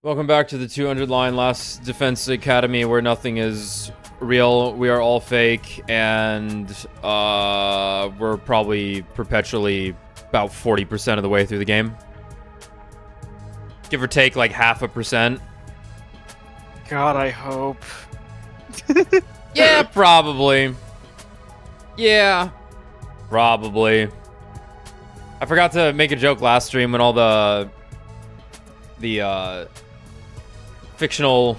Welcome back to the 200 line Last Defense Academy, where nothing is real. We are all fake, and we're probably perpetually about 40% of the way through the game. Give or take like 0.5%. God, I hope. Yeah, probably. Yeah, probably. I forgot to make a joke last stream when all the fictional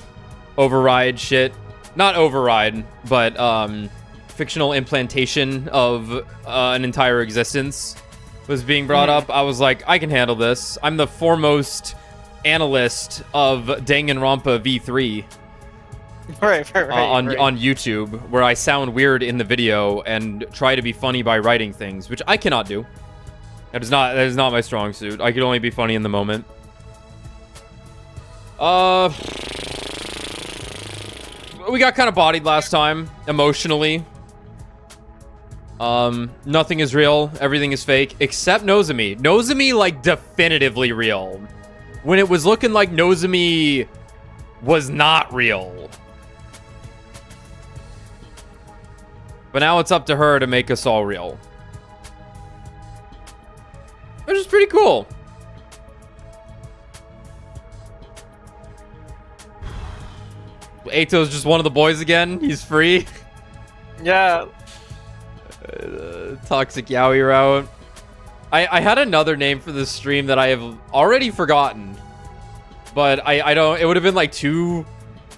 override shit, not override, but fictional implantation of an entire existence was being brought up. I was like, I can handle this. I'm the foremost analyst of Danganronpa V3 Right. on YouTube, where I sound weird in the video and try to be funny by writing things, which I cannot do. That is not my strong suit. I could only be funny in the moment. We got kind of bodied last time, emotionally. Nothing is real. Everything is fake, except Nozomi. Nozomi, like, definitively real. When it was looking like Nozomi was not real. But now it's up to her to make us all real. Which is pretty cool. Ato's just one of the boys again. He's free. Yeah. Toxic Yaoi route. I had another name for this stream that I have already forgotten. But I don't... It would have been like too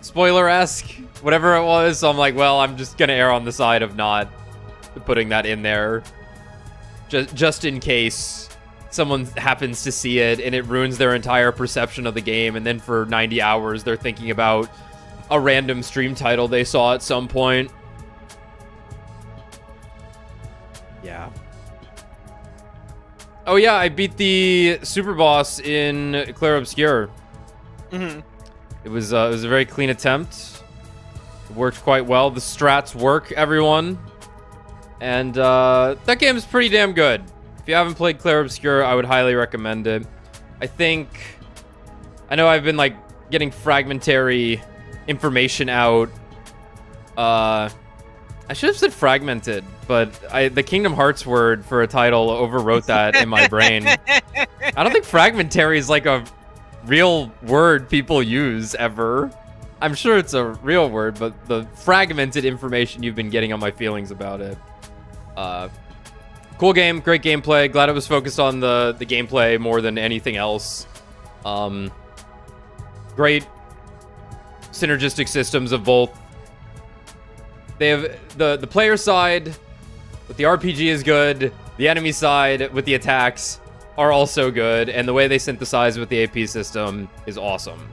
spoiler-esque. Whatever it was. So I'm like, well, I'm just going to err on the side of not putting that in there. Just in case someone happens to see it and it ruins their entire perception of the game. And then for 90 hours, they're thinking about a random stream title they saw at some point. Yeah. Oh yeah, I beat the super boss in Clair Obscur. It was a very clean attempt. It worked quite well. The strats work, everyone. And that game is pretty damn good. If you haven't played Clair Obscur, I would highly recommend it. I know I've been like getting fragmentary information out. I should have said fragmented, but the Kingdom Hearts word for a title overwrote that in my brain. I don't think fragmentary is like a real word people use ever. I'm sure it's a real word, but the fragmented information you've been getting on my feelings about it. Cool game, great gameplay. Glad it was focused on the gameplay more than anything else. Great synergistic systems of both. They have the player side with the RPG is good. The enemy side with the attacks are also good, and the way they synthesize with the AP system is awesome.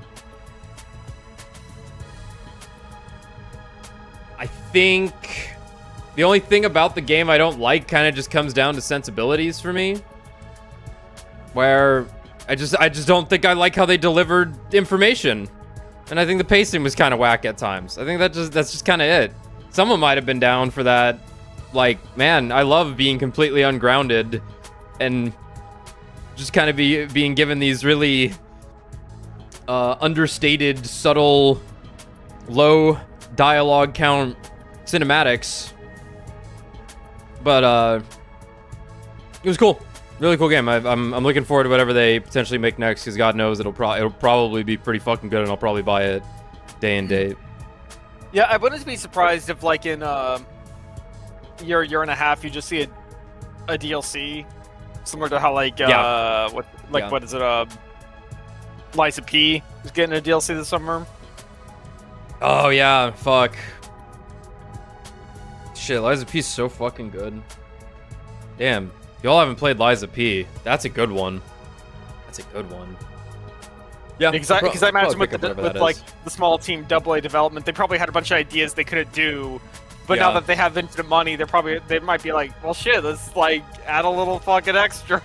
I think the only thing about the game I don't like kind of just comes down to sensibilities for me, where I just don't think I like how they delivered information. And I think the pacing was kind of whack at times. I think that's just kind of it. Someone might have been down for that. Like, man, I love being completely ungrounded and just kind of being given these really understated, subtle, low dialogue count cinematics. But it was cool. Really cool game. I'm looking forward to whatever they potentially make next, because God knows it'll probably be pretty fucking good, and I'll probably buy it day and date. Yeah, I wouldn't be surprised if, like, in year and a half, you just see a DLC similar to how, like, what is it? Liza P is getting a DLC this summer. Oh yeah, fuck. Shit, Liza P is so fucking good. Damn. Y'all haven't played Liza P. That's a good one. Yeah, Because I imagine with like the small team AA development, they probably had a bunch of ideas they couldn't do. But now that they have infinite money, they might be like, well, shit, let's like add a little fucking extra.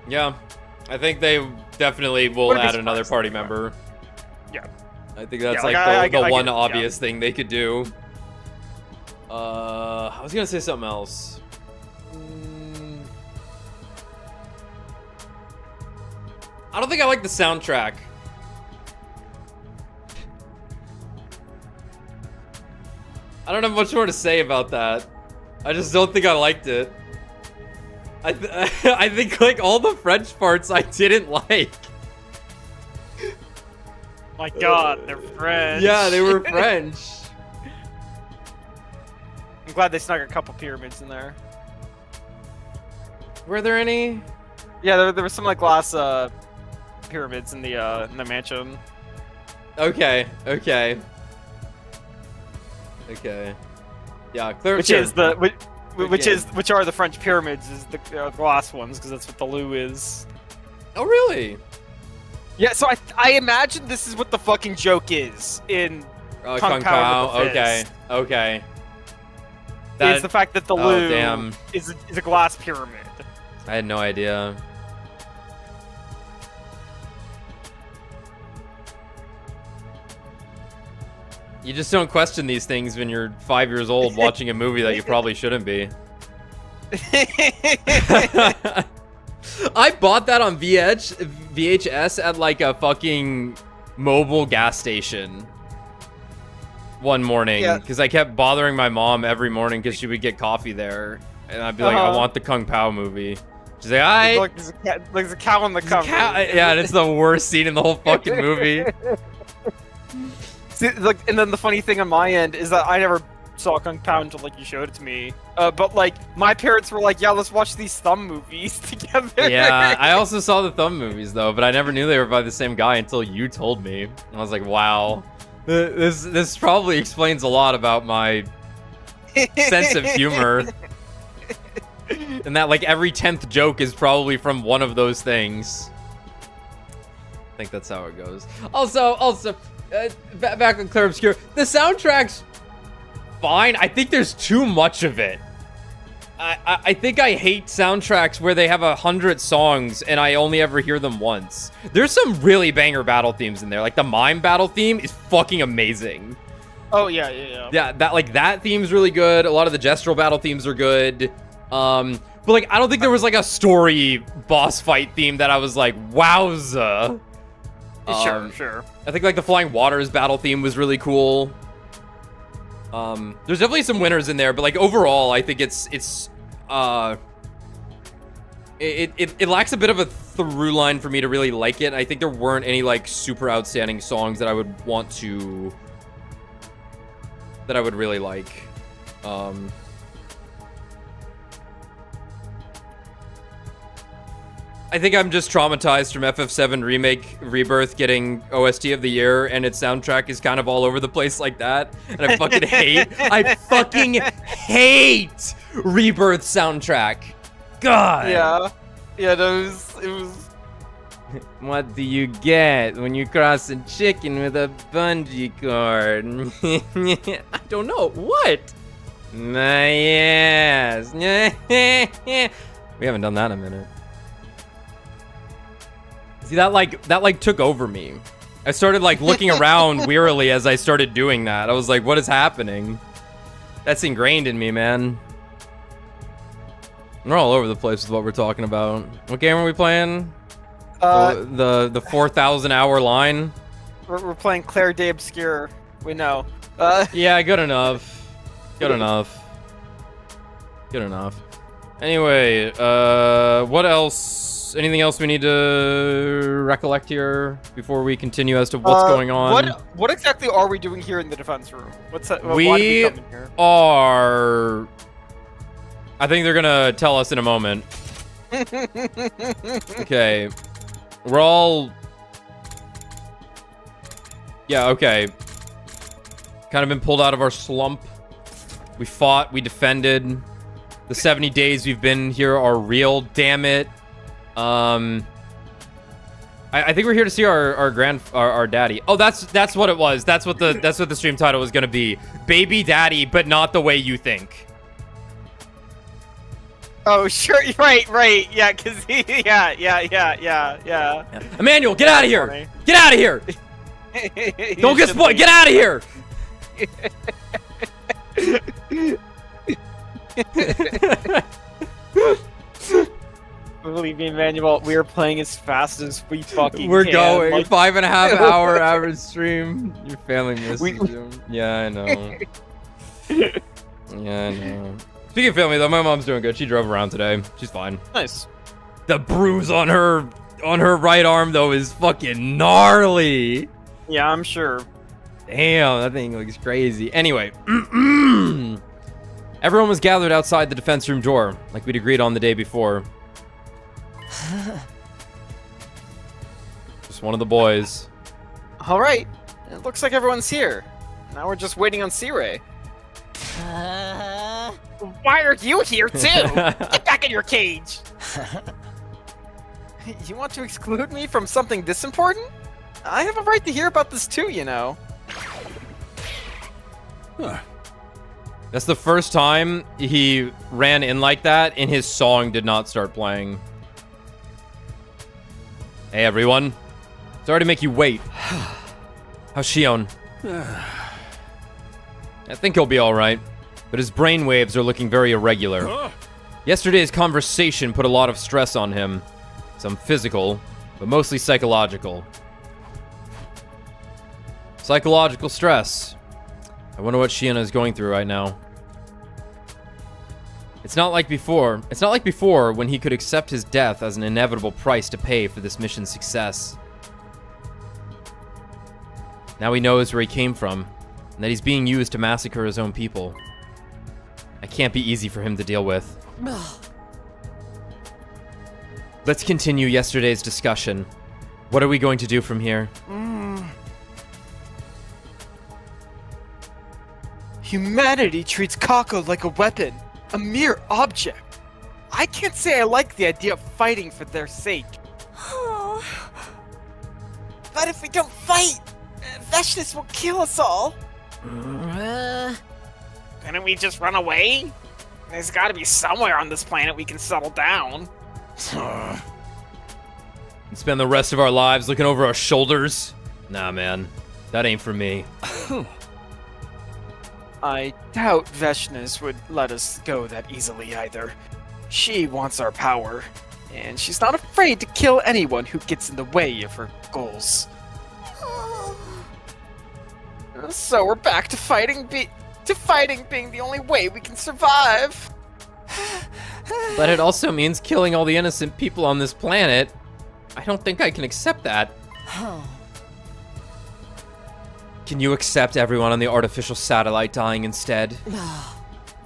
Yeah, I think they definitely will add another party member. Yeah, I think that's the one obvious thing they could do. I was gonna say something else. I don't think I like the soundtrack. I don't have much more to say about that. I just don't think I liked it. I think like all the French parts I didn't like. My God, they're French. Yeah, they were French. I'm glad they snuck a couple pyramids in there. Were there any? Yeah, there was some like glass pyramids in the mansion. Okay. Yeah, clear. Which are the French pyramids? Is the glass ones because that's what the Lou is. Oh really? Yeah. So I imagine this is what the fucking joke is in Kung Pao. Okay. It's the fact that the Lou damn. is a glass pyramid. I had no idea. You just don't question these things when you're 5 years old watching a movie that you probably shouldn't be. I bought that on VHS at like a fucking mobile gas station one morning because I kept bothering my mom every morning because she would get coffee there, and I'd be like, I want the Kung Pao movie. She's like, "Alright." Look, there's a cow on the cover. Yeah, and it's the worst scene in the whole fucking movie. See, like, and then the funny thing on my end is that I never saw Kung Pao until like you showed it to me. But like my parents were like, "Yeah, let's watch these thumb movies together." Yeah, I also saw the thumb movies though, but I never knew they were by the same guy until you told me. And I was like, "Wow, this probably explains a lot about my sense of humor." And that like every 10th joke is probably from one of those things. I think that's how it goes. Also, back on Clear Obscure, the soundtrack's fine. I think there's too much of it. I think I hate soundtracks where they have 100 songs and I only ever hear them once. There's some really banger battle themes in there. Like the mime battle theme is fucking amazing. Oh yeah. Yeah, that theme's really good. A lot of the gestural battle themes are good. But like I don't think there was like a story boss fight theme that I was like, wowza. Sure. I think like the Flying Waters battle theme was really cool. There's definitely some winners in there, but like overall, I think it lacks a bit of a through line for me to really like it. I think there weren't any like super outstanding songs that I would really like. I think I'm just traumatized from FF7 Remake Rebirth getting OST of the year, and its soundtrack is kind of all over the place like that. And I fucking hate Rebirth soundtrack. God. Yeah. It was. What do you get when you cross a chicken with a bungee cord? I don't know. What? Yes. We haven't done that in a minute. See, that took over me. I started like looking around wearily as I started doing that. I was like, what is happening? That's ingrained in me, man. We're all over the place with what we're talking about. What game are we playing? The 4,000 hour line. We're playing Claire de Obscure. We know. Yeah, good enough. Good enough. Anyway, what else? Anything else we need to recollect here before we continue as to what's going on? What exactly are we doing here in the defense room? Why did we come in here? are. I think they're gonna tell us in a moment. Okay, we're all. Yeah. Okay. Kind of been pulled out of our slump. We fought. We defended. The 70 days we've been here are real. Damn it. I think we're here to see our daddy. Oh, that's what it was. That's what the stream title was gonna be. Baby daddy, but not the way you think. Oh, sure. Right. Yeah, cause yeah. Emmanuel, get out of here! Funny. Get out of here! Don't get spoiled. Get out of here! Believe me, Emmanuel, we are playing as fast as we fucking We're can. going. Like... 5.5 hour average stream. Your family misses you. Yeah, I know. Yeah, I know. Speaking of family, though, my mom's doing good. She drove around today. She's fine. Nice. The bruise on her right arm, though, is fucking gnarly. Yeah, I'm sure. Damn, that thing looks crazy. Anyway, everyone was gathered outside the defense room door, like we'd agreed on the day before. Just one of the boys. All right. It looks like everyone's here. Now we're just waiting on C-Ray. Why are you here too? Get back in your cage! You want to exclude me from something this important? I have a right to hear about this too, you know. That's the first time he ran in like that, and his song did not start playing. Hey, everyone. Sorry to make you wait. How's Shion? I think he'll be alright, but his brainwaves are looking very irregular. Yesterday's conversation put a lot of stress on him. Some physical, but mostly psychological. Psychological stress. I wonder what Shion is going through right now. It's not like before. It's not like before when he could accept his death as an inevitable price to pay for this mission's success. Now he knows where he came from, and that he's being used to massacre his own people. That can't be easy for him to deal with. Let's continue yesterday's discussion. What are we going to do from here? Humanity treats Kako like a weapon, a mere object. I can't say I like the idea of fighting for their sake. But if we don't fight, Veshness will kill us all. Couldn't we just run away? There's gotta be somewhere on this planet we can settle down. And spend the rest of our lives looking over our shoulders? Nah, man. That ain't for me. I doubt Veshness would let us go that easily either. She wants our power, and she's not afraid to kill anyone who gets in the way of her goals. So we're back to fighting being the only way we can survive. But it also means killing all the innocent people on this planet. I don't think I can accept that. Can you accept everyone on the artificial satellite dying instead?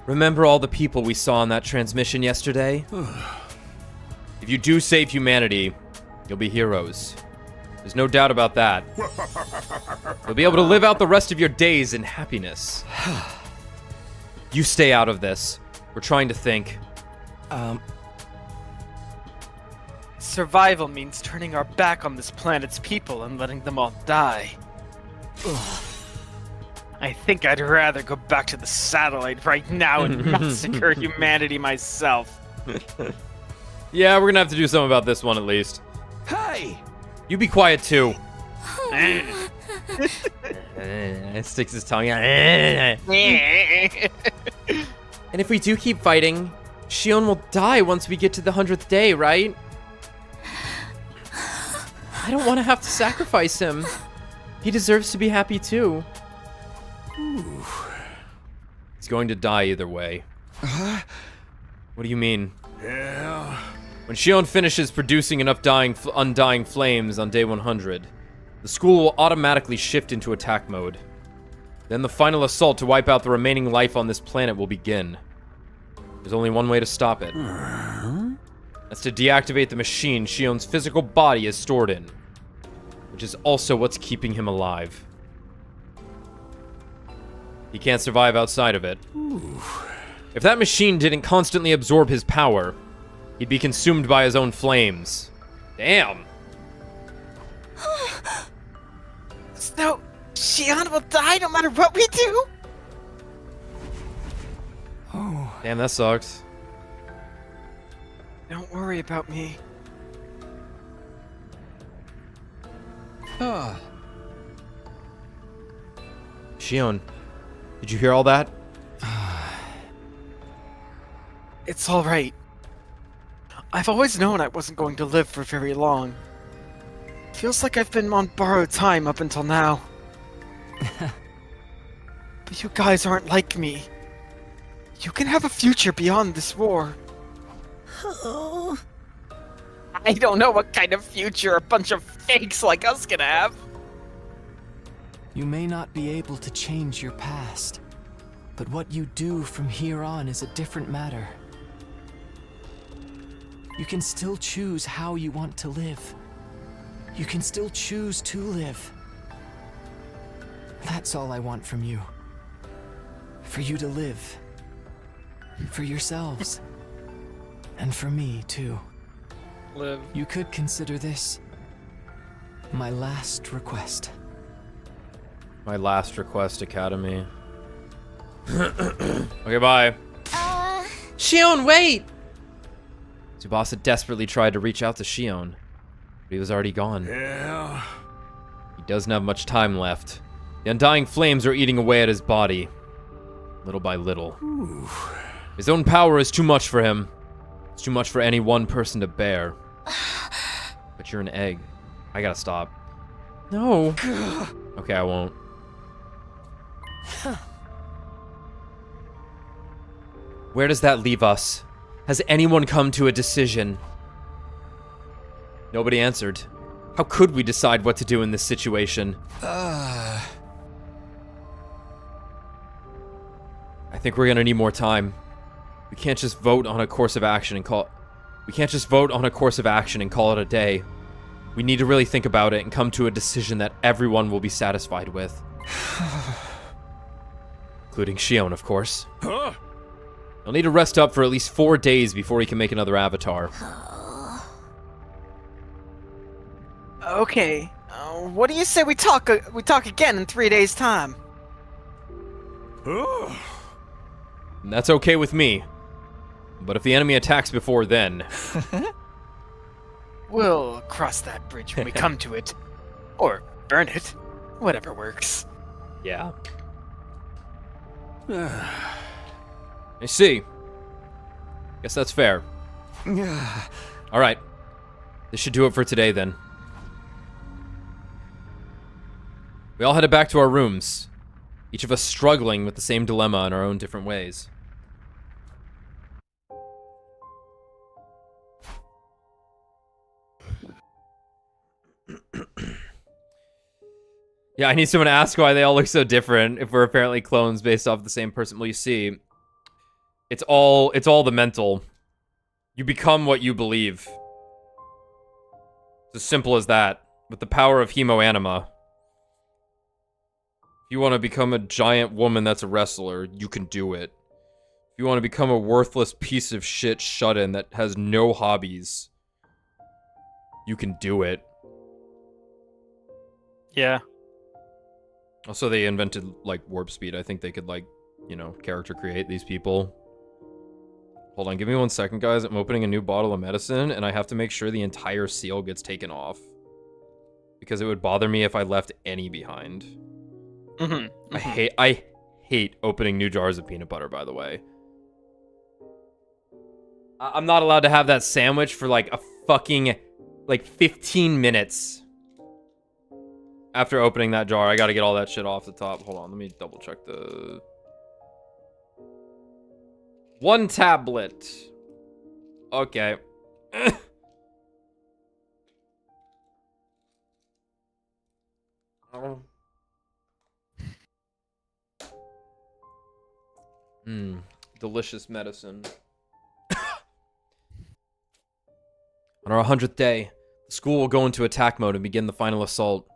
Remember all the people we saw in that transmission yesterday? If you do save humanity, you'll be heroes. There's no doubt about that. You'll be able to live out the rest of your days in happiness. You stay out of this. We're trying to think. Survival means turning our back on this planet's people and letting them all die. I think I'd rather go back to the satellite right now and massacre humanity myself. Yeah, we're gonna have to do something about this one at least. Hey! You be quiet too. Sticks his tongue out. And if we do keep fighting, Shion will die once we get to the 100th day, right? I don't want to have to sacrifice him. He deserves to be happy too. He's going to die either way. What do you mean? Yeah. When Shion finishes producing enough undying flames on day 100, the school will automatically shift into attack mode. Then the final assault to wipe out the remaining life on this planet will begin. There's only one way to stop it. That's to deactivate the machine Shion's physical body is stored in, which is also what's keeping him alive. He can't survive outside of it. If that machine didn't constantly absorb his power, he'd be consumed by his own flames. Damn. So, Shion will die no matter what we do? Damn, that sucks. Don't worry about me. Shion, did you hear all that? It's alright. I've always known I wasn't going to live for very long. Feels like I've been on borrowed time up until now. But you guys aren't like me. You can have a future beyond this war. I don't know what kind of future a bunch of fakes like us can have. You may not be able to change your past, but what you do from here on is a different matter. You can still choose how you want to live. You can still choose to live. That's all I want from you. For you to live. For yourselves. And for me, too. Live. You could consider this my last request. My last request, Academy. Okay, bye. Shion, wait! Tsubasa desperately tried to reach out to Shion, but he was already gone. Yeah. He doesn't have much time left. The undying flames are eating away at his body, little by little. Ooh. His own power is too much for him. It's too much for any one person to bear. But you're an egg. I gotta stop. No. Okay, I won't. Where does that leave us? Has anyone come to a decision? Nobody answered. How could we decide what to do in this situation? I think we're gonna need more time. We can't just vote on a course of action and call it a day. We need to really think about it and come to a decision that everyone will be satisfied with. Including Shion, of course. Huh? He'll need to rest up for at least 4 days before he can make another avatar. Okay. What do you say we talk again in 3 days' time? Oh. And that's okay with me. But if the enemy attacks before then... We'll cross that bridge when we come to it. Or burn it. Whatever works. Yeah. I see. Guess that's fair. Alright. This should do it for today, then. We all headed back to our rooms. Each of us struggling with the same dilemma in our own different ways. Yeah, I need someone to ask why they all look so different if we're apparently clones based off the same person. Well, you see, it's all the mental. You become what you believe. It's as simple as that. With the power of hemoanima. If you want to become a giant woman that's a wrestler, you can do it. If you want to become a worthless piece of shit shut-in that has no hobbies, you can do it. Yeah. Also, they invented, like, warp speed. I think they could, like, you know, character create these people. Hold on, give me 1 second, guys. I'm opening a new bottle of medicine, and I have to make sure the entire seal gets taken off. Because it would bother me if I left any behind. I hate opening new jars of peanut butter, by the way. I'm not allowed to have that sandwich for, like, a fucking, like, 15 minutes. After opening that jar, I gotta get all that shit off the top. Hold on, let me double check the... 1 tablet. Okay. Delicious medicine. On our 100th day, the school will go into attack mode and begin the final assault.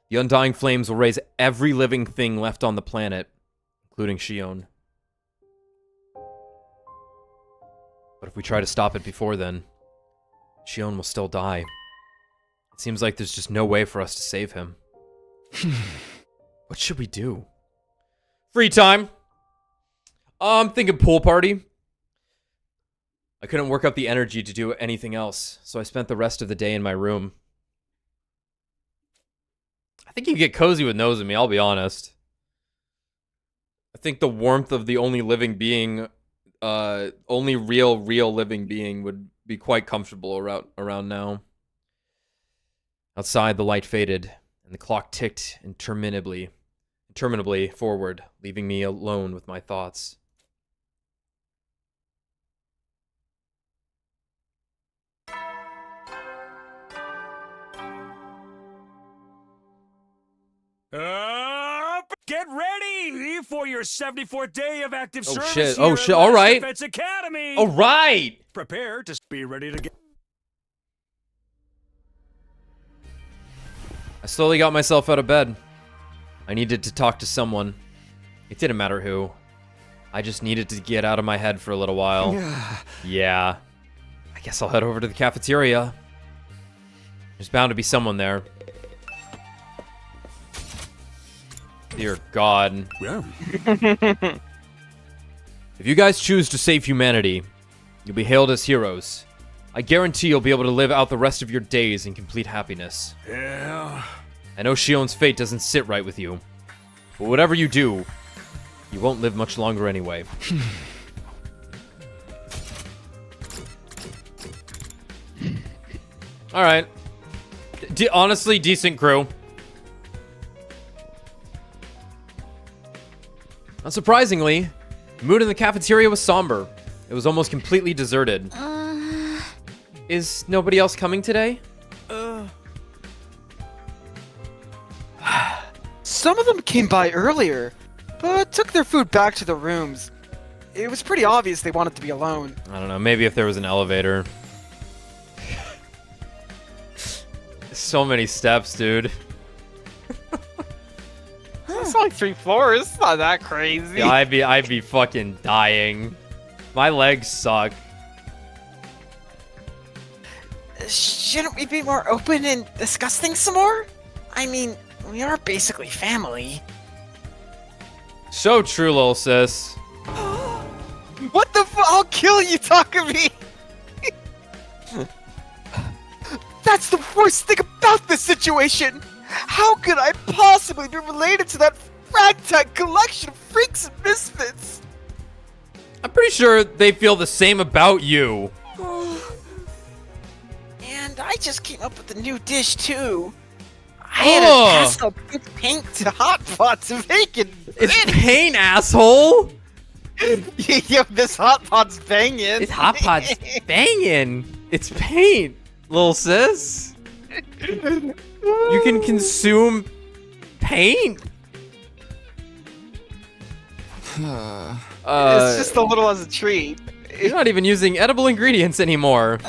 The undying flames will raise every living thing left on the planet, including Shion. But if we try to stop it before then, Shion will still die. It seems like there's just no way for us to save him. What should we do? Free time! I'm thinking pool party. I couldn't work up the energy to do anything else, so I spent the rest of the day in my room. I think you get cozy with Nozomi, I'll be honest. I think the warmth of the only living being, only real living being would be quite comfortable around now. Outside, the light faded, and the clock ticked interminably forward, leaving me alone with my thoughts. Get ready for your 74th day of active Oh, service. shit. Here Oh, at shit. All Last right. Defense Academy. All right. Prepare to be ready to get. I slowly got myself out of bed. I needed to talk to someone. It didn't matter who. I just needed to get out of my head for a little while. Yeah. I guess I'll head over to the cafeteria. There's bound to be someone there. Dear God. Yeah. If you guys choose to save humanity, you'll be hailed as heroes. I guarantee you'll be able to live out the rest of your days in complete happiness. Yeah. I know Shion's fate doesn't sit right with you, but whatever you do, you won't live much longer anyway. Alright. Honestly, decent crew. Unsurprisingly, the mood in the cafeteria was somber. It was almost completely deserted. Is nobody else coming today? Some of them came by earlier, but took their food back to their rooms. It was pretty obvious they wanted to be alone. I don't know, maybe if there was an elevator. So many steps, dude. It's only 3 floors. It's not that crazy. Yeah, I'd be fucking dying. My legs suck. Shouldn't we be more open and discuss things some more? I mean, we are basically family. So true, little sis. What the f- I'll kill you, Takumi! That's the worst thing about this situation! How could I possibly be related to that ragtag collection of freaks and misfits? I'm pretty sure they feel the same about you. And I just came up with a new dish, too. I had a pastel pink to hot pot to bacon. It's pain, asshole. Yo, this hot pot's banging. It's hot pot's banging. It's paint, little sis. You can consume paint. It's just a little as a treat. You're not even using edible ingredients anymore.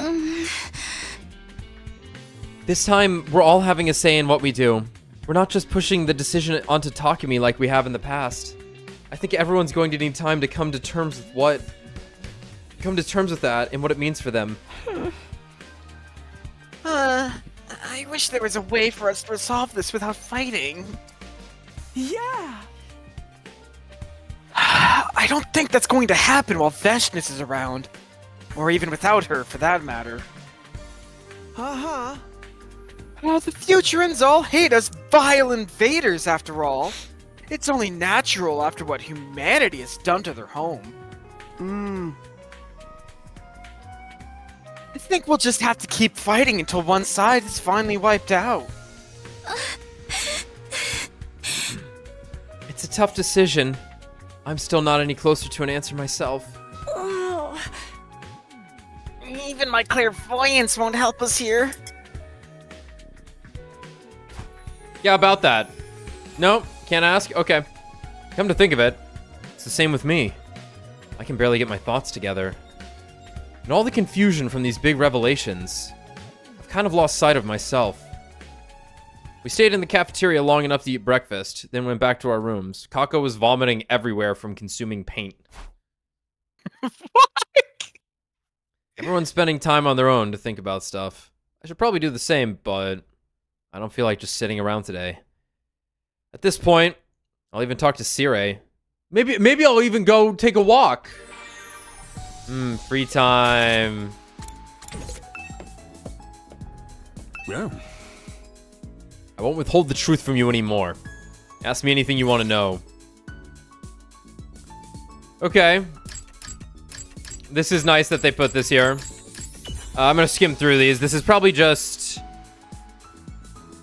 This time, we're all having a say in what we do. We're not just pushing the decision onto Takumi like we have in the past. I think everyone's going to need time to come to terms with that and what it means for them. I wish there was a way for us to resolve this without fighting. Yeah. I don't think that's going to happen while Veshness is around. Or even without her, for that matter. Uh-huh. The Futurans all hate us vile invaders, after all. It's only natural after what humanity has done to their home. I think we'll just have to keep fighting until one side is finally wiped out. It's a tough decision. I'm still not any closer to an answer myself. Even my clairvoyance won't help us here. Yeah, about that. No, can't ask? Okay. Come to think of it, it's the same with me. I can barely get my thoughts together. And all the confusion from these big revelations, I've kind of lost sight of myself. We stayed in the cafeteria long enough to eat breakfast, then went back to our rooms. Kako was vomiting everywhere from consuming paint. What? Everyone's spending time on their own to think about stuff. I should probably do the same, but I don't feel like just sitting around today. At this point, I'll even talk to Sire. Maybe I'll even go take a walk. Free time. Yeah. I won't withhold the truth from you anymore. Ask me anything you want to know. Okay. This is nice that they put this here. I'm gonna skim through these. This is probably just...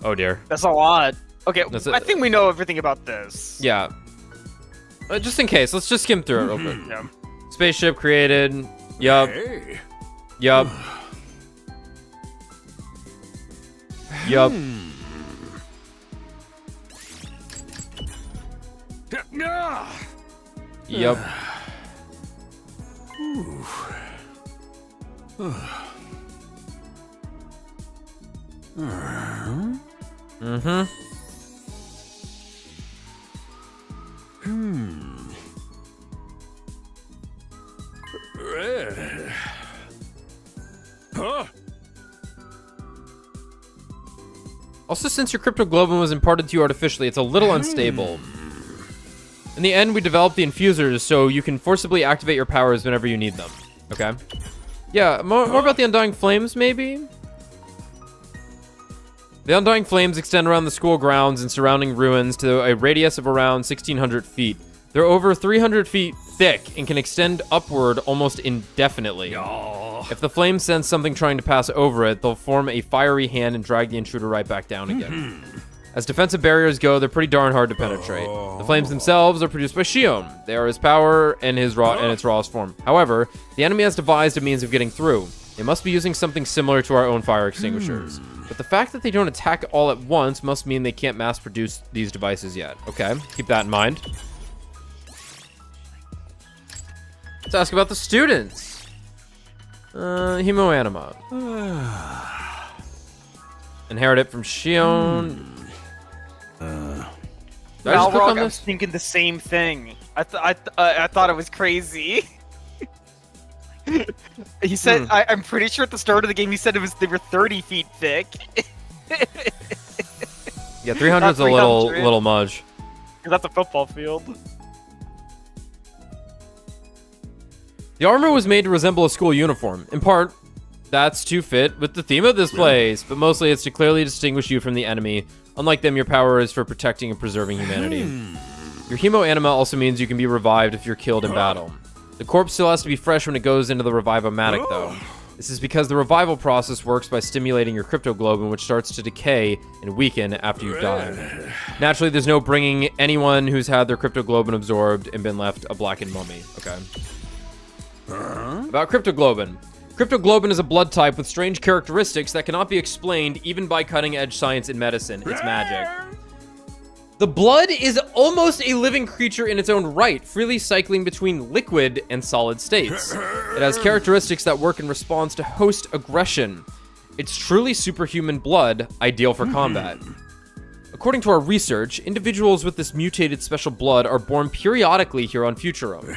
Oh dear. That's a lot. Okay, That's I think we know everything about this. Yeah. Just in case, let's just skim through it real quick. Yeah. Spaceship created. Yup. Hey. Yup. Yup. Yep. Mm-hmm. Also, since your cryptoglobin was imparted to you artificially, it's a little unstable. In the end, we developed the infusers so you can forcibly activate your powers whenever you need them. Okay. Yeah, more about the Undying Flames, maybe? The Undying Flames extend around the school grounds and surrounding ruins to a radius of around 1,600 feet. They're over 300 feet thick and can extend upward almost indefinitely. If the flames sense something trying to pass over it, they'll form a fiery hand and drag the intruder right back down again. As defensive barriers go, they're pretty darn hard to penetrate. The flames themselves are produced by Shion. They are his power and its rawest form. However, the enemy has devised a means of getting through. They must be using something similar to our own fire extinguishers. But the fact that they don't attack all at once must mean they can't mass produce these devices yet. Okay, keep that in mind. Let's ask about the students. Hemoanima. Inherit it from Shion. Balrog, I was thinking the same thing. I thought it was crazy. He said, I'm pretty sure at the start of the game he said they were 30 feet thick. Yeah, 300's a little much. That's a football field. The armor was made to resemble a school uniform. In part, that's to fit with the theme of this place, but mostly it's to clearly distinguish you from the enemy. Unlike them, your power is for protecting and preserving humanity. Your hemoanima also means you can be revived if you're killed in battle. The corpse still has to be fresh when it goes into the revive-o-matic, though. This is because the revival process works by stimulating your cryptoglobin, which starts to decay and weaken after you've died. Naturally, there's no bringing anyone who's had their cryptoglobin absorbed and been left a blackened mummy. Okay. About cryptoglobin. Cryptoglobin is a blood type with strange characteristics that cannot be explained even by cutting-edge science and medicine. It's magic. The blood is almost a living creature in its own right, freely cycling between liquid and solid states. It has characteristics that work in response to host aggression. It's truly superhuman blood, ideal for combat. According to our research, individuals with this mutated special blood are born periodically here on Futurum.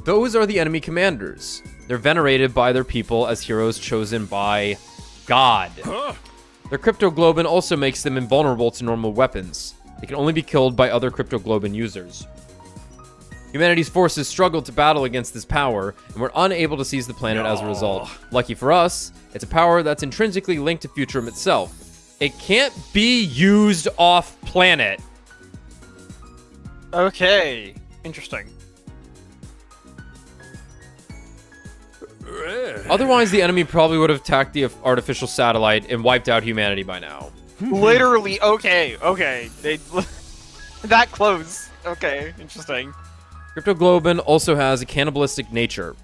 Those are the enemy commanders. They're venerated by their people as heroes chosen by God. Their cryptoglobin also makes them invulnerable to normal weapons. They can only be killed by other cryptoglobin users. Humanity's forces struggled to battle against this power, and were unable to seize the planet as a result. Lucky for us, it's a power that's intrinsically linked to Futurum itself. It can't be used off-planet. Okay, interesting. Otherwise, the enemy probably would have attacked the artificial satellite and wiped out humanity by now. Literally, okay. They that close. Okay, interesting. Cryptoglobin also has a cannibalistic nature.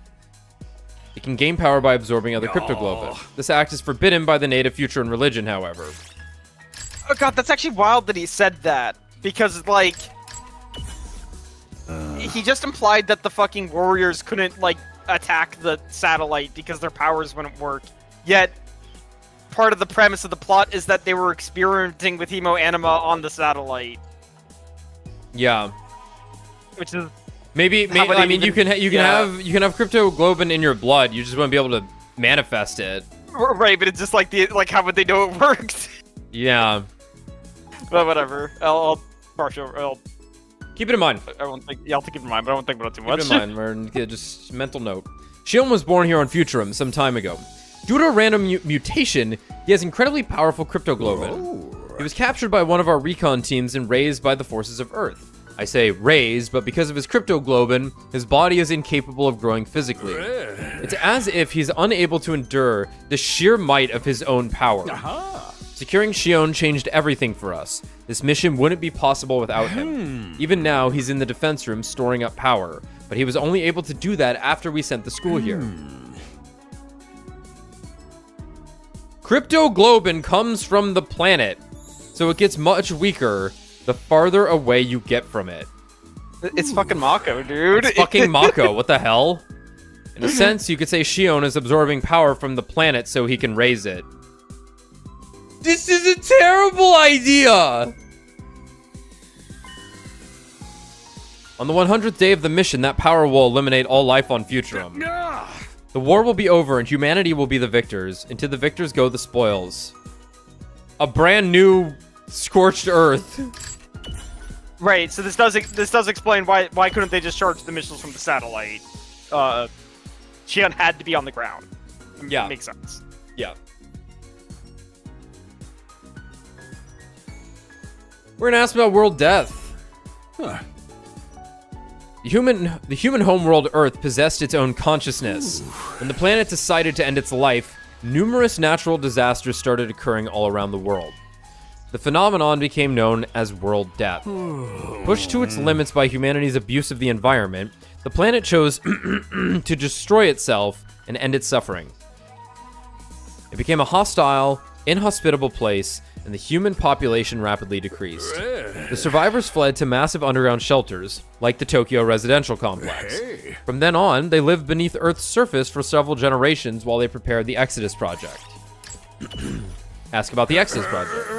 It can gain power by absorbing other cryptoglobin. This act is forbidden by the native Futuran religion, however. Oh god, that's actually wild that he said that. Because, like... he just implied that the fucking warriors couldn't, like, attack the satellite because their powers wouldn't work. Yet, part of the premise of the plot is that they were experimenting with hemoanima on the satellite. Yeah. Which is... Maybe I mean, you can have cryptoglobin in your blood. You just won't be able to manifest it. Right, but it's just like how would they know it works? Yeah. But whatever. I'll keep it in mind. I'll keep it in mind, but I won't think about it too much. Keep it in mind. We're just mental note. Shion was born here on Futurum some time ago. Due to a random mutation, he has incredibly powerful cryptoglobin. He was captured by one of our recon teams and raised by the forces of Earth. I say raised, but because of his cryptoglobin, his body is incapable of growing physically. It's as if he's unable to endure the sheer might of his own power. Securing Shion changed everything for us. This mission wouldn't be possible without him. Even now, he's in the defense room storing up power, but he was only able to do that after we sent the school here. Cryptoglobin comes from the planet, so it gets much weaker the farther away you get from it. It's fucking Mako, dude. It's fucking Mako. What the hell? In a sense, you could say Shion is absorbing power from the planet so he can raise it. This is a terrible idea! On the 100th day of the mission, that power will eliminate all life on Futurum. The war will be over and humanity will be the victors. And to the victors go the spoils. A brand new scorched earth. Right, so this does explain why couldn't they just charge the missiles from the satellite? Shion had to be on the ground. Yeah. Makes sense. Yeah. We're gonna ask about world death. Huh. The human homeworld Earth possessed its own consciousness. When the planet decided to end its life, numerous natural disasters started occurring all around the world. The phenomenon became known as world death. Pushed to its limits by humanity's abuse of the environment, the planet chose to destroy itself and end its suffering. It became a hostile, inhospitable place, and the human population rapidly decreased. The survivors fled to massive underground shelters, like the Tokyo residential complex. From then on, they lived beneath Earth's surface for several generations while they prepared the Exodus Project. Ask about the Exodus Project.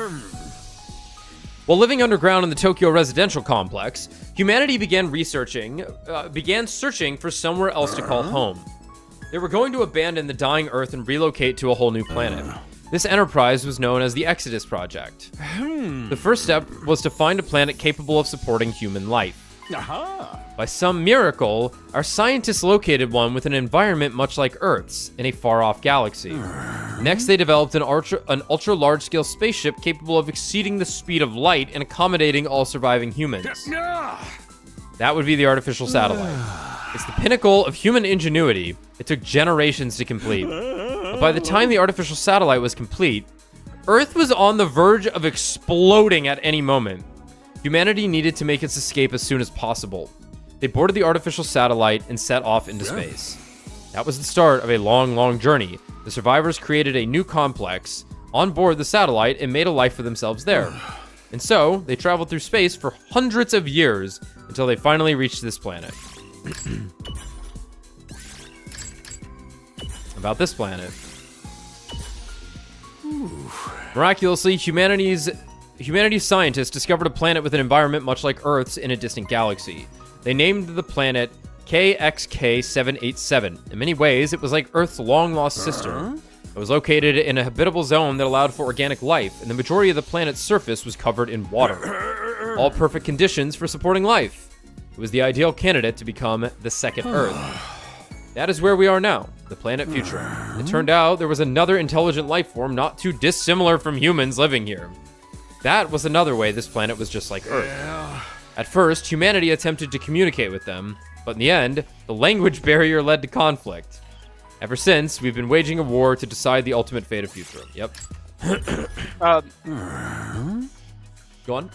While living underground in the Tokyo residential complex, humanity began searching for somewhere else to call home. They were going to abandon the dying Earth and relocate to a whole new planet. This enterprise was known as the Exodus Project. The first step was to find a planet capable of supporting human life. By some miracle, our scientists located one with an environment much like Earth's in a far-off galaxy. Next, they developed an ultra-large-scale spaceship capable of exceeding the speed of light and accommodating all surviving humans. That would be the artificial satellite. It's the pinnacle of human ingenuity. It took generations to complete. But by the time the artificial satellite was complete, Earth was on the verge of exploding at any moment. Humanity needed to make its escape as soon as possible. They boarded the artificial satellite and set off into space. That was the start of a long, long journey. The survivors created a new complex on board the satellite and made a life for themselves there. And so, they traveled through space for hundreds of years until they finally reached this planet. About this planet. Miraculously, humanity's scientists discovered a planet with an environment much like Earth's in a distant galaxy. They named the planet KXK787. In many ways, it was like Earth's long-lost sister. It was located in a habitable zone that allowed for organic life, and the majority of the planet's surface was covered in water. All perfect conditions for supporting life. It was the ideal candidate to become the second Earth. That is where we are now, the planet Futurum. It turned out there was another intelligent life form not too dissimilar from humans living here. That was another way this planet was just like Earth. At first, humanity attempted to communicate with them, but in the end, the language barrier led to conflict. Ever since, we've been waging a war to decide the ultimate fate of Futurum. Yep. Go on.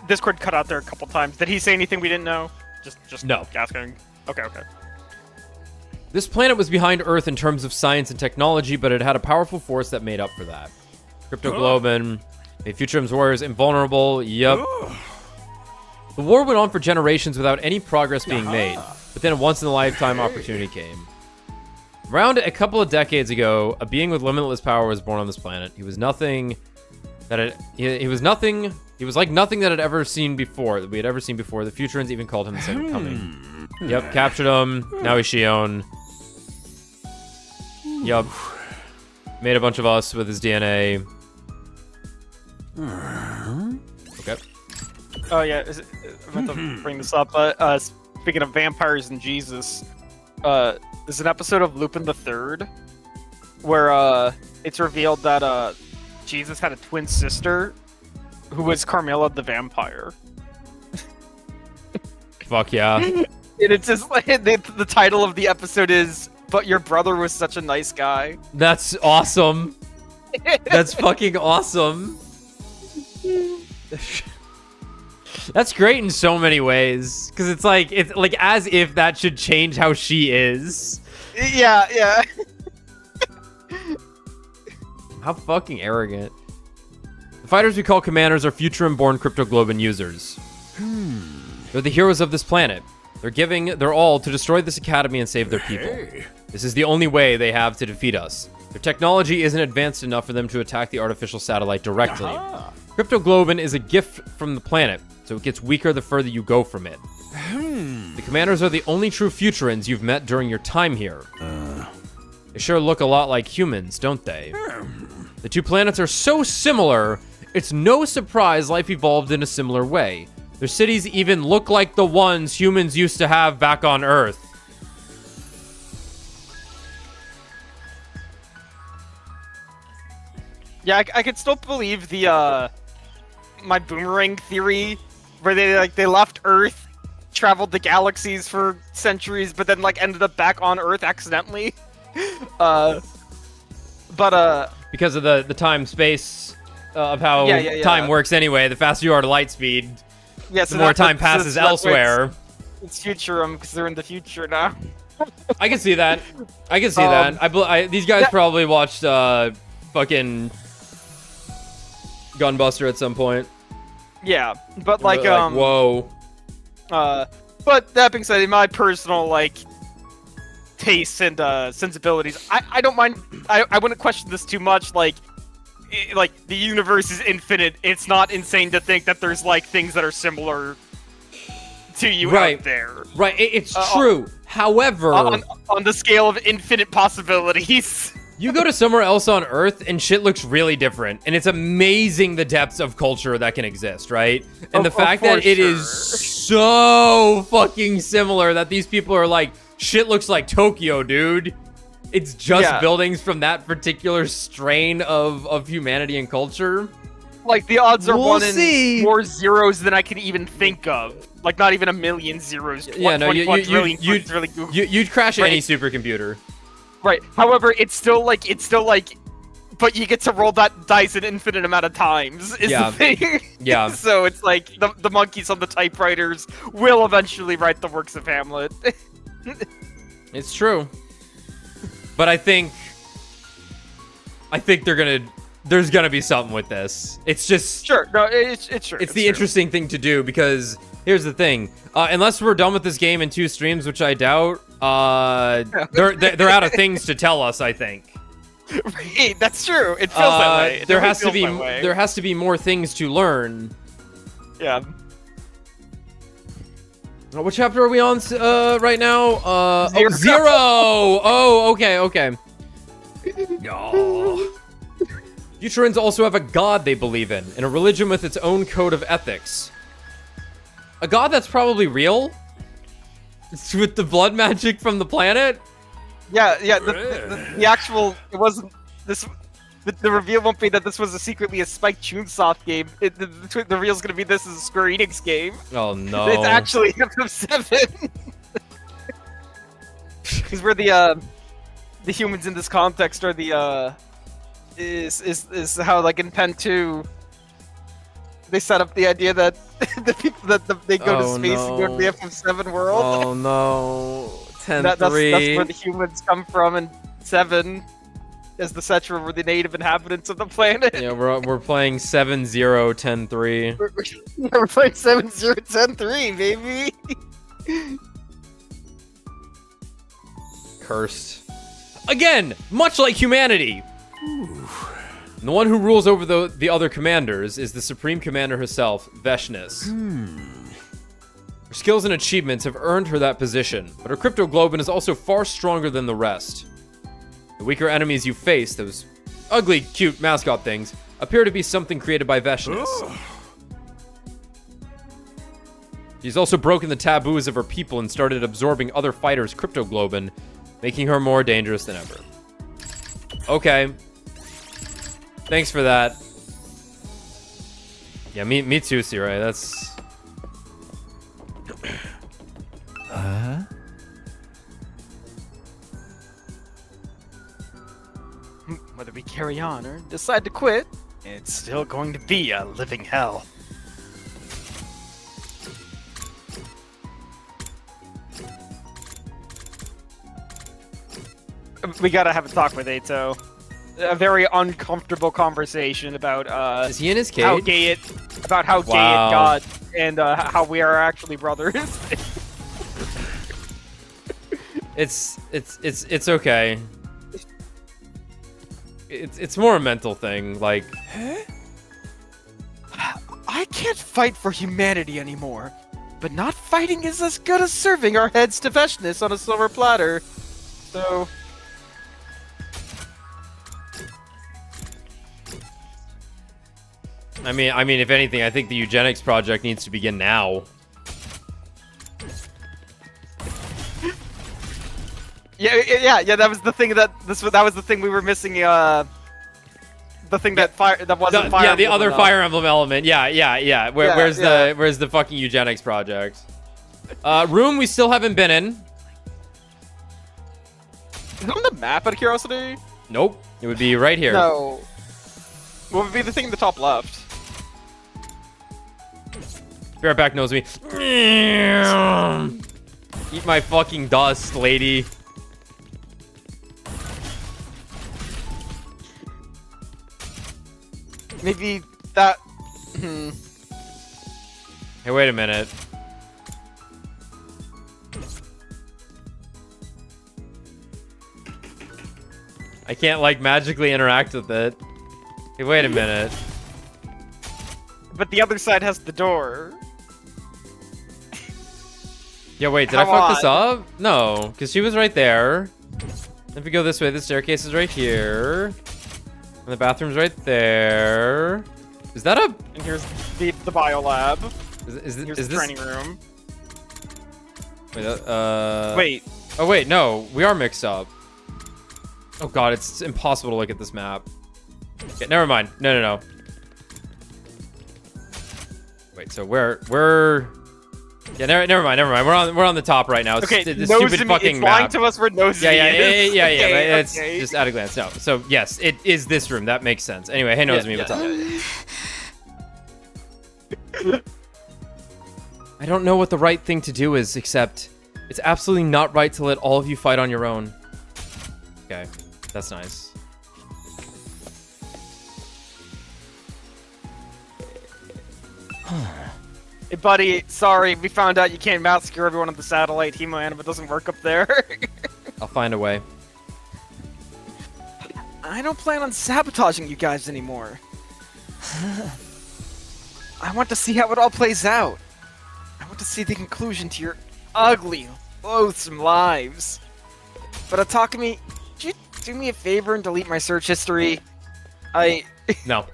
Discord cut out there a couple times. Did he say anything we didn't know? Just No. asking. Okay. This planet was behind Earth in terms of science and technology, but it had a powerful force that made up for that. Cryptoglobin made Futurum's warriors invulnerable. Yep. The war went on for generations without any progress being made, but then a once-in-a-lifetime opportunity came. Around a couple of decades ago, a being with limitless power was born on this planet. He was nothing that he was nothing. He was like nothing that we had ever seen before. The Futurans even called him the Second Coming. Yep, captured him. Now he's Shion. Yup. Made a bunch of us with his DNA. Okay. Oh yeah, I meant to bring this up. Speaking of vampires and Jesus, there's an episode of Lupin the Third where it's revealed that Jesus had a twin sister who was Carmilla the vampire. Fuck yeah. And it's just like the title of the episode is "But Your Brother Was Such a Nice Guy." That's awesome. That's fucking awesome. That's great in so many ways, because it's like as if that should change how she is. Yeah. How fucking arrogant. The fighters we call commanders are Future-born cryptogloban users. They're the heroes of this planet. They're giving their all to destroy this academy and save their people. This is the only way they have to defeat us. Their technology isn't advanced enough for them to attack the artificial satellite directly. Cryptogloban is a gift from the planet, so it gets weaker the further you go from it. The commanders are the only true Futurans you've met during your time here. They sure look a lot like humans, don't they? The two planets are so similar, it's no surprise life evolved in a similar way. Their cities even look like the ones humans used to have back on Earth. Yeah, I could still believe the my boomerang theory, where they left Earth, traveled the galaxies for centuries, but then like ended up back on Earth accidentally. Because of the time space of how time works anyway. The faster you are to light speed, so the more time passes elsewhere. It's future because they're in the future now. I can see that. I can see that. These guys probably watched fucking Gunbuster at some point. Yeah, but like whoa. But that being said, in my personal like tastes and sensibilities, I don't mind. I wouldn't question this too much. Like the universe is infinite. It's not insane to think that there's like things that are similar to you out there. Right. It's true. However, on the scale of infinite possibilities. You go to somewhere else on Earth and shit looks really different, and it's amazing the depths of culture that can exist, right? And the fact that it is so fucking similar that these people are like, shit looks like Tokyo, dude. It's just buildings from that particular strain of humanity and culture. Like, the odds are one in more zeros than I can even think of. Like, not even a million zeros. Yeah, no, you'd crash any supercomputer. Right. However, it's still like, but you get to roll that dice an infinite amount of times, is the thing. Yeah. So it's like, the monkeys on the typewriters will eventually write the works of Hamlet. It's true. But I think there's gonna be something with this. It's just... Sure, no, it's true. It's the interesting thing to do, because here's the thing. Unless we're done with this game in 2 streams, which I doubt, they're out of things to tell us, I think. Right, that's true. It feels that way. There has to be more things to learn. Yeah. What chapter are we on right now? Zero! Oh, okay. Oh. Futurans also have a god they believe in, and a religion with its own code of ethics. A god that's probably real? It's with the blood magic from the planet? Yeah, the actual, it wasn't, the reveal won't be that this was secretly a Spike Chunsoft game. The reveal's gonna be this is a Square Enix game. Oh no. It's actually FF7. Because we're the humans in this context are the, is how, like, in Pen 2, they set up the idea that the people that they go to space and go to the FF7 world. Oh no. 10-3. That's where the humans come from, and 7 is the Cetra were the native inhabitants of the planet. Yeah, we're playing 7-0, 10-3. We're playing 7-0, 10-3, baby. Cursed. Again, much like humanity. The one who rules over the other commanders is the Supreme Commander herself, Veshness. Her skills and achievements have earned her that position, but her cryptogloban is also far stronger than the rest. The weaker enemies you face, those ugly, cute mascot things, appear to be something created by Veshness. She's also broken the taboos of her people and started absorbing other fighters' cryptogloban, making her more dangerous than ever. Okay. Thanks for that. Yeah, me too, Sirai. That's... Whether we carry on or decide to quit, it's still going to be a living hell. We gotta have a talk with Ato. a very uncomfortable conversation about Is he in his cage? how gay it got, and how we are actually brothers. It's okay. It's more a mental thing, like. I can't fight for humanity anymore, but not fighting is as good as serving our heads to Veshness on a silver platter. So. I mean, if anything, I think the eugenics project needs to begin now. Yeah. That was the thing that was the thing we were missing. The thing that wasn't fire. Yeah, the other Fire Emblem element. Yeah. Where's the fucking eugenics project? Room we still haven't been in. Is it on the map, out of curiosity? Nope. It would be right here. No. What would be the thing in the top left? Bareback knows me. Eat my fucking dust, lady. Maybe that. Hey, wait a minute. I can't, like, magically interact with it. Hey, wait a minute. But the other side has the door. Yeah, wait, did I fuck this up? No, because she was right there. If we go this way, the staircase is right here. And the bathroom's right there. Is that a... And here's the bio lab. Is Here's this... the training room. Wait, Wait. Oh, wait, no. We are mixed up. Oh, God, it's impossible to look at this map. Okay, never mind. No. Wait, so we're... Yeah, never mind. We're on the top right now. It's Okay, the stupid fucking map. lying to us where nosy Yeah. Okay, It's just at a glance. No. So yes, it is this room. That makes sense. Anyway, hey, Nosemi, what's up? I don't know what the right thing to do is, except it's absolutely not right to let all of you fight on your own. Okay, that's nice. Hey, buddy, sorry, we found out you can't massacre everyone on the satellite. Hemoanima doesn't work up there. I'll find a way. I don't plan on sabotaging you guys anymore. I want to see how it all plays out. I want to see the conclusion to your ugly, loathsome lives. But Atakumi, could you do me a favor and delete my search history? No.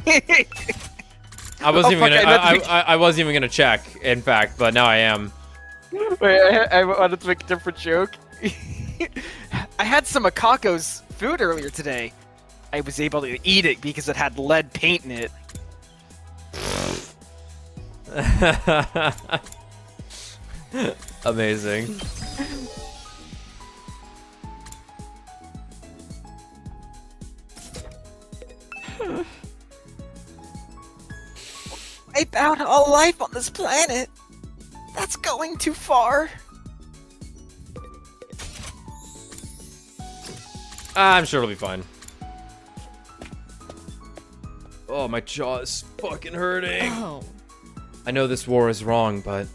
I wasn't even gonna. I wasn't even gonna check. In fact, but now I am. Wait, I wanted to make a different joke. I had some Akako's food earlier today. I was able to eat it because it had lead paint in it. Amazing. Wipe out all life on this planet. That's going too far. I'm sure it'll be fine. Oh, my jaw is fucking hurting. Oh. I know this war is wrong, but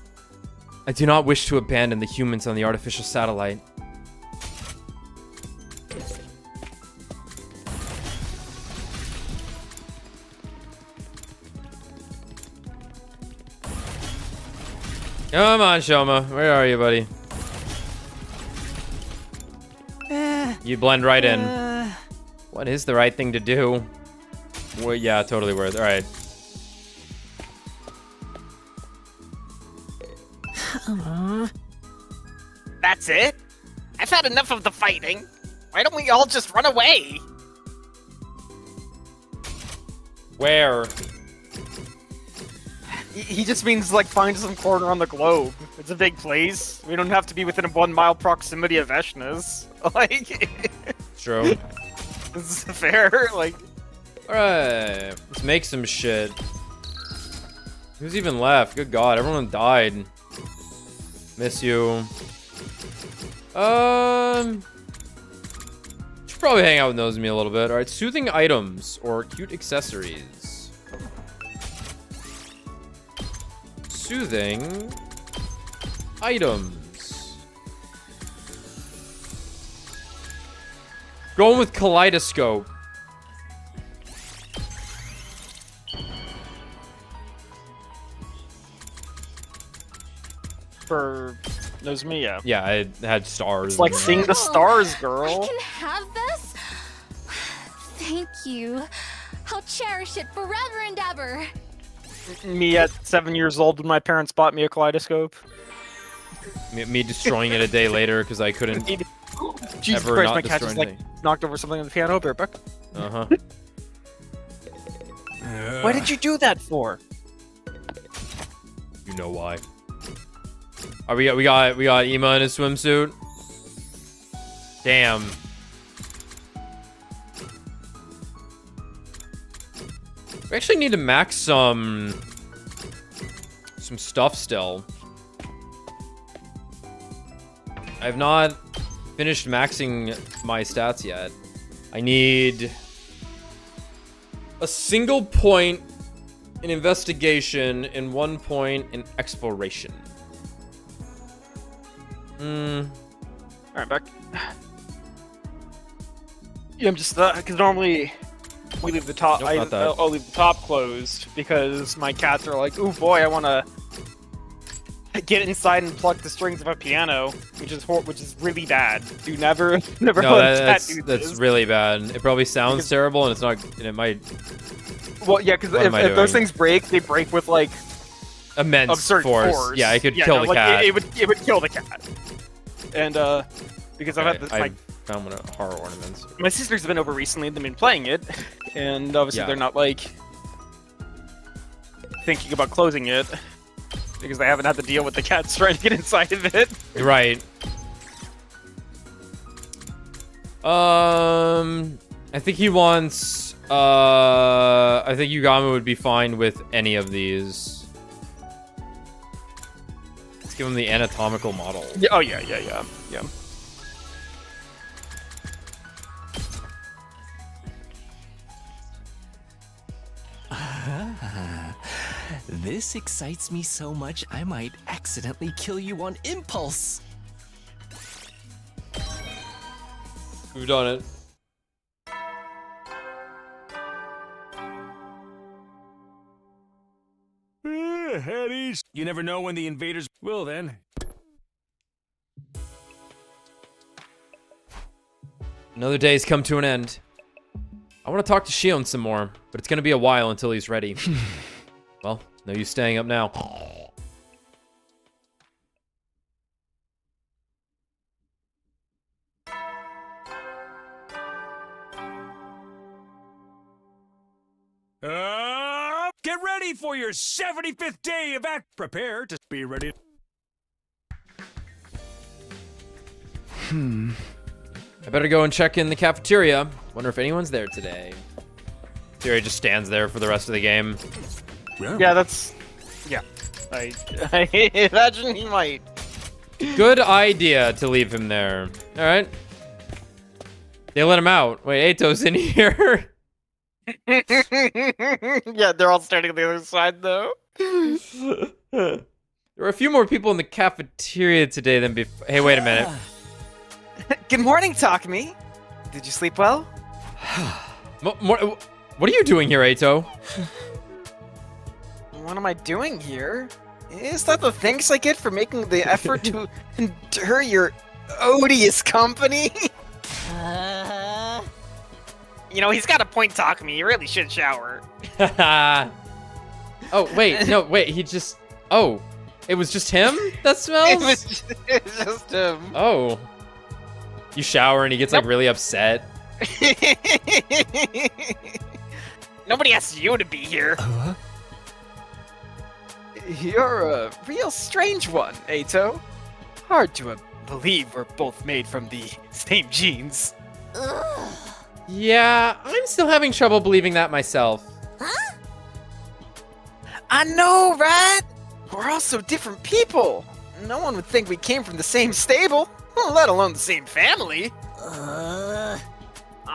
I do not wish to abandon the humans on the artificial satellite. Come on, Shoma. Where are you, buddy? You blend right in. What is the right thing to do? Well, yeah, totally worth it. Alright. That's it? I've had enough of the fighting. Why don't we all just run away? Where? He just means, like, find some corner on the globe. It's a big place. We don't have to be within a 1 mile proximity of Veshna's. Like... True. This is fair, like... Alright. Let's make some shit. Who's even left? Good God, everyone died. Miss you. Should probably hang out with Nozomi a little bit. All right, soothing items or cute accessories. Soothing items. Going with kaleidoscope. For Nozomi, yeah. Yeah, I had stars. It's like and- seeing the stars, I girl. can have this? Thank you. I'll cherish it forever and ever. Me at 7 years old when my parents bought me a kaleidoscope. me destroying it a day later because I couldn't Jesus ever Christ, not my cat destroy just like anything. knocked over something on the piano. Bear Buck. Uh-huh. What did you do that for? You know why. We got Ema in a swimsuit. Damn. We actually need to max some stuff still. I have not finished maxing my stats yet. I need a single point in investigation and 1 point in exploration. Alright, back. Yeah, I'm just because normally we leave the top. Nope, not that. I'll leave the top closed because my cats are like, "Ooh boy, I want to get inside and pluck the strings of a piano," which is really bad. Do never No, let a cat do that's this. really bad. It probably sounds terrible, and it's not. And it might Well, yeah, because What am I if those doing? things break, they break with like immense absurd force. Yeah, it could kill the like, cat. It would kill the cat. And because I've had this, I found one of horror ornaments. my sisters have been over recently. They've been playing it, and obviously Yeah. they're not like thinking about closing it because they haven't had to deal with the cats trying to get inside of it. Right. I think he wants. I think Yugama would be fine with any of these. Let's give him the anatomical model. Yeah. Oh yeah. This excites me so much, I might accidentally kill you on impulse. We've done it. Head east. You never know when the invaders will then. Another day's come to an end. I want to talk to Shion some more, but it's gonna be a while until he's ready. Well, no use staying up now. Get ready for your 75th day of act. Prepare to be ready. I better go and check in the cafeteria. Wonder if anyone's there today. Cafeteria just stands there for the rest of the game. Yeah, that's. Yeah. I imagine he might. Good idea to leave him there. All right. They let him out. Wait, Eito's in here. Yeah, they're all standing on the other side though. There were a few more people in the cafeteria today than before. Hey, wait a minute. Good morning, Takumi. Did you sleep well? What are you doing here, Eito? What am I doing here? Is that the thanks I get for making the effort to endure your odious company? You know, he's got a point, Takumi. You really should shower. Oh, wait. No, wait. He just... Oh. It was just him that smells? It was just him. Oh. You shower and he gets, like, really upset. Nobody asked you to be here. You're a real strange one, Eito. Hard to believe we're both made from the same genes. Yeah, I'm still having trouble believing that myself. I know, right? We're all so different people. No one would think we came from the same stable, let alone the same family.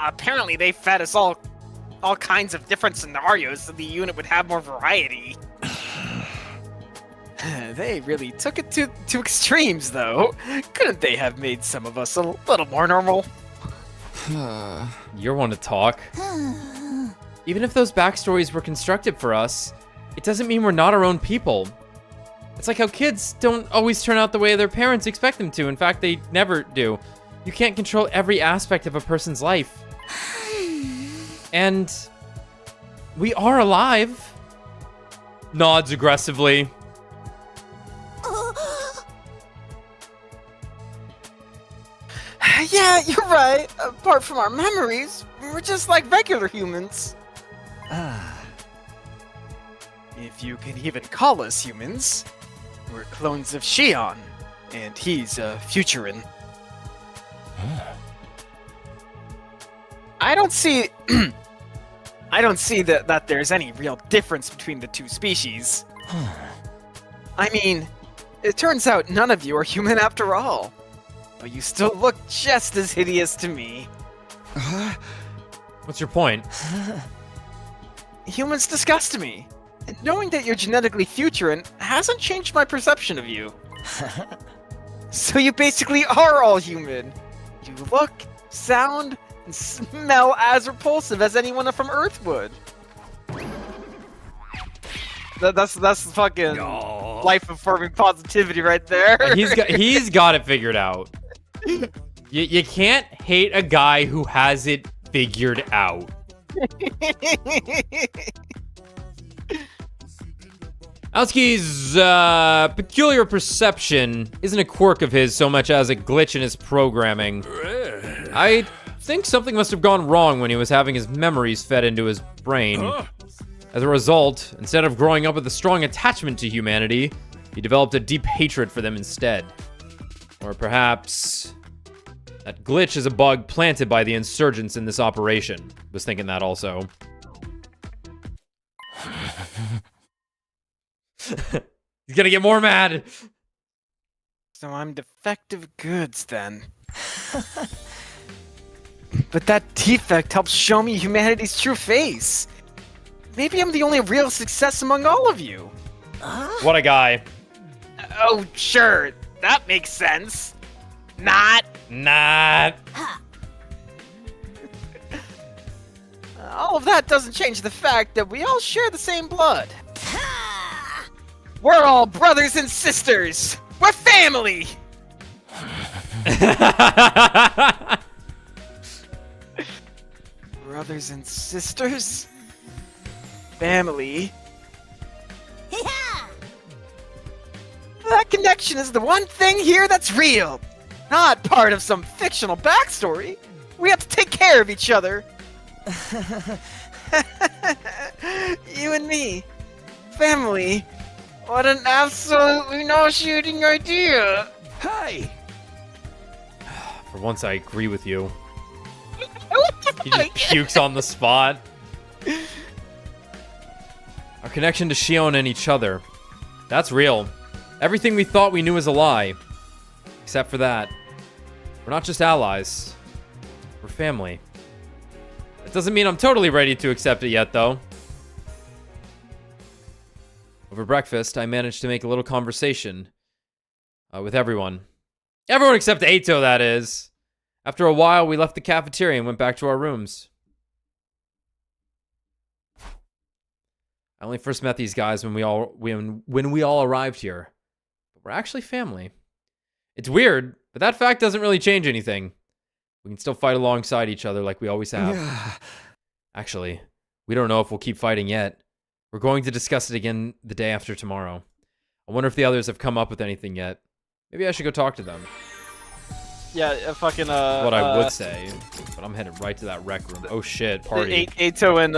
Apparently they fed us all kinds of different scenarios so the unit would have more variety. They really took it to extremes, though. Couldn't they have made some of us a little more normal? You're one to talk. Even if those backstories were constructed for us, it doesn't mean we're not our own people. It's like how kids don't always turn out the way their parents expect them to. In fact, they never do. You can't control every aspect of a person's life. And we are alive. Nods aggressively. Yeah, you're right. Apart from our memories, we're just like regular humans. If you can even call us humans. We're clones of Shion, and he's a Futurin. I don't see that there's any real difference between the two species. I mean, it turns out none of you are human after all. But you still look just as hideous to me. What's your point? Humans disgust me. And knowing that you're genetically Futurin hasn't changed my perception of you. So you basically are all human. You look, sound, and smell as repulsive as anyone from Earth would. That's fucking life-affirming positivity right there. He's got it figured out. You can't hate a guy who has it figured out. Aosuke's peculiar perception isn't a quirk of his so much as a glitch in his programming. I think something must have gone wrong when he was having his memories fed into his brain. As a result, instead of growing up with a strong attachment to humanity, he developed a deep hatred for them instead. Or perhaps that glitch is a bug planted by the insurgents in this operation. Was thinking that also. He's gonna get more mad. So I'm defective goods then. But that defect helps show me humanity's true face. Maybe I'm the only real success among all of you. What a guy. Oh, sure. That makes sense. Not. All of that doesn't change the fact that we all share the same blood. We're all brothers and sisters. We're family. Brothers and sisters? Family? Yeah! That connection is the one thing here that's real. Not part of some fictional backstory. We have to take care of each other. You and me. Family. What an absolutely no-shooting idea. Hey! For once, I agree with you. He just pukes on the spot. Our connection to Shion and each other. That's real. Everything we thought we knew is a lie. Except for that. We're not just allies. We're family. That doesn't mean I'm totally ready to accept it yet, though. Over breakfast, I managed to make a little conversation with everyone. Everyone except Eito, that is. After a while, we left the cafeteria and went back to our rooms. I only first met these guys when we all arrived here. But we're actually family. It's weird, but that fact doesn't really change anything. We can still fight alongside each other like we always have. Actually, we don't know if we'll keep fighting yet. We're going to discuss it again the day after tomorrow. I wonder if the others have come up with anything yet. Maybe I should go talk to them. Yeah, fucking, What I would say, but I'm headed right to that rec room. Oh shit, party. Eito and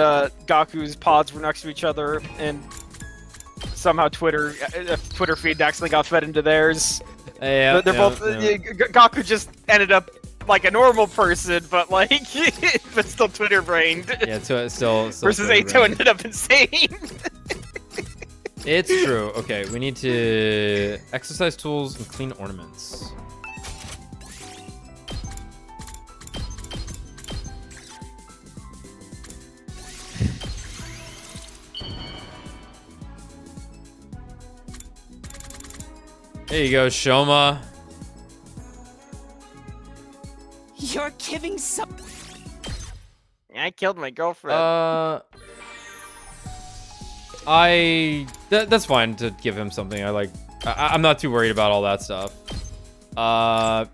Gaku's pods were next to each other, and somehow Twitter feed accidentally got fed into theirs. Yeah, They're both. Gaku just ended up like a normal person, but like, but still Twitter brained. Yeah, so still versus Eito ended up insane. It's true. Okay, we need to exercise tools and clean ornaments. There you go, Shoma. You're giving some. I killed my girlfriend. That's fine to give him something. I'm not too worried about all that stuff. I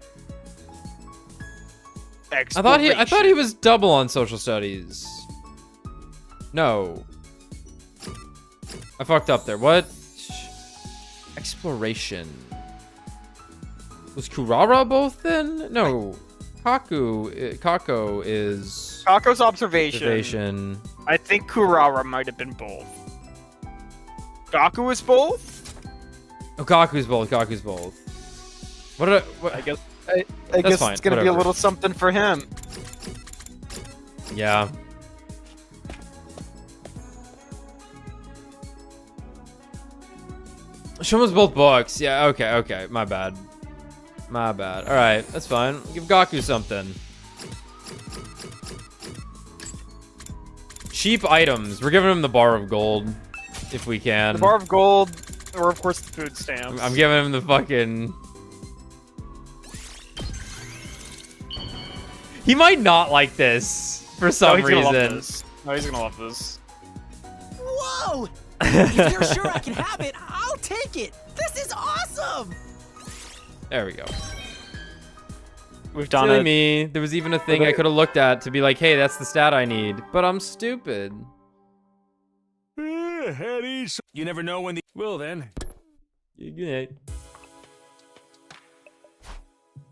thought he was double on social studies. No. I fucked up there. What? Exploration. Was Kurara both then? No. Kako is Kako's observation. observation. I think Kurara might have been both. Gaku is both? Oh, Kaku's both. Kaku's both. What? I guess fine, it's gonna be a whatever. little something for him. Yeah. Shoma's both books. Yeah, okay. My bad. Alright, that's fine. Give Gaku something. Cheap items. We're giving him the bar of gold. If we can. The bar of gold, or of course the food stamps. I'm giving him the fucking... He might not like this. For some Gonna love reason. this. No, he's gonna love this. Whoa! If you're sure I can have it, I'll take it. This is awesome. There we go. We've done Silly it. me. There was even a thing I could have looked at to be like, hey, that's the stat I need. But I'm stupid. Headies. You never know when the. Well then. Yeah.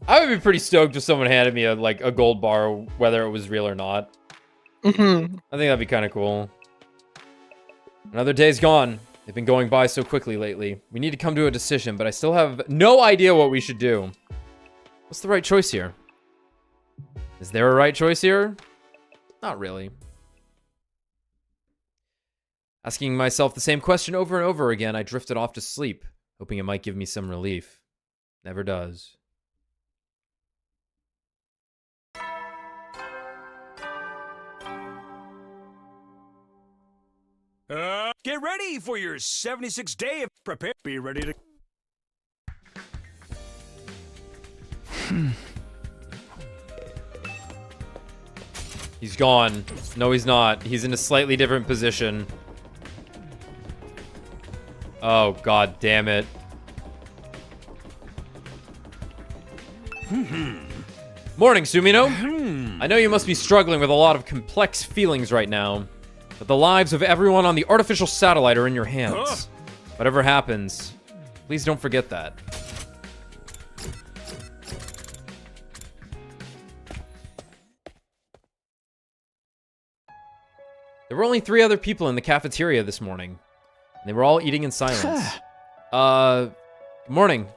I would be pretty stoked if someone handed me a gold bar, whether it was real or not. I think that'd be kind of cool. Another day's gone. They've been going by so quickly lately. We need to come to a decision, but I still have no idea what we should do. What's the right choice here? Is there a right choice here? Not really. Asking myself the same question over and over again, I drifted off to sleep, hoping it might give me some relief. Never does. Get ready for your 76th day of prepare. Be ready to. He's gone. No, he's not. He's in a slightly different position. Oh, god damn it. Morning, Sumino. I know you must be struggling with a lot of complex feelings right now, but the lives of everyone on the artificial satellite are in your hands. Whatever happens, please don't forget that. There were only 3 other people in the cafeteria this morning, and they were all eating in silence. Morning.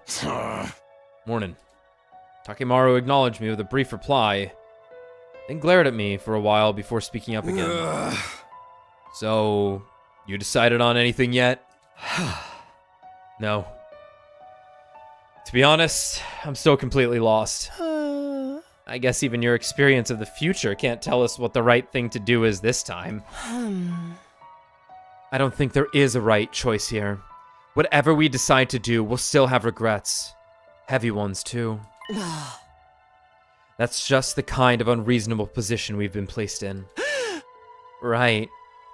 Morning. Takemaru acknowledged me with a brief reply, then glared at me for a while before speaking up again. So, you decided on anything yet? No. To be honest, I'm still completely lost. I guess even your experience of the future can't tell us what the right thing to do is this time. I don't think there is a right choice here. Whatever we decide to do, we'll still have regrets. Heavy ones, too. That's just the kind of unreasonable position we've been placed in. Right.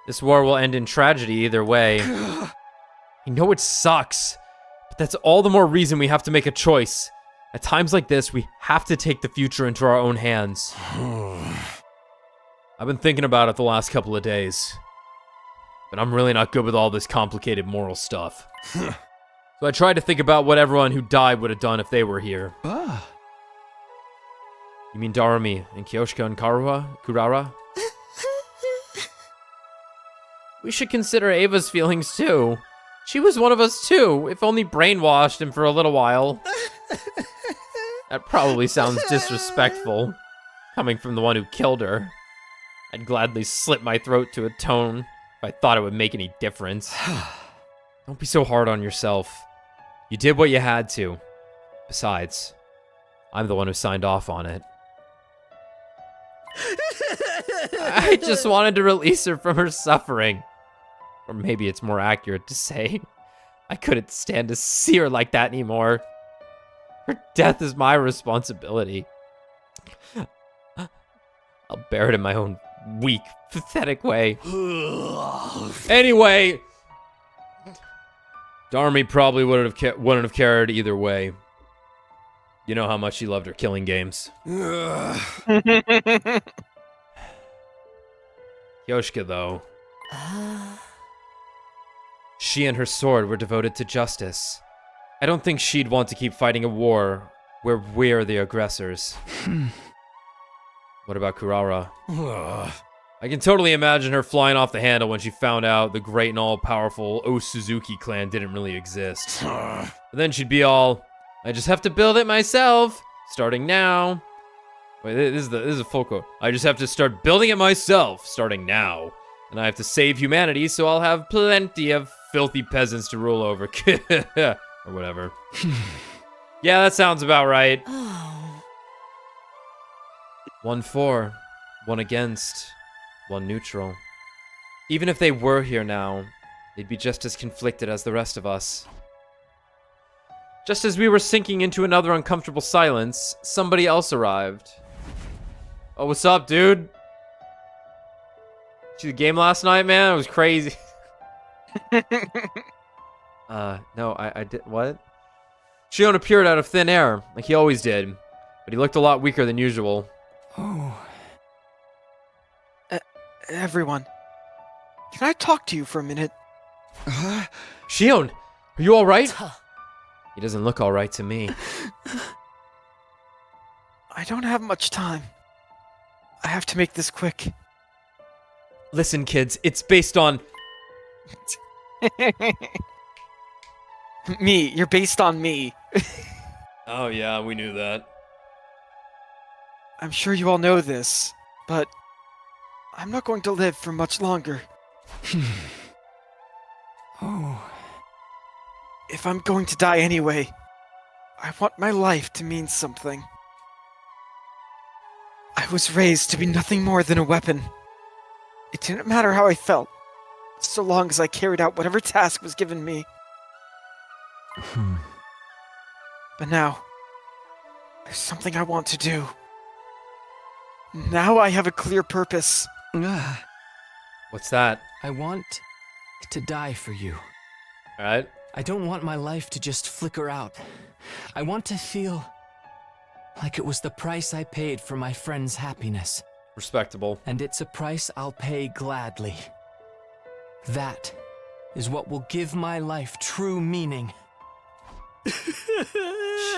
This war will end in tragedy either way. I know it sucks, but that's all the more reason we have to make a choice. At times like this, we have to take the future into our own hands. I've been thinking about it the last couple of days, but I'm really not good with all this complicated moral stuff. So I tried to think about what everyone who died would have done if they were here. You mean Darumi and Kyoshika and Kurara? We should consider Ava's feelings too. She was one of us too, if only brainwashed and for a little while. That probably sounds disrespectful, coming from the one who killed her. I'd gladly slit my throat to atone if I thought it would make any difference. Don't be so hard on yourself. You did what you had to. Besides, I'm the one who signed off on it. I just wanted to release her from her suffering. Or maybe it's more accurate to say, I couldn't stand to see her like that anymore. Her death is my responsibility. I'll bear it in my own weak, pathetic way. Anyway, Darmy probably wouldn't have cared either way. You know how much she loved her killing games. Yoshika, though. She and her sword were devoted to justice. I don't think she'd want to keep fighting a war where we're the aggressors. What about Kurara? I can totally imagine her flying off the handle when she found out the great and all-powerful O Suzuki clan didn't really exist. But then she'd be all, I just have to build it myself, starting now. Wait, this is a full quote. I just have to start building it myself, starting now. And I have to save humanity, so I'll have plenty of filthy peasants to rule over. Or whatever. Yeah, that sounds about right. 1 for, 1 against, 1 neutral. Even if they were here now, they'd be just as conflicted as the rest of us. Just as we were sinking into another uncomfortable silence, somebody else arrived. Oh, what's up, dude? See the game last night, man? It was crazy. No, I did, what? Shion appeared out of thin air, like he always did, but he looked a lot weaker than usual. Oh. Everyone, can I talk to you for a minute? Shion, are you alright? He doesn't look alright to me. I don't have much time. I have to make this quick. Listen, kids, it's based on... Me, you're based on me. Oh yeah, we knew that. I'm sure you all know this, but I'm not going to live for much longer. Oh. If I'm going to die anyway, I want my life to mean something. I was raised to be nothing more than a weapon. It didn't matter how I felt, so long as I carried out whatever task was given me. But now, there's something I want to do. Now I have a clear purpose. What's that? I want to die for you. Alright. I don't want my life to just flicker out. I want to feel like it was the price I paid for my friend's happiness. Respectable. And it's a price I'll pay gladly. That is what will give my life true meaning.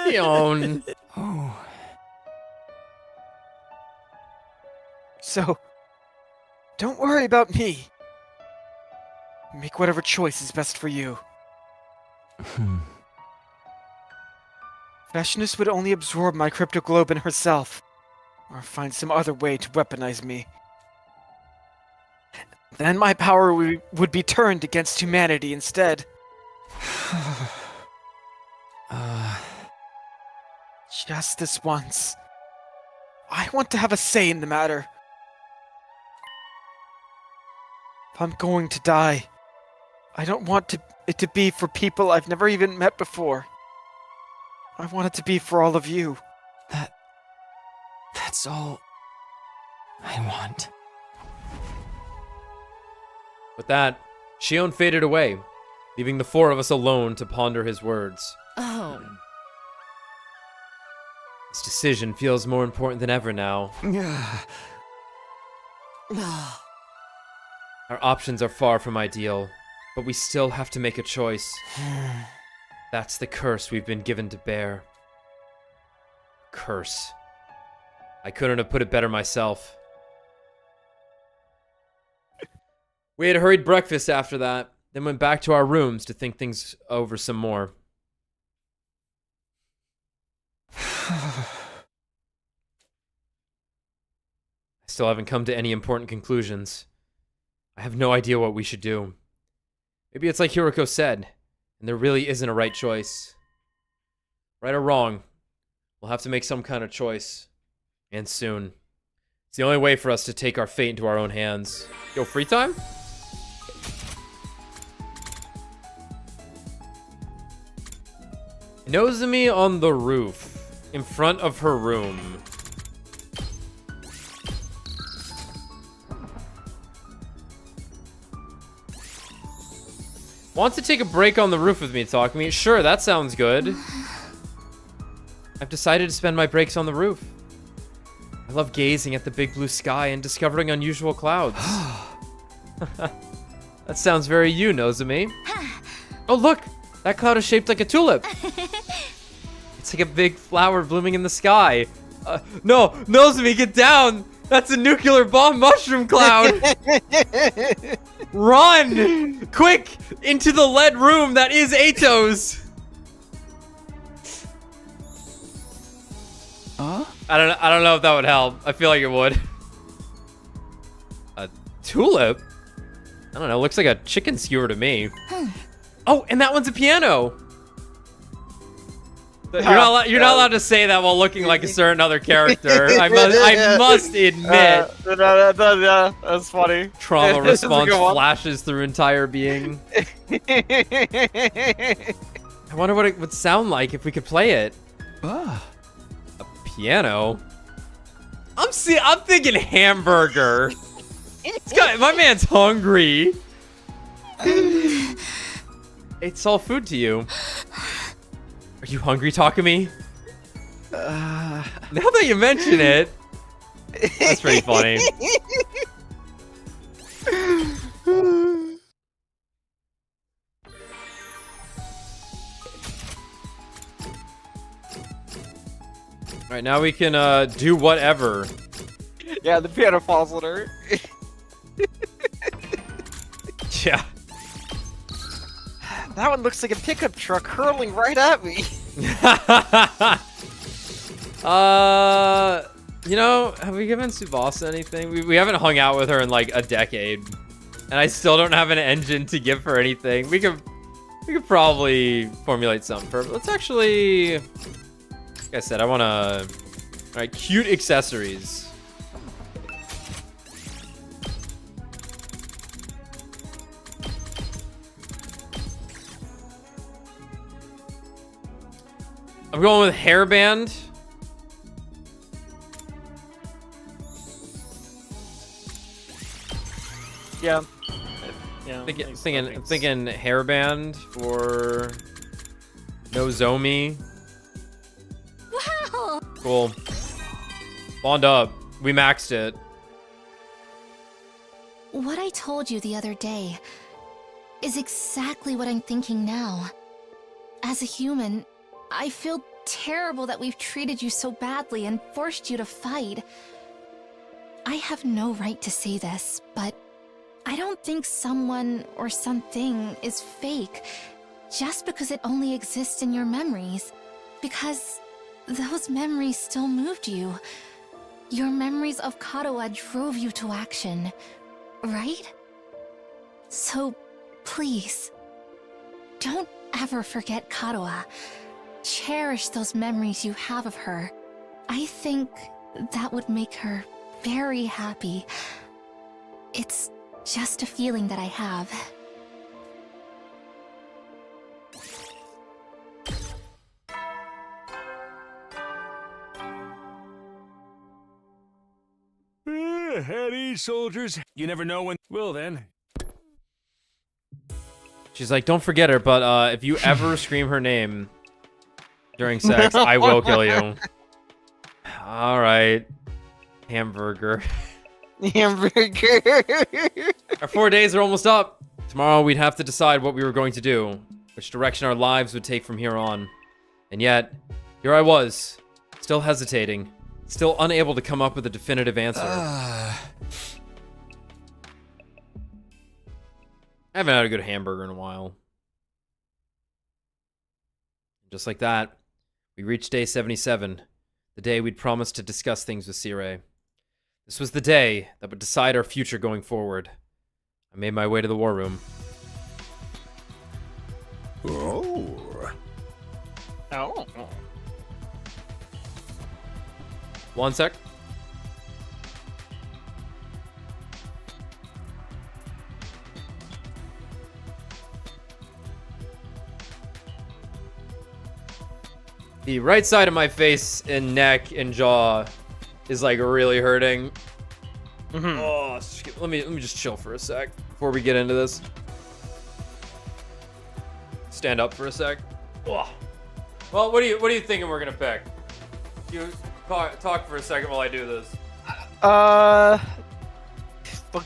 Shion. Oh. So, don't worry about me. Make whatever choice is best for you. Freshness would only absorb my cryptoglobin herself, or find some other way to weaponize me. Then my power would be turned against humanity instead. Just this once. I want to have a say in the matter. If I'm going to die, I don't want it to be for people I've never even met before. I want it to be for all of you. That's all I want. With that, Shion faded away, leaving the 4 of us alone to ponder his words. Oh. This decision feels more important than ever now. Our options are far from ideal, but we still have to make a choice. That's the curse we've been given to bear. Curse. I couldn't have put it better myself. We had hurried breakfast after that, then went back to our rooms to think things over some more. I still haven't come to any important conclusions. I have no idea what we should do. Maybe it's like Hiroko said, and there really isn't a right choice. Right or wrong, we'll have to make some kind of choice. And soon. It's the only way for us to take our fate into our own hands. Yo, free time? Nozomi on the roof, in front of her room. Wants to take a break on the roof with me, Takumi. Sure, that sounds good. I've decided to spend my breaks on the roof. I love gazing at the big blue sky and discovering unusual clouds. That sounds very you, Nozomi. Oh, look! That cloud is shaped like a tulip. It's like a big flower blooming in the sky. No! Nozomi, get down! That's a nuclear bomb mushroom cloud! Run! Quick! Into the lead room that is Ato's! Huh? I don't know if that would help. I feel like it would. A tulip? I don't know, looks like a chicken skewer to me. Oh, and that one's a piano! You're not allowed to say that while looking like a certain other character. I must admit. That's funny. Trauma response flashes through entire being. I wonder what it would sound like if we could play it. Ah. A piano? I'm thinking hamburger. My man's hungry. It's all food to you. Are you hungry, Takumi? Now that you mention it, that's pretty funny. All right, now we can do whatever. Yeah, the piano falls on her. Yeah. That one looks like a pickup truck hurling right at me. You know, have we given Tsubasa anything? We haven't hung out with her in like a decade, and I still don't have an engine to give her anything. We could probably formulate something for her. But let's actually, like I said, I want to. All right, cute accessories. I'm going with hairband. Yeah. Yeah. I'm thinking hairband for Nozomi. Wow! Cool. Bond up. We maxed it. What I told you the other day is exactly what I'm thinking now. As a human, I feel terrible that we've treated you so badly and forced you to fight. I have no right to say this, but I don't think someone or something is fake just because it only exists in your memories. Because those memories still moved you. Your memories of Katawa drove you to action, right? So, please, don't ever forget Katawa. Cherish those memories you have of her. I think that would make her very happy. It's just a feeling that I have. At ease, soldiers. You never know when. Well, then. She's like, don't forget her, but if you ever scream her name during sex, I will kill you. All right. Hamburger. Hamburger. Our 4 days are almost up. Tomorrow we'd have to decide what we were going to do, which direction our lives would take from here on. And yet, here I was, still hesitating, still unable to come up with a definitive answer. I haven't had a good hamburger in a while. Just like that, we reached day 77, the day we'd promised to discuss things with Sirei. This was the day that would decide our future going forward. I made my way to the war room. Oh. Oh. One sec. The right side of my face and neck and jaw is like really hurting. Oh, let me just chill for a sec before we get into this. Stand up for a sec. Ugh. Well, what are you thinking we're gonna pick? You talk for a second while I do this. But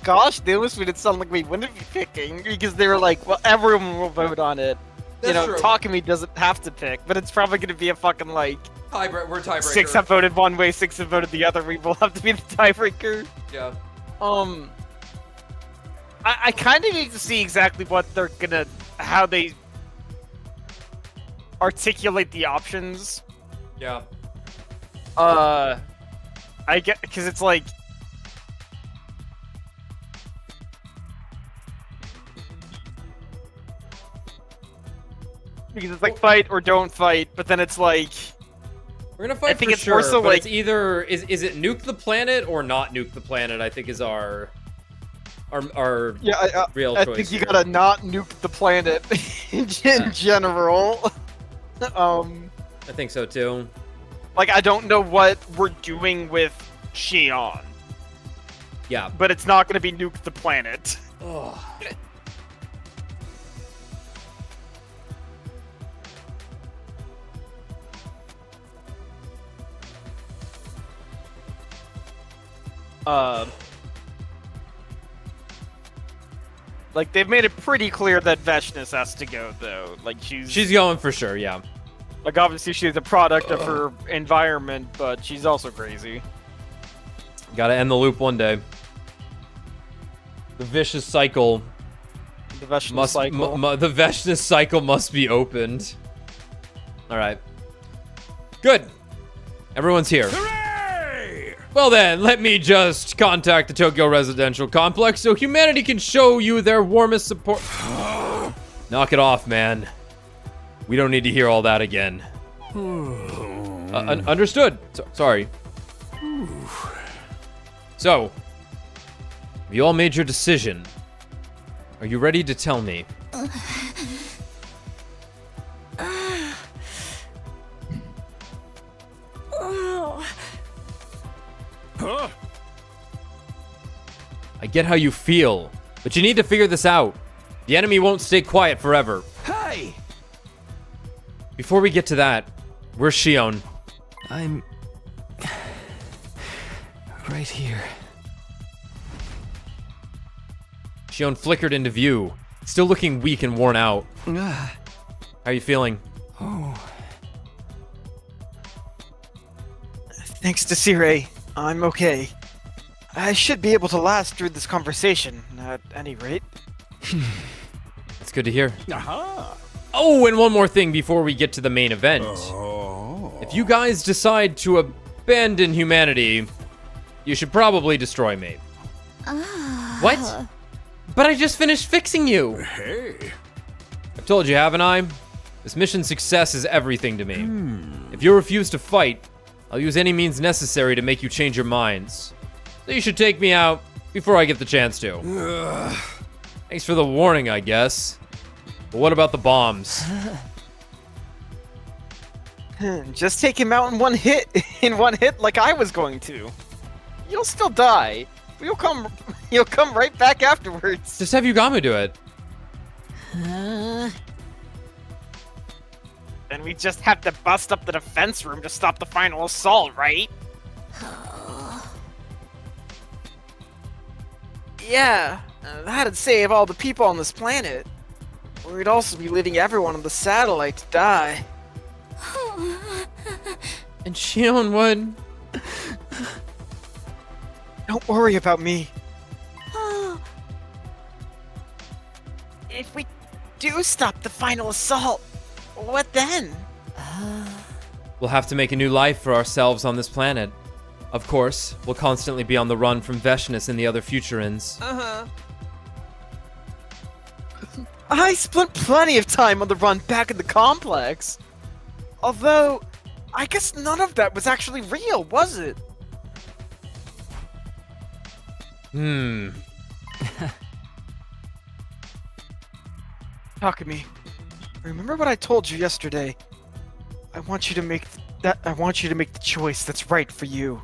gosh, they almost made it sound like we wouldn't be picking because they were like, well, everyone will vote on it. That's true. Takumi doesn't have to pick, but it's probably going to be a fucking like We're tiebreaker. 6 have voted one way, 6 have voted the other. We will have to be the tiebreaker. Yeah. I kind of need to see exactly what how they articulate the options. Yeah. I get because it's like. Because it's like fight or don't fight, but then it's like we're gonna fight. I think for it's sure, more so like it's either is it nuke the planet or not nuke the planet. I think is our real choice. I think you gotta not nuke the planet in general. I think so too. Like I don't know what we're doing with Shion. Yeah, but it's not gonna be nuke the planet. Oh. Like they've made it pretty clear that Veshness has to go though. Like she's going for sure, yeah. Like obviously she's a product of her environment, but she's also crazy. Gotta end the loop one day. The vicious cycle. The Veshness cycle. The Veshness cycle must be opened. All right. Good. Everyone's here. Hooray! Well then, let me just contact the Tokyo Residential Complex so humanity can show you their warmest support. Knock it off, man. We don't need to hear all that again. Understood. Sorry. So, have you all made your decision? Are you ready to tell me? Huh? I get how you feel, but you need to figure this out. The enemy won't stay quiet forever. Hey! Before we get to that, where's Shion? I'm right here. Shion flickered into view, still looking weak and worn out. How are you feeling? Oh. Thanks to Sirei, I'm okay. I should be able to last through this conversation, at any rate. That's good to hear. Aha! Oh, and one more thing before we get to the main event. Oh. If you guys decide to abandon humanity, you should probably destroy me. What? But I just finished fixing you. Hey. I've told you, haven't I? This mission's success is everything to me. If you refuse to fight, I'll use any means necessary to make you change your minds. So you should take me out before I get the chance to. Thanks for the warning, I guess. But what about the bombs? Just take him out in one hit, like I was going to. You'll still die. But you'll come right back afterwards. Just have Yugamo do it. Then we just have to bust up the defense room to stop the final assault, right? Yeah, that'd save all the people on this planet. We'd also be leaving everyone on the satellite to die. And Shion would. Don't worry about me. If we do stop the final assault, what then? We'll have to make a new life for ourselves on this planet. Of course, we'll constantly be on the run from Veshness and the other Futurins. I spent plenty of time on the run back in the complex. Although, I guess none of that was actually real, was it? Takumi, remember what I told you yesterday? I want you to make the choice that's right for you.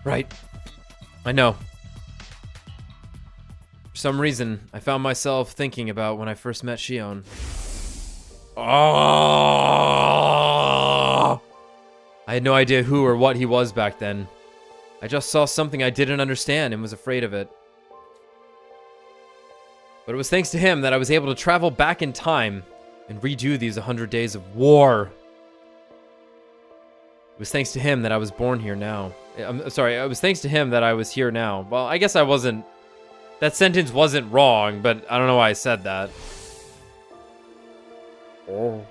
Right. I know. For some reason, I found myself thinking about when I first met Shion. Oh! I had no idea who or what he was back then. I just saw something I didn't understand and was afraid of it. But it was thanks to him that I was able to travel back in time and redo these 100 days of war. It was thanks to him that I was born here now. I'm sorry, it was thanks to him that I was here now. Well, I guess I wasn't... That sentence wasn't wrong, but I don't know why I said that. Oh.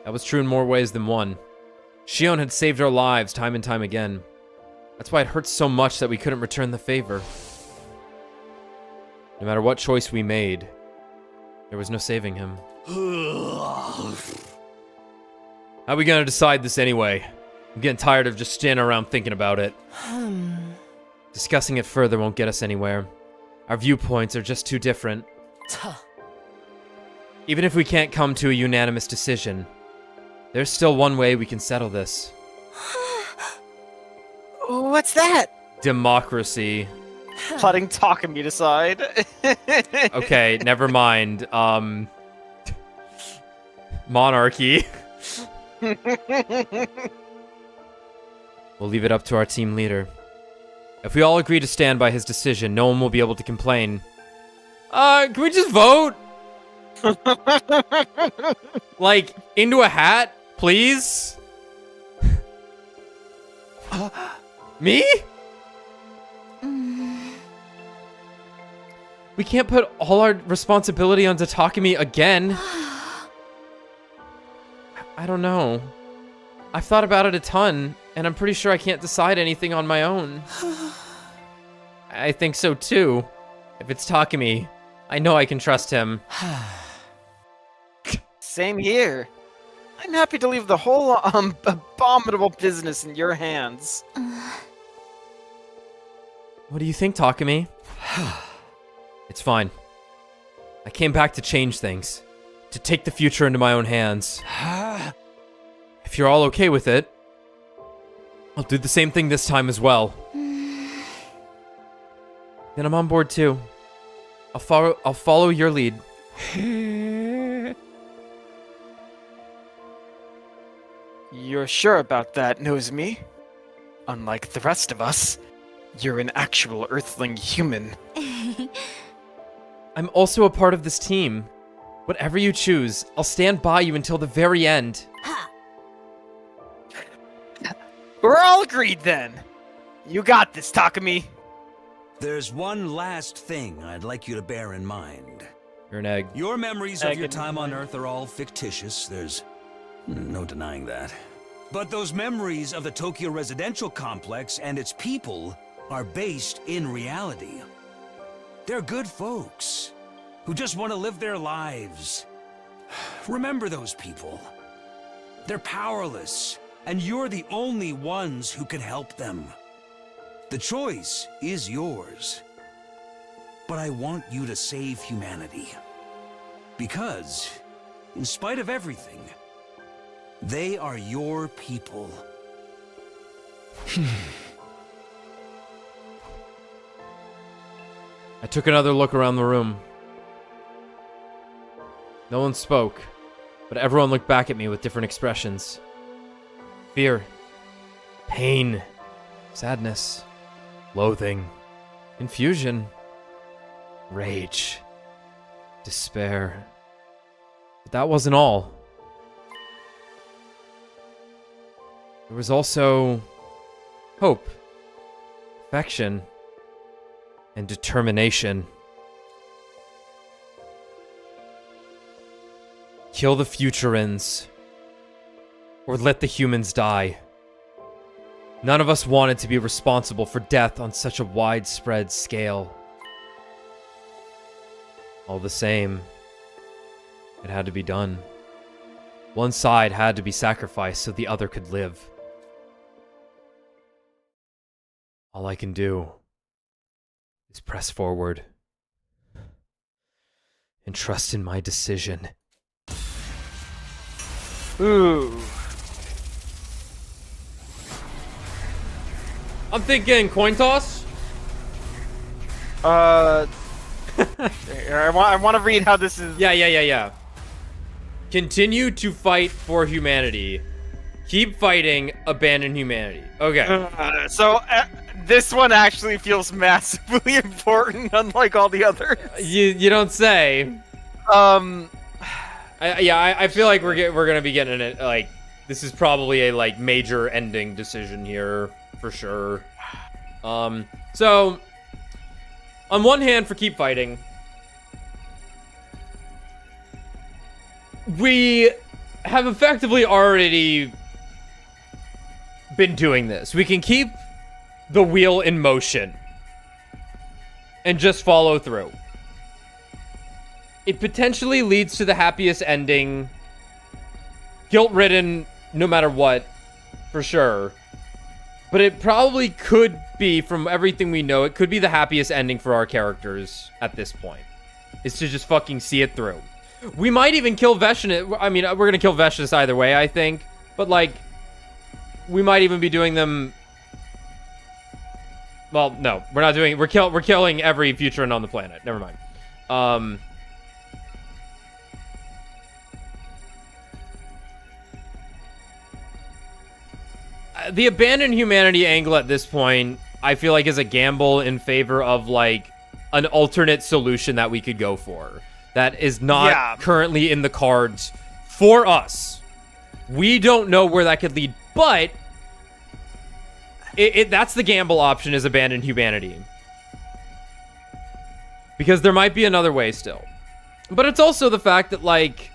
That was true in more ways than one. Shion had saved our lives time and time again. That's why it hurts so much that we couldn't return the favor. No matter what choice we made, there was no saving him. How are we gonna decide this anyway? I'm getting tired of just standing around thinking about it. Discussing it further won't get us anywhere. Our viewpoints are just too different. Even if we can't come to a unanimous decision, there's still one way we can settle this. What's that? Democracy. Letting Takumi decide. Okay, never mind. Monarchy. We'll leave it up to our team leader. If we all agree to stand by his decision, no one will be able to complain. Can we just vote? Like, into a hat, please? Me? We can't put all our responsibility onto Takumi again. I don't know. I've thought about it a ton, and I'm pretty sure I can't decide anything on my own. I think so too. If it's Takumi, I know I can trust him. Same here. I'm happy to leave the whole abominable business in your hands. What do you think, Takumi? It's fine. I came back to change things. To take the future into my own hands. If you're all okay with it, I'll do the same thing this time as well. Then I'm on board too. I'll follow your lead. You're sure about that, Nozomi? Unlike the rest of us, you're an actual Earthling human. I'm also a part of this team. Whatever you choose, I'll stand by you until the very end. We're all agreed then. You got this, Takumi. There's one last thing I'd like you to bear in mind. You're an egg. Your memories of your time on Earth are all fictitious. There's no denying that. But those memories of the Tokyo residential complex and its people are based in reality. They're good folks who just want to live their lives. Remember those people. They're powerless, and you're the only ones who can help them. The choice is yours. But I want you to save humanity. Because, in spite of everything, they are your people. I took another look around the room. No one spoke, but everyone looked back at me with different expressions. Fear, pain, sadness, loathing, confusion, rage, despair. But that wasn't all. There was also hope, affection, and determination. Kill the Futurins, or let the humans die. None of us wanted to be responsible for death on such a widespread scale. All the same, it had to be done. One side had to be sacrificed so the other could live. All I can do is press forward and trust in my decision. Ooh. I'm thinking coin toss. I want to read how this is. Yeah. Continue to fight for humanity. Keep fighting, abandon humanity. Okay. This one actually feels massively important, unlike all the others. You don't say. I feel like we're gonna be getting it. Like, this is probably a like major ending decision here for sure. So on one hand, for keep fighting, we have effectively already been doing this. We can keep the wheel in motion and just follow through. It potentially leads to the happiest ending. Guilt-ridden, no matter what, for sure. But it probably could be, from everything we know, it could be the happiest ending for our characters at this point. Is to just fucking see it through. We might even kill Veshnis. I mean, we're gonna kill Veshnis either way, I think. But, like, we might even be doing them... Well, no, we're not doing... We're killing every future on the planet. Never mind. The abandoned humanity angle at this point, I feel like, is a gamble in favor of, like, an alternate solution that we could go for. That is not currently in the cards for us. We don't know where that could lead, but that's the gamble option, is abandoned humanity. Because there might be another way still. But it's also the fact that, like,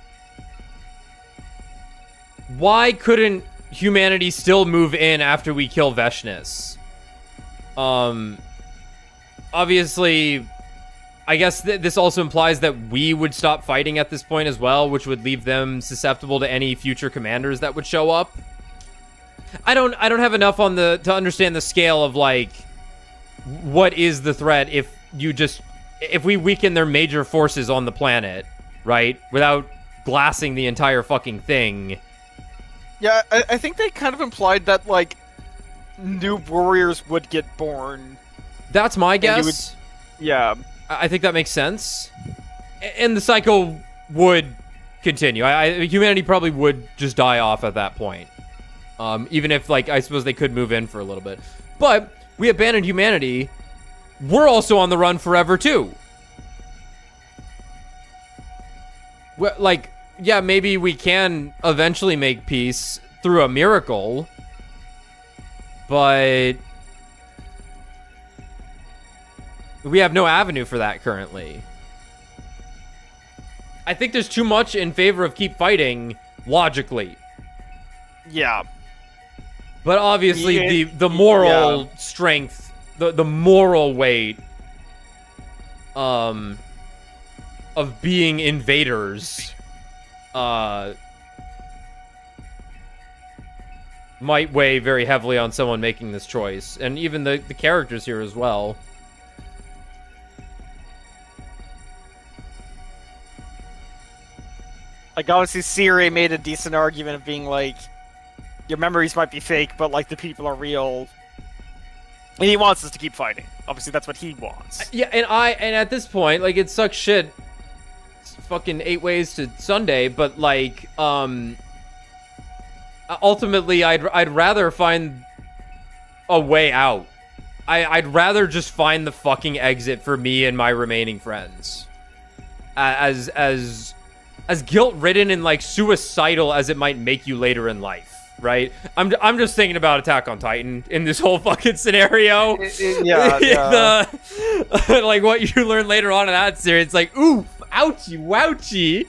why couldn't humanity still move in after we kill Veshnis? Obviously, I guess this also implies that we would stop fighting at this point as well, which would leave them susceptible to any future commanders that would show up. I don't have enough to understand the scale of, like, what is the threat if we weaken their major forces on the planet, right? Without glassing the entire fucking thing. Yeah, I think they kind of implied that, like, new warriors would get born. That's my guess. Yeah. I think that makes sense. And the cycle would continue. Humanity probably would just die off at that point. Even if, like, I suppose they could move in for a little bit. But we abandoned humanity. We're also on the run forever, too. Like... Yeah, maybe we can eventually make peace through a miracle, but we have no avenue for that currently. I think there's too much in favor of keep fighting, logically. Yeah. But obviously, the moral strength, the moral weight of being invaders... might weigh very heavily on someone making this choice. And even the characters here as well. Like, obviously, Siri made a decent argument of being like, your memories might be fake, but, like, the people are real. And he wants us to keep fighting. Obviously, that's what he wants. Yeah, and at this point, like, it sucks shit. Fucking 8 ways to Sunday, but, like, ultimately, I'd rather find a way out. I'd rather just find the fucking exit for me and my remaining friends. As guilt-ridden and, like, suicidal as it might make you later in life, right? I'm just thinking about Attack on Titan in this whole fucking scenario. Yeah. Like, what you learn later on in that series, it's like, oof. Ouchie, wouchie.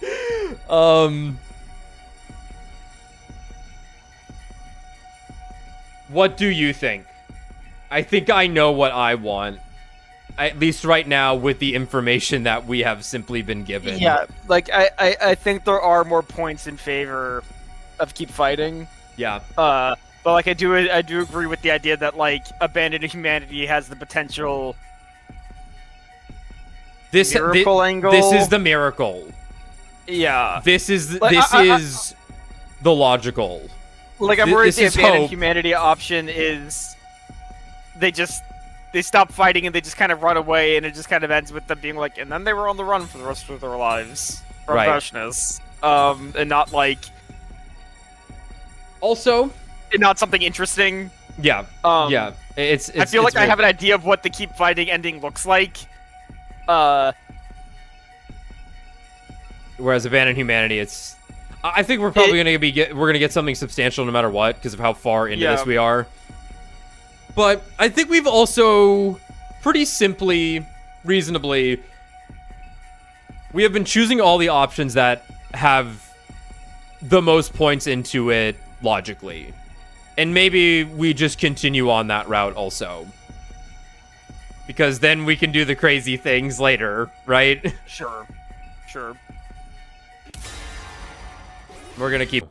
What do you think? I think I know what I want. At least right now, with the information that we have simply been given. Yeah, like, I think there are more points in favor of keep fighting. Yeah. But, like, I do agree with the idea that, like, abandoned humanity has the potential... Miracle angle. This is the miracle. Yeah. This is the logical. Like, I'm worried This the is abandoned hope. humanity option is they stop fighting and they just kind of run away, and it just kind of ends with them being like, and then they were on the run for the rest of their lives from Right. Rushness. And not like, Also, and not something interesting. yeah, Yeah. it's I feel like I very- have an idea of what the keep fighting ending looks like. Whereas Abandoned Humanity, it's. I think we're probably gonna get something substantial no matter what because of how far into Yeah. this we are. But I think we've also pretty simply, reasonably, we have been choosing all the options that have the most points into it logically. And maybe we just continue on that route also. Because then we can do the crazy things later, right? Sure. We're gonna keep...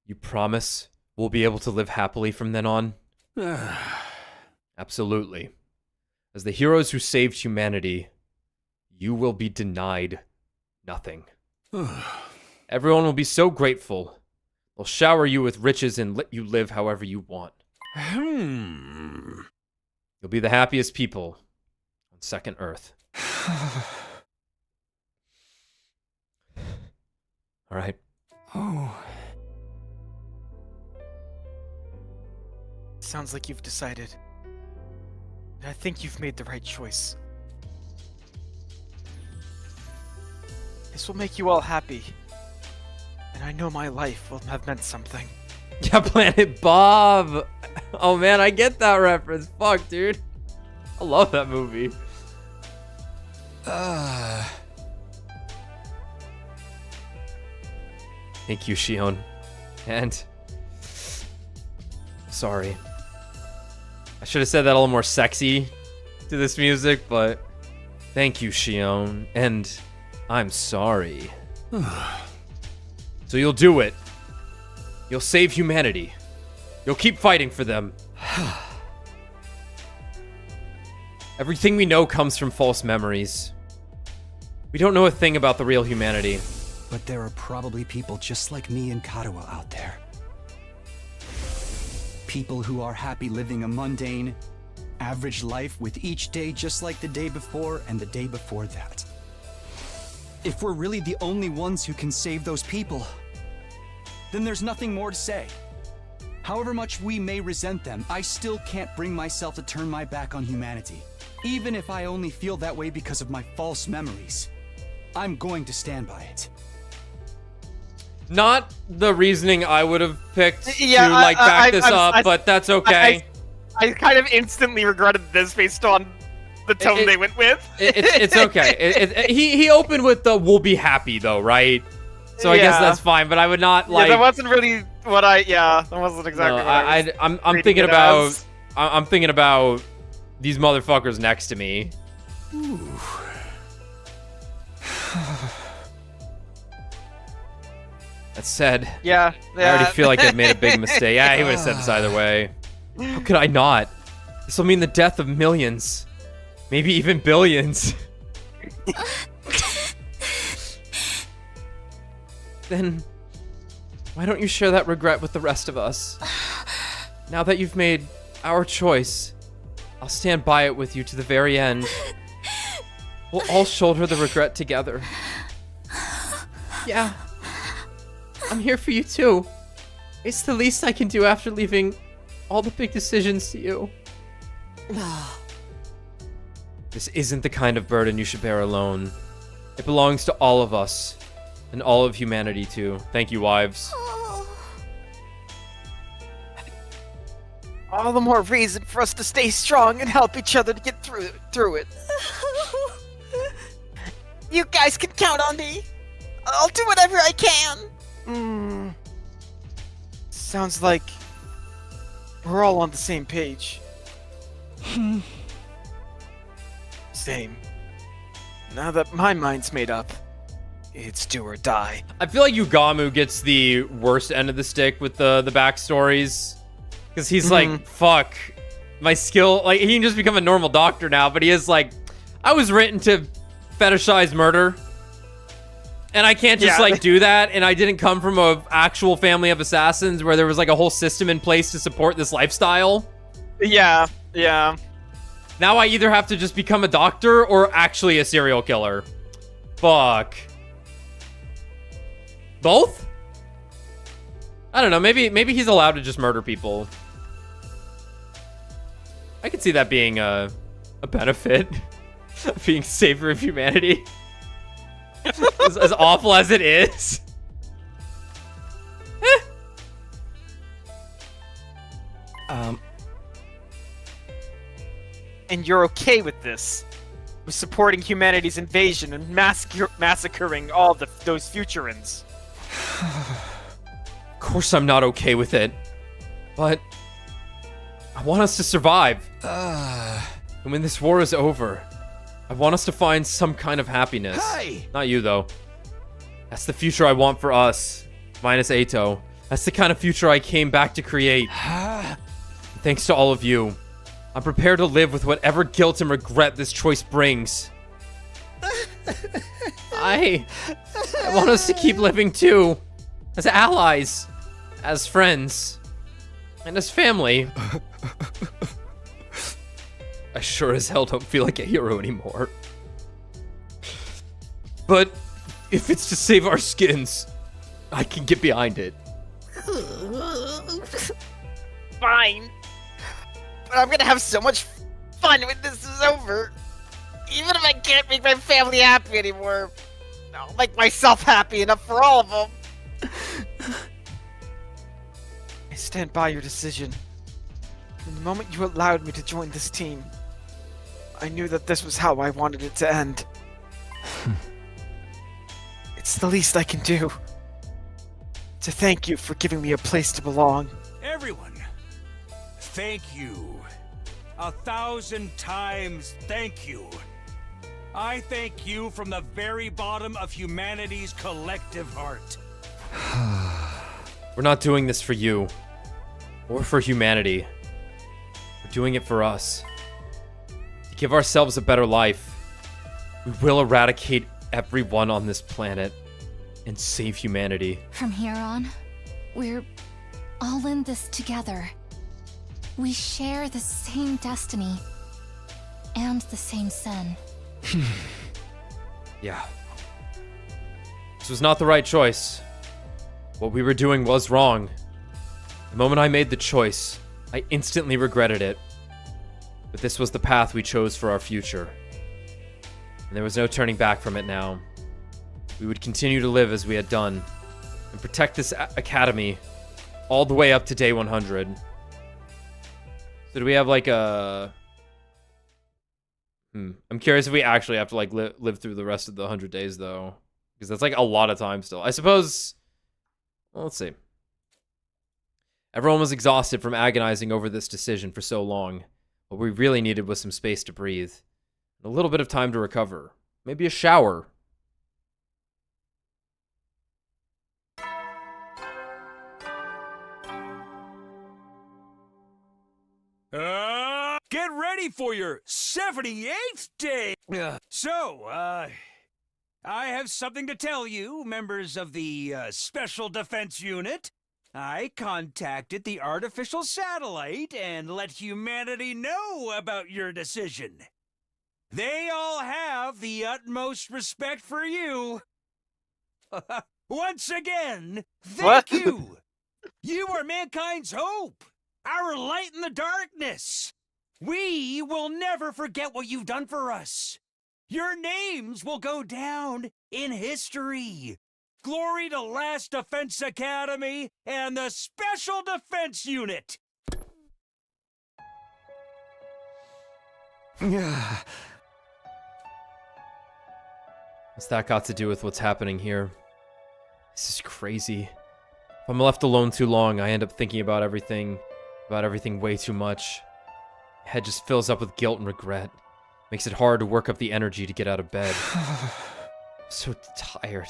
You promise we'll be able to live happily from then on? Absolutely. As the heroes who saved humanity, you will be denied nothing. Everyone will be so grateful. They'll shower you with riches and let you live however you want. You'll be the happiest people on Second Earth. All right. Oh. Sounds like you've decided. And I think you've made the right choice. This will make you all happy. And I know my life will have meant something. Yeah, Planet Bob. Oh man, I get that reference. Fuck, dude. I love that movie. Thank you, Shion. And... sorry. I should have said that a little more sexy to this music, but... thank you, Shion. And... I'm sorry. So you'll do it. You'll save humanity. You'll keep fighting for them. Everything we know comes from false memories. We don't know a thing about the real humanity. But there are probably people just like me and Karawa out there. People who are happy living a mundane, average life with each day just like the day before and the day before that. If we're really the only ones who can save those people, then there's nothing more to say. However much we may resent them, I still can't bring myself to turn my back on humanity. Even if I only feel that way because of my false memories. I'm going to stand by it. Not the reasoning I would have picked Yeah, to like back this I'm- up, but that's okay. I kind of instantly regretted this based on the tone they went with. It's okay. He opened with the "we'll be happy" though, right? So I guess Yeah. that's fine. But I would not like. Yeah, that wasn't really what I. Yeah, that wasn't exactly No, what I was I'm reading thinking it about. as. I'm thinking about these motherfuckers next to me. That said, Yeah, I already feel like I've made a big mistake. Yeah, he would have said this either way. How could I not? This will mean the death of millions, maybe even billions. Then, why don't you share that regret with the rest of us? Now that you've made our choice, I'll stand by it with you to the very end. We'll all shoulder the regret together. Yeah. I'm here for you too. It's the least I can do after leaving all the big decisions to you. This isn't the kind of burden you should bear alone. It belongs to all of us, and all of humanity too. Thank you, wives. All the more reason for us to stay strong and help each other to get through it. You guys can count on me. I'll do whatever I can. Sounds like we're all on the same page. Same. Now that my mind's made up, it's do or die. I feel like Yugamu gets the worst end of the stick with the backstories. Because he's like, fuck, my skill, like, he can just become a normal doctor now, but he is like, I was written to fetishize murder. And I can't just, like, do that, and I didn't come from a actual family of assassins where there was, like, a whole system in place to support this lifestyle. Yeah, yeah. Now I either have to just become a doctor or actually a serial killer. Fuck. Both? I don't know, maybe he's allowed to just murder people. I could see that being a benefit. Being savior of humanity. as awful as it is. And you're okay with this? With supporting humanity's invasion and massacring all those Futurans? Of course I'm not okay with it. But I want us to survive. And when this war is over, I want us to find some kind of happiness. Hey! Not you, though. That's the future I want for us. Minus Ato. That's the kind of future I came back to create. Thanks to all of you, I'm prepared to live with whatever guilt and regret this choice brings. I want us to keep living too. As allies. As friends. And as family. I sure as hell don't feel like a hero anymore. But if it's to save our skins, I can get behind it. Fine. But I'm gonna have so much fun when this is over. Even if I can't make my family happy anymore, I'll make myself happy enough for all of them. I stand by your decision. From the moment you allowed me to join this team, I knew that this was how I wanted it to end. It's the least I can do. To thank you for giving me a place to belong. Everyone, thank you. 1,000 times thank you. I thank you from the very bottom of humanity's collective heart. We're not doing this for you. Or for humanity. We're doing it for us. To give ourselves a better life. We will eradicate everyone on this planet. And save humanity. From here on, we're all in this together. We share the same destiny. And the same sin. Yeah. This was not the right choice. What we were doing was wrong. The moment I made the choice, I instantly regretted it. But this was the path we chose for our future. And there was no turning back from it now. We would continue to live as we had done. And protect this academy all the way up to day 100. So do we have like a... I'm curious if we actually have to like live through the rest of the 100 days though. Because that's like a lot of time still. I suppose... Well, let's see. Everyone was exhausted from agonizing over this decision for so long. What we really needed was some space to breathe. And a little bit of time to recover. Maybe a shower. Get ready for your 78th day! So, I have something to tell you, members of the Special Defense Unit. I contacted the artificial satellite and let humanity know about your decision. They all have the utmost respect for you. Once again, thank you! You are mankind's hope, our light in the darkness. We will never forget what you've done for us. Your names will go down in history. Glory to Last Defense Academy and the Special Defense Unit. What's that got to do with what's happening here? This is crazy. If I'm left alone too long, I end up thinking about everything way too much. My head just fills up with guilt and regret. Makes it hard to work up the energy to get out of bed. I'm so tired,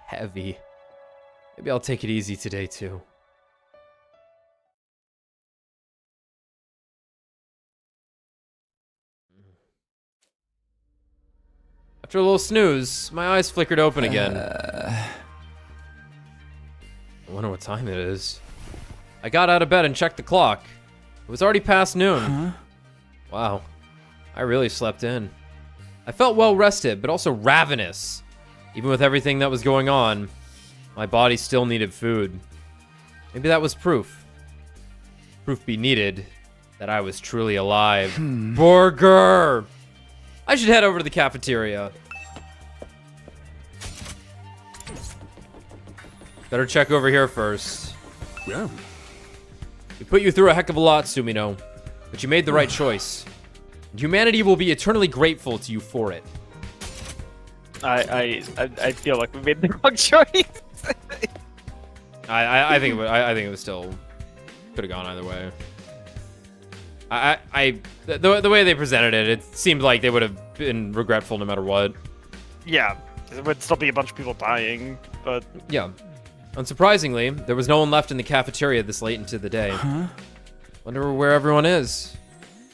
heavy. Maybe I'll take it easy today too. After a little snooze, my eyes flickered open again. I wonder what time it is. I got out of bed and checked the clock. It was already past noon. Huh? Wow, I really slept in. I felt well rested, but also ravenous. Even with everything that was going on, my body still needed food. Maybe that was proof. Proof be needed that I was truly alive. Burger! I should head over to the cafeteria. Better check over here first. Yeah. We put you through a heck of a lot, Sumino, but you made the right choice. And humanity will be eternally grateful to you for it. I feel like we made the wrong choice. I think it was still could have gone either way. The way they presented it, it seemed like they would have been regretful no matter what. Yeah, there would still be a bunch of people dying, but Yeah. Unsurprisingly, there was no one left in the cafeteria this late into the day. Huh? Wonder where everyone is.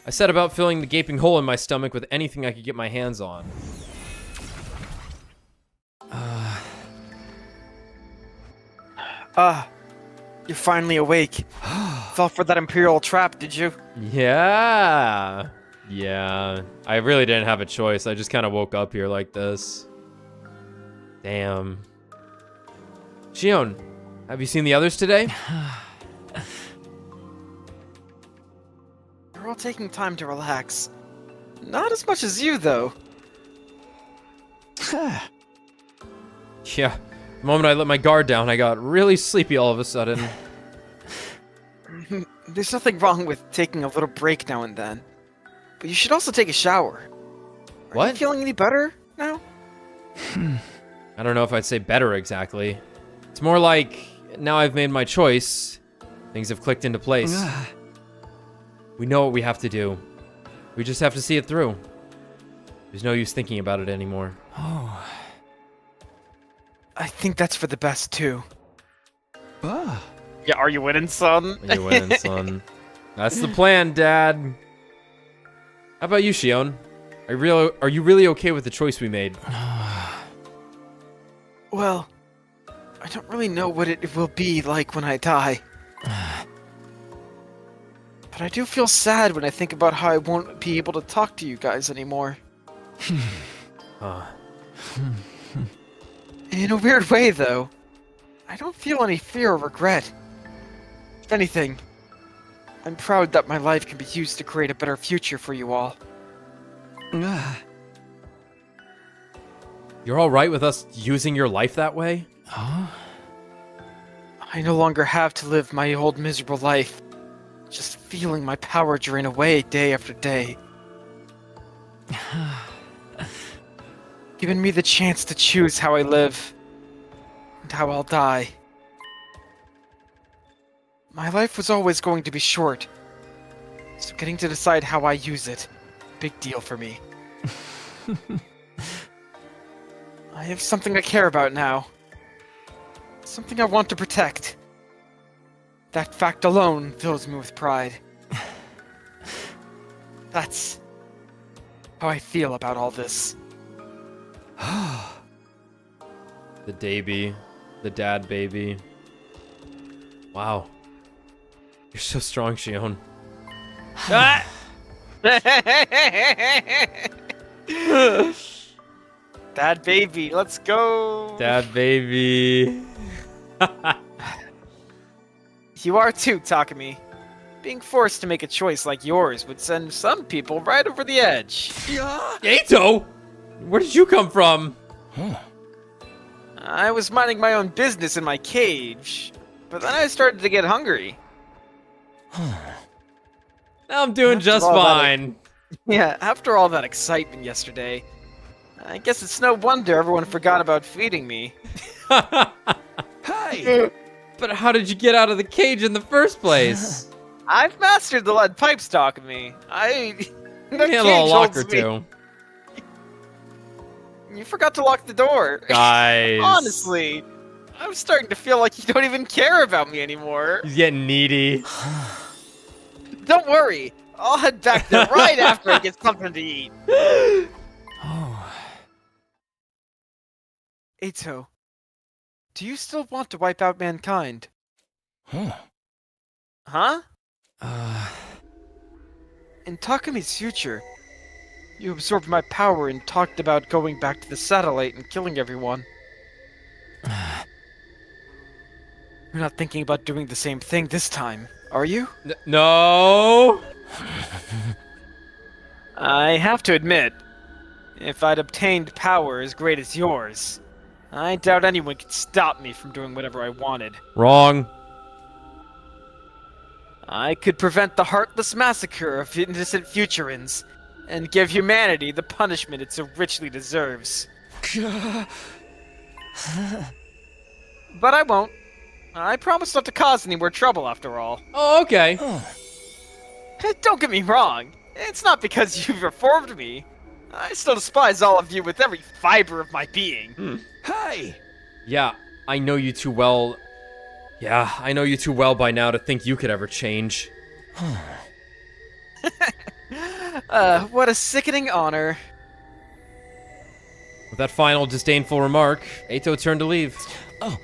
I set about filling the gaping hole in my stomach with anything I could get my hands on. you're finally awake. Fell for that Imperial trap, did you? Yeah. I really didn't have a choice. I just kind of woke up here like this. Damn. Shion, have you seen the others today? We're all taking time to relax. Not as much as you, though. Yeah. The moment I let my guard down, I got really sleepy all of a sudden. There's nothing wrong with taking a little break now and then. But you should also take a shower. Are What? you feeling any better now? I don't know if I'd say better exactly. It's more like, now I've made my choice, things have clicked into place. We know what we have to do. We just have to see it through. There's no use thinking about it anymore. Oh. I think that's for the best, too. Yeah, are you winning, son? You win, son. That's the plan, Dad. How about you, Shion? Are you really okay with the choice we made? Well, I don't really know what it will be like when I die. But I do feel sad when I think about how I won't be able to talk to you guys anymore. In a weird way, though, I don't feel any fear or regret. If anything, I'm proud that my life can be used to create a better future for you all. You're all right with us using your life that way? Huh? I no longer have to live my old miserable life, just feeling my power drain away day after day. Giving me the chance to choose how I live and how I'll die. My life was always going to be short, so getting to decide how I use it, big deal for me. I have something I care about now. Something I want to protect. That fact alone fills me with pride. That's how I feel about all this. The baby. The dad baby. Wow. You're so strong, Shion. Ah! Dad baby, let's go! Dad baby. You are too, Takumi. Being forced to make a choice like yours would send some people right over the edge. Gato! Where did you come from? I was minding my own business in my cage, but then I started to get hungry. I'm doing After just all that- fine. Yeah, after all that excitement yesterday, I guess it's no wonder everyone forgot about feeding me. Hey! But how did you get out of the cage in the first place? I've mastered the lead pipes, Takumi. The Handle a cage lock or holds me. two. You forgot to lock the door. Guys. Honestly, I'm starting to feel like you don't even care about me anymore. He's getting needy. Don't worry, I'll head back there right after I get something to eat. Oh. Ato, do you still want to wipe out mankind? Huh. Huh? Uh, In Takami's future, you absorbed my power and talked about going back to the satellite and killing everyone. You're not thinking about doing the same thing this time, are you? No. I have to admit, if I'd obtained power as great as yours, I doubt anyone could stop me from doing whatever I wanted. Wrong. I could prevent the heartless massacre of innocent Futurans, and give humanity the punishment it so richly deserves. But I won't. I promise not to cause any more trouble after all. Oh, okay. Don't get me wrong, it's not because you've reformed me. I still despise all of you with every fiber of my being. Hey! Yeah, I know you too well. Yeah, I know you too well by now to think you could ever change. What a sickening honor. With that final disdainful remark, Ato turned to leave. Oh,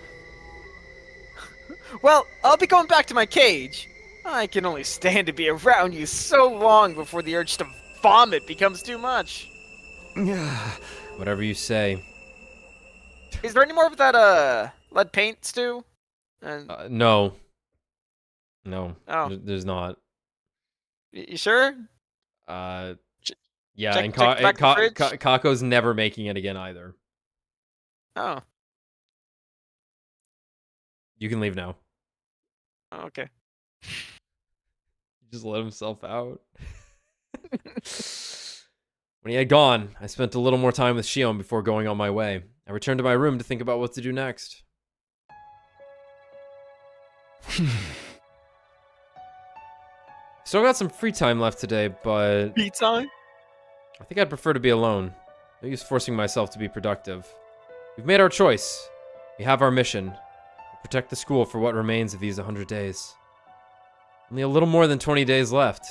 Well, I'll be going back to my cage. I can only stand to be around you so long before the urge to vomit becomes too much. Whatever you say. Is there any more of that, lead paint, Stu? No. No. Oh. There's not. You sure? Yeah, check- and check the back of the fridge. Kako's never making it again either. Oh, You can leave now. okay. Just let himself out. When he had gone, I spent a little more time with Shion before going on my way. I returned to my room to think about what to do next. Still got some free time left today, but Free time? I think I'd prefer to be alone. No use forcing myself to be productive. We've made our choice. We have our mission. We'll protect the school for what remains of these 100 days. Only a little more than 20 days left.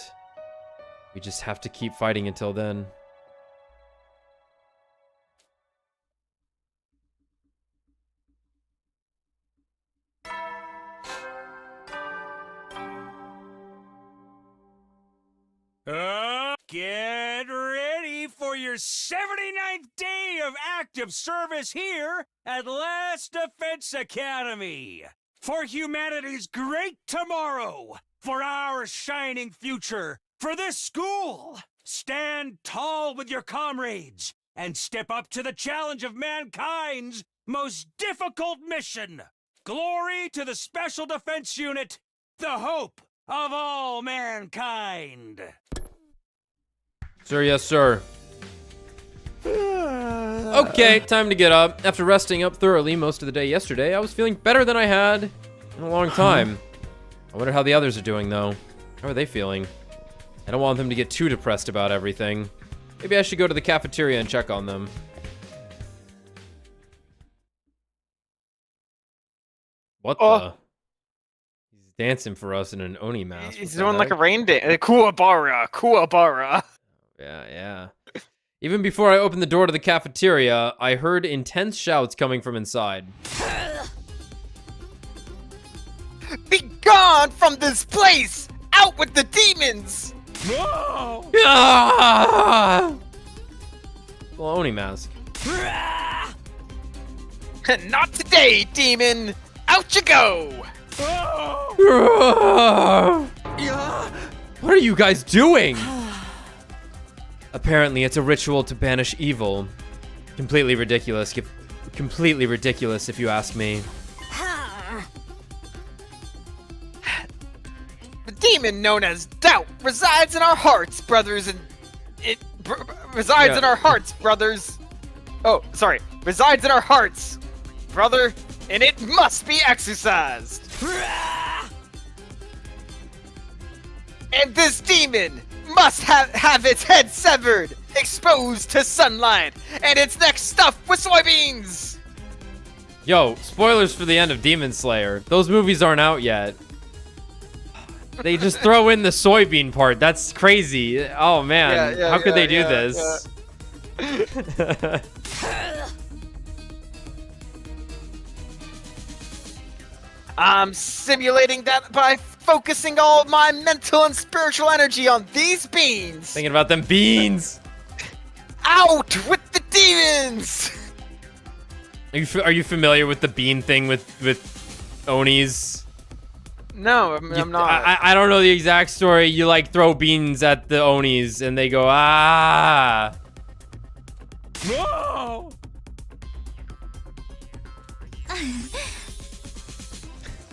We just have to keep fighting until then. Get ready for your 79th day of active service here at Last Defense Academy. For humanity's great tomorrow, for our shining future, for this school. Stand tall with your comrades and step up to the challenge of mankind's most difficult mission. Glory to the Special Defense Unit, the hope of all mankind. Sir, yes, sir. Okay, time to get up. After resting up thoroughly most of the day yesterday, I was feeling better than I had in a long time. I wonder how the others are doing, though. How are they feeling? I don't want them to get too depressed about everything. Maybe I should go to the cafeteria and check on them. What the? He's dancing for us in an Oni mask. He's What the doing like a heck? rain dance. Kuwabara. Yeah. Even before I opened the door to the cafeteria, I heard intense shouts coming from inside. Be gone from this place! Out with the demons! No! Ah! Well, Oni mask. Not today, demon! Out you go! What are you guys doing? Apparently, it's a ritual to banish evil. Completely ridiculous. Completely ridiculous, if you ask me. The demon known as doubt resides in our hearts, brothers, and resides in our hearts, brothers. Oh, sorry. Resides in our hearts, brother, and it must be exorcised. And this demon must have its head severed, exposed to sunlight, and its neck stuffed with soybeans. Yo, spoilers for the end of Demon Slayer. Those movies aren't out yet. They just throw in the soybean part. That's crazy. Oh man, how could they do this? I'm simulating that by focusing all of my mental and spiritual energy on these beans. Thinking about them beans. Out with the demons! Are you familiar with the bean thing with Onis? No, I'm not. I don't know the exact story. You like throw beans at the Onis and they go, ah. No!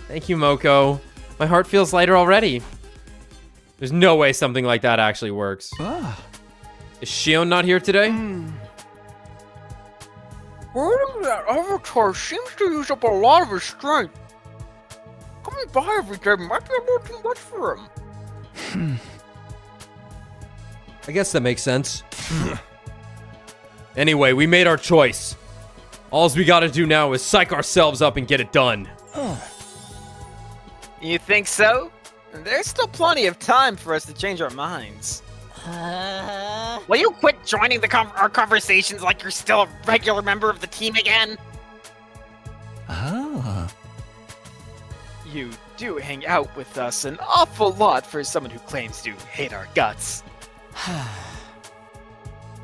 Thank you, Moko. My heart feels lighter already. There's no way something like that actually works. Is Shion not here today? That avatar seems to use up a lot of his strength. Coming by every day might be a little too much for him. I guess that makes sense. Anyway, we made our choice. All we gotta do now is psych ourselves up and get it done. You think so? There's still plenty of time for us to change our minds. Will you quit joining our conversations like you're still a regular member of the team again? Ah. You do hang out with us an awful lot for someone who claims to hate our guts.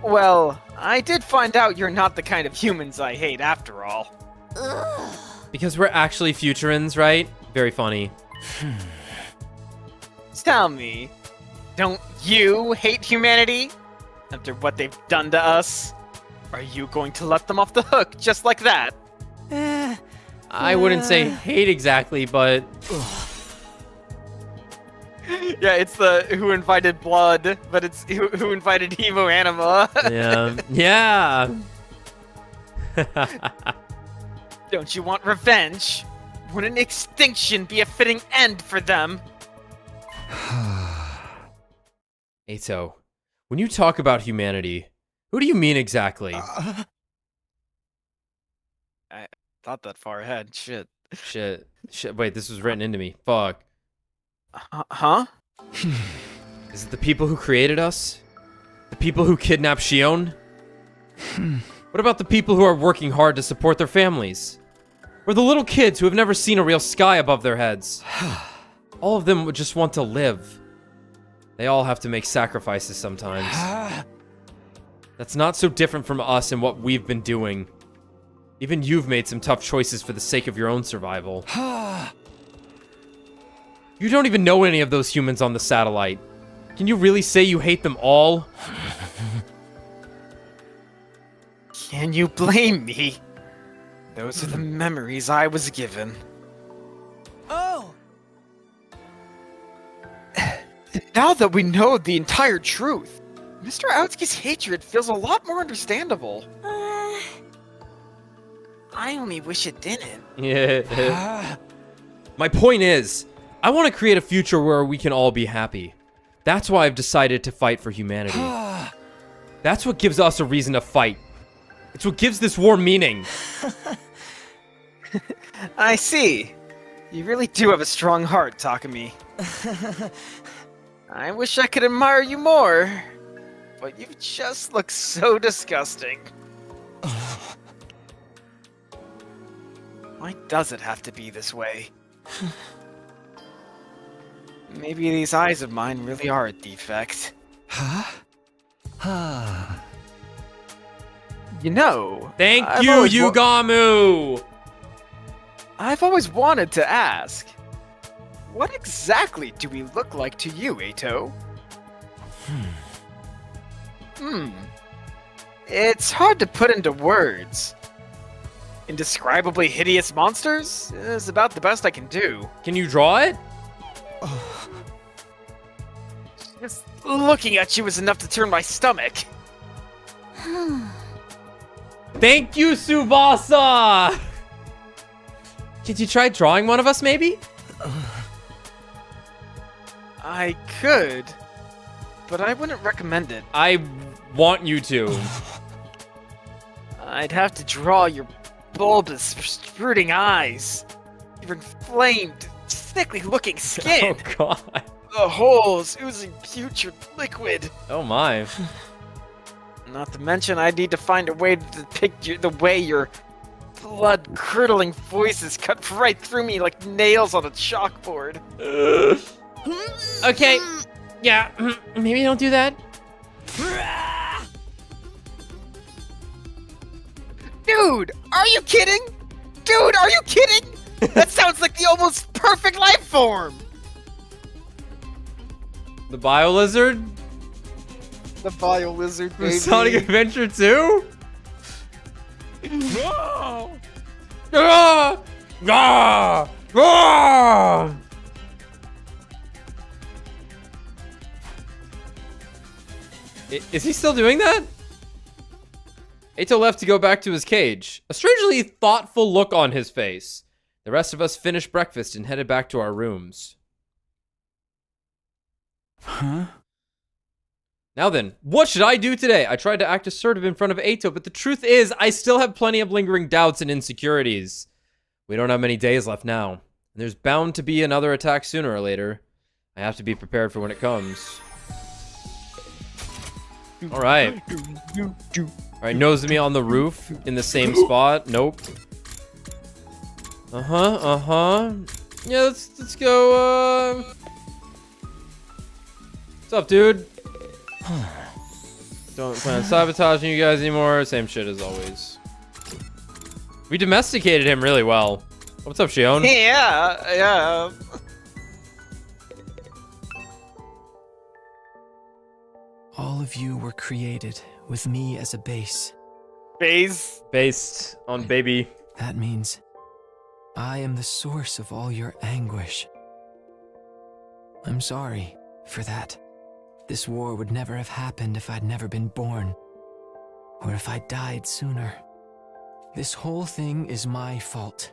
Well, I did find out you're not the kind of humans I hate after all. Because we're actually Futurans, right? Very funny. Tell me, don't you hate humanity? After what they've done to us? Are you going to let them off the hook just like that? I wouldn't say hate exactly, but... Yeah, it's the who invited blood, but it's who invited Hemo Anima. Yeah. Don't you want revenge? Wouldn't extinction be a fitting end for them? Eito, when you talk about humanity, who do you mean exactly? I thought that far ahead. Shit. Shit. Wait, this was written into me. Fuck. Huh? Is it the people who created us? The people who kidnapped Shion? What about the people who are working hard to support their families? Or the little kids who have never seen a real sky above their heads? All of them would just want to live. They all have to make sacrifices sometimes. That's not so different from us and what we've been doing. Even you've made some tough choices for the sake of your own survival. You don't even know any of those humans on the satellite. Can you really say you hate them all? Can you blame me? Those are the memories I was given. Oh! Now that we know the entire truth, Mr. Aotsuki's hatred feels a lot more understandable. I only wish it didn't. Yeah. My point is, I want to create a future where we can all be happy. That's why I've decided to fight for humanity. That's what gives us a reason to fight. It's what gives this war meaning. I see. You really do have a strong heart, Takumi. I wish I could admire you more, but you just look so disgusting. Why does it have to be this way? Maybe these eyes of mine really are a defect. You know... Thank I've you, always Yugamu! I've always wanted to ask, what exactly do we look like to you, Eito? It's hard to put into words. Indescribably hideous monsters is about the best I can do. Can you draw it? Just looking at you is enough to turn my stomach. Thank you, Tsubasa! Could you try drawing one of us, maybe? I could, but I wouldn't recommend it. I want you to. I'd have to draw your bulbous, protruding eyes, your inflamed, sickly-looking skin, Oh, God. the holes oozing putrid liquid. Oh, my. Not to mention, I'd need to find a way to depict the way your blood-curdling voices cut right through me like nails on a chalkboard. Okay. Yeah, maybe don't do that. Dude, are you kidding? Dude, are you kidding? That sounds like the almost perfect life form. The Bio Lizard? The Bio Lizard, baby. Sonic Adventure 2? No! Ah! Ah! Ah! Is he still doing that? Ato left to go back to his cage, a strangely thoughtful look on his face. The rest of us finished breakfast and headed back to our rooms. Huh? Now then, what should I do today? I tried to act assertive in front of Ato, but the truth is, I still have plenty of lingering doubts and insecurities. We don't have many days left now, and there's bound to be another attack sooner or later. I have to be prepared for when it comes. Alright. Alright, nose me on the roof in the same spot. Nope. Yeah, let's go, What's up, dude? Don't plan on sabotaging you guys anymore. Same shit as always. We domesticated him really well. What's up, Shion? Yeah. All of you were created with me as a base. Base. Based on baby. That means I am the source of all your anguish. I'm sorry for that. This war would never have happened if I'd never been born, or if I died sooner. This whole thing is my fault.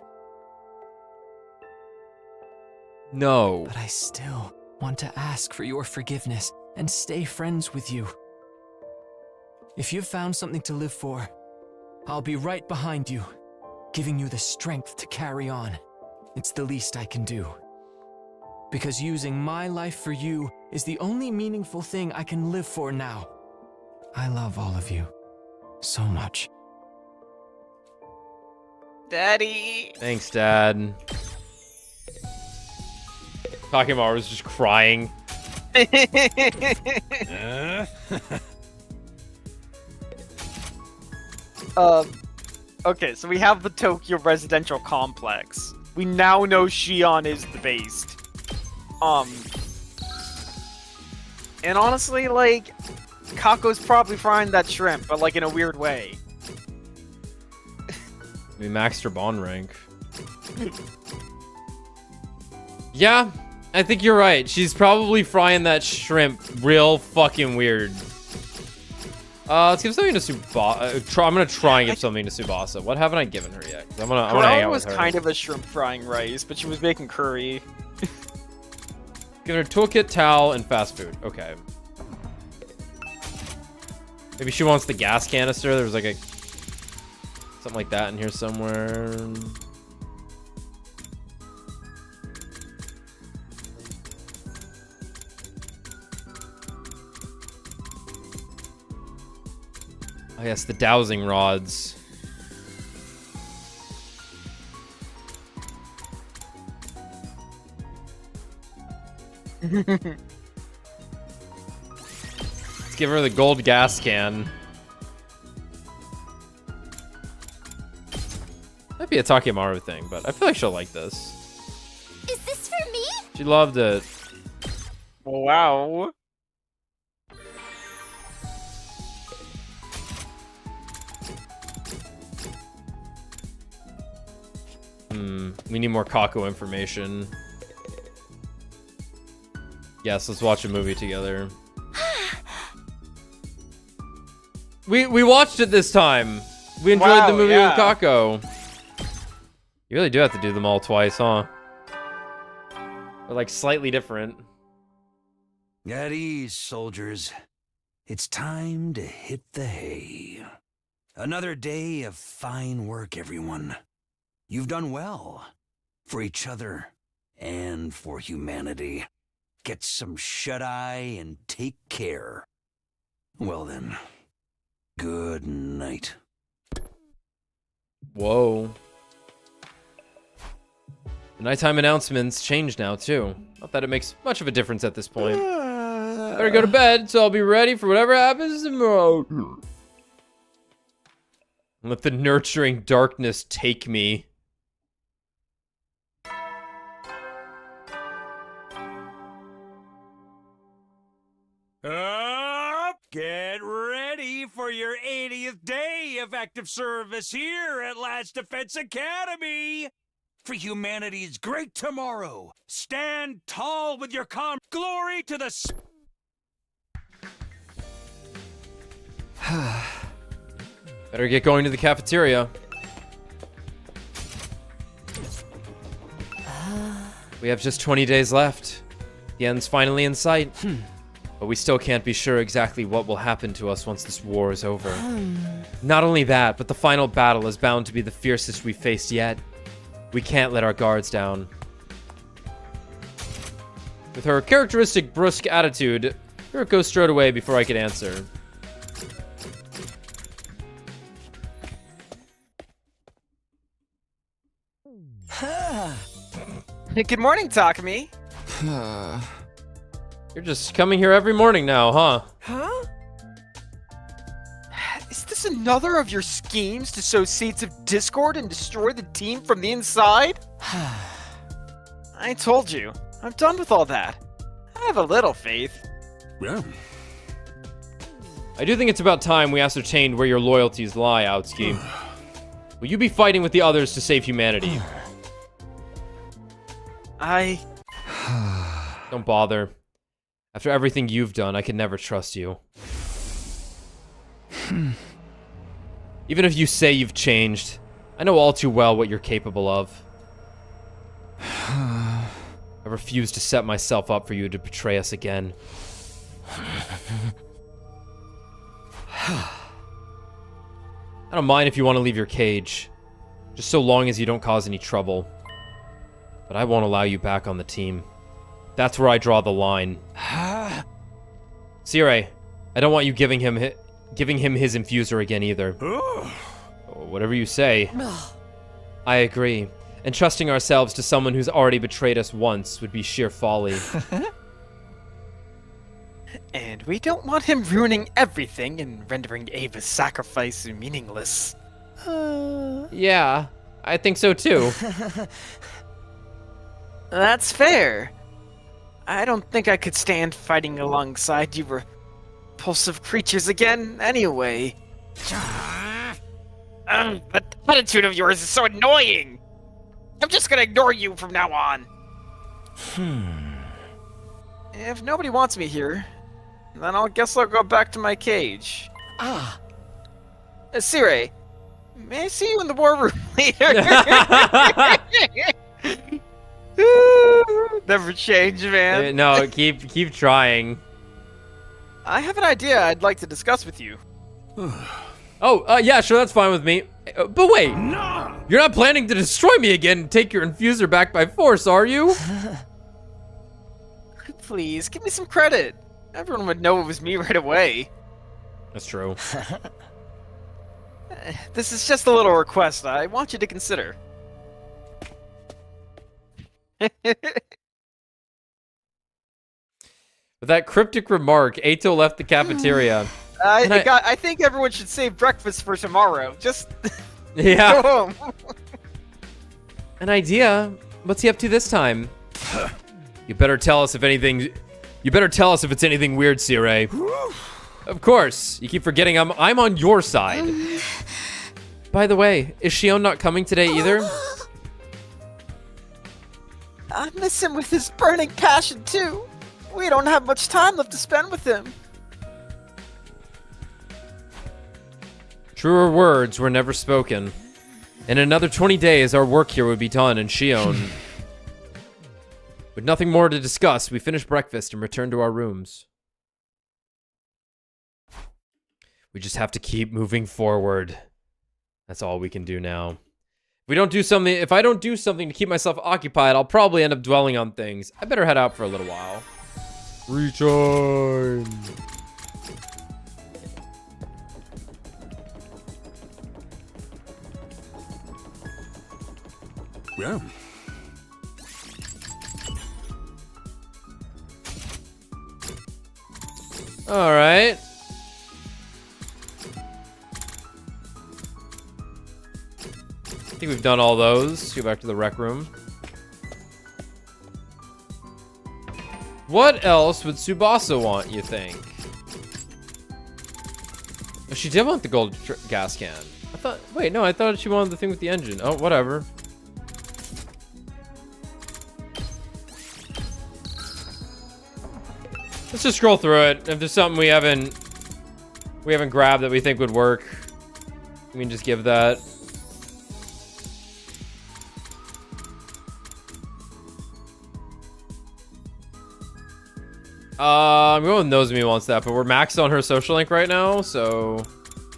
No. But I still want to ask for your forgiveness and stay friends with you. If you've found something to live for, I'll be right behind you, giving you the strength to carry on. It's the least I can do. Because using my life for you is the only meaningful thing I can live for now. I love all of you so much. Daddy. Thanks, Dad. Takemaru's just crying. Okay, so we have the Tokyo residential complex. We now know Shion is the based. And honestly, like, Kako's probably frying that shrimp, but like in a weird way. We maxed her bond rank. Yeah, I think you're right. She's probably frying that shrimp real fucking weird. Let's give something to Tsubasa. I'm gonna try and give something to Tsubasa. What haven't I given her yet? I'm gonna hang out was with her. kind of a shrimp frying rice, but she was making curry. Give her toolkit, towel, and fast food. Okay. Maybe she wants the gas canister. There was like a something like that in here somewhere. Oh yes, the dowsing rods. Let's give her the gold gas can. Might be a Takemaru thing, but I feel like she'll like this. Is this for me? She loved it. Wow. We need more Kako information. Yes, let's watch a movie together. We watched it this time. We enjoyed the movie with Kako. You really do have to do them all twice, huh? They're like slightly different. At ease, soldiers. It's time to hit the hay. Another day of fine work, everyone. You've done well. For each other and for humanity. Get some shut-eye and take care. Well then, good night. Whoa. The nighttime announcements change now, too. Not that it makes much of a difference at this point. Better go to bed, so I'll be ready for whatever happens tomorrow. Let the nurturing darkness take me. Get ready for your 80th day of active service here at Last Defense Academy. For humanity's great tomorrow, stand tall with your glory to the... Better get going to the cafeteria. We have just 20 days left. The end's finally in sight. But we still can't be sure exactly what will happen to us once this war is over. Not only that, but the final battle is bound to be the fiercest we've faced yet. We can't let our guards down. With her characteristic brusque attitude, Hiroko strode away before I could answer. Good morning, Takumi. You're just coming here every morning now, huh? Huh? Is this another of your schemes to sow seeds of discord and destroy the team from the inside? I told you, I'm done with all that. I have a little faith. Yeah. I do think it's about time we ascertained where your loyalties lie, Outski. Will you be fighting with the others to save humanity? Don't bother. After everything you've done, I can never trust you. Even if you say you've changed, I know all too well what you're capable of. I refuse to set myself up for you to betray us again. I don't mind if you want to leave your cage, just so long as you don't cause any trouble. But I won't allow you back on the team. That's where I draw the line. Sire, I don't want you giving him his infuser again either. Whatever you say. I agree. And trusting ourselves to someone who's already betrayed us once would be sheer folly. And we don't want him ruining everything and rendering Ava's sacrifice meaningless. Yeah, I think so too. That's fair. I don't think I could stand fighting alongside you repulsive creatures again, anyway. That attitude of yours is so annoying! I'm just gonna ignore you from now on. If nobody wants me here, then I'll go back to my cage. Sire, may I see you in the war room later? Never change, man. No, keep trying. I have an idea I'd like to discuss with you. Yeah, sure, that's fine with me. But wait, no! You're not planning to destroy me again and take your infuser back by force, are you? Please, give me some credit. Everyone would know it was me right away. That's true. This is just a little request I want you to consider. With that cryptic remark, Eito left the cafeteria. I think everyone should save breakfast for tomorrow. Just yeah. Go home. An idea. What's he up to this time? You better tell us if it's anything weird, Sire. Of course. You keep forgetting I'm on your side. By the way, is Shion not coming today either? I miss him with his burning passion too. We don't have much time left to spend with him. Truer words were never spoken. In another 20 days, our work here would be done in Shion. With nothing more to discuss, we finished breakfast and returned to our rooms. We just have to keep moving forward. That's all we can do now. If I don't do something to keep myself occupied, I'll probably end up dwelling on things. I better head out for a little while. Return. Yeah. All right. I think we've done all those. Let's go back to the rec room. What else would Tsubasa want, you think? Oh, she did want the gold gas can. Wait, no, I thought she wanted the thing with the engine. Oh, whatever. Let's just scroll through it. If there's something we haven't grabbed that we think would work, we can just give that. I'm going with Nozomi wants that, but we're maxed on her social link right now, so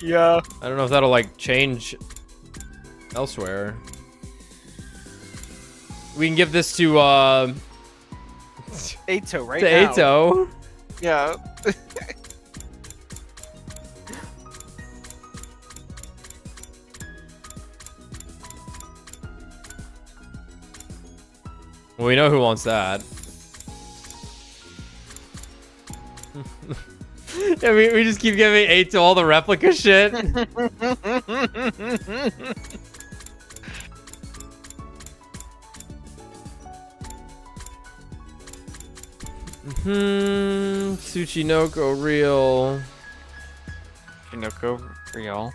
Yeah. I don't know if that'll like change elsewhere. We can give this to Ato right to now. Ato. Yeah. Well, we know who wants that. Yeah, we just keep giving 8 to all the replica shit. Tsuchinoko real. Shinoko real.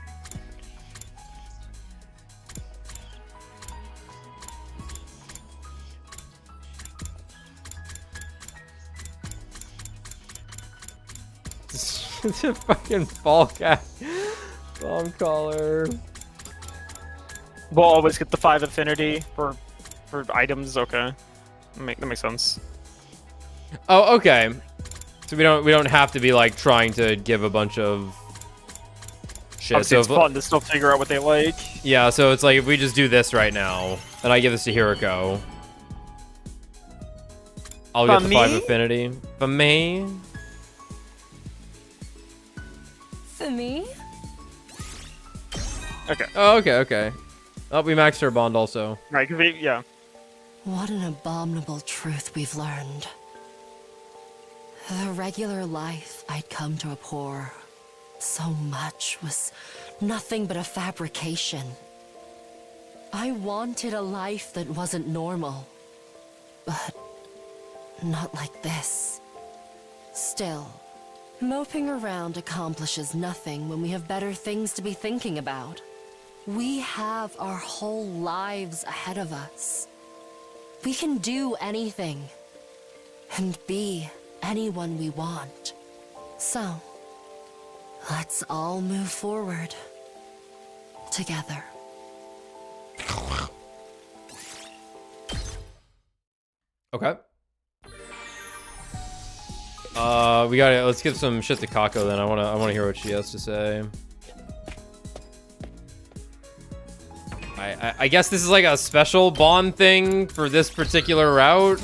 It's a fucking ball cat. Bomb collar. We'll always get the 5 affinity for items. Okay, that makes sense. Oh, okay. So we don't have to be like trying to give a bunch of shit. Obviously, So it's fun to still figure out what they like. yeah, so it's like if we just do this right now, and I give this to Hiroko, I'll get the 5 affinity. For me? For me? Okay. Oh, okay. Oh, we maxed her bond also. Right, yeah. What an abominable truth we've learned. The regular life I'd come to abhor so much was nothing but a fabrication. I wanted a life that wasn't normal, but not like this. Still, moping around accomplishes nothing when we have better things to be thinking about. We have our whole lives ahead of us. We can do anything and be anyone we want. So, let's all move forward together. Okay. Let's give some shit to Kako then. I wanna hear what she has to say. I guess this is like a special bond thing for this particular route.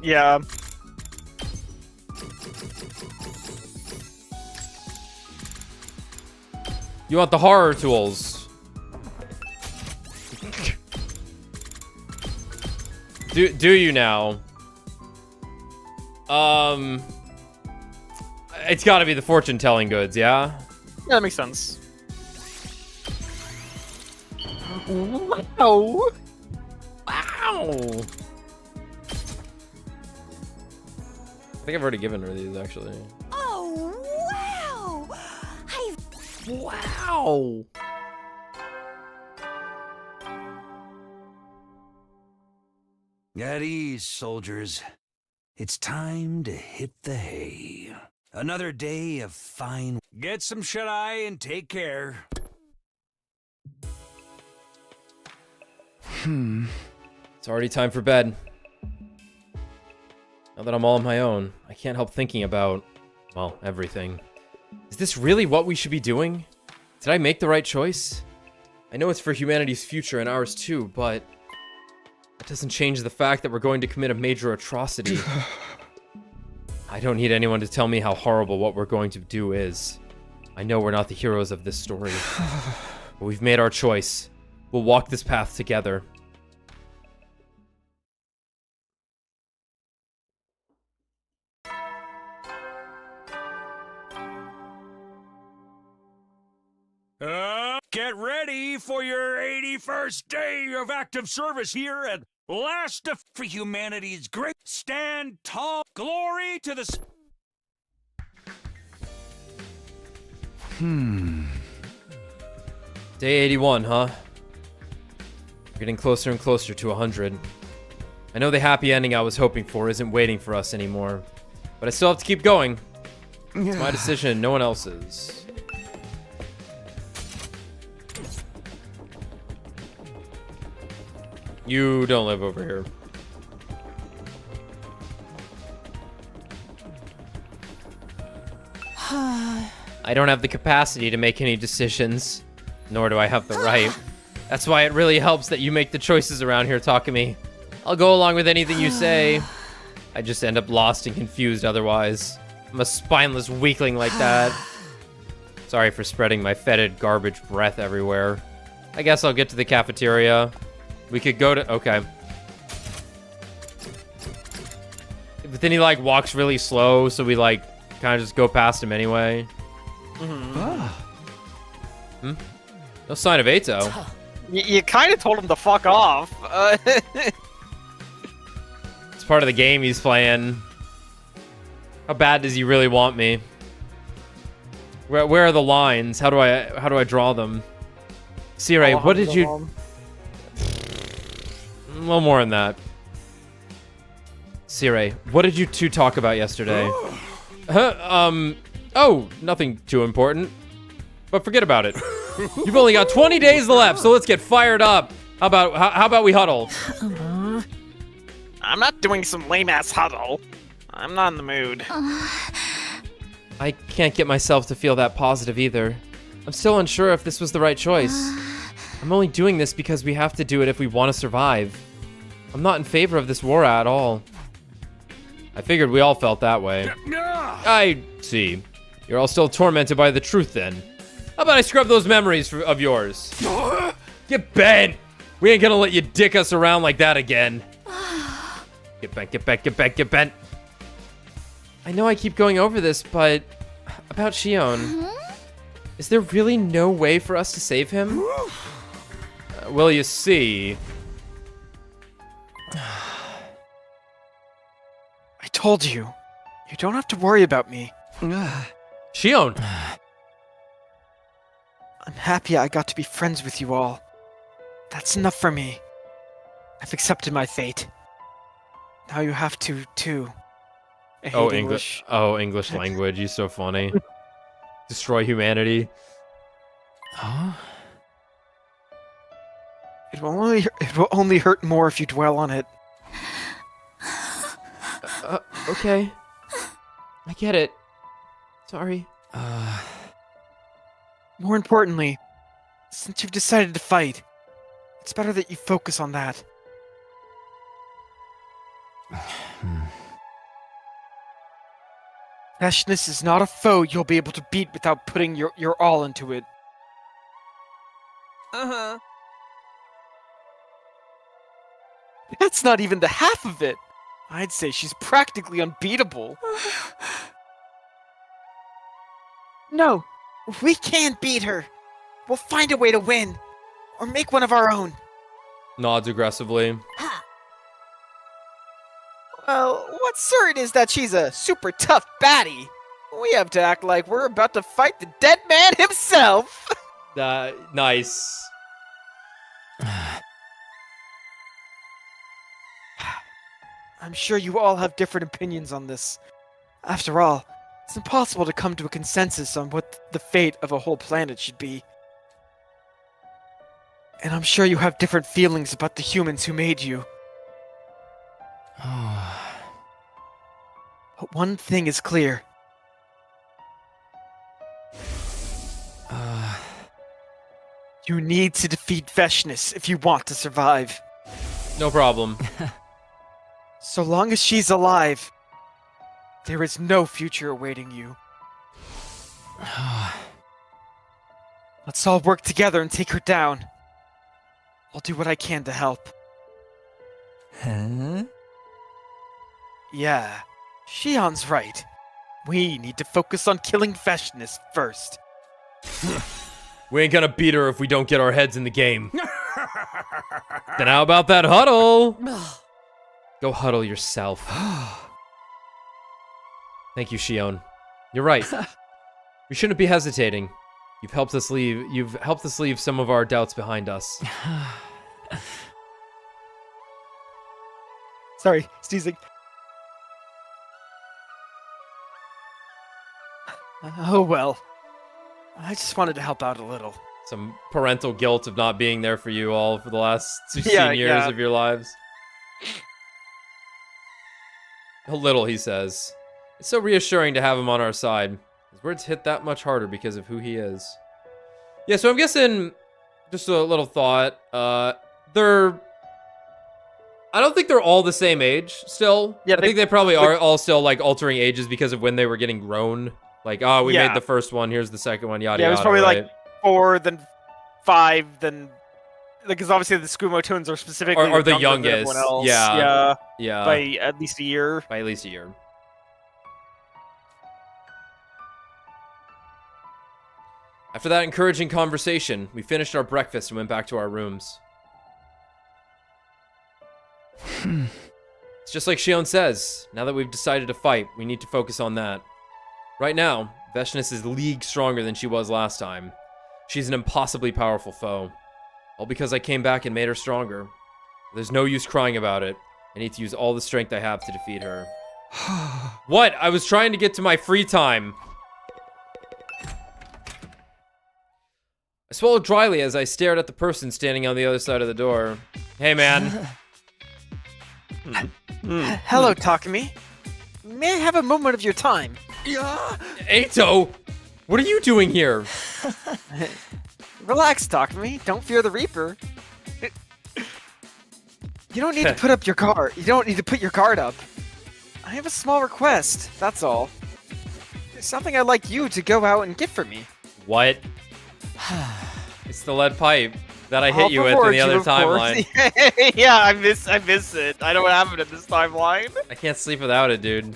Yeah. You want the horror tools. Do you now? It's gotta be the fortune telling goods, yeah? Yeah, that makes sense. Wow. Wow. I think I've already given her these actually. Oh, wow! Wow. At ease, soldiers. It's time to hit the hay. Another day of fine. Get some shut-eye and take care. It's already time for bed. Now that I'm all on my own, I can't help thinking about, well, everything. Is this really what we should be doing? Did I make the right choice? I know it's for humanity's future and ours too, but that doesn't change the fact that we're going to commit a major atrocity. I don't need anyone to tell me how horrible what we're going to do is. I know we're not the heroes of this story. But we've made our choice. We'll walk this path together. get ready for your 81st day of active service here at Last of for humanity's great. Stand tall. Glory to the... Day 81, huh? We're getting closer and closer to 100. I know the happy ending I was hoping for isn't waiting for us anymore, but I still have to keep going. It's my decision, no one else's. You don't live over here. I don't have the capacity to make any decisions, nor do I have the right. That's why it really helps that you make the choices around here, Takumi. I'll go along with anything you say. I just end up lost and confused otherwise. I'm a spineless weakling like that. Sorry for spreading my fetid garbage breath everywhere. I guess I'll get to the cafeteria. We could go to... Okay. But then he, like, walks really slow, so we, like, kind of just go past him anyway. No sign of Ato. You kind of told him to fuck off. It's part of the game he's playing. How bad does he really want me? Where are the lines? How do I draw them? Sirei, what did you... A little more than that. Sirei, what did you two talk about yesterday? Oh, nothing too important. But forget about it. You've only got 20 days left, so let's get fired up. How about we huddle? I'm not doing some lame-ass huddle. I'm not in the mood. I can't get myself to feel that positive either. I'm still unsure if this was the right choice. I'm only doing this because we have to do it if we want to survive. I'm not in favor of this war at all. I figured we all felt that way. I see. You're all still tormented by the truth then. How about I scrub those memories of yours? Get bent! We ain't gonna let you dick us around like that again. Get bent, get bent, get bent, get bent. I know I keep going over this, but about Shion. Is there really no way for us to save him? Well, you see. I told you. You don't have to worry about me. Shion! I'm happy I got to be friends with you all. That's enough for me. I've accepted my fate. Now you have to, too. I hate English. Oh, English language. You're so funny. Destroy humanity. Huh? It will only hurt more if you dwell on it. Okay. I get it. Sorry. More importantly, since you've decided to fight, it's better that you focus on that. Freshness is not a foe you'll be able to beat without putting your all into it. Uh-huh. That's not even the half of it. I'd say she's practically unbeatable. No, we can't beat her. We'll find a way to win. Or make one of our own. Nods aggressively. Well, what's certain is that she's a super tough baddie. We have to act like we're about to fight the dead man himself. Nice. I'm sure you all have different opinions on this. After all, it's impossible to come to a consensus on what the fate of a whole planet should be. And I'm sure you have different feelings about the humans who made you. But one thing is clear. You need to defeat Veshness if you want to survive. No problem. So long as she's alive, there is no future awaiting you. Let's all work together and take her down. I'll do what I can to help. Huh? Yeah, Shion's right. We need to focus on killing Veshness first. We ain't gonna beat her if we don't get our heads in the game. Then how about that huddle? Go huddle yourself. Thank you, Shion. You're right. We shouldn't be hesitating. You've helped us leave some of our doubts behind us. Sorry, sneezing. Oh well. I just wanted to help out a little. Some parental guilt of not being there for you all for the last 16 years of your lives. A little, he says. It's so reassuring to have him on our side. His words hit that much harder because of who he is. Yeah, so I'm guessing, just a little thought, I don't think they're all the same age still. Yeah, I think they probably are all still like altering ages because of when they were getting grown. Like, oh, we made the first one, here's the second one, yada yada. Yeah, it was probably right? like 4, then 5, then because obviously the Skumo twins are specifically or the younger than youngest. everyone else. Yeah. By at least a year. By at least a year. After that encouraging conversation, we finished our breakfast and went back to our rooms. It's just like Shion says. Now that we've decided to fight, we need to focus on that. Right now, Veshness is leagues stronger than she was last time. She's an impossibly powerful foe. All because I came back and made her stronger. There's no use crying about it. I need to use all the strength I have to defeat her. What? I was trying to get to my free time. I swallowed dryly as I stared at the person standing on the other side of the door. Hey, man. Hello, Takumi. May I have a moment of your time? Eito! What are you doing here? Relax, Takumi. Don't fear the Reaper. You don't need to put up your guard. You don't need to put your guard up. I have a small request, that's all. There's something I'd like you to go out and get for me. What? It's the lead pipe that I hit you with in the other timeline. Yeah, I miss it. I know what happened in this timeline. I can't sleep without it, dude.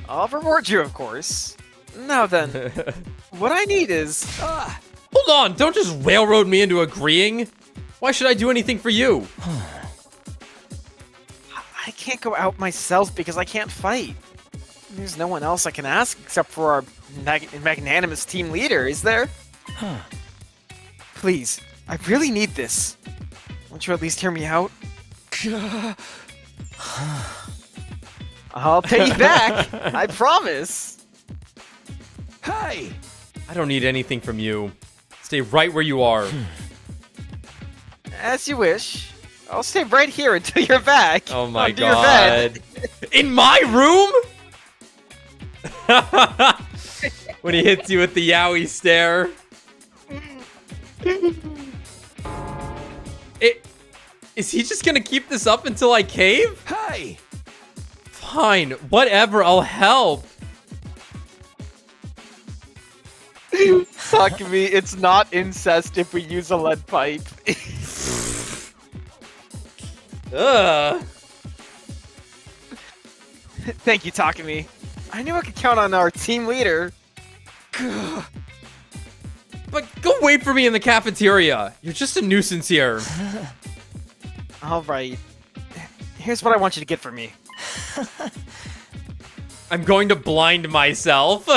I'll reward you, of course. Now then, what I need is... Hold on, don't just railroad me into agreeing. Why should I do anything for you? I can't go out myself because I can't fight. There's no one else I can ask except for our magnanimous team leader, is there? Please, I really need this. Won't you at least hear me out? I'll pay you back, I promise. Hey! I don't need anything from you. Stay right where you are. As you wish. I'll stay right here until you're back. Oh my Under your bed. In my room? When he hits you with the Yaoi stare. Is he just gonna keep this up until I cave? Hey! Fine, whatever, I'll help. Takumi, it's not incest if we use a lead pipe. Ugh. Thank you, Takumi. I knew I could count on our team leader. But go wait for me in the cafeteria. You're just a nuisance here. Alright. Here's what I want you to get for me. I'm going to blind myself.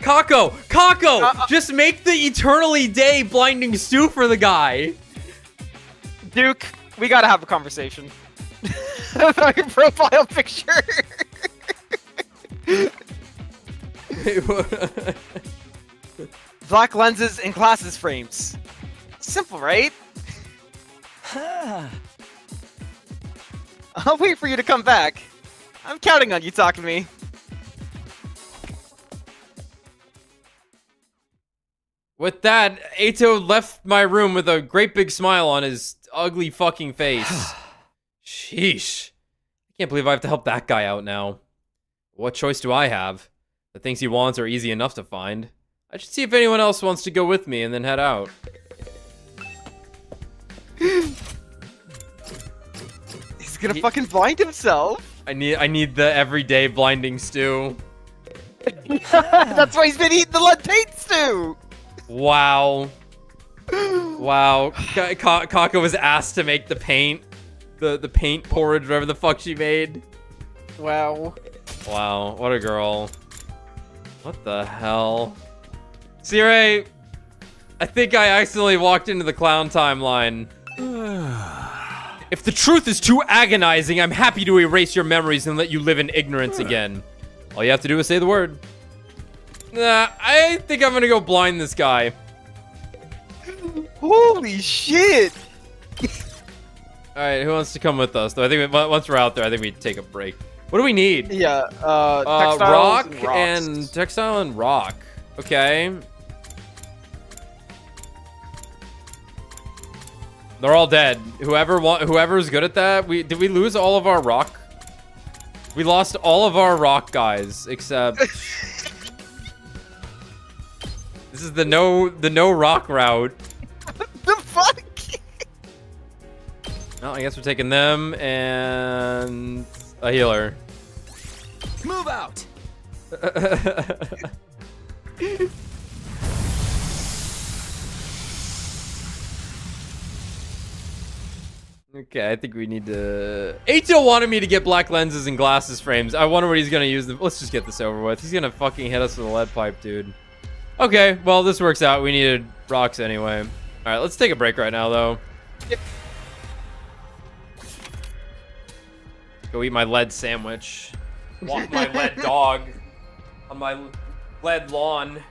Kako! Kako! Just make the eternally day blinding stew for the guy. Duke, we gotta have a conversation. About your profile picture. Black lenses and glasses frames. Simple, right? I'll wait for you to come back. I'm counting on you, Takumi. With that, Eito left my room with a great big smile on his ugly fucking face. Sheesh. I can't believe I have to help that guy out now. What choice do I have? The things he wants are easy enough to find. I should see if anyone else wants to go with me and then head out. He's gonna fucking blind himself. I need the everyday blinding stew. That's why he's been eating the lead paint stew! Wow. Wow. Kako was asked to make the paint. The paint porridge, whatever the fuck she made. Wow. Wow, what a girl. What the hell? Sire, I think I accidentally walked into the clown timeline. If the truth is too agonizing, I'm happy to erase your memories and let you live in ignorance again. All you have to do is say the word. Nah, I think I'm gonna go blind this guy. Holy shit! Alright, who wants to come with us? Though I think once we're out there, I think we take a break. What do we need? Yeah, Rock textiles and textile and rock. Okay. They're all dead. Whoever's good at that. Did we lose all of our rock? We lost all of our rock guys except this is the no rock route. The fuck? Oh, I guess we're taking them and a healer. Move out! Okay, I think we need to... Ato wanted me to get black lenses and glasses frames. I wonder what he's gonna use them. Let's just get this over with. He's gonna fucking hit us with a lead pipe, dude. Okay, well, this works out. We needed rocks anyway. All right, let's take a break right now, though. Yep. Go eat my lead sandwich. Walk my lead dog on my lead lawn.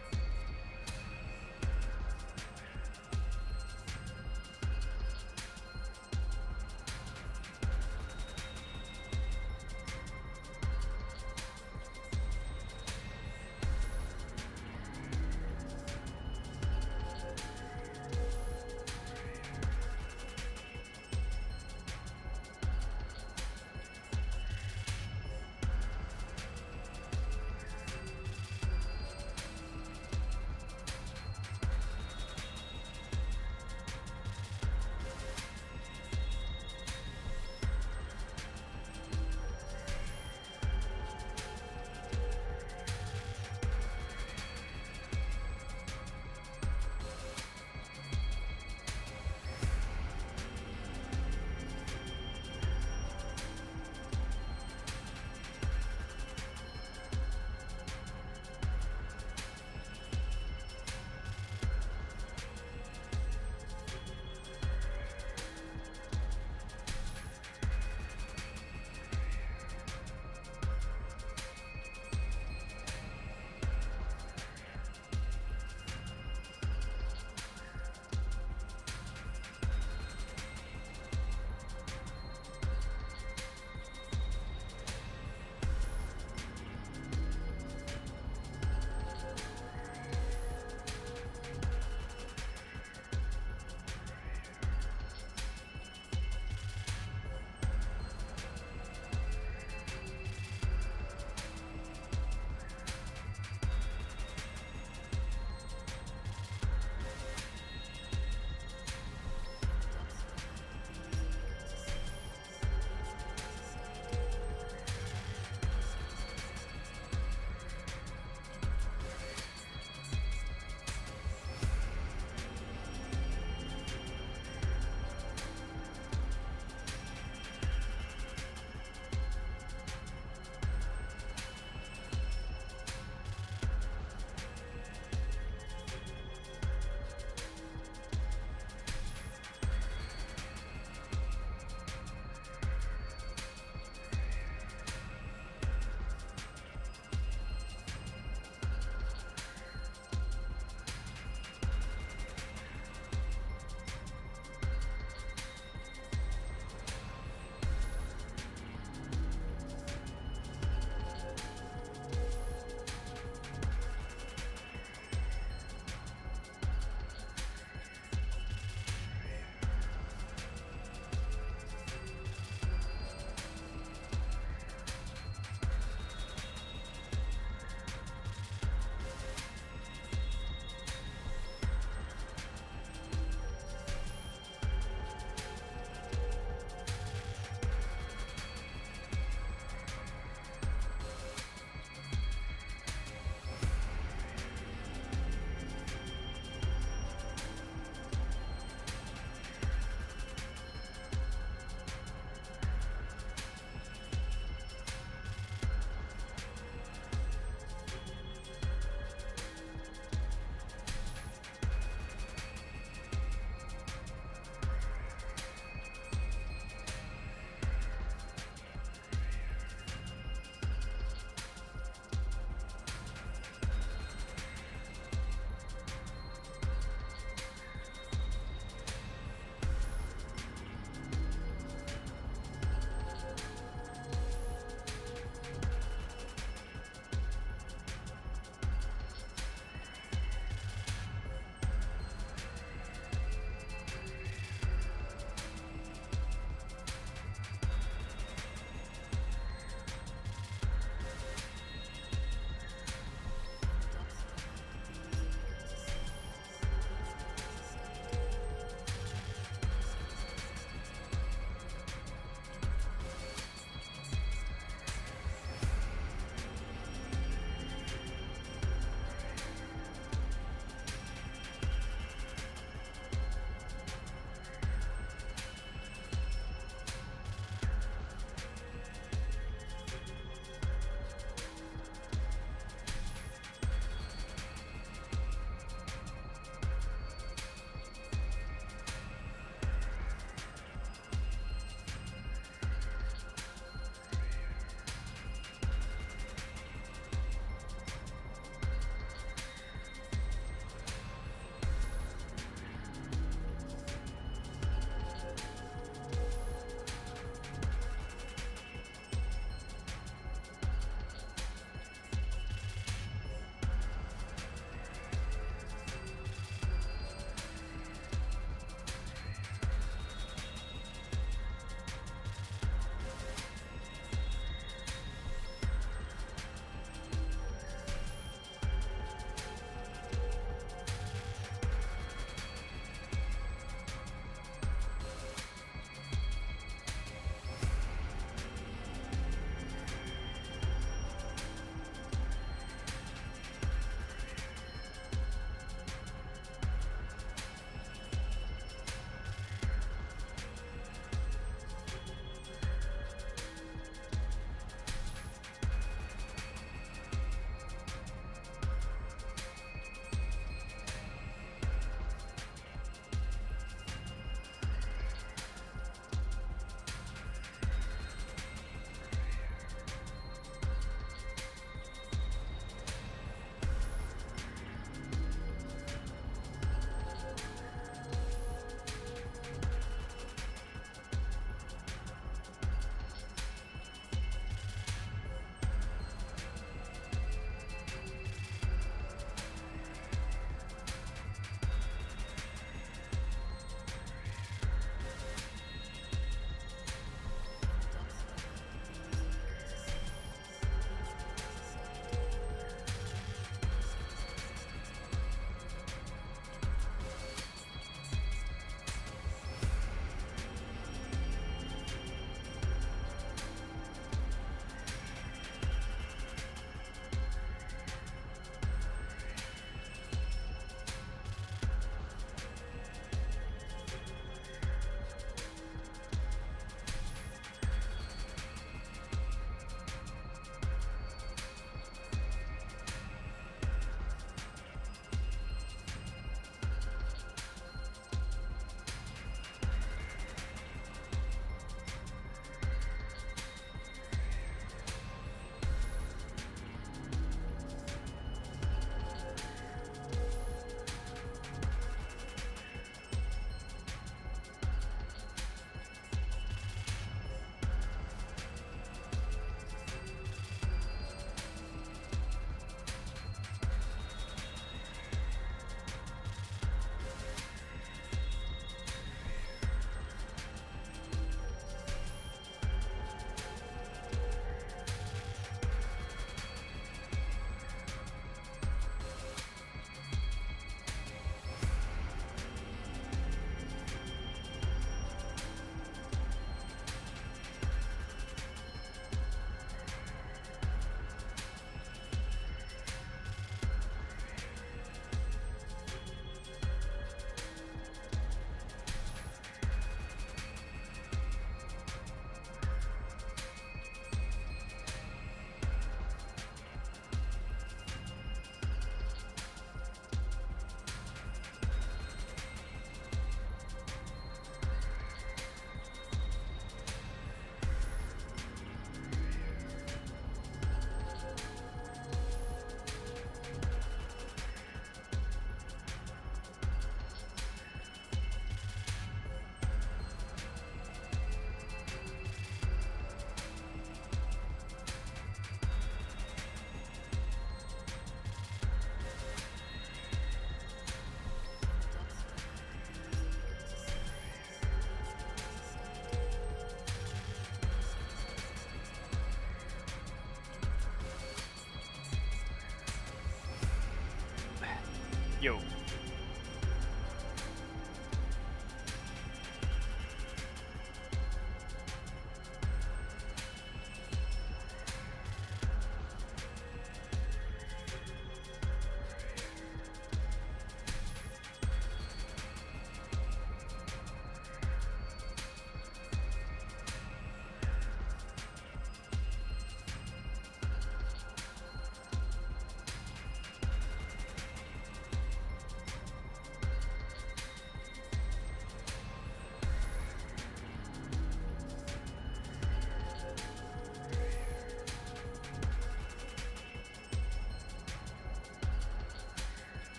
Yo.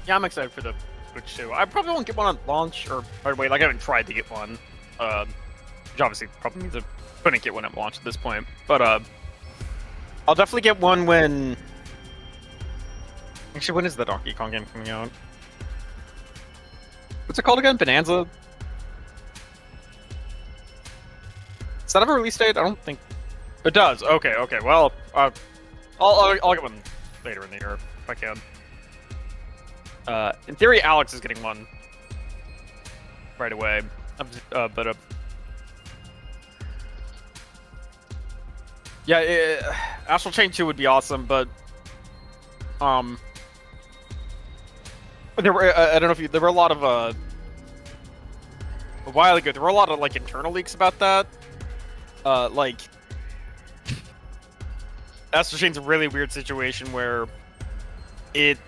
Yeah, I'm excited for the Switch too. I probably won't get one on launch, or wait, like I haven't tried to get one. Which obviously probably means I couldn't get one at launch at this point. But I'll definitely get one when. Actually, when is the Donkey Kong game coming out? What's it called again? Bonanza? Does that have a release date? I don't think it does. Okay, okay. Well, I'll get one later in the year if I can. In theory, Alex is getting one right away, but yeah, Astral Chain 2 would be awesome, but there were I don't know if there were a lot of a while ago there were a lot of like internal leaks about that, like Astral Chain's a really weird situation where it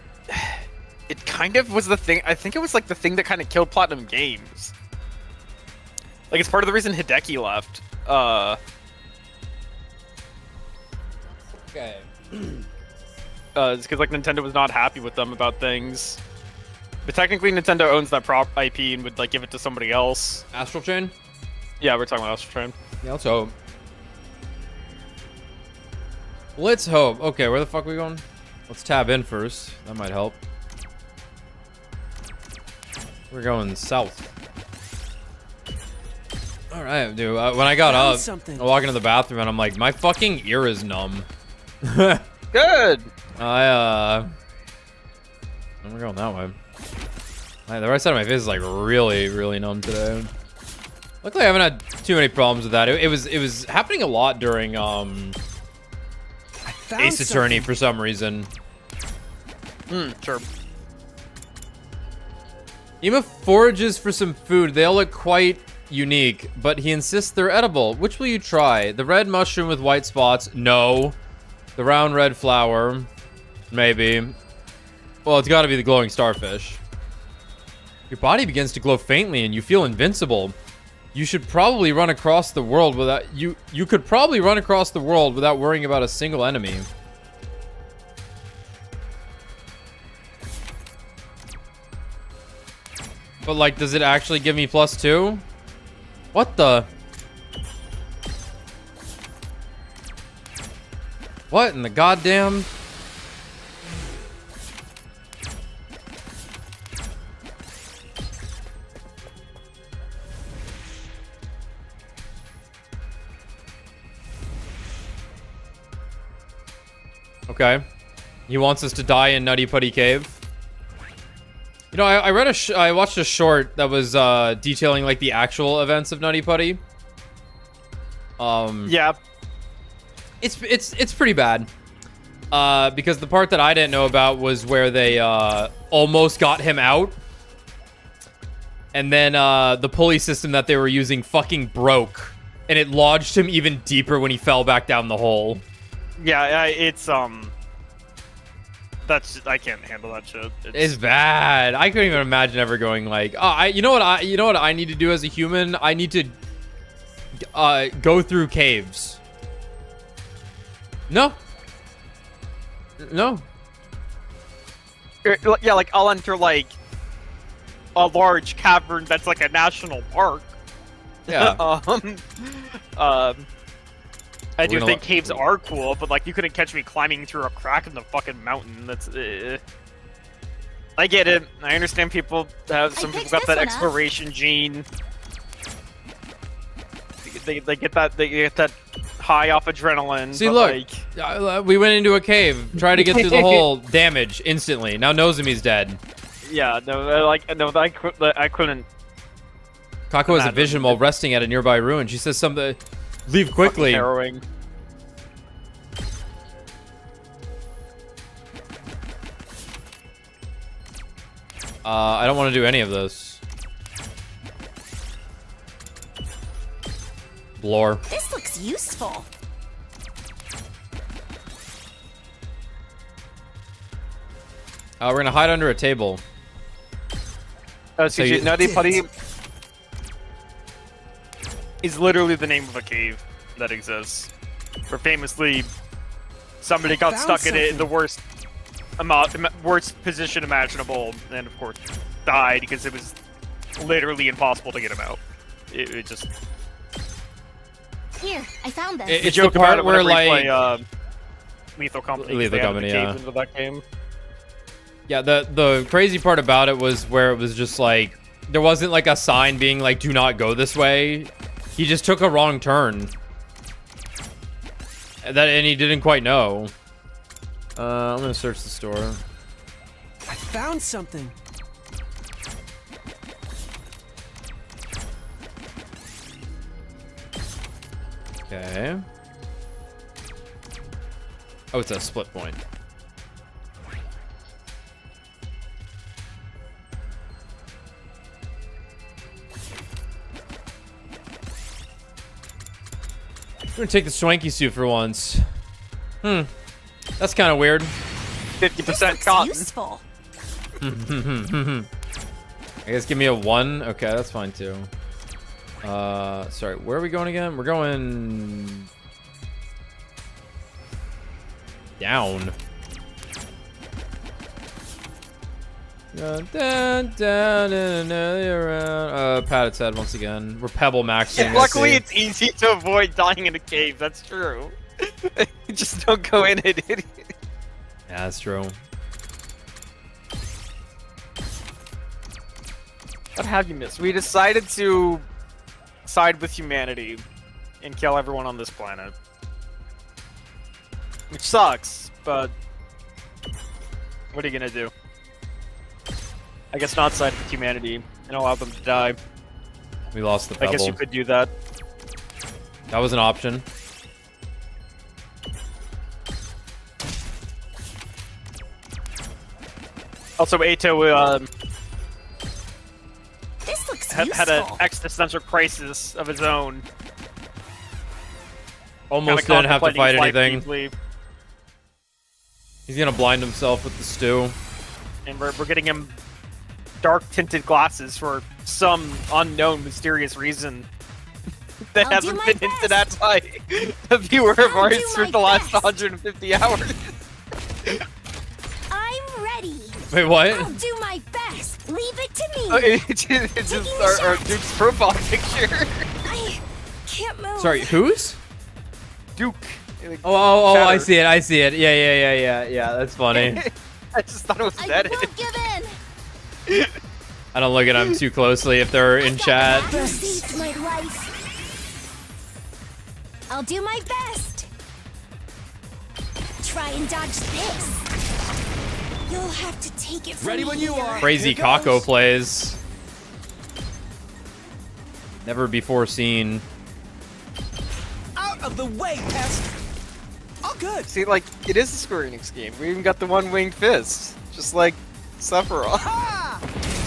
kind of was the thing. I think it was like the thing that kind of killed Platinum Games. Like it's part of the reason Hideki left. Okay. It's because like Nintendo was not happy with them about things. But technically Nintendo owns that prop IP and would like give it to somebody else. Astral Chain? Yeah, we're talking about Astral Chain. Yeah, let's hope. Let's hope. Okay, where the fuck are we going? Let's tab in first. That might help. We're going south. All right, dude. When I got up, I walk into the bathroom and I'm like, my fucking ear is numb. Good. I'm going that way. The right side of my face is like really, really numb today. Luckily, I haven't had too many problems with that. It was happening a lot during Ace Attorney for some reason. Sure. Ima forages for some food. They all look quite unique, but he insists they're edible. Which will you try? The red mushroom with white spots? No. The round red flower? Maybe. Well, it's got to be the glowing starfish. Your body begins to glow faintly and you feel invincible. You should probably run across the world without... You could probably run across the world without worrying about a single enemy. But, like, does it actually give me +2? What the? What in the goddamn... Okay. He wants us to die in Nutty Putty Cave. You know, I watched a short that was detailing like the actual events of Nutty Putty. Yeah. It's pretty bad. Because the part that I didn't know about was where they almost got him out. And then the pulley system that they were using fucking broke. And it lodged him even deeper when he fell back down the hole. Yeah, it's that's I can't handle that shit. It's bad. I couldn't even imagine ever going like, oh, you know what I need to do as a human? I need to go through caves. No. Yeah, like I'll enter like a large cavern that's like a national park. Yeah. I do think caves are cool, but like you couldn't catch me climbing through a crack in the fucking mountain. That's I get it. I understand people have some I people picked got this that one up. exploration gene. They get that high off adrenaline. See, but, look, like, we went into a cave, tried to get through the hole, damage instantly. Now Nozomi's dead. yeah, no, I couldn't. Kako has a Imagine. vision while resting at a nearby ruin. She says something. Leave quickly. Harrowing. I don't want to do any of this. Lore. This looks useful. We're gonna hide under a table. So you- Nutty Putty is literally the name of a cave that exists. Where famously, somebody got stuck in it in the worst position imaginable, and of course died because it was literally impossible to get him out. It just Here, I found this. It's joke the about part it where whenever you like play, Lethal Company. 'cause Lethal they added Company, the yeah. caves into that game. yeah, the crazy part about it was where it was just like there wasn't like a sign being like do not go this way. He just took a wrong turn. And he didn't quite know. I'm gonna search the store. I found something. Okay. Oh, it's a split point. I'm gonna take the swanky suit for once. That's kind of weird. 50% cotton. Useful. I guess give me a 1. Okay, that's fine too. Sorry, where are we going again? We're going down. Pat its head once again. We're pebble maxing. Luckily, it's easy to avoid dying in a cave. That's true. Just don't go in it, idiot. Yeah, that's true. What have you missed? We decided to side with humanity and kill everyone on this planet. Which sucks, but what are you gonna do? I guess not side with humanity and allow them to die. We lost the pebble. I guess you could do that. That was an option. Also, Ato This looks had useful. an existential crisis of his own. Almost Kinda didn't have to contemplating fight his life anything. deeply. He's gonna blind himself with the stew. And we're getting him dark tinted glasses for some unknown mysterious reason that I'll do hasn't my been hinted at by a viewer of I'll ours do for my the last best. 150 hours. I'm ready. Wait, what? I'll do my best. Leave it to me. It's just our Duke's profile picture. I can't move. Sorry, whose? Duke. Oh, I Shattered. see it. I see it. Yeah. That's funny. I just thought it was I dead. won't give in. I don't look at them too closely if they're in chat. You saved my life. I'll do my best. Try and dodge this. You'll have to take it from Ready when you here. are. Crazy Here goes. Kako plays. Never before seen. Out of the way, pest. All good. See, like, it is a Square Enix game. We even got the one-winged fist. Just like Sephiroth. Ha!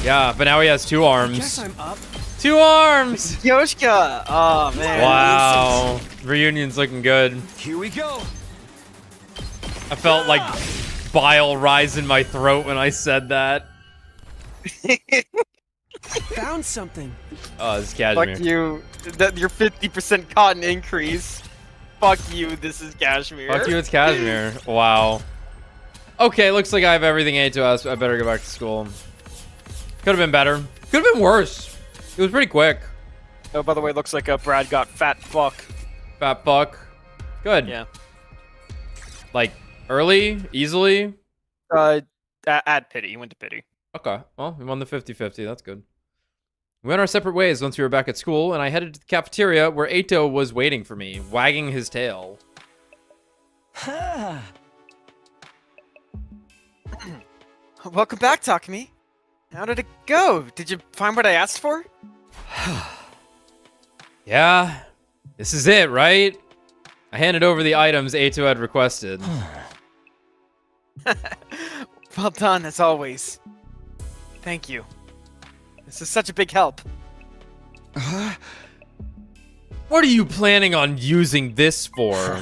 Yeah, but now he has 2 Guess arms. I'm up. 2 arms! Yoshika! Oh, man. Wow. Reunion's looking good. Here we go. I felt like bile rise in my throat when I said that. Found something. Oh, it's Cashmere. Fuck you. Your 50% cotton increase. Fuck you, this is Cashmere. Fuck you, it's Cashmere. Wow. Okay, looks like I have everything A to us. I better go back to school. Could have been better. Could have been worse. It was pretty quick. Oh, by the way, looks like Brad got fat fuck. Fat fuck. Good. Yeah. Like, early? Easily? At pity. He went to pity. Okay, well, we won the 50-50. That's good. We went our separate ways once we were back at school, and I headed to the cafeteria where Eito was waiting for me, wagging his tail. Welcome back, Takumi. How did it go? Did you find what I asked for? Yeah, this is it, right? I handed over the items Eito had requested. Well done, as always. Thank you. This is such a big help. What are you planning on using this for?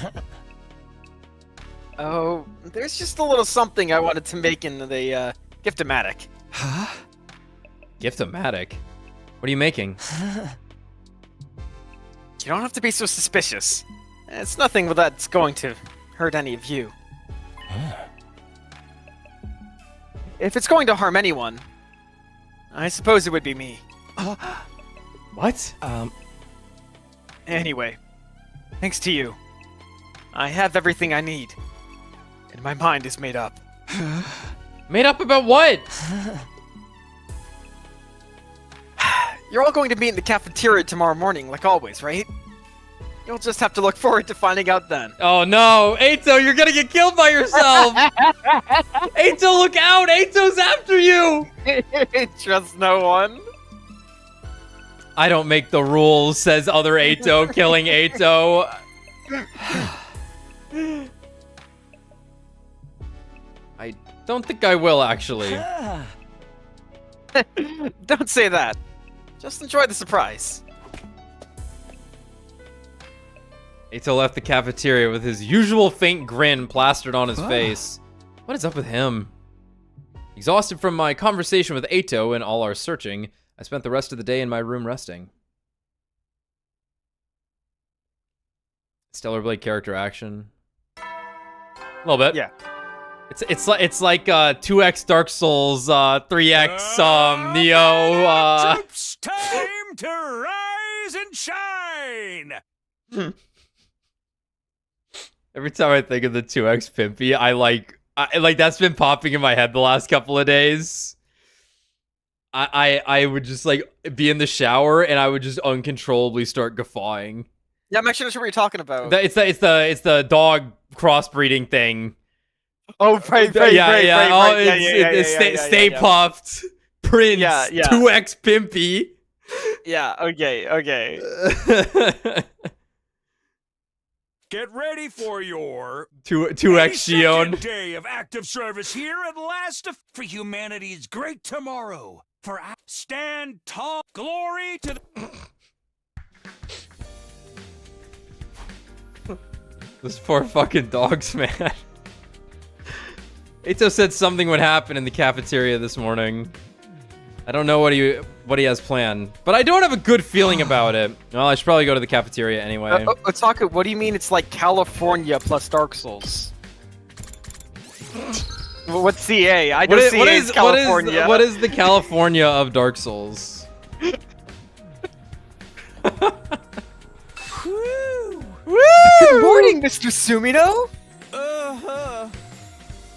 Oh, there's just a little something I wanted to make in the gift-o-matic. Huh? Gift-o-matic? What are you making? You don't have to be so suspicious. It's nothing that's going to hurt any of you. If it's going to harm anyone, I suppose it would be me. What? Anyway, thanks to you, I have everything I need, and my mind is made up. Made up about what? You're all going to meet in the cafeteria tomorrow morning, like always, right? You'll just have to look forward to finding out then. Oh no, Eito, you're gonna get killed by yourself! Eito, look out! Eito's after you! Trust no one. I don't make the rules, says other Eito, killing Eito. I don't think I will, actually. Don't say that. Just enjoy the surprise. Eito left the cafeteria with his usual faint grin plastered on his face. What is up with him? Exhausted from my conversation with Eito and all our searching, I spent the rest of the day in my room resting. Stellar Blade character action. A little bit. Yeah. It's like 2x Dark Souls, 3x Neo. Troops, time to rise and shine. Every time I think of the 2x Pimpy, I like that's been popping in my head the last couple of days. I would just like be in the shower and I would just uncontrollably start guffawing. Yeah, I'm actually not sure what you're talking about. It's the dog crossbreeding thing. Oh, right. Stay puffed, Prince, 2x Pimpy. Yeah, okay. Get ready for your 2x Shion. second day of active service here at last for humanity's great tomorrow. Stand tall, glory to the... Those poor fucking dogs, man. Eito said something would happen in the cafeteria this morning. I don't know what he has planned, but I don't have a good feeling about it. Well, I should probably go to the cafeteria anyway. Otaka, what do you mean it's like California plus Dark Souls? What's CA? I know CA is California. What is the California of Dark Souls? Woo! Good morning, Mr. Sumino!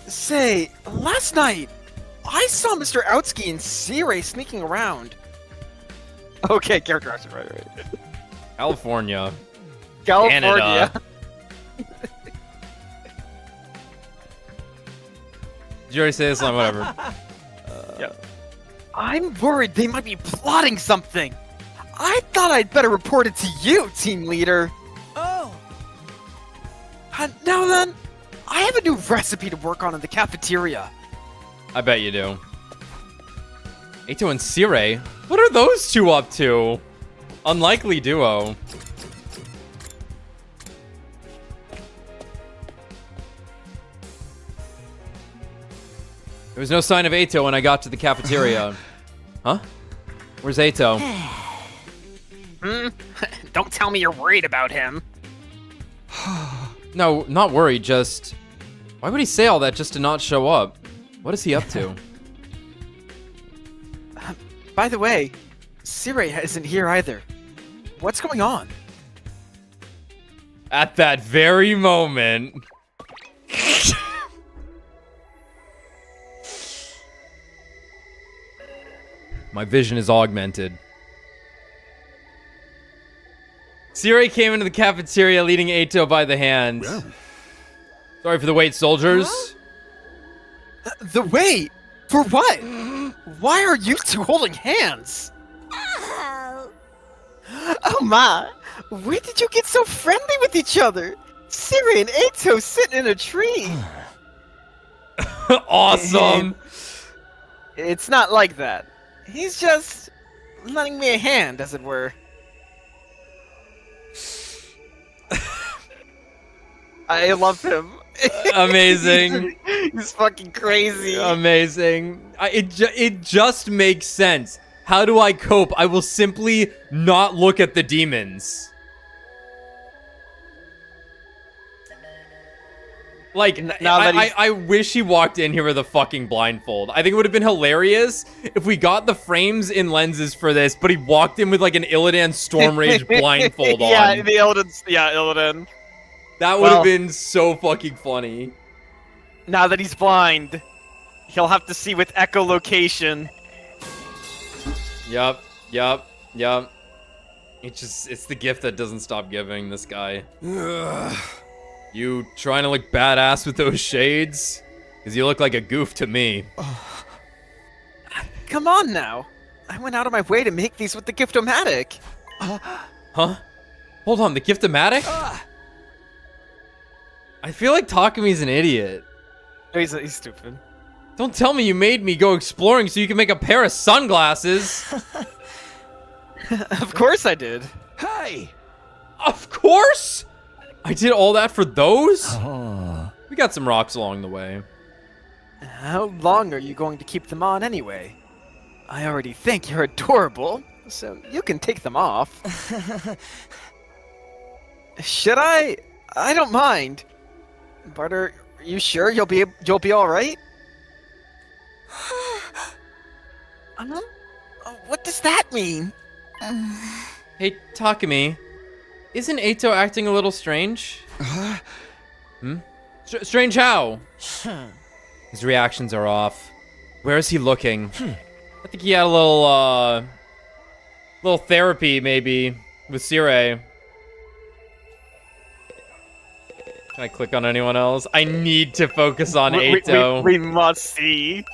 Say, last night, I saw Mr. Outsky and Sirei sneaking around. Okay, character action, right. California. California. Canada. Did you already say this line? Whatever. Yeah. I'm worried they might be plotting something. I thought I'd better report it to you, team leader. Oh. Now then, I have a new recipe to work on in the cafeteria. I bet you do. Eito and Sirei? What are those two up to? Unlikely duo. There was no sign of Eito when I got to the cafeteria. Huh? Where's Eito? Don't tell me you're worried about him. No, not worried, just... Why would he say all that just to not show up? What is he up to? By the way, Sirei isn't here either. What's going on? At that very moment... My vision is augmented. Siri came into the cafeteria leading Eito by the hand. Yeah. Sorry for the wait, soldiers. The wait? For what? Why are you two holding hands? Oh my! When did you get so friendly with each other? Siri and Eito sitting in a tree. Awesome. It's not like that. He's just lending me a hand, as it were. I love him. Amazing. He's fucking crazy. Amazing. It just makes sense. How do I cope? I will simply not look at the demons. Like, now that I wish he walked in here with a fucking blindfold. I think it would have been hilarious if we got the frames in lenses for this, but he walked in with like an Illidan Storm Rage blindfold on. Yeah, the Illidan's. Yeah, Illidan. That would have been so fucking funny. Now that he's blind, he'll have to see with echolocation. Yup. It's the gift that doesn't stop giving, this guy. You trying to look badass with those shades? Because you look like a goof to me. Come on now. I went out of my way to make these with the Gift-O-Matic. Huh? Hold on, the Gift-O-Matic? I feel like Takami's an idiot. He's stupid. Don't tell me you made me go exploring so you can make a pair of sunglasses. Of course I did. Hey! Of course! I did all that for those? We got some rocks along the way. How long are you going to keep them on anyway? I already think you're adorable, so you can take them off. Should I? I don't mind. But are you sure you'll be all right? What does that mean? Hey, Takami. Isn't Eito acting a little strange? Strange how? His reactions are off. Where is he looking? I think he had a little therapy maybe with Sire. Can I click on anyone else? I need to focus on Eito. We must see.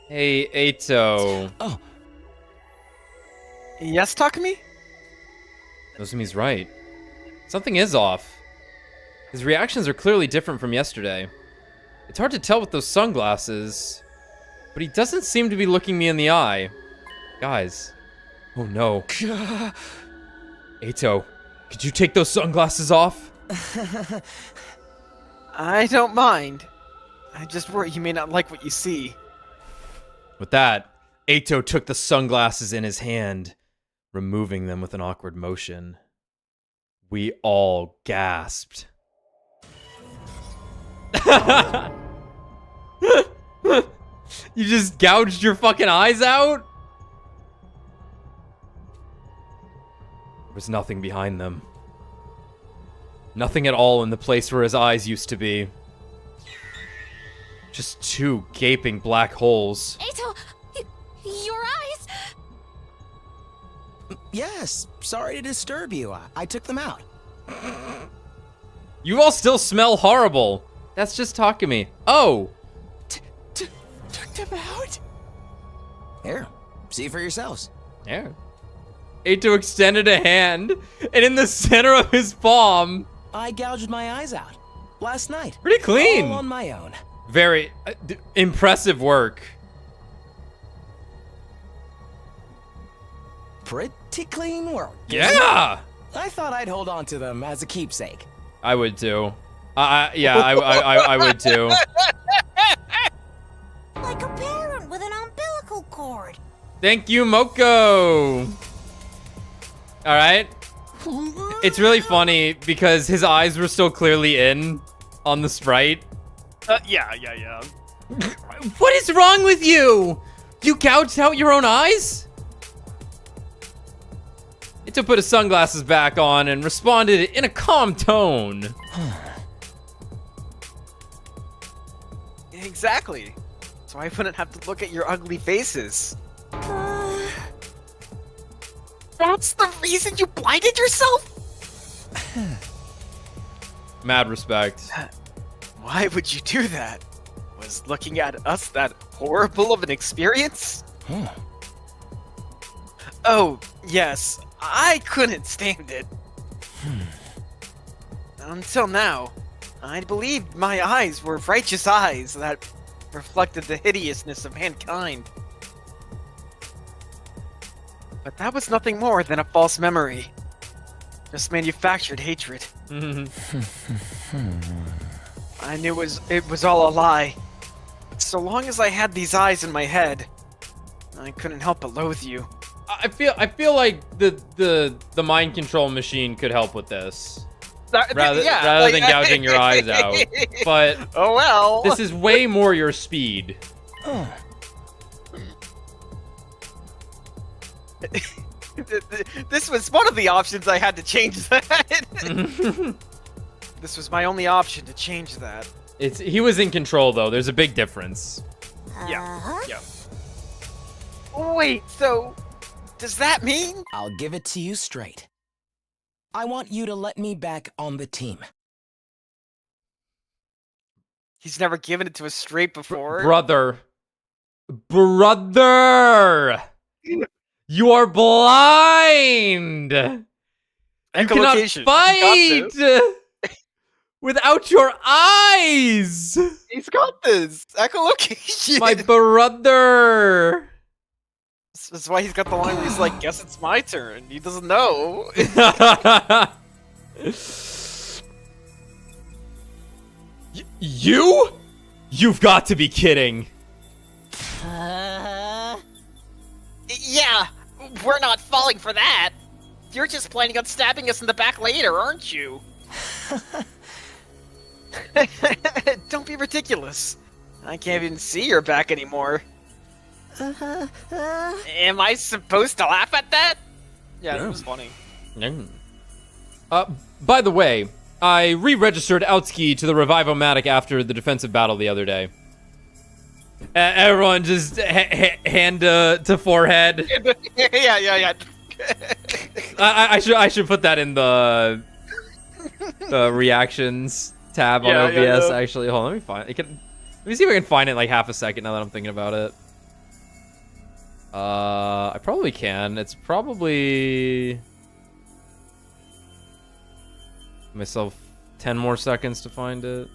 Hey, Eito. Oh. Yes, Takami? Nozumi's right. Something is off. His reactions are clearly different from yesterday. It's hard to tell with those sunglasses, but he doesn't seem to be looking me in the eye. Guys. Oh no. Eito, could you take those sunglasses off? I don't mind. I just worry you may not like what you see. With that, Eito took the sunglasses in his hand, removing them with an awkward motion. We all gasped. You just gouged your fucking eyes out? There was nothing behind them. Nothing at all in the place where his eyes used to be. Just two gaping black holes. Eito, your eyes! Yes, sorry to disturb you. I took them out. You all still smell horrible. That's just Takami. Oh! Took them out? Here, see for yourselves. Yeah. Eito extended a hand, and in the center of his palm... I gouged my eyes out last night. Pretty clean. All on my own. Very impressive work. Pretty clean work. Yeah! I thought I'd hold on to them as a keepsake. I would too. I would too. Like a parent with an umbilical cord. Thank you, Moko. All right. It's really funny because his eyes were still clearly in on the sprite. Yeah. What is wrong with you? You gouged out your own eyes? Ito put his sunglasses back on and responded in a calm tone. Exactly. so I wouldn't have to look at your ugly faces. That's the reason you blinded yourself? Mad respect. Why would you do that? Was looking at us that horrible of an experience? Oh, yes. I couldn't stand it. Until now, I believed my eyes were righteous eyes that reflected the hideousness of mankind. But that was nothing more than a false memory. Just manufactured hatred. I knew it was all a lie. So long as I had these eyes in my head, I couldn't help but loathe you. I feel like the mind control machine could help with this. Rather than gouging your eyes out. But oh well. This is way more your speed. This was one of the options I had to change that. This was my only option to change that. He was in control though. There's a big difference. Yeah. Wait, so does that mean? I'll give it to you straight. I want you to let me back on the team. He's never given it to us straight before. Brother. You are blind. You cannot fight without your eyes. He's got this. Echolocation. My brother. That's why he's got the line where he's like, guess it's my turn. He doesn't know. You? You've got to be kidding. Yeah, we're not falling for that. You're just planning on stabbing us in the back later, aren't you? Don't be ridiculous. I can't even see your back anymore. Am I supposed to laugh at that? Yeah, that was funny. By the way, I re-registered Outski to the Revive-O-Matic after the defensive battle the other day. Everyone just hand to forehead. Yeah. I should put that in the reactions tab on OBS. Actually, hold on, let me find it. Let me see if I can find it in like half a second now that I'm thinking about it. I probably can. It's probably myself 10 more seconds to find it.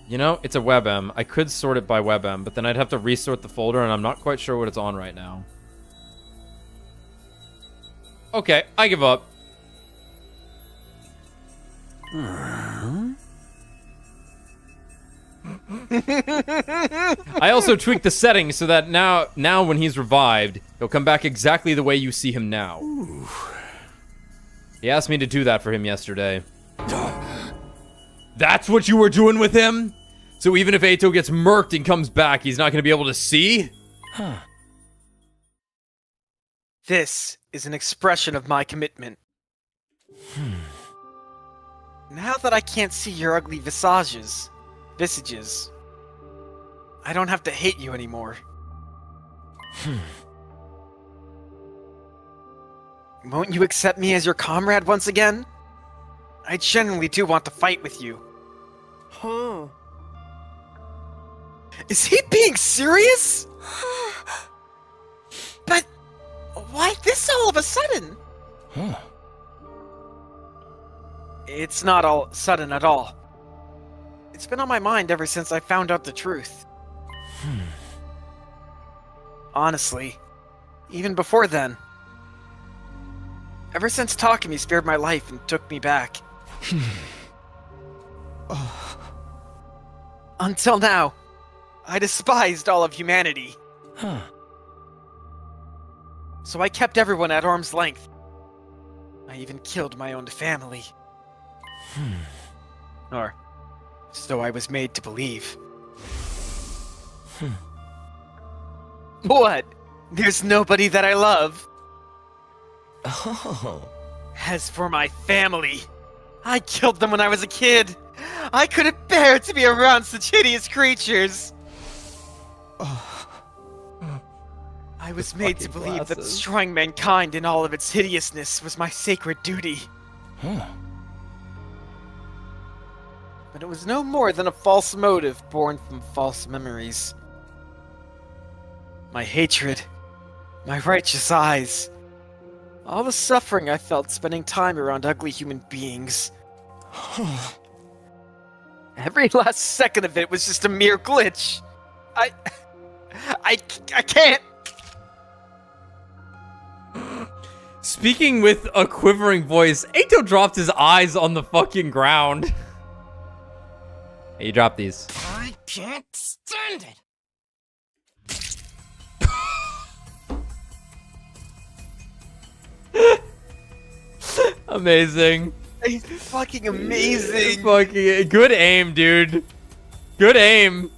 You know, it's a WebM. I could sort it by WebM, but then I'd have to resort the folder, and I'm not quite sure what it's on right now. Okay, I give up. I also tweaked the settings so that now when he's revived, he'll come back exactly the way you see him now. Ooh. He asked me to do that for him yesterday. That's what you were doing with him? So even if Eito gets murked and comes back, he's not going to be able to see? Huh. This is an expression of my commitment. Now that I can't see your ugly visages, I don't have to hate you anymore. Won't you accept me as your comrade once again? I genuinely do want to fight with you. Is he being serious? But why this all of a sudden? It's not all sudden at all. It's been on my mind ever since I found out the truth. Honestly, even before then. Ever since Takumi spared my life and took me back. Until now, I despised all of humanity. So I kept everyone at arm's length. I even killed my own family. Or so I was made to believe. What? There's nobody that I love. As for my family, I killed them when I was a kid. I couldn't bear to be around such hideous creatures. I was made to believe that destroying mankind in all of its hideousness was my sacred duty. But it was no more than a false motive born from false memories. My hatred, my righteous eyes, all the suffering I felt spending time around ugly human beings. Every last second of it was just a mere glitch. I can't. Speaking with a quivering voice, Ato dropped his eyes on the fucking ground. Hey, you dropped these. I can't stand it. Amazing. It's fucking amazing. Fucking good aim, dude. Good aim.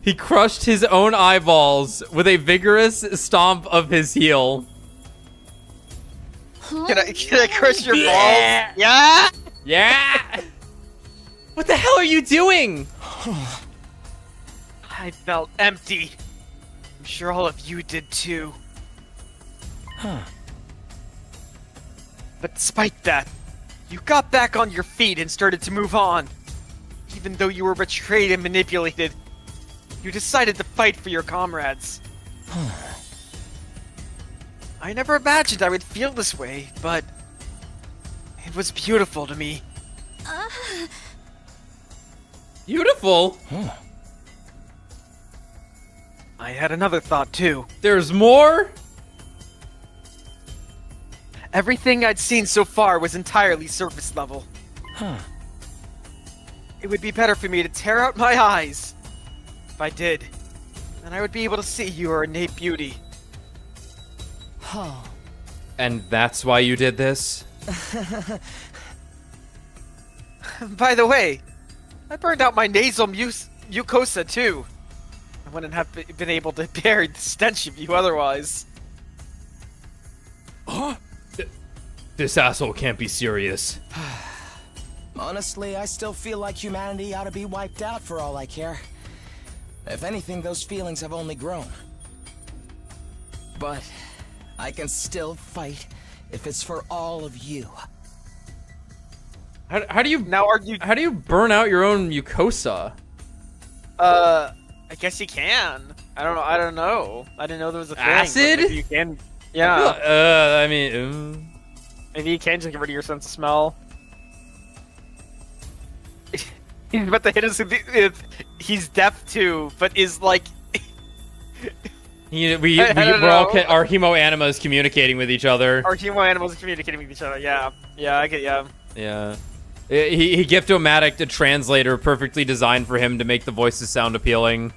He crushed his own eyeballs with a vigorous stomp of his heel. Can I crush your balls? Yeah. Yeah. What the hell are you doing? I felt empty. I'm sure all of you did too. But despite that, you got back on your feet and started to move on. Even though you were betrayed and manipulated, you decided to fight for your comrades. I never imagined I would feel this way, but it was beautiful to me. Beautiful. I had another thought too. There's more? Everything I'd seen so far was entirely surface level. It would be better for me to tear out my eyes. If I did, then I would be able to see your innate beauty. And that's why you did this? By the way, I burned out my nasal mucosa too. I wouldn't have been able to bear the stench of you otherwise. This asshole can't be serious. Honestly, I still feel like humanity ought to be wiped out for all I care. If anything, those feelings have only grown. But I can still fight if it's for all of you. How do you how do you burn out your own mucosa? I guess you can. I don't know. I didn't know there was a thing. Acid? Maybe you can. Yeah. I mean, Maybe you can just get rid of your sense of smell. He's about to hit us with he's deaf too, but is like. we're all our hemo animas communicating with each other. Our hemo animals communicating with each other. Yeah. Yeah, I get. Yeah. Yeah. He Giftomatic a translator perfectly designed for him to make the voices sound appealing.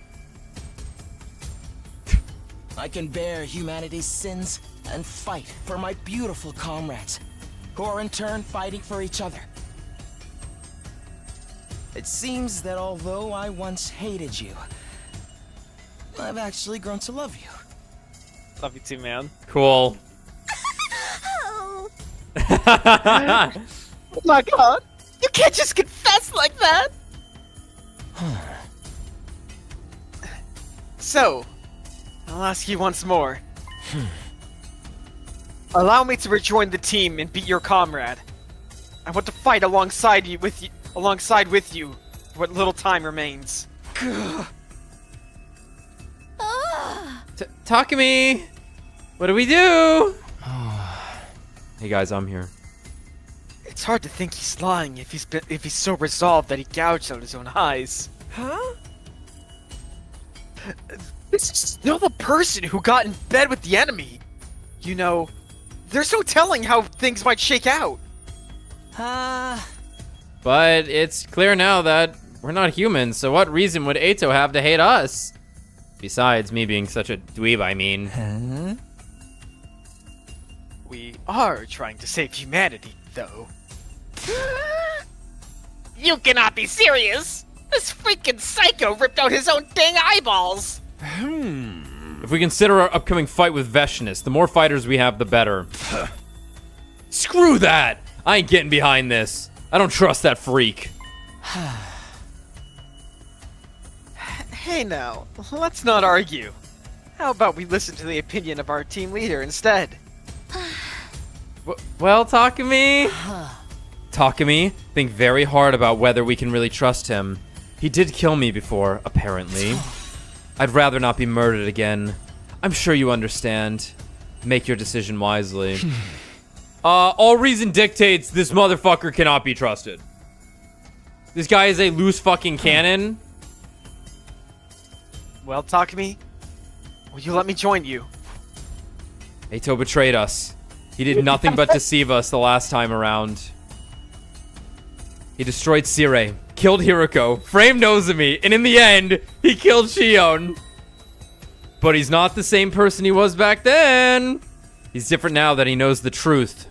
I can bear humanity's sins and fight for my beautiful comrades, who are in turn fighting for each other. It seems that although I once hated you, I've actually grown to love you. Love you too, man. Cool. Oh. Oh my god! You can't just confess like that! So, I'll ask you once more. Allow me to rejoin the team and be your comrade. I want to fight alongside with you what little time remains. Takumi! What do we do? Hey guys, I'm here. It's hard to think he's lying if he's so resolved that he gouged out his own eyes. Huh? This is still the person who got in bed with the enemy. You know, there's no telling how things might shake out. But it's clear now that we're not humans, so what reason would Ato have to hate us? Besides me being such a dweeb, I mean. Huh? We are trying to save humanity, though. You cannot be serious! This freaking psycho ripped out his own dang eyeballs! If we consider our upcoming fight with Veshness, the more fighters we have, the better. Screw that! I ain't getting behind this. I don't trust that freak. Hey now, let's not argue. How about we listen to the opinion of our team leader instead? Well, Takumi? Takumi, think very hard about whether we can really trust him. He did kill me before, apparently. I'd rather not be murdered again. I'm sure you understand. Make your decision wisely. All reason dictates this motherfucker cannot be trusted. This guy is a loose fucking cannon. Well, Takumi, will you let me join you? Eito betrayed us. He did nothing but deceive us the last time around. He destroyed Sire, killed Hiroko, framed Nozomi, and in the end, he killed Shion. But he's not the same person he was back then. He's different now that he knows the truth.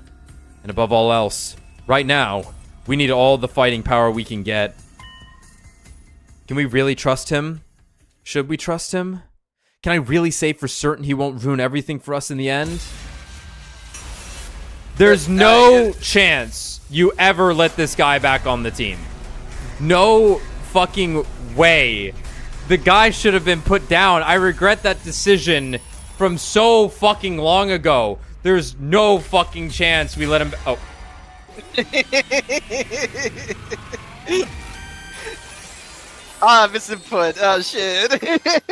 And above all else, right now, we need all the fighting power we can get. Can we really trust him? Should we trust him? Can I really say for certain he won't ruin everything for us in the end? There's no chance you ever let this guy back on the team. No fucking way. The guy should have been put down. I regret that decision from so fucking long ago. There's no fucking chance we let him... Oh. Misinput. Oh, shit.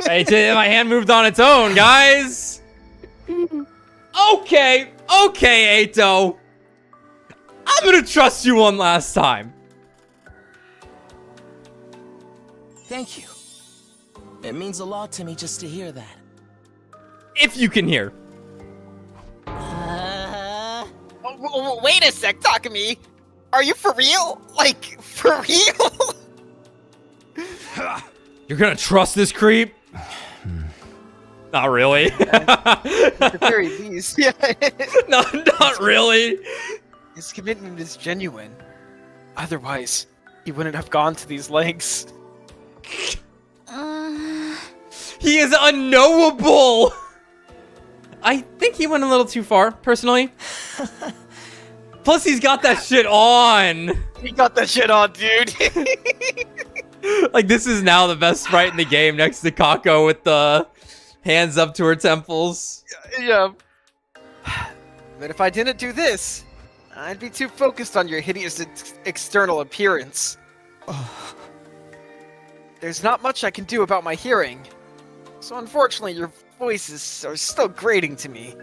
Hey, my hand moved on its own, guys. Okay, Eito. I'm gonna trust you one last time. Thank you. It means a lot to me just to hear that. If you can hear. Wait a sec, Takumi. Are you for real? Like, for real? You're gonna trust this creep? Not really. At the very least, yeah. Not really. His commitment is genuine. Otherwise, he wouldn't have gone to these lengths. He is unknowable. I think he went a little too far, personally. Plus, he's got that shit on. He got that shit on, dude. Like, this is now the best sprite in the game next to Kako with the hands up to her temples. Yeah. But if I didn't do this, I'd be too focused on your hideous external appearance. There's not much I can do about my hearing. So unfortunately, your voices are still grating to me.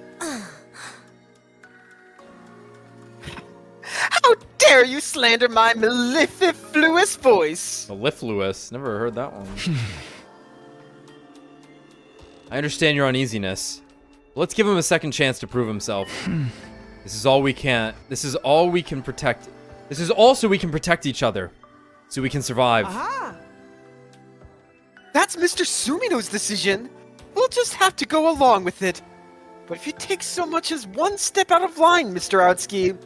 How dare you slander my mellifluous voice? Mellifluous? Never heard that one. I understand your uneasiness. Let's give him a second chance to prove himself. This is all we can. This is all we can protect. This is all so we can protect each other. So we can survive. Aha! That's Mr. Sumino's decision. We'll just have to go along with it. But if you take so much as one step out of line, Mr. Outski,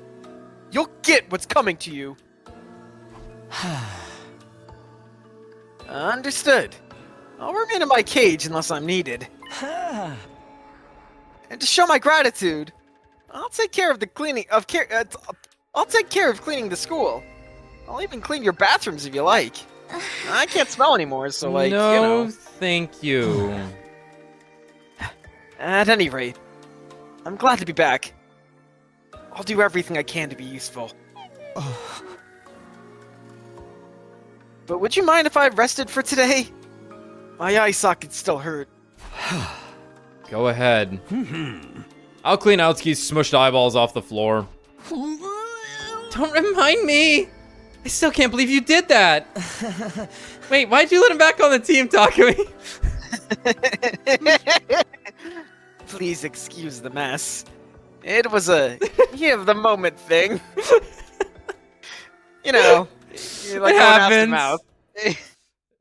you'll get what's coming to you. Understood. I'll remain in my cage unless I'm needed. And to show my gratitude, I'll take care of the cleaning of I'll take care of cleaning the school. I'll even clean your bathrooms if you like. I can't smell anymore, so like, no, you know. Thank you. At any rate, I'm glad to be back. I'll do everything I can to be useful. But would you mind if I rested for today? My eye sockets still hurt. Go ahead. I'll clean Outski's smushed eyeballs off the floor. Don't remind me! I still can't believe you did that! Wait, why'd you let him back on the team, Takumi? Please excuse the mess. It was a heat of the moment thing. You know, you're like it happens. mouth.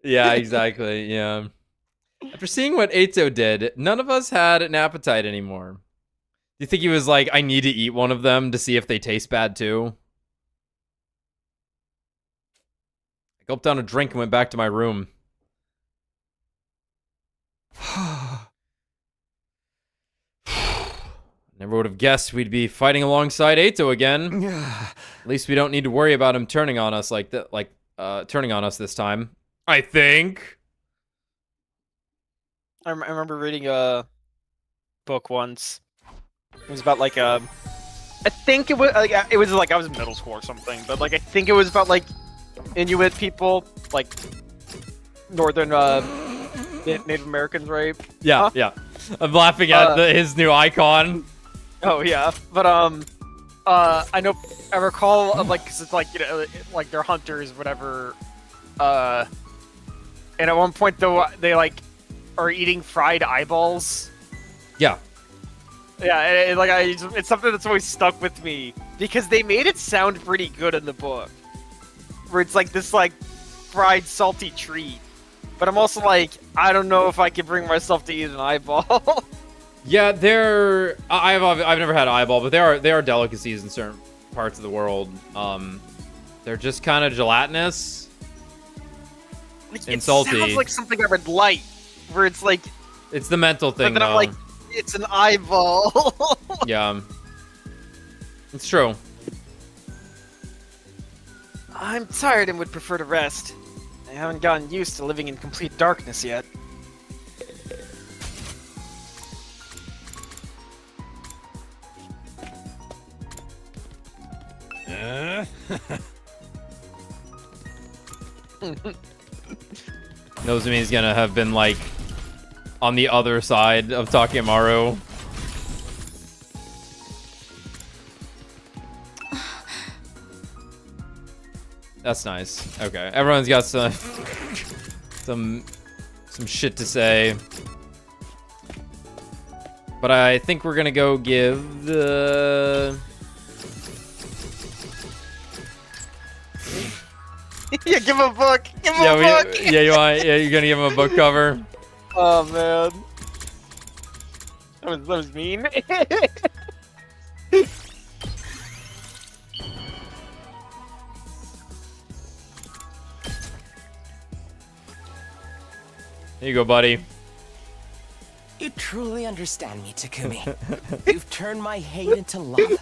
Yeah, exactly, yeah. After seeing what Eito did, none of us had an appetite anymore. Do you think he was like, I need to eat one of them to see if they taste bad too? I gulped down a drink and went back to my room. Never would have guessed we'd be fighting alongside Eito again. At least we don't need to worry about him turning on us like that, turning on us this time. I think. I remember reading a book once. It was about like I think it was like I was in middle school or something, but like I think it was about like Inuit people, like northern Native Americans, right? Yeah, Huh? yeah. I'm laughing at his new icon. Oh yeah, but I recall like, cause it's like, you know, like they're hunters, whatever. And at one point though, they like are eating fried eyeballs. Yeah. Yeah, it's something that's always stuck with me because they made it sound pretty good in the book, where it's like this like fried salty treat. But I'm also like, I don't know if I can bring myself to eat an eyeball. Yeah, I've never had eyeball, but they are delicacies in certain parts of the world. They're just kind of gelatinous and salty. It sounds like something I would like, where it's like, it's the mental thing, but then though. I'm like, it's an eyeball. Yeah, it's true. I'm tired and would prefer to rest. I haven't gotten used to living in complete darkness yet. Knows me he's gonna have been like on the other side of Takemaru. That's nice. Okay, everyone's got some shit to say, but I think we're gonna go give the. Yeah, give him a book. Give him a book. Yeah, you're gonna give him a book cover. Oh man, that was mean. Here you go, buddy. You truly understand me, Takumi. You've turned my hate into love.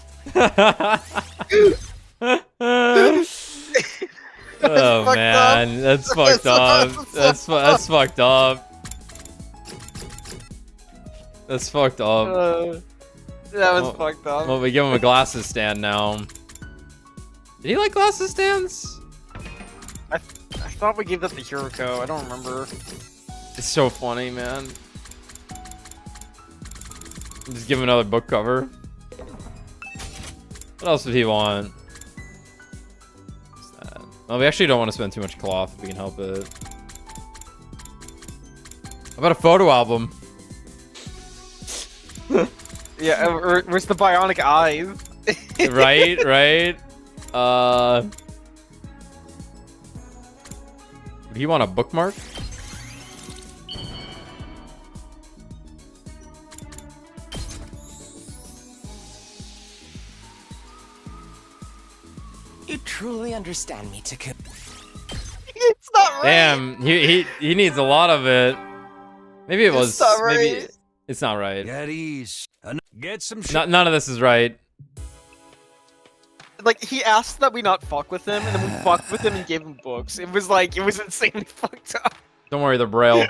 Oh man, that's fucked up. That's fucked up. That's fucked up. That was fucked up. Well, we give him a glasses stand now. Did he like glasses stands? I thought we gave that to Hiroko. I don't remember. It's so funny, man. Just give him another book cover. What else would he want? What's that? Well, we actually don't want to spend too much cloth if we can help it. How about a photo album? Yeah, where's the bionic eyes? Right. Do you want a bookmark? You truly understand me, Takumi. It's not right. Damn, he needs a lot of it. Maybe it was. It's not right. Maybe it's not right. At ease. Get some shit. None of this is right. Like, he asked that we not fuck with him, and then we fucked with him and gave him books. It was like, it was insanely fucked up. Don't worry, they're braille.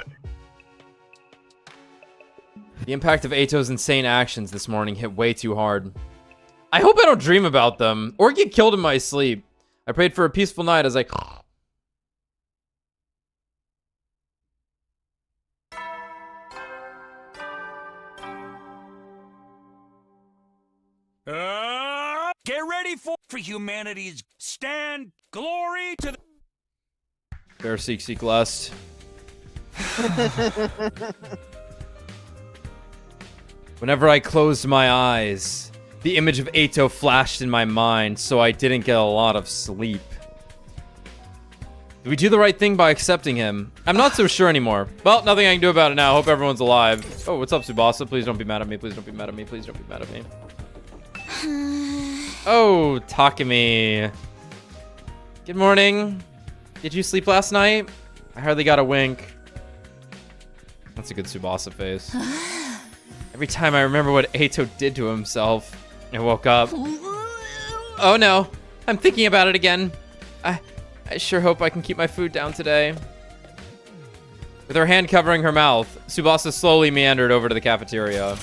The impact of Eito's insane actions this morning hit way too hard. I hope I don't dream about them or get killed in my sleep. I prayed for a peaceful night as I. Get ready for humanity's stand. Glory to the. Bear seek lust. Whenever I closed my eyes, the image of Eito flashed in my mind, so I didn't get a lot of sleep. Did we do the right thing by accepting him? I'm not so sure anymore. Well, nothing I can do about it now. Hope everyone's alive. Oh, what's up, Tsubasa? Please don't be mad at me. Please don't be mad at me. Please don't be mad at me. Oh, Takumi. Good morning. Did you sleep last night? I hardly got a wink. That's a good Tsubasa face. Every time I remember what Eito did to himself, I woke up. Oh no, I'm thinking about it again. I sure hope I can keep my food down today. With her hand covering her mouth, Tsubasa slowly meandered over to the cafeteria.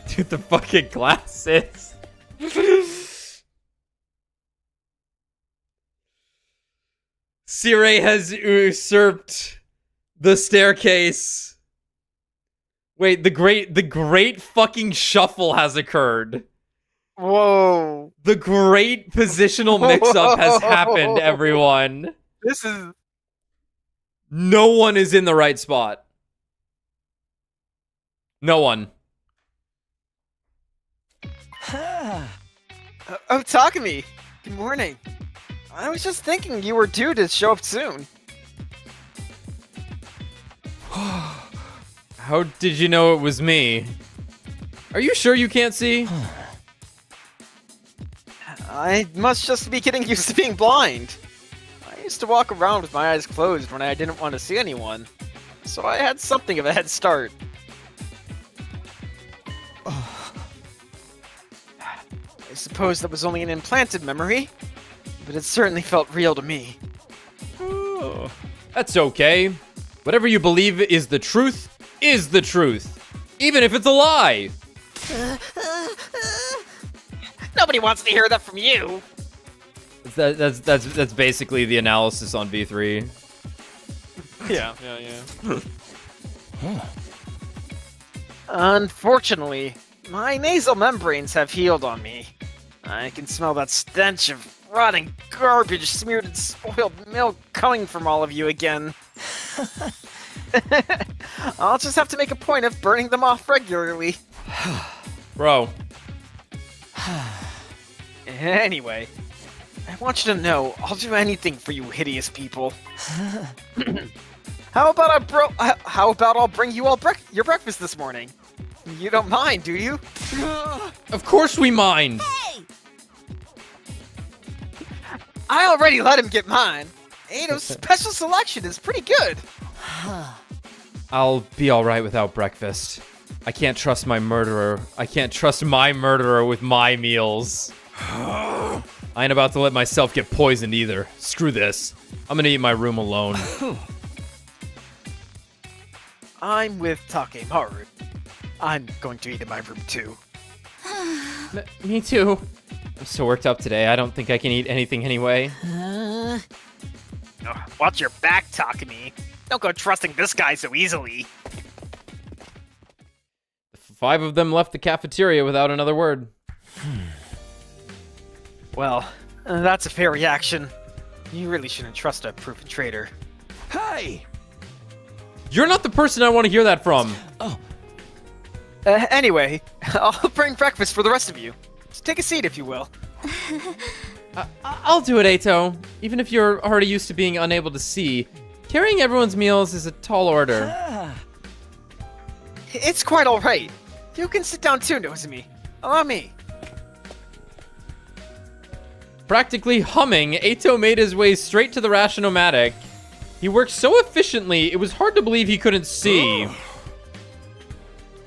Dude, the fucking glasses. Sirei has usurped the staircase. Wait, the great fucking shuffle has occurred. Whoa. The great positional mix-up has happened, everyone. This is... No one is in the right spot. No one. Oh, Takumi. Good morning. I was just thinking you were due to show up soon. How did you know it was me? Are you sure you can't see? I must just be getting used to being blind. I used to walk around with my eyes closed when I didn't want to see anyone, so I had something of a head start. I suppose that was only an implanted memory, but it certainly felt real to me. Oh, that's okay. Whatever you believe is the truth, even if it's a lie. Nobody wants to hear that from you. That's basically the analysis on V3. Yeah. Unfortunately, my nasal membranes have healed on me. I can smell that stench of rotting garbage smeared in spoiled milk coming from all of you again. I'll just have to make a point of burning them off regularly. Bro. Anyway, I want you to know I'll do anything for you hideous people. How about I'll bring you all your breakfast this morning? You don't mind, do you? Of course we mind. Hey! I already let him get mine. Eito's special selection is pretty good. I'll be alright without breakfast. I can't trust my murderer. I can't trust my murderer with my meals. I ain't about to let myself get poisoned either. Screw this. I'm gonna eat in my room alone. I'm with Takemaru. I'm going to eat in my room too. Me too. I'm so worked up today, I don't think I can eat anything anyway. Watch your back, Takumi. Don't go trusting this guy so easily. 5 of them left the cafeteria without another word. Well, that's a fair reaction. You really shouldn't trust a proven traitor. Hey! You're not the person I want to hear that from. Oh. Anyway, I'll bring breakfast for the rest of you. Just take a seat if you will. I'll do it, Eito. Even if you're already used to being unable to see, carrying everyone's meals is a tall order. It's quite alright. You can sit down too, Nozomi. Allow me. Practically humming, Eito made his way straight to the Rashionomatic. He worked so efficiently, it was hard to believe he couldn't see.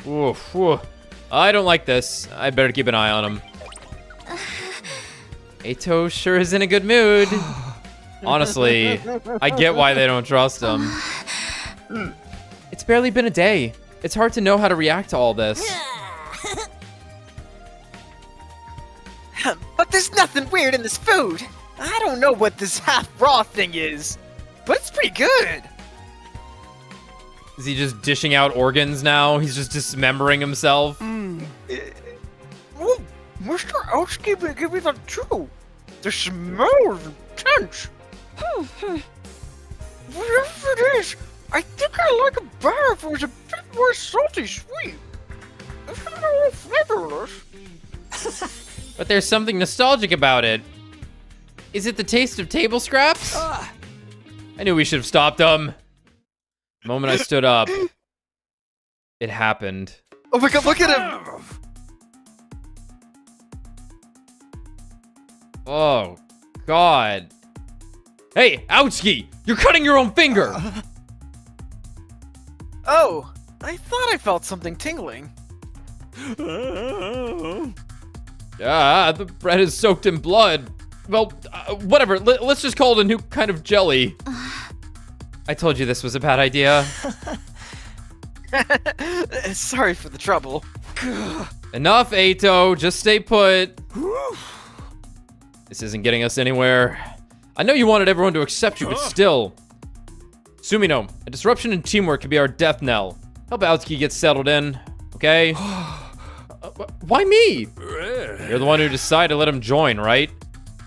Oof, oof. I don't like this. I better keep an eye on him. Eito sure is in a good mood. Honestly, I get why they don't trust him. It's barely been a day. It's hard to know how to react to all this. But there's nothing weird in this food. I don't know what this half-raw thing is, but it's pretty good. Is he just dishing out organs now? He's just dismembering himself? Oh, Mr. Outskeeper, give me that too. The smell is intense. Whatever it is, I think I like it better if it was a bit more salty sweet. It's not all flavorless. But there's something nostalgic about it. Is it the taste of table scraps? I knew we should have stopped him. The moment I stood up, it happened. Oh my god, look at him! Oh, God. Hey, Outski! You're cutting your own finger! Oh, I thought I felt something tingling. Ah, the bread is soaked in blood. Well, whatever. Let's just call it a new kind of jelly. I told you this was a bad idea. Sorry for the trouble. Enough, Ato. Just stay put. This isn't getting us anywhere. I know you wanted everyone to accept you, but still. Sumino, a disruption in teamwork could be our death knell. Help Aotsuki get settled in, okay? Why me? You're the one who decided to let him join, right?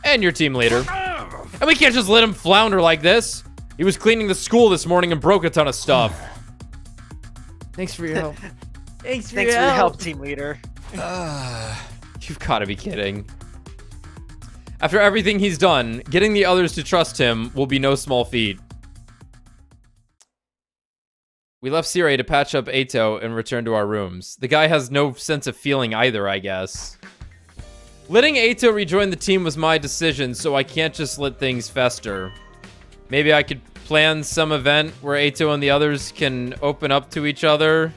And your team leader. And we can't just let him flounder like this. He was cleaning the school this morning and broke a ton of stuff. Thanks for your help. Thanks for your help, team leader. You've got to be kidding. After everything he's done, getting the others to trust him will be no small feat. We left Sirei to patch up Ato and return to our rooms. The guy has no sense of feeling either, I guess. Letting Ato rejoin the team was my decision, so I can't just let things fester. Maybe I could plan some event where Ato and the others can open up to each other.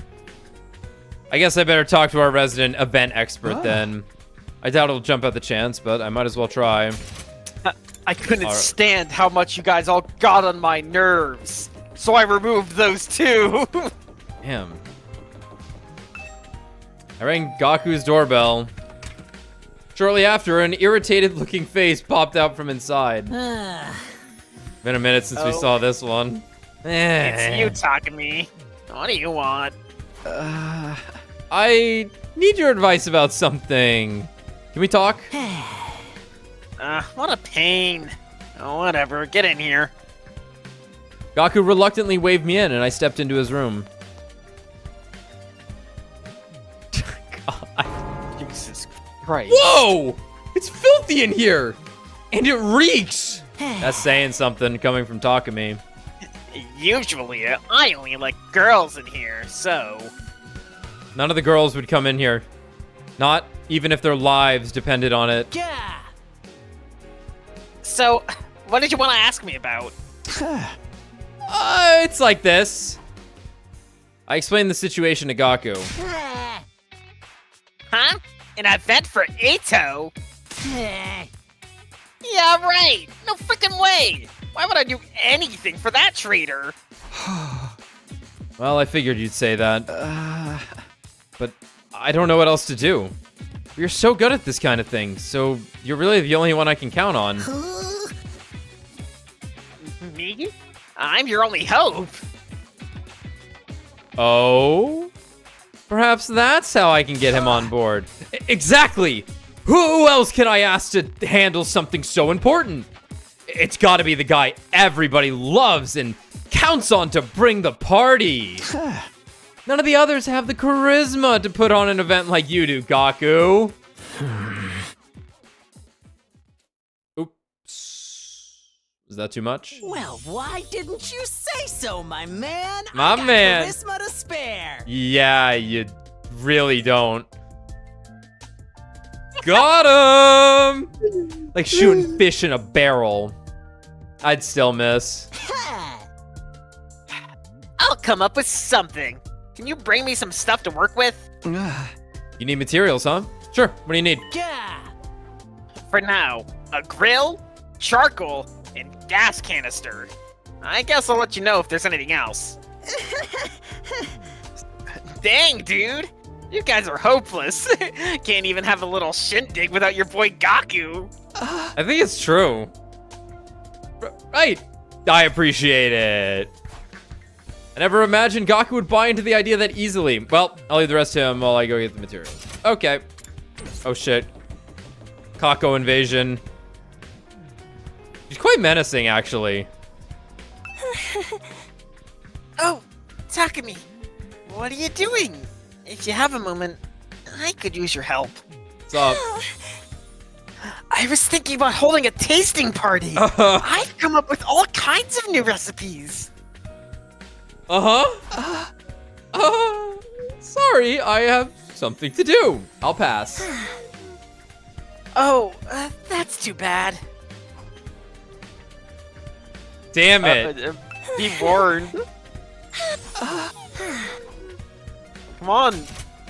I guess I better talk to our resident event expert then. I doubt it'll jump at the chance, but I might as well try. I couldn't stand how much you guys all got on my nerves. So I removed those two. Damn. I rang Gaku's doorbell. Shortly after, an irritated-looking face popped out from inside. Been a minute since we saw this one. It's you, Takumi. What do you want? I need your advice about something. Can we talk? What a pain. Oh, whatever, get in here. Gaku reluctantly waved me in, and I stepped into his room. God. Jesus Christ. Whoa! It's filthy in here! And it reeks! That's saying something coming from Takumi. Usually, I only let girls in here, so... None of the girls would come in here. Not even if their lives depended on it. Yeah. So, what did you want to ask me about? It's like this. I explained the situation to Gaku. Huh? An event for Ato? Yeah, right. No freaking way. Why would I do anything for that traitor? Well, I figured you'd say that. But I don't know what else to do. You're so good at this kind of thing, so you're really the only one I can count on. Me? I'm your only hope. Oh? Perhaps that's how I can get him on board. Exactly! Who else can I ask to handle something so important? It's gotta be the guy everybody loves and counts on to bring the party. None of the others have the charisma to put on an event like you do, Gaku. Oops. Is that too much? Well, why didn't you say so, my man? My I got man. charisma to spare. Yeah, you really don't. Got him! Like shooting fish in a barrel. I'd still miss. I'll come up with something. Can you bring me some stuff to work with? You need materials, huh? Sure, what do you need? Yeah. For now, a grill, charcoal, and gas canister. I guess I'll let you know if there's anything else. Dang, dude! You guys are hopeless. Can't even have a little shindig without your boy Gaku. I think it's true. Right. I appreciate it. I never imagined Gaku would buy into the idea that easily. Well, I'll leave the rest to him while I go get the materials. Okay. Oh, shit. Kako invasion. He's quite menacing, actually. Oh, Takumi. What are you doing? If you have a moment, I could use your help. What's up? I was thinking about holding a tasting party. I've come up with all kinds of new recipes. Sorry, I have something to do. I'll pass. Oh, that's too bad. Damn it. Be warned. Come on,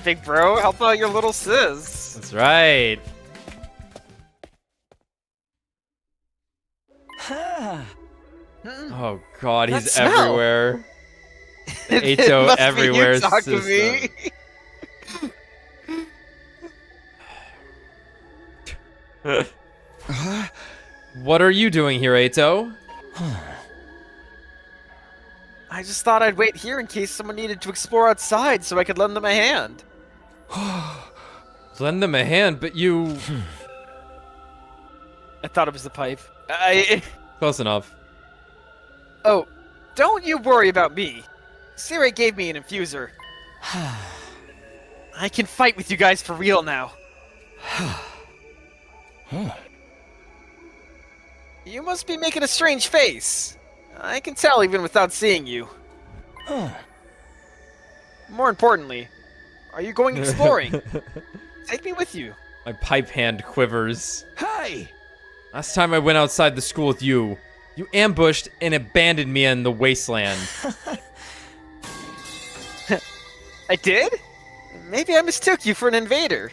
big bro, help out your little sis. That's right. Oh god, That he's smell. everywhere. It Ato must be everywhere you, system. Takumi. What are you doing here, Ato? I just thought I'd wait here in case someone needed to explore outside so I could lend them a hand. Lend them a hand, but you... I thought it was the pipe. Close enough. Oh, don't you worry about me. Siri gave me an infuser. I can fight with you guys for real now. You must be making a strange face. I can tell even without seeing you. More importantly, are you going exploring? Take me with you. My pipe hand quivers. Hey! Last time I went outside the school with you, you ambushed and abandoned me in the wasteland. I did? Maybe I mistook you for an invader.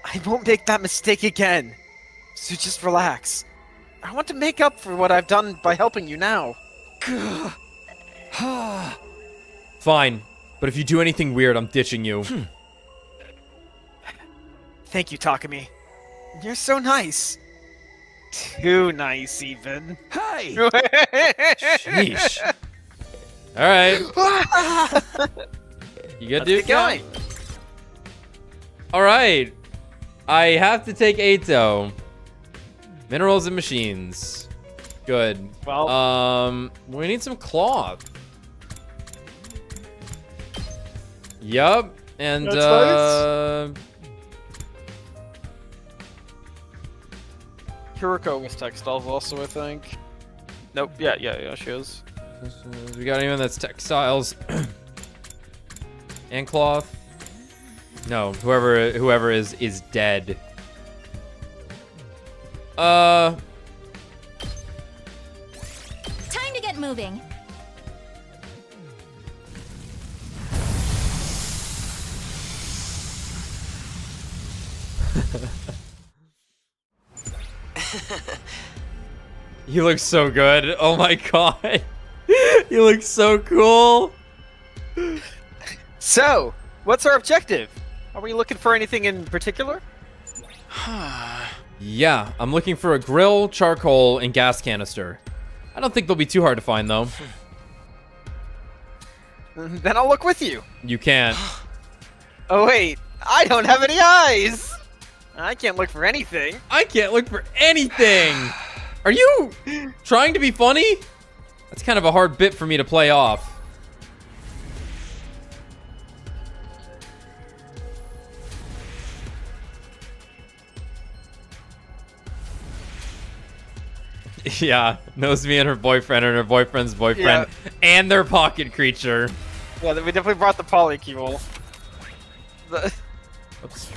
I won't make that mistake again. So just relax. I want to make up for what I've done by helping you now. Fine, but if you do anything weird, I'm ditching you. Thank you, Takumi. You're so nice. Too nice, even. Hey! Sheesh. Alright. You good, Let's dude? get going. Alright. I have to take Ato. Minerals and machines. Good. Well, we need some cloth. Yup. And, That's nice. Kuriko with textiles also, I think. Nope. Yeah, she is. We got anyone that's textiles and cloth? No, whoever is dead. Time to get moving. He looks so good. Oh my god. He looks so cool. So, what's our objective? Are we looking for anything in particular? Yeah, I'm looking for a grill, charcoal, and gas canister. I don't think they'll be too hard to find, though. Then I'll look with you. You can't. Oh wait, I don't have any eyes! I can't look for anything. I can't look for anything! Are you trying to be funny? That's kind of a hard bit for me to play off. Yeah, knows me and her boyfriend and her boyfriend's boyfriend and their pocket creature. Yeah, we definitely brought the polycule. Oops.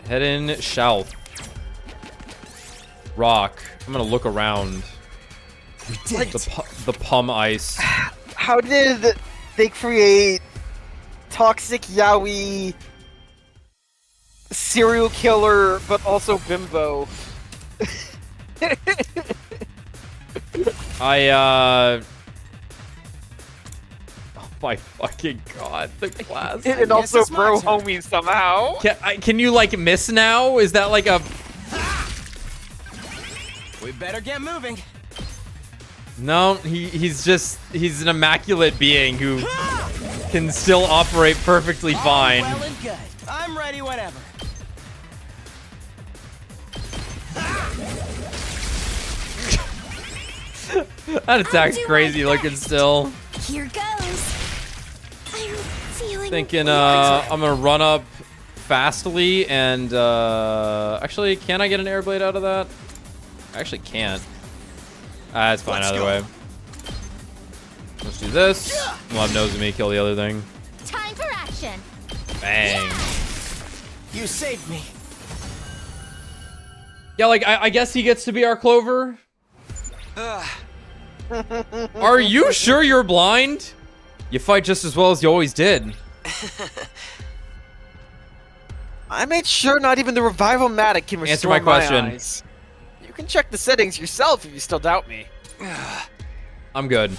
Head in south. Rock. I'm gonna look around. We did. The Pum Ice. How did they create toxic Yaoi serial killer, but also bimbo? Oh my fucking god, the class. And also bro homies somehow. Can you like miss now? Is that like a... We better get moving. No, he's an immaculate being who can still operate perfectly fine. Well and good. I'm ready whenever. That attack's crazy looking still. Here goes. I'm feeling Thinking I'm gonna run up fastly and actually, can I get an Airblade out of that? I actually can't. It's fine either way. Let's do this. We'll have Nozomi kill the other thing. time for action. Bang. You saved me. Yeah, like I guess he gets to be our Clover. Are you sure you're blind? You fight just as well as you always did. I made sure not even the Revival-matic can restore Answer my question. eyes. You can check the settings yourself if you still doubt me. I'm good.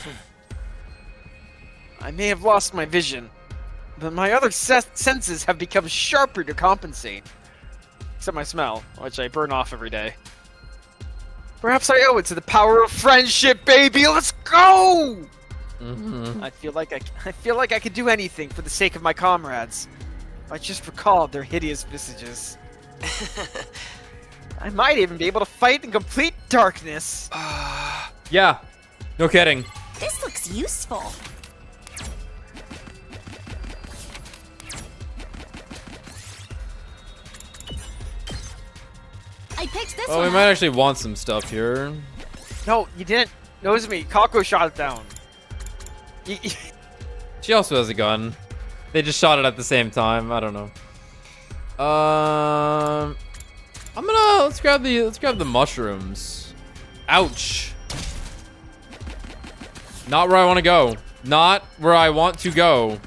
I may have lost my vision, but my other senses have become sharper to compensate. Except my smell, which I burn off every day. Perhaps I owe it to the power of friendship, baby. Let's go! Mm-hmm. I feel like I could do anything for the sake of my comrades. If I just recalled their hideous visages. I might even be able to fight in complete darkness. Yeah, no kidding. This looks useful. I picked this Oh, one we up. might actually want some stuff here. No, you didn't. Knows me. Kako shot it down. She also has a gun. They just shot it at the same time. I don't know. Let's grab the mushrooms. Ouch. Not where I want to go. Not where I want to go.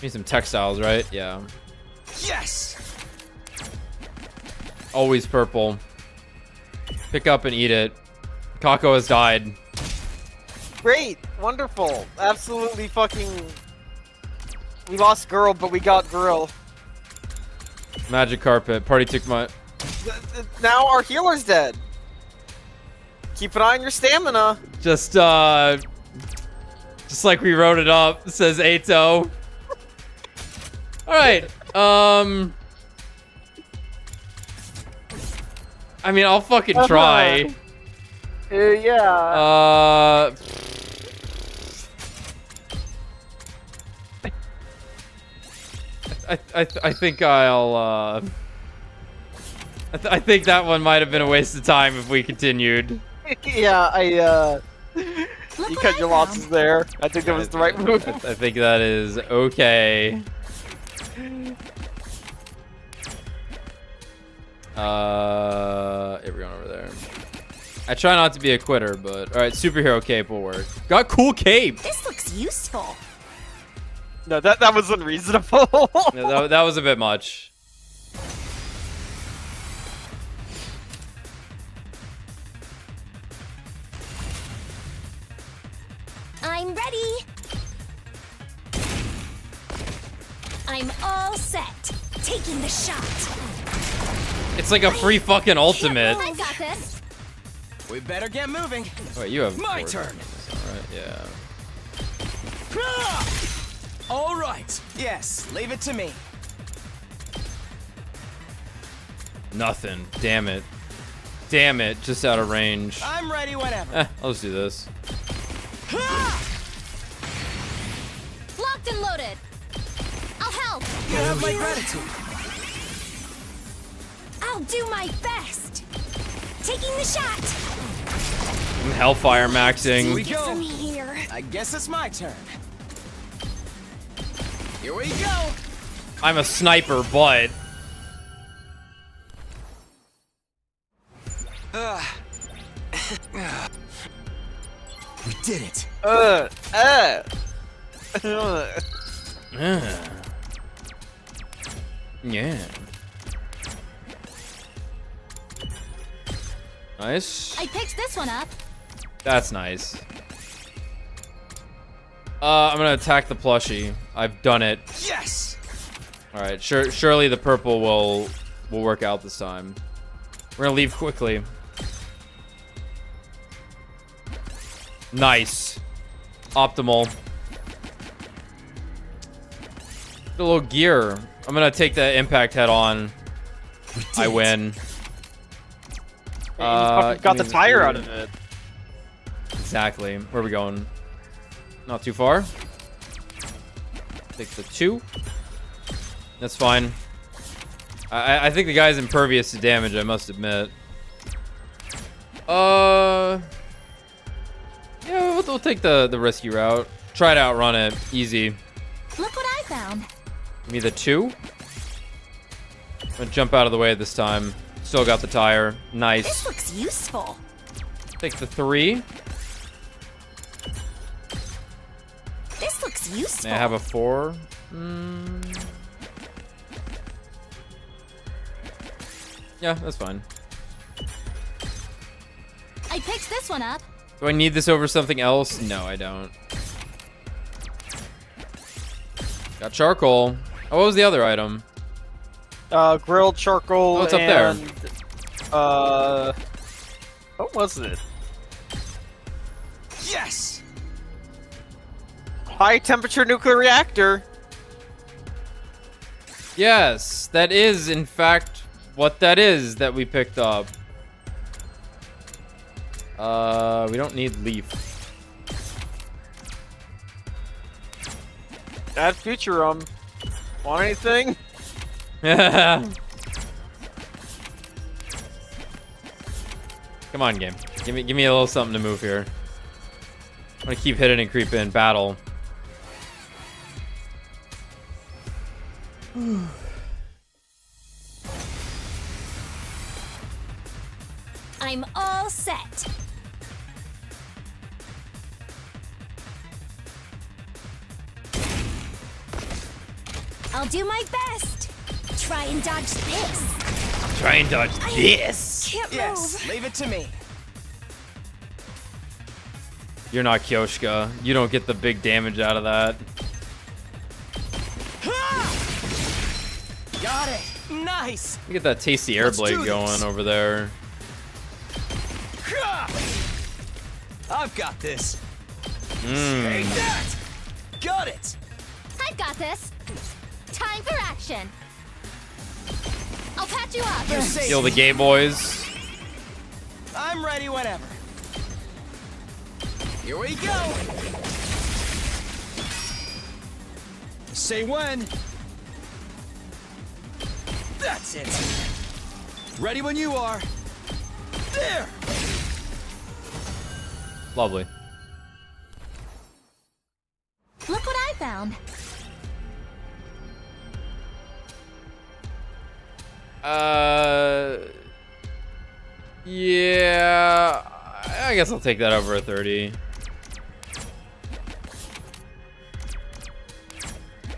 Need some textiles, right? Yeah. Yes! Always purple. Pick up and eat it. Kako has died. Great, wonderful, absolutely fucking. We lost girl, but we got girl. Magic carpet. Party took my. Now our healer's dead. Keep an eye on your stamina. Just like we wrote it up, says Ato. Alright, I mean, I'll fucking try. Yeah. I think I'll, I think that one might have been a waste of time if we continued. Yeah, Look you what cut I your found. losses there. I think that was the right move. I think that is okay. Here we're going over there. I try not to be a quitter, but alright, superhero cape will work. Got cool cape! This looks useful. No, that was unreasonable. Yeah, that was a bit much. I'm ready. I'm all set. Taking the shot. It's like a free fucking ultimate. I got this. We better get moving. Wait, you have My four turn. seconds, alright, yeah. All right. Yes, leave it to me. Nothing. Damn it. Damn it. Just out of range. I'm ready whenever. I'll just do this. Locked and loaded. I'll help. You have my gratitude. I'll do my best. Taking the shot. I'm Hellfire maxing. Here we For go. me here. I guess it's my turn. Here we go. I'm a sniper, but We did it. yeah. Nice. I picked this one up. That's nice. I'm gonna attack the plushie. I've done it. Yes. All right. Surely the purple will work out this time. We're gonna leave quickly. Nice. Optimal. Get a little gear. I'm gonna take the impact head on. I win. got give the me tire gear. out of it. Exactly. Where are we going? Not too far. Take the 2. That's fine. I think the guy's impervious to damage, I must admit. Yeah, we'll take the risky route. Try to outrun it. Easy. Look what I found. Give me the 2. I'm gonna jump out of the way this time. Still got the tire. This Nice. looks useful. Take the 3. This looks useful. May I have a 4? Yeah, that's fine. I picked this one up. Do I need this over something else? No, I don't. Got charcoal. Oh, what was the other item? Grilled charcoal. Oh, it's up there. and, what was it? Yes! High temperature nuclear reactor. Yes, that is, in fact, what that is that we picked up. We don't need leaf. Add future want anything? Come on, game. Give me a little something to move here. I'm gonna keep hitting and creep in battle. I'm all set. I'll do my best. Try and dodge this. Try and dodge this. Can't Yes, move. leave it to me. You're not Kyoshka. You don't get the big damage out of that. Got it. Nice. You get that tasty Let's do Airblade this. going over there. I've got this. Mm. Take that. Got it. I've got this. Time for action. I'll patch you up. You're safe. Kill the gay boys. I'm ready whenever. Here we go. Say when. That's it. Ready when you are. There. Lovely. Look what I found. Yeah. I guess I'll take that over a 30.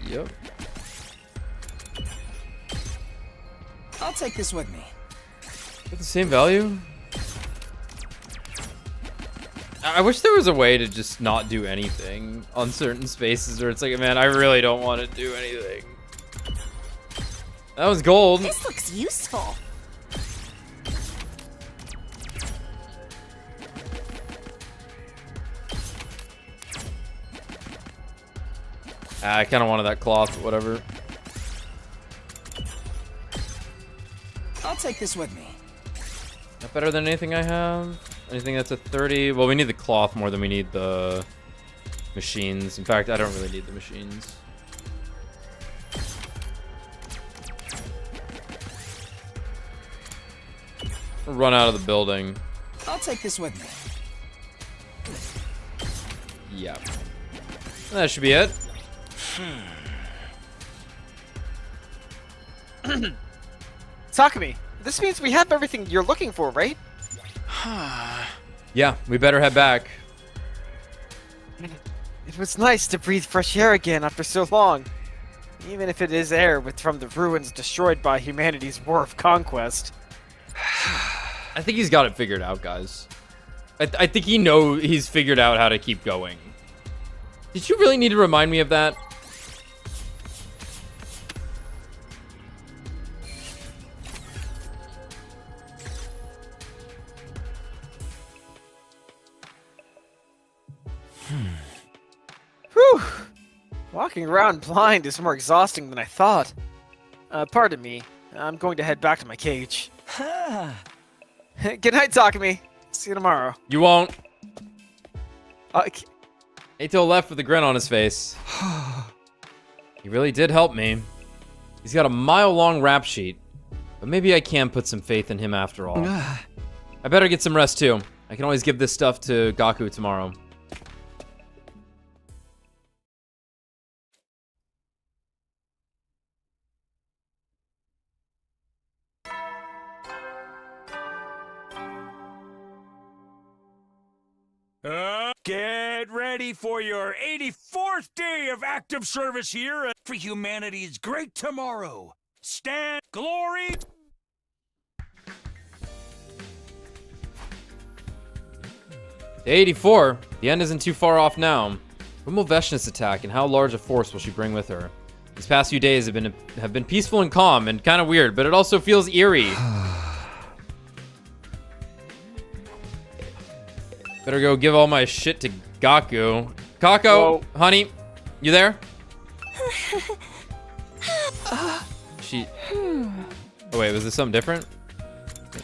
Yep. I'll take this with me. With the same value? I wish there was a way to just not do anything on certain spaces where it's like, man, I really don't want to do anything. That was gold. This looks useful. I kind of wanted that cloth, but whatever. I'll take this with me. Not better than anything I have. Anything that's a 30. Well, we need the cloth more than we need the machines. In fact, I don't really need the machines. We'll run out of the building. I'll take this with me. Yeah. That should be it. Takumi, this means we have everything you're looking for, right? Yeah, we better head back. It was nice to breathe fresh air again after so long. Even if it is air from the ruins destroyed by humanity's war of conquest. I think he's got it figured out, guys. I think he's figured out how to keep going. Did you really need to remind me of that? Whew! Walking around blind is more exhausting than I thought. Pardon me. I'm going to head back to my cage. Good night, Takumi. See you tomorrow. You won't. K- Ato left with a grin on his face. He really did help me. He's got a mile-long rap sheet, but maybe I can put some faith in him after all. I better get some rest too. I can always give this stuff to Gaku tomorrow. Get ready for your 84th day of active service here for humanity's great tomorrow. Stand glory. Day 84. The end isn't too far off now. When will Veshna's attack, and how large a force will she bring with her? These past few days have been peaceful and calm and kind of weird, but it also feels eerie. Better go give all my shit to Gaku. Kako, honey, you there? She. Oh wait, was this something different?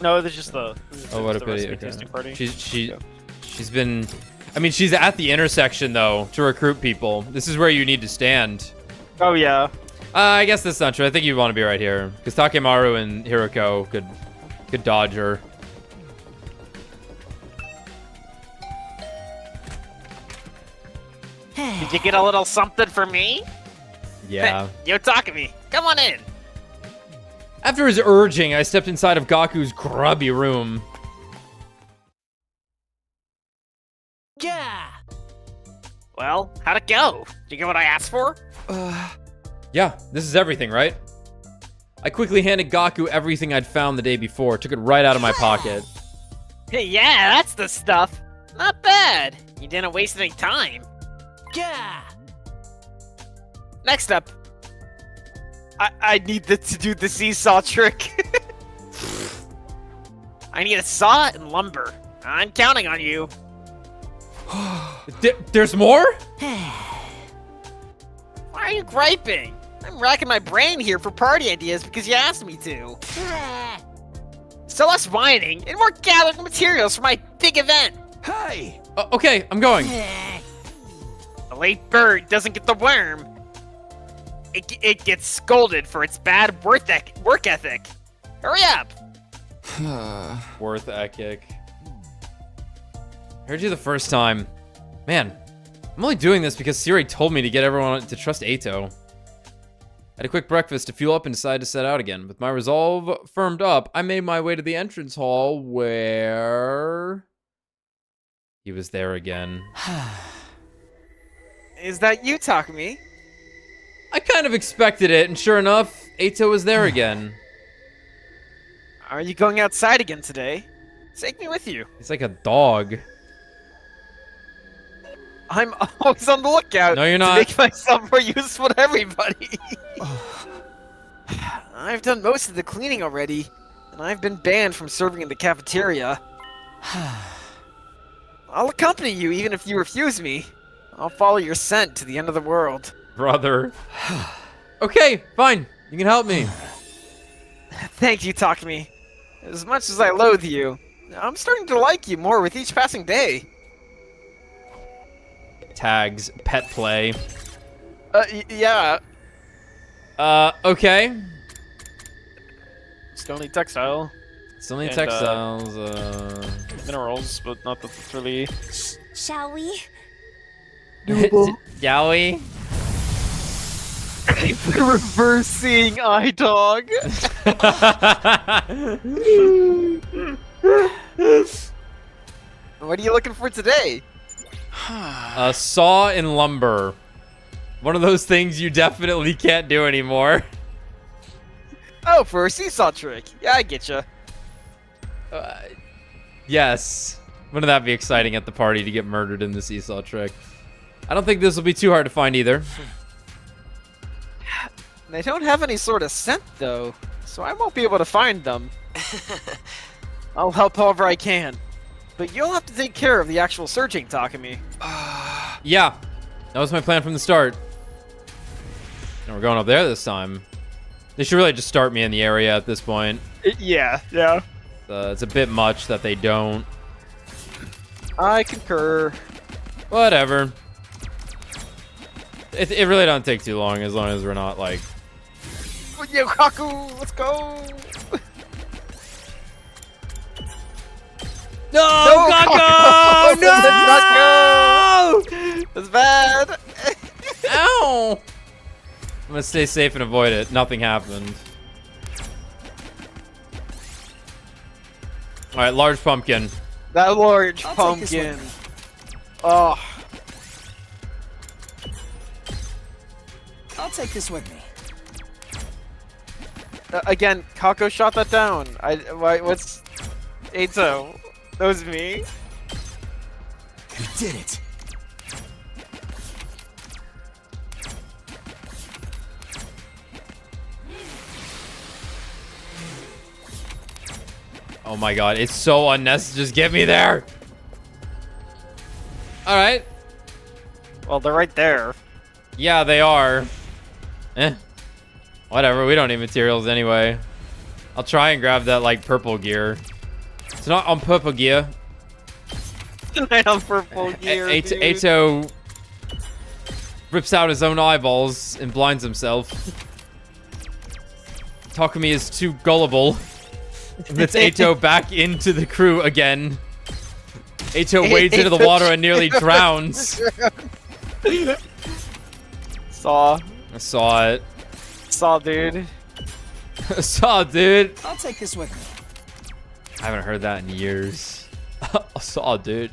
No, there's just the. Oh, what a the pity. recipe tasting party. She's been. I mean, she's at the intersection though to recruit people. This is where you need to stand. Oh yeah. I guess that's not true. I think you want to be right here because Takemaru and Hiroko could dodge her. Did you get a little something for me? Yeah. Yo, Takemi, come on in. After his urging, I stepped inside of Gaku's grubby room. Yeah. Well, how'd it go? Did you get what I asked for? Yeah, this is everything, right? I quickly handed Gaku everything I'd found the day before, took it right out of my pocket. Hey, yeah, that's the stuff. Not bad. You didn't waste any time. Yeah. Next up, I need to do the seesaw trick. I need a saw and lumber. I'm counting on you. There's more? Why are you griping? I'm racking my brain here for party ideas because you asked me to. So less whining and more gathering materials for my big event. Hey! Okay, I'm going. The late bird doesn't get the worm. It gets scolded for its bad work ethic. Hurry up. Worth ethic. Heard you the first time. Man, I'm only doing this because Siri told me to get everyone to trust Ato. Had a quick breakfast to fuel up and decided to set out again. With my resolve firmed up, I made my way to the entrance hall where... he was there again. Is that you, Takemi? I kind of expected it, and sure enough, Ato was there again. Are you going outside again today? Take me with you. He's like a dog. I'm always on the lookout. No, you're not. To make myself more useful to everybody. I've done most of the cleaning already, and I've been banned from serving in the cafeteria. I'll accompany you even if you refuse me. I'll follow your scent to the end of the world. Brother. Okay, fine. You can help me. Thank you, Takemi. As much as I loathe you, I'm starting to like you more with each passing day. Tags, pet play. Yeah. Okay. Still need textile. Still need And, textiles, minerals, but not that's really... Shall we? Yaoi? Reverse seeing eye dog. What are you looking for today? A saw and lumber. One of those things you definitely can't do anymore. Oh, for a seesaw trick. Yeah, I get you. Yes. Wouldn't that be exciting at the party to get murdered in the seesaw trick? I don't think this will be too hard to find either. They don't have any sort of scent, though, so I won't be able to find them. I'll help however I can. But you'll have to take care of the actual searching, Takemi. Yeah. That was my plan from the start. And we're going up there this time. They should really just start me in the area at this point. Yeah. It's a bit much that they don't. I concur. Whatever. It really don't take too long as we're not like... Yo, Kaku, let's go! No, Kaku! No! That's bad! Ow! I'm gonna stay safe and avoid it. Nothing happened. Alright, large pumpkin. That large I'll take this pumpkin. Oh. I'll take this with me. Again, Kako shot that down. What's... Eito. That was me? You did it. Oh my god, it's so unnecessary. Just get me there. All right. Well, they're right there. Yeah, they are. Whatever, we don't need materials anyway. I'll try and grab that, like, purple gear. It's not on purple gear. Not on purple gear, dude. Eito rips out his own eyeballs and blinds himself. Takumi is too gullible. Lets Eito back into the crew again. Eito wades into the water and nearly drowns. Saw. I saw it. Saw, dude. Saw, dude. I'll take this with me. I haven't heard that in years. I saw, dude.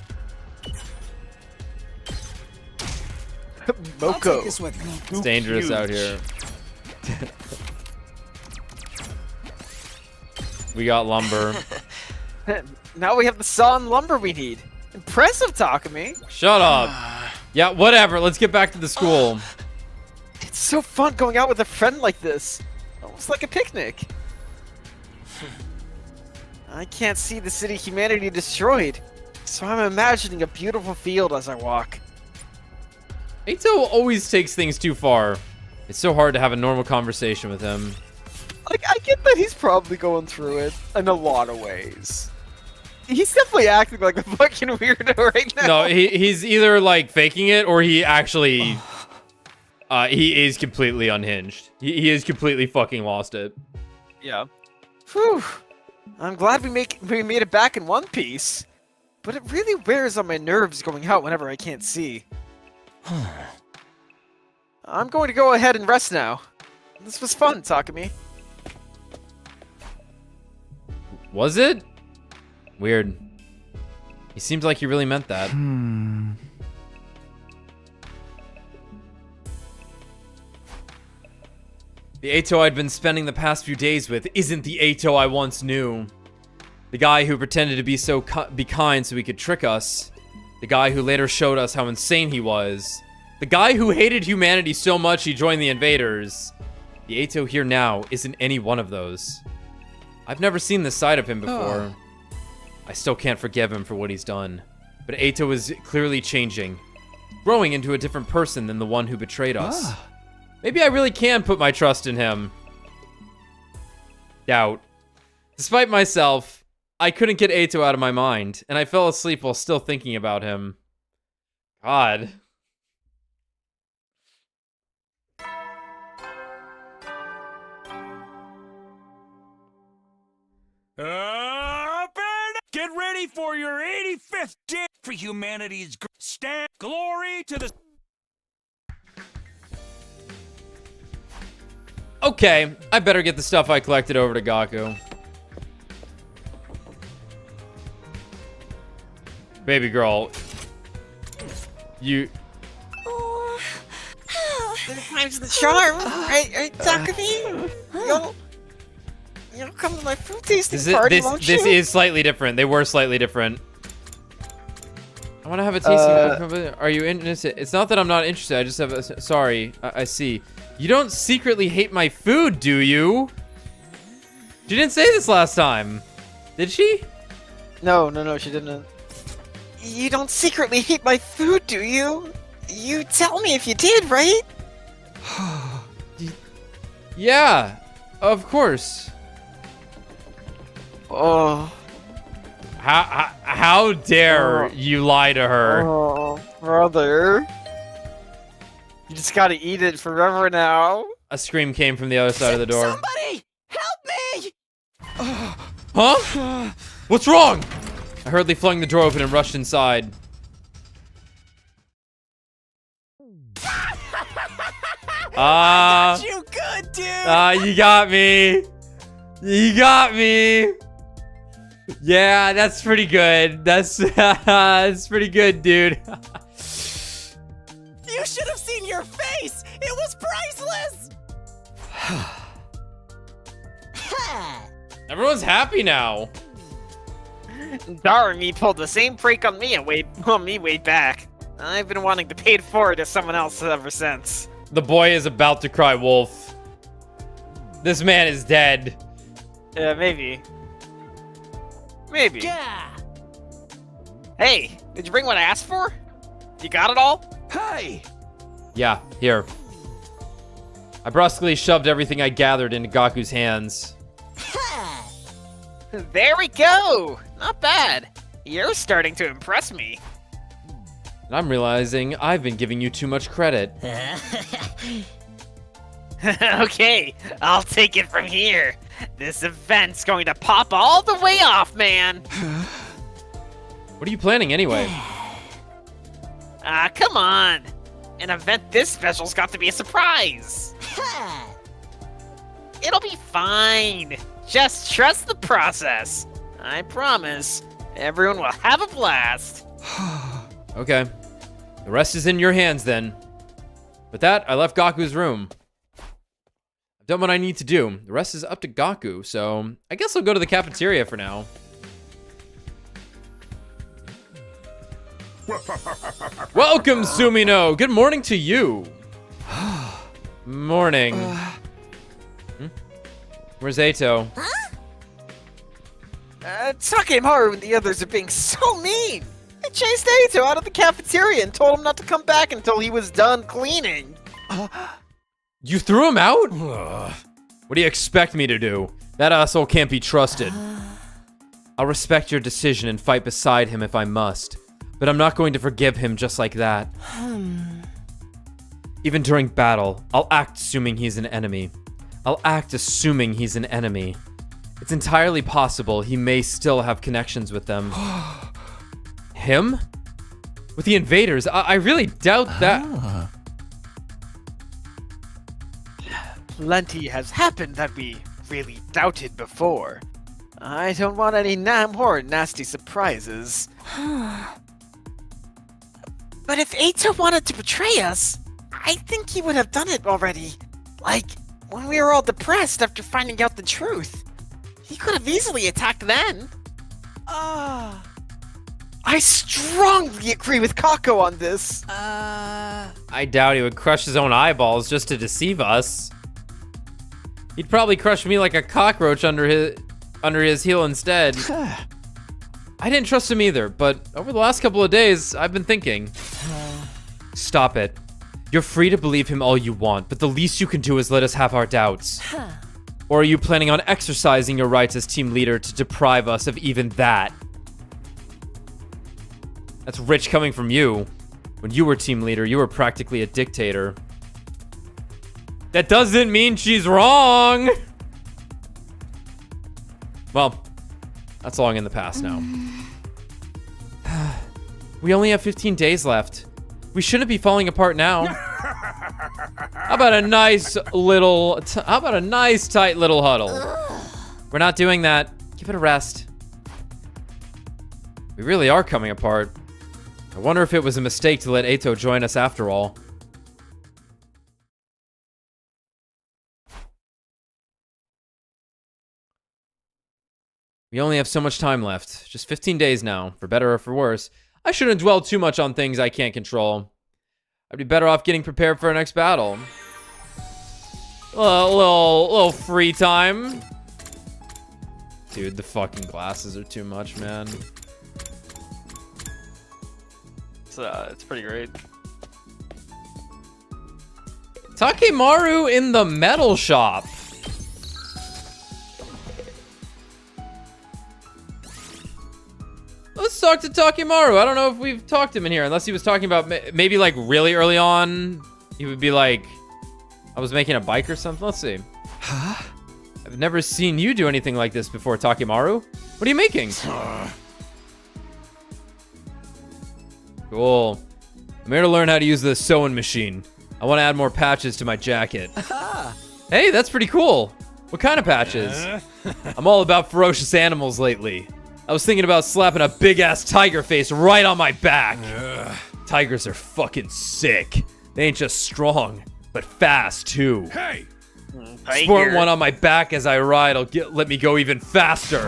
I'll Moko. take this with me. It's dangerous out here. We got lumber. Now we have the saw and lumber we need. Impressive, Takumi. Shut up. Yeah, whatever. Let's get back to the school. It's so fun going out with a friend like this. Almost like a picnic. I can't see the city humanity destroyed, so I'm imagining a beautiful field as I walk. Eito always takes things too far. It's so hard to have a normal conversation with him. Like, I get that he's probably going through it in a lot of ways. He's definitely acting like a fucking weirdo right now. No, he's either like faking it or he actually he is completely unhinged. He is completely fucking lost it. Yeah. Whew. I'm glad we made it back in one piece. But it really wears on my nerves going out whenever I can't see. I'm going to go ahead and rest now. This was fun, Takumi. Was it? Weird. He seems like he really meant that. The Eito I'd been spending the past few days with isn't the Eito I once knew. The guy who pretended to be be kind so he could trick us. The guy who later showed us how insane he was. The guy who hated humanity so much he joined the invaders. The Eito here now isn't any one of those. I've never seen this side of him before. I still can't forgive him for what he's done. But Eito is clearly changing. Growing into a different person than the one who betrayed us. Maybe I really can put my trust in him. Doubt. Despite myself, I couldn't get Eito out of my mind, and I fell asleep while still thinking about him. God. Get ready for your 85th day for humanity's stand. Glory to the... Okay, I better get the stuff I collected over to Gaku. Baby girl. You... Third time's the charm, right, Takumi? You'll come to my food tasting party, won't you? This is slightly different. They were slightly different. I want to have a tasting. Are you interested? It's not that I'm not interested. I just have a... Sorry, I see. You don't secretly hate my food, do you? She didn't say this last time. Did she? No, she didn't. You don't secretly hate my food, do you? You tell me if you did, right? Yeah, of course. Oh. How dare you lie to her? Oh, brother. You just gotta eat it forever now. A scream came from the other side of the door. Somebody! Help me! Huh? What's wrong? I hurriedly flung the door open and rushed inside. You good, dude! You got me. You got me. Yeah, that's pretty good. That's pretty good, dude. You should have seen your face! It was priceless! Everyone's happy now. Darn, me pulled the same prank on me way back. I've been wanting to pay it forward to someone else ever since. The boy is about to cry wolf. This man is dead. Yeah, maybe. Maybe. Yeah! Hey, did you bring what I asked for? You got it all? Hey! Yeah, here. I brusquely shoved everything I gathered into Gaku's hands. There we go! Not bad. You're starting to impress me. And I'm realizing I've been giving you too much credit. Okay, I'll take it from here. This event's going to pop all the way off, man. What are you planning anyway? Come on. An event this special's got to be a surprise. It'll be fine. Just trust the process. I promise. Everyone will have a blast. Okay. The rest is in your hands then. With that, I left Gaku's room. I've done what I need to do. The rest is up to Gaku, so I guess I'll go to the cafeteria for now. Welcome, Sumino. Good morning to you. Morning. Where's Eito? Takemaru and the others are being so mean. They chased Eito out of the cafeteria and told him not to come back until he was done cleaning. You threw him out? What do you expect me to do? That asshole can't be trusted. I'll respect your decision and fight beside him if I must, but I'm not going to forgive him just like that. Even during battle, I'll act assuming he's an enemy. It's entirely possible he may still have connections with them. Him? With the invaders? I really doubt that. Plenty has happened that we really doubted before. I don't want any more nasty surprises. But if Eito wanted to betray us, I think he would have done it already. Like, when we were all depressed after finding out the truth. He could have easily attacked then. I strongly agree with Kako on this. I doubt he would crush his own eyeballs just to deceive us. He'd probably crush me like a cockroach under his heel instead. I didn't trust him either, but over the last couple of days, I've been thinking. Stop it. You're free to believe him all you want, but the least you can do is let us have our doubts. Or are you planning on exercising your rights as team leader to deprive us of even that? That's rich coming from you. When you were team leader, you were practically a dictator. That doesn't mean she's wrong! Well, that's long in the past now. We only have 15 days left. We shouldn't be falling apart now. How about a nice tight little huddle? We're not doing that. Give it a rest. We really are coming apart. I wonder if it was a mistake to let Eito join us after all. We only have so much time left. Just 15 days now, for better or for worse. I shouldn't dwell too much on things I can't control. I'd be better off getting prepared for our next battle. A little free time. Dude, the fucking glasses are too much, man. It's pretty great. Takemaru in the metal shop. Let's talk to Takemaru. I don't know if we've talked to him in here, unless he was talking about maybe like really early on. He would be like, I was making a bike or something. Let's see. Huh? I've never seen you do anything like this before, Takemaru. What are you making? Cool. I'm here to learn how to use the sewing machine. I want to add more patches to my jacket. Hey, that's pretty cool. What kind of patches? I'm all about ferocious animals lately. I was thinking about slapping a big-ass tiger face right on my back. Tigers are fucking sick. They ain't just strong, but fast, too. Hey! Sport one on my back as I ride. Let me go even faster.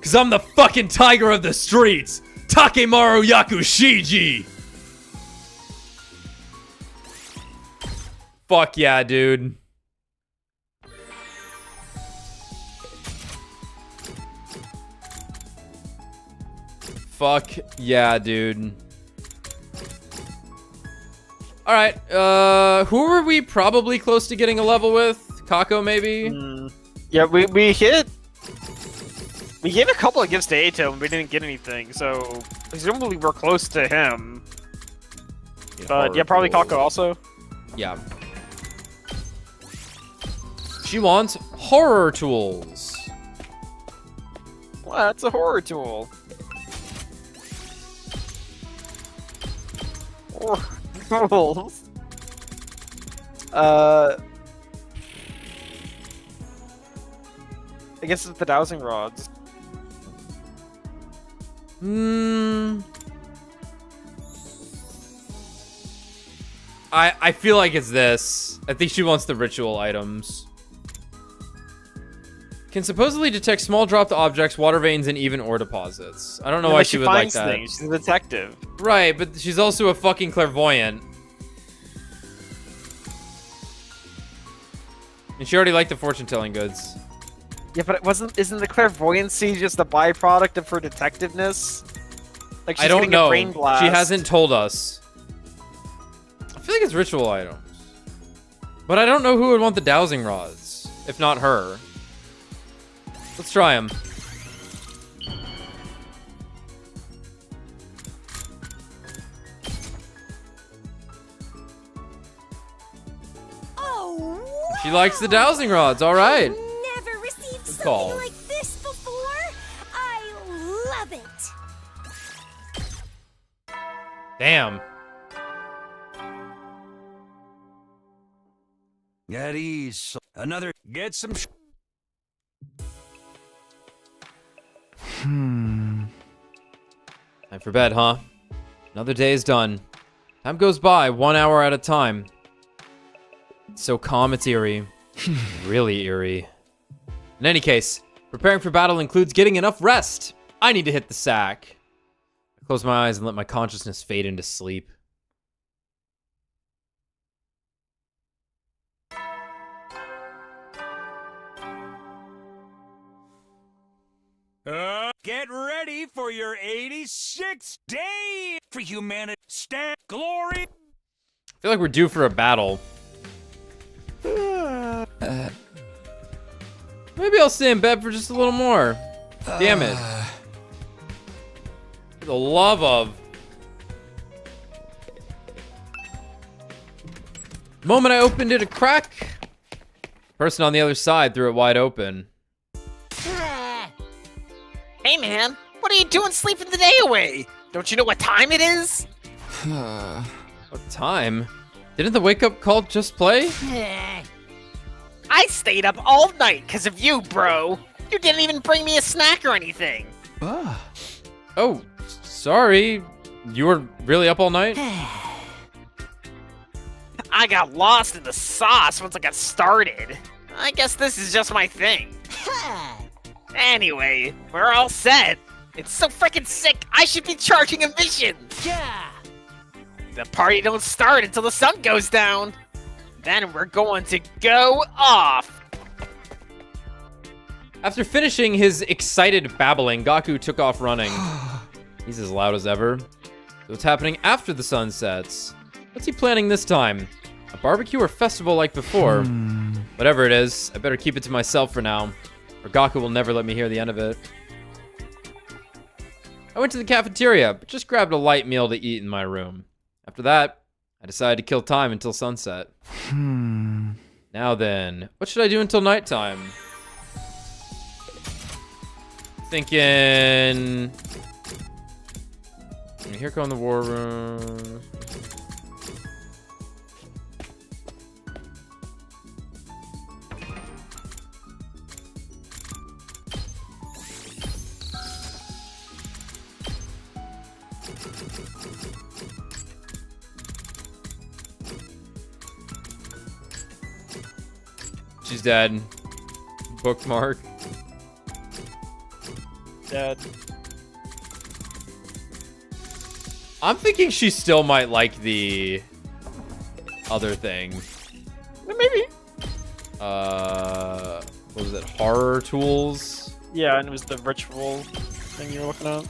Cause I'm the fucking tiger of the streets. Takemaru Yakushiji. Fuck yeah, dude. Fuck yeah, dude. Alright, who were we probably close to getting a level with? Kako, maybe? Yeah, we gave a couple of gifts to Ato and we didn't get anything, so presumably we're close to him. But yeah, probably Kako also. Yeah. She wants horror tools. Well, that's a horror tool. Tools. I guess it's the dowsing rods. I feel like it's this. I think she wants the ritual items. Can supposedly detect small dropped objects, water veins, and even ore deposits. I don't know why she would like that. Things. She's a detective. Right, but she's also a fucking clairvoyant. And she already liked the fortune-telling goods. Yeah, but isn't the clairvoyancy just a byproduct of her detectiveness? Like she's I don't getting know. A brain blast. She hasn't told us. I feel like it's ritual items. But I don't know who would want the dowsing rods, if not her. Let's try them. Oh, wow. She likes the dowsing rods, alright. I've never received something call. like this before. I love it. Damn. At ease. Another. Get some. Time for bed, huh? Another day is done. Time goes by 1 hour at a time. It's so calm, it's eerie. Really eerie. In any case, preparing for battle includes getting enough rest. I need to hit the sack. I close my eyes and let my consciousness fade into sleep. Get ready for your 86th day for humanity. Stand glory. I feel like we're due for a battle. Maybe I'll stay in bed for just a little more. Damn it. For the love of. The moment I opened it a crack, the person on the other side threw it wide open. Hey man, what are you doing sleeping the day away? Don't you know what time it is? What time? Didn't the wake-up call just play? I stayed up all night because of you, bro. You didn't even bring me a snack or anything. Oh, sorry. You were really up all night? I got lost in the sauce once I got started. I guess this is just my thing. Anyway, we're all set. It's so freaking sick, I should be charging admission. Yeah. The party don't start until the sun goes down. Then we're going to go off. After finishing his excited babbling, Gaku took off running. He's as loud as ever. So what's happening after the sun sets? What's he planning this time? A barbecue or festival like before? Whatever it is, I better keep it to myself for now, or Gaku will never let me hear the end of it. I went to the cafeteria, but just grabbed a light meal to eat in my room. After that, I decided to kill time until sunset. Now then, what should I do until nighttime? Thinking... Here come the war room. She's dead. Bookmark. Dead. I'm thinking she still might like the other thing. Maybe. What was it? Horror tools? Yeah, and it was the ritual thing you were looking at.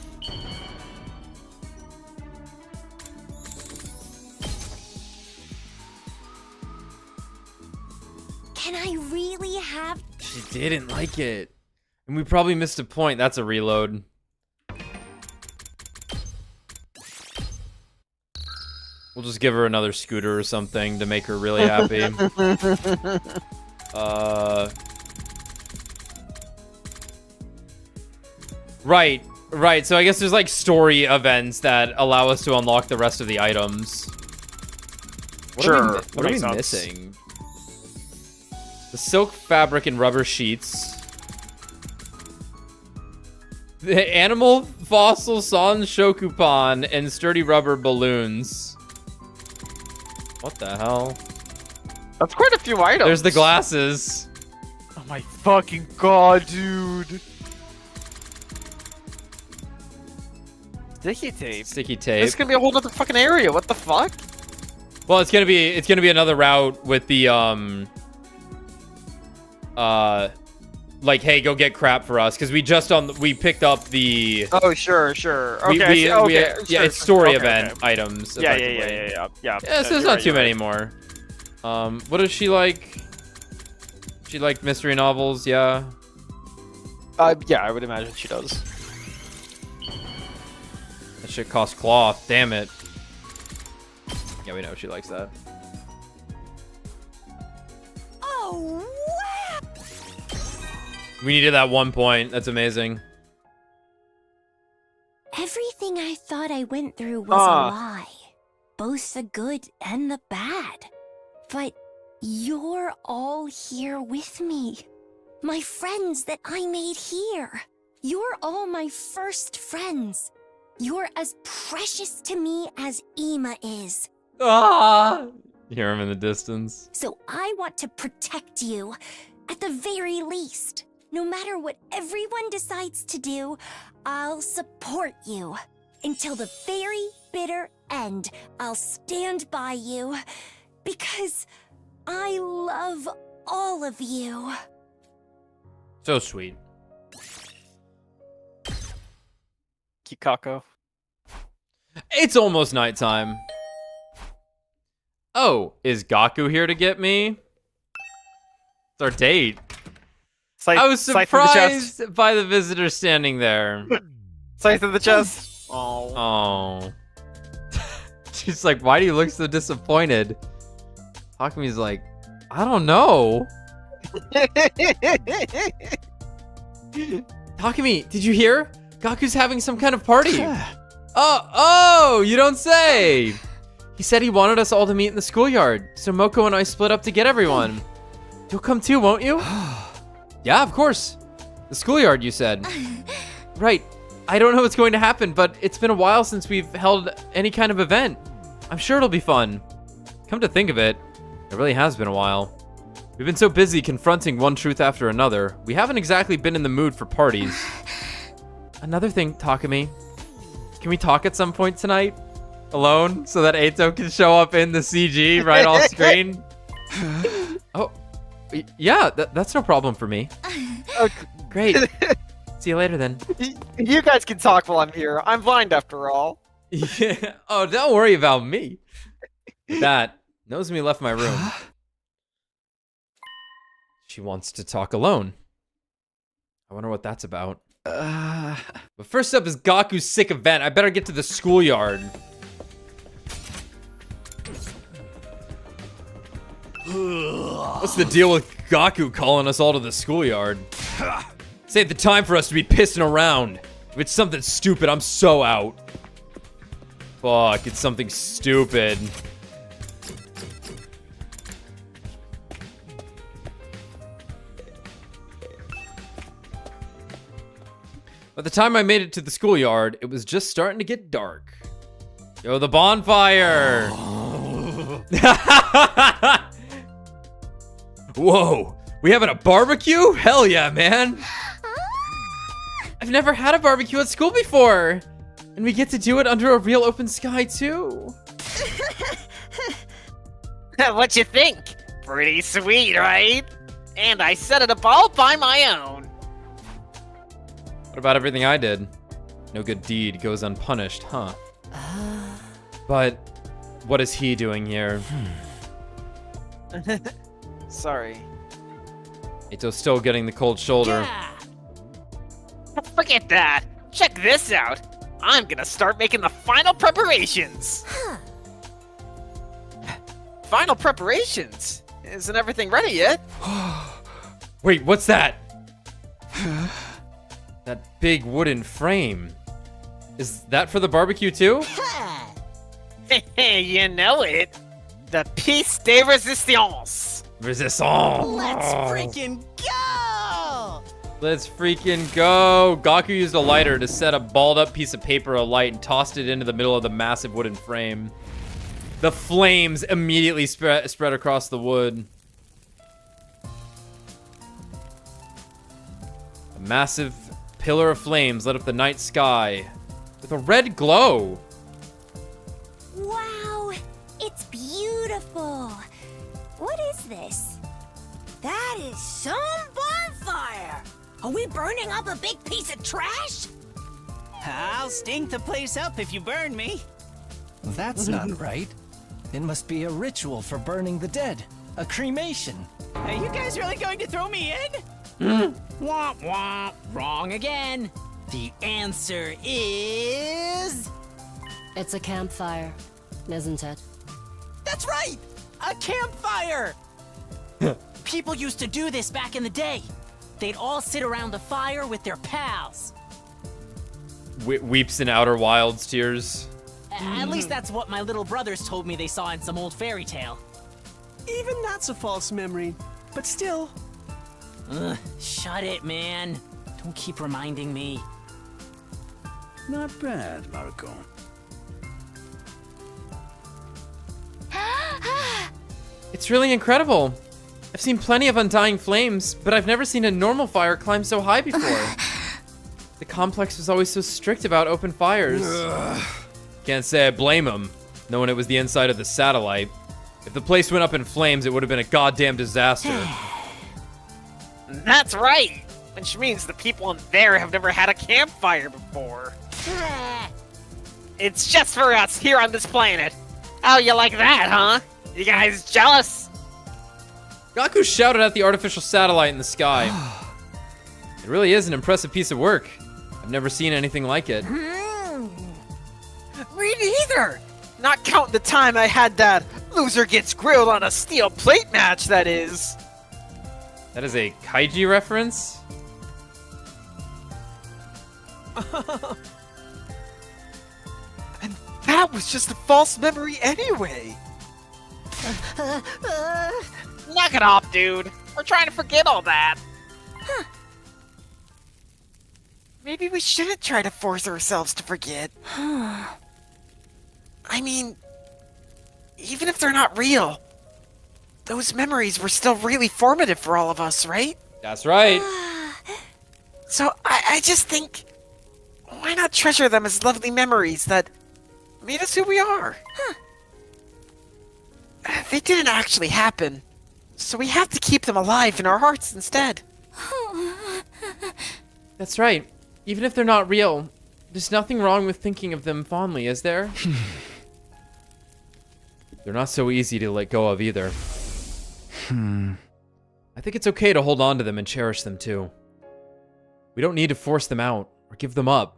Can I really have... She didn't like it. And we probably missed a point. That's a reload. We'll just give her another scooter or something to make her really happy. Right. So I guess there's like story events that allow us to unlock the rest of the items. What are we missing? The silk fabric and rubber sheets. The animal fossil san shokupan and sturdy rubber balloons. What the hell? That's quite a few items. There's the glasses. Oh my fucking god, dude. Sticky tape. Sticky tape. This is gonna be a whole other fucking area. What the fuck? Well, it's gonna be another route with the like, hey, go get crap for us, because we picked up the. Oh, sure. Okay. Yeah, it's story event items. Yeah. Yeah, so there's not too many more. What does she like? She like mystery novels, yeah. Yeah, I would imagine she does. That shit costs cloth. Damn it. Yeah, we know she likes that. Oh, wow! We needed that 1 point. That's amazing. Everything I thought I went through was a lie. Both the good and the bad. But you're all here with me. My friends that I made here. You're all my first friends. You're as precious to me as Ima is. Ah! You hear him in the distance. So I want to protect you, at the very least. No matter what everyone decides to do, I'll support you. Until the very bitter end, I'll stand by you. Because I love all of you. So sweet. Kikako. It's almost nighttime. Oh, is Gaku here to get me? It's our date. I was surprised by the visitor standing there. Scythe of the chest. Oh. She's like, why do you look so disappointed? Hakumi's like, I don't know. Hakumi, did you hear? Gaku's having some kind of party. Oh, you don't say. He said he wanted us all to meet in the schoolyard, so Moko and I split up to get everyone. You'll come too, won't you? Yeah, of course. The schoolyard, you said. Right. I don't know what's going to happen, but it's been a while since we've held any kind of event. I'm sure it'll be fun. Come to think of it, it really has been a while. We've been so busy confronting one truth after another, we haven't exactly been in the mood for parties. Another thing, Takumi. Can we talk at some point tonight? Alone? So that Eito can show up in the CG right off screen? Oh, yeah, that's no problem for me. Great. See you later then. You guys can talk while I'm here. I'm blind after all. Yeah. Oh, don't worry about me. That Nozomi left my room. She wants to talk alone. I wonder what that's about. But first up is Gaku's sick event. I better get to the schoolyard. What's the deal with Gaku calling us all to the schoolyard? Save the time for us to be pissing around. If it's something stupid, I'm so out. Fuck, it's something stupid. By the time I made it to the schoolyard, it was just starting to get dark. Yo, the bonfire! Whoa, We having a barbecue? Hell yeah, man. I've never had a barbecue at school before. And we get to do it under a real open sky, too. What you think? Pretty sweet, right? And I set it up all by my own. What about everything I did? No good deed goes unpunished, huh? But what is he doing here? Sorry. Ito's still getting the cold shoulder. Forget that. Check this out. I'm gonna start making the final preparations. Final preparations? Isn't everything ready yet? Wait, what's that? That big wooden frame. Is that for the barbecue too? You know it. The piece de resistance. Resistance. Let's freaking go! Let's freaking go. Gaku used a lighter to set a balled up piece of paper alight and tossed it into the middle of the massive wooden frame. The flames immediately spread across the wood. A massive pillar of flames lit up the night sky with a red glow. Wow, it's beautiful. What is this? That is some bonfire. Are we burning up a big piece of trash? I'll stink the place up if you burn me. That's not right. It must be a ritual for burning the dead. A cremation. Are you guys really going to throw me in? Womp womp. Wrong again. The answer is... It's a campfire, isn't it? That's right! A campfire! People used to do this back in the day. They'd all sit around the fire with their pals. Weeps in Outer Wilds tears. At least that's what my little brothers told me they saw in some old fairy tale. Even that's a false memory. But still. Ugh, shut it, man. Don't keep reminding me. Not bad, Marco. It's really incredible. I've seen plenty of undying flames, but I've never seen a normal fire climb so high before. The complex was always so strict about open fires. Can't say I blame them, knowing it was the inside of the satellite. If the place went up in flames, it would have been a goddamn disaster. That's right. Which means the people in there have never had a campfire before. It's just for us here on this planet. How you like that, huh? You guys jealous? Gaku shouted at the artificial satellite in the sky. It really is an impressive piece of work. I've never seen anything like it. Me neither. Not counting the time I had that loser gets grilled on a steel plate match, that is. That is a kaiji reference? And that was just a false memory anyway. Knock it off, dude. We're trying to forget all that. Maybe we shouldn't try to force ourselves to forget. I mean, even if they're not real, those memories were still really formative for all of us, right? That's right. So I just think, why not treasure them as lovely memories that made us who we are? They didn't actually happen, so we have to keep them alive in our hearts instead. That's right. Even if they're not real, there's nothing wrong with thinking of them fondly, is there? They're not so easy to let go of either. I think it's okay to hold on to them and cherish them too. We don't need to force them out or give them up.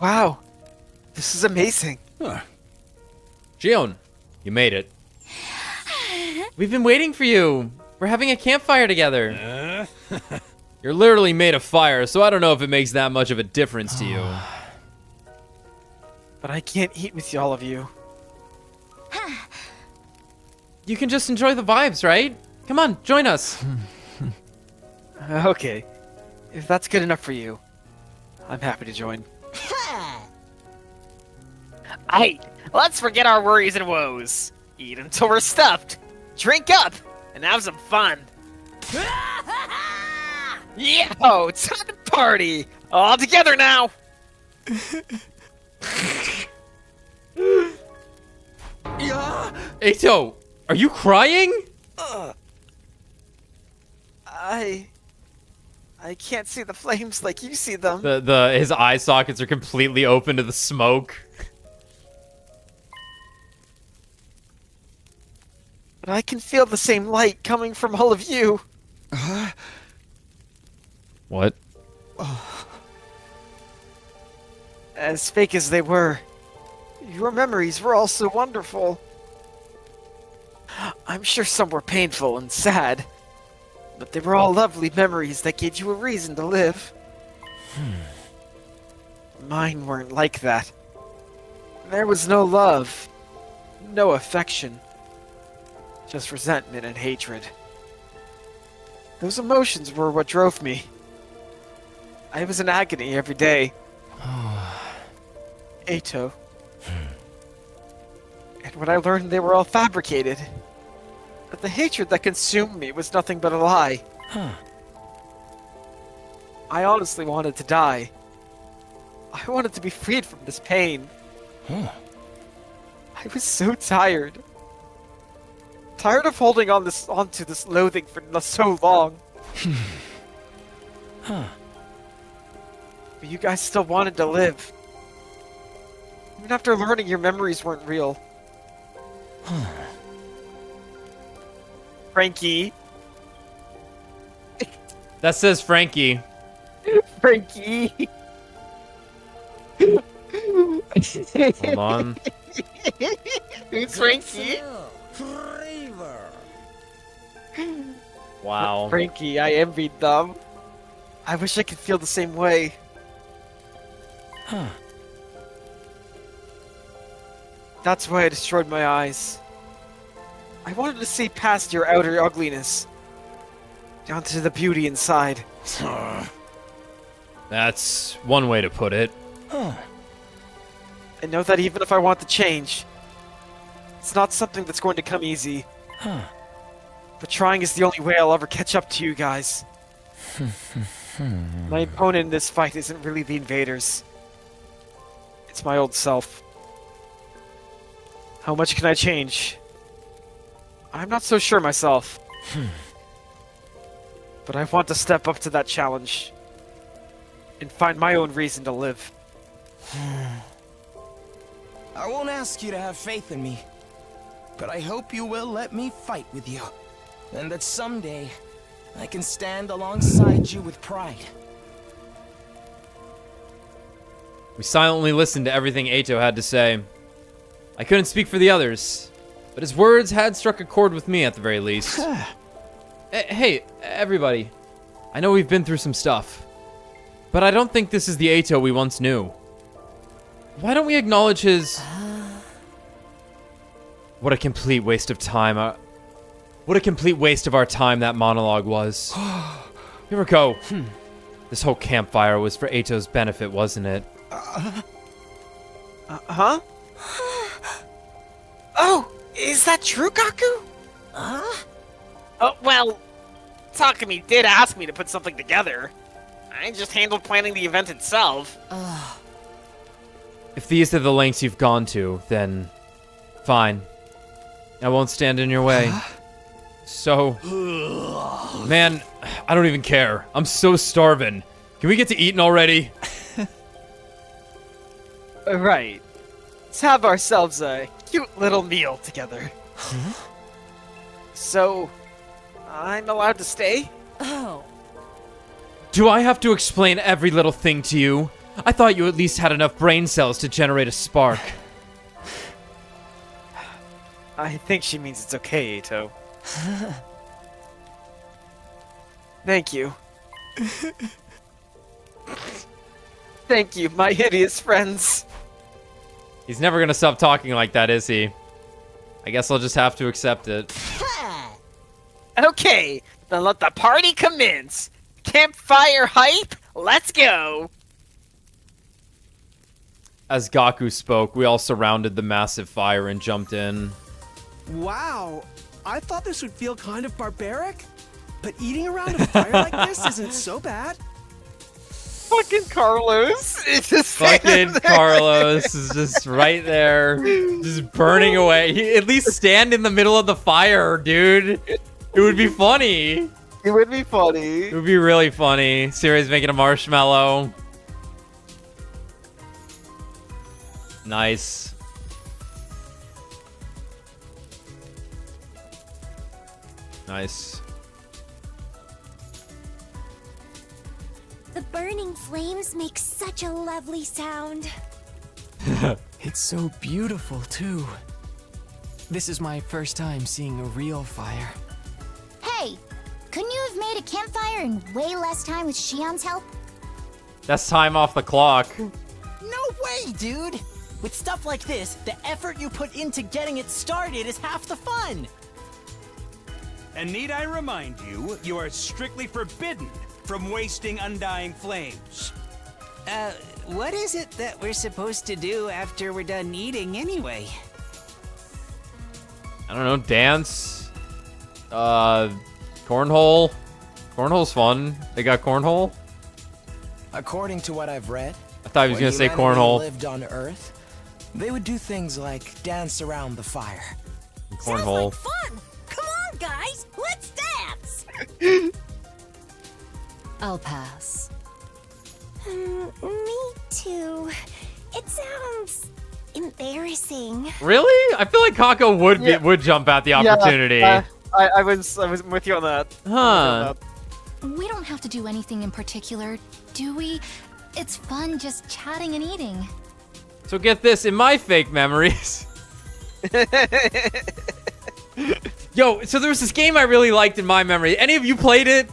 Wow, this is amazing. Shion, you made it. We've been waiting for you. We're having a campfire together. You're literally made of fire, so I don't know if it makes that much of a difference to you. But I can't eat with all of you. You can just enjoy the vibes, right? Come on, join us. Okay, if that's good enough for you, I'm happy to join. Aight, let's forget our worries and woes. Eat until we're stuffed. Drink up and have some fun. Yo, time to party! All together now! Eito, are you crying? I can't see the flames like you see them. His eye sockets are completely open to the smoke. But I can feel the same light coming from all of you. What? As fake as they were, your memories were all so wonderful. I'm sure some were painful and sad, but they were all lovely memories that gave you a reason to live. Mine weren't like that. There was no love, no affection, just resentment and hatred. Those emotions were what drove me. I was in agony every day. Eito. And when I learned they were all fabricated, that the hatred that consumed me was nothing but a lie. I honestly wanted to die. I wanted to be freed from this pain. I was so tired. Tired of holding onto this loathing for so long. But you guys still wanted to live. Even after learning your memories weren't real. Frankie. That says Frankie. Frankie. Hold on. Who's Frankie? Wow. Frankie, I envied them. I wish I could feel the same way. That's why I destroyed my eyes. I wanted to see past your outer ugliness, down to the beauty inside. That's one way to put it. I know that even if I want to change, it's not something that's going to come easy. But trying is the only way I'll ever catch up to you guys. My opponent in this fight isn't really the invaders. It's my old self. How much can I change? I'm not so sure myself. But I want to step up to that challenge. And find my own reason to live. I won't ask you to have faith in me, but I hope you will let me fight with you. And that someday, I can stand alongside you with pride. We silently listened to everything Eito had to say. I couldn't speak for the others, but his words had struck a chord with me at the very least. Hey, everybody. I know we've been through some stuff, but I don't think this is the Eito we once knew. Why don't we acknowledge his... What a complete waste of time. What a complete waste of our time that monologue was. Here we go. This whole campfire was for Eito's benefit, wasn't it? Huh? Oh, is that true, Gaku? Oh, well, Takumi did ask me to put something together. I just handled planning the event itself. If these are the lengths you've gone to, then fine. I won't stand in your way. So, man, I don't even care. I'm so starving. Can we get to eating already? Right. Let's have ourselves a cute little meal together. So, I'm allowed to stay? Oh. Do I have to explain every little thing to you? I thought you at least had enough brain cells to generate a spark. I think she means it's okay, Eito. Thank you. Thank you, my hideous friends. He's never gonna stop talking like that, is he? I guess I'll just have to accept it. Okay, then let the party commence. Campfire hype, let's go. as Gaku spoke, we all surrounded the massive fire and jumped in. Wow, I thought this would feel kind of barbaric, but eating around a fire like this isn't so bad. Fucking Carlos. It's just Fucking Carlos is just right there, just burning away. He, at least stand in the middle of the fire, dude. It would be funny. It would be funny. It would be really funny. Siri's making a marshmallow. Nice. Nice. The burning flames make such a lovely sound. It's so beautiful, too. This is my first time seeing a real fire. Hey, couldn't you have made a campfire in way less time with Shion's help? That's time off the clock. No way, dude! With stuff like this, the effort you put into getting it started is half the fun! And need I remind you, you are strictly forbidden from wasting undying flames. What is it that we're supposed to do after we're done eating anyway? I don't know, dance. Cornhole. Cornhole's fun. They got cornhole? According to what I've read, I thought he was when gonna say humanity cornhole. lived on Earth, they would do things like dance around the fire. Cornhole. Sounds like fun! Come on, guys! Let's dance! I'll pass. Me too. It sounds embarrassing. Really? I feel like Kako would jump at the opportunity. I was with you on that. Huh. We don't have to do anything in particular, do we? It's fun just chatting and eating. So get this, in my fake memories. Yo, so there was this game I really liked in my memory. Any of you played it?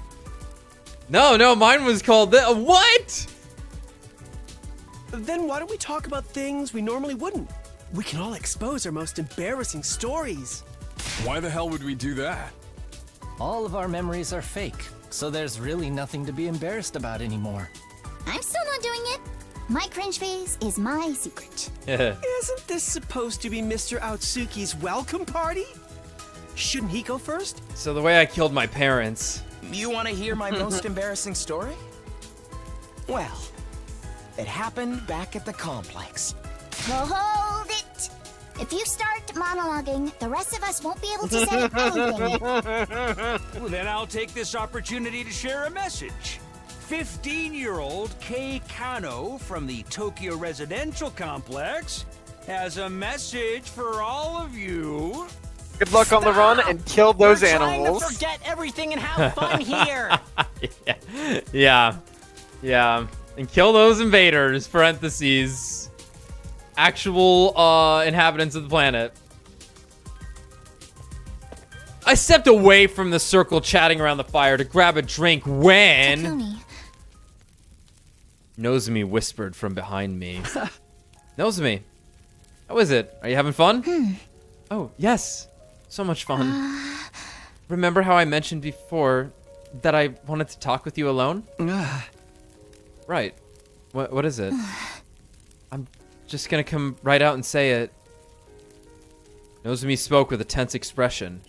No, mine was called what? Then why don't we talk about things we normally wouldn't? We can all expose our most embarrassing stories. Why the hell would we do that? All of our memories are fake, so there's really nothing to be embarrassed about anymore. I'm still not doing it. My cringe phase is my secret. Isn't this supposed to be Mr. Outsuki's welcome party? Shouldn't he go first? So the way I killed my parents. You want to hear my most embarrassing story? Well, it happened back at the complex. Well, hold it. If you start monologuing, the rest of us won't be able to say anything. Well, then I'll take this opportunity to share a message. 15-year-old Kei Kano from the Tokyo Residential Complex has a message for all of you. Good luck on the run and kill those animals. Trying to forget everything and have fun here. Yeah. And kill those invaders, parentheses. Actual inhabitants of the planet. I stepped away from the circle chatting around the fire to grab a drink when... Takumi. Nozomi whispered from behind me. Nozomi, how is it? Are you having fun? Oh, yes. So much fun. Remember how I mentioned before that I wanted to talk with you alone? Right. What is it? I'm just gonna come right out and say it. Nozomi spoke with a tense expression,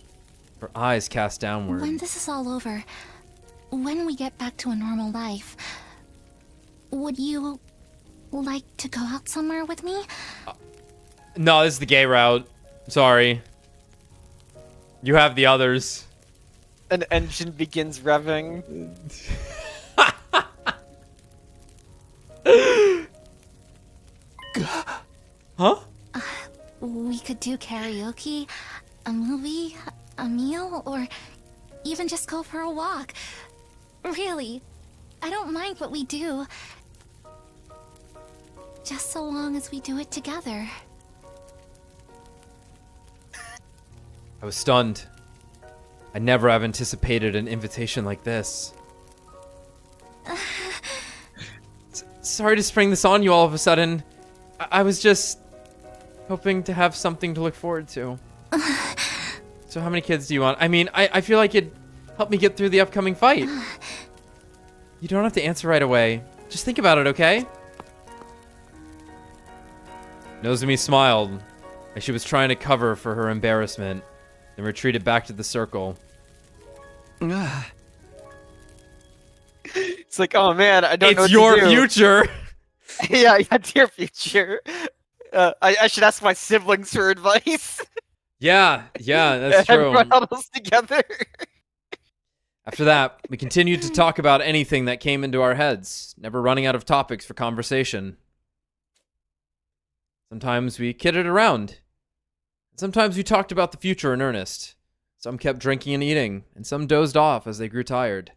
her eyes cast downward. When this is all over, when we get back to a normal life, would you like to go out somewhere with me? No, this is the gay route. Sorry. You have the others. An engine begins revving. Huh? We could do karaoke, a movie, a meal, or even just go for a walk. Really, I don't mind what we do. Just so long as we do it together. I was stunned. I never have anticipated an invitation like this. Sorry to spring this on you all of a sudden. I was just hoping to have something to look forward to. So how many kids do you want? I mean, I feel like it'd help me get through the upcoming fight. You don't have to answer right away. Just think about it, okay? Nozomi smiled as she was trying to cover for her embarrassment, then retreated back to the circle. It's like, oh man, I don't know what It's your to do. future! Yeah, it's your future. I should ask my siblings for advice. Yeah, that's true. Everyone else together. After that, we continued to talk about anything that came into our heads, never running out of topics for conversation. Sometimes we kidded around. Sometimes we talked about the future in earnest. Some kept drinking and eating, and some dozed off as they grew tired.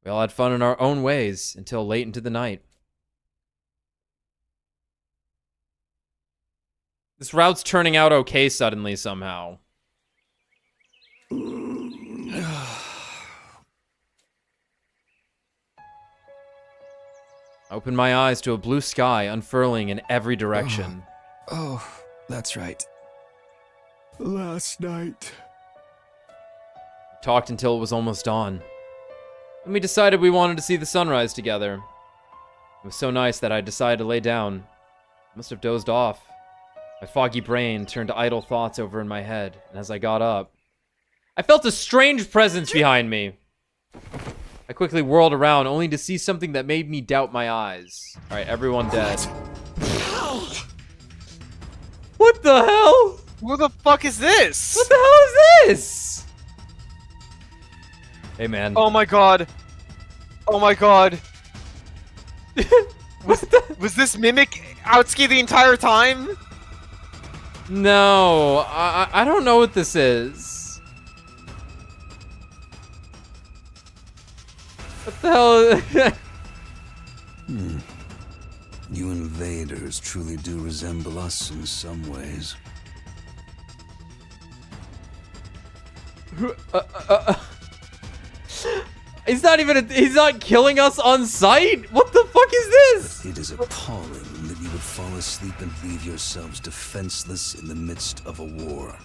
We all had fun in our own ways until late into the night. This route's turning out okay suddenly somehow. I opened my eyes to a blue sky unfurling in every direction. Oh, that's right. Last night. We talked until it was almost dawn. Then we decided we wanted to see the sunrise together. It was so nice that I decided to lay down. I must have dozed off. My foggy brain turned to idle thoughts over in my head, and as I got up, I felt a strange presence behind me. I quickly whirled around, only to see something that made me doubt my eyes. Alright, everyone dead. What the hell? Who the fuck is this? What the hell is this? Hey, man. Oh my god. Oh my god. Was this Mimic Outski the entire time? No, I don't know what this is. What the hell? You invaders truly do resemble us in some ways. He's not killing us on sight? What the fuck is this? It is appalling that you would fall asleep and leave yourselves defenseless in the midst of a war.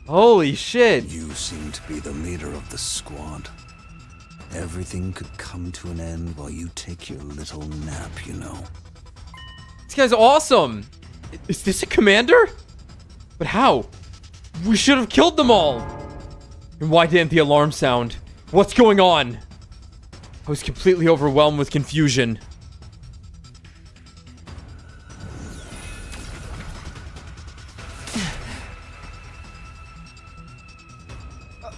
Holy shit. You seem to be the leader of the squad. Everything could come to an end while you take your little nap, you know. This guy's awesome. Is this a commander? But how? We should have killed them all. And why didn't the alarm sound? What's going on? I was completely overwhelmed with confusion.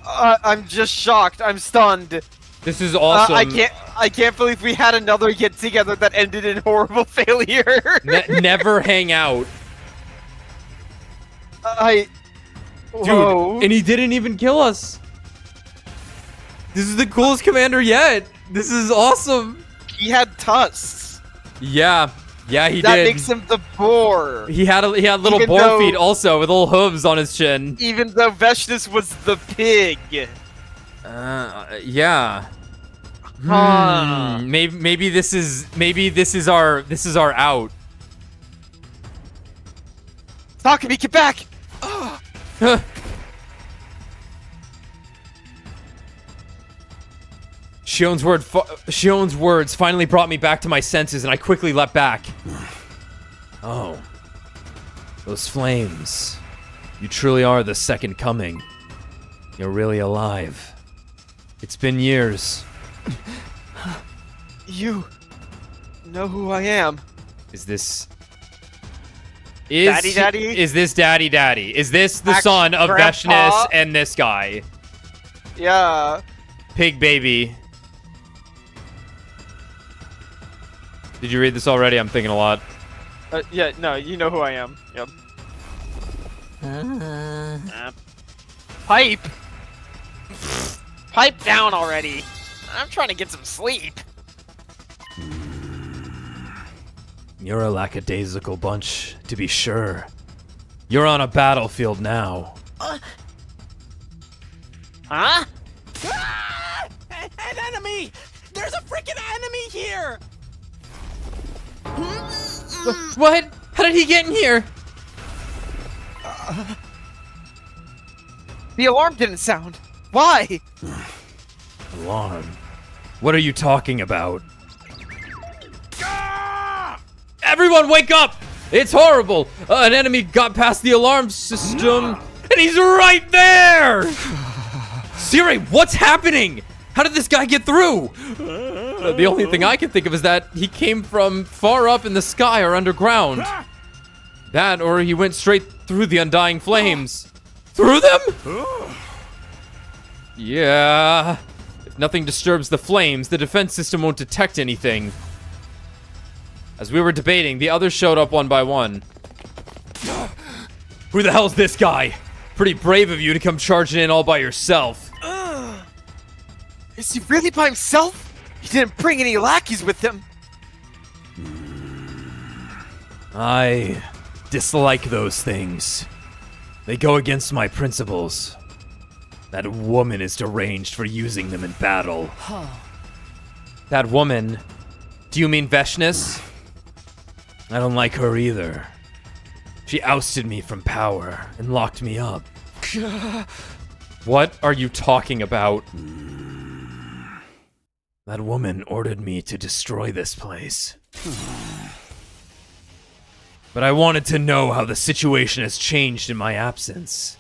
I'm just shocked. I'm stunned. This is awesome. I can't believe we had another get together that ended in horrible failure. Never hang out. Dude, Dude, and he didn't even kill us. This is the coolest commander yet. This is awesome. He had tusks. Yeah, he did. That makes him the boar. He had little Even boar though- feet also with little hooves on his chin. Even though Veshnus was the pig. Yeah. Huh. Maybe this is our out. Takumi, get back! Shion's words finally brought me back to my senses, and I quickly leapt back. Oh. Those flames. You truly are the second coming. You're really alive. It's been years. You know who I am. Is this... Daddy? Is this Daddy? Is this the son of Grandpa? Veshnus and this guy? Yeah. Pig baby. Did you read this already? I'm thinking a lot. Yeah, no, you know who I am. Yep. Pipe! Pipe down already! I'm trying to get some sleep. You're a lackadaisical bunch, to be sure. You're on a battlefield now. Huh? Ah! An enemy! There's a freaking enemy here! What? How did he get in here? The alarm didn't sound. Why? Alarm. What are you talking about? Everyone wake up! It's horrible. An enemy got past the alarm system, and he's right there. Siri, what's happening? How did this guy get through? The only thing I can think of is that he came from far up in the sky or underground. That, or he went straight through the undying flames. Through them? Yeah. If nothing disturbs the flames, the defense system won't detect anything. As we were debating, the others showed up one by one. Who the hell's this guy? Pretty brave of you to come charging in all by yourself. Is he really by himself? He didn't bring any lackeys with him. I dislike those things. They go against my principles. That woman is deranged for using them in battle. That woman? Do you mean Veshnis? I don't like her either. She ousted me from power and locked me up. What are you talking about? That woman ordered me to destroy this place. But I wanted to know how the situation has changed in my absence.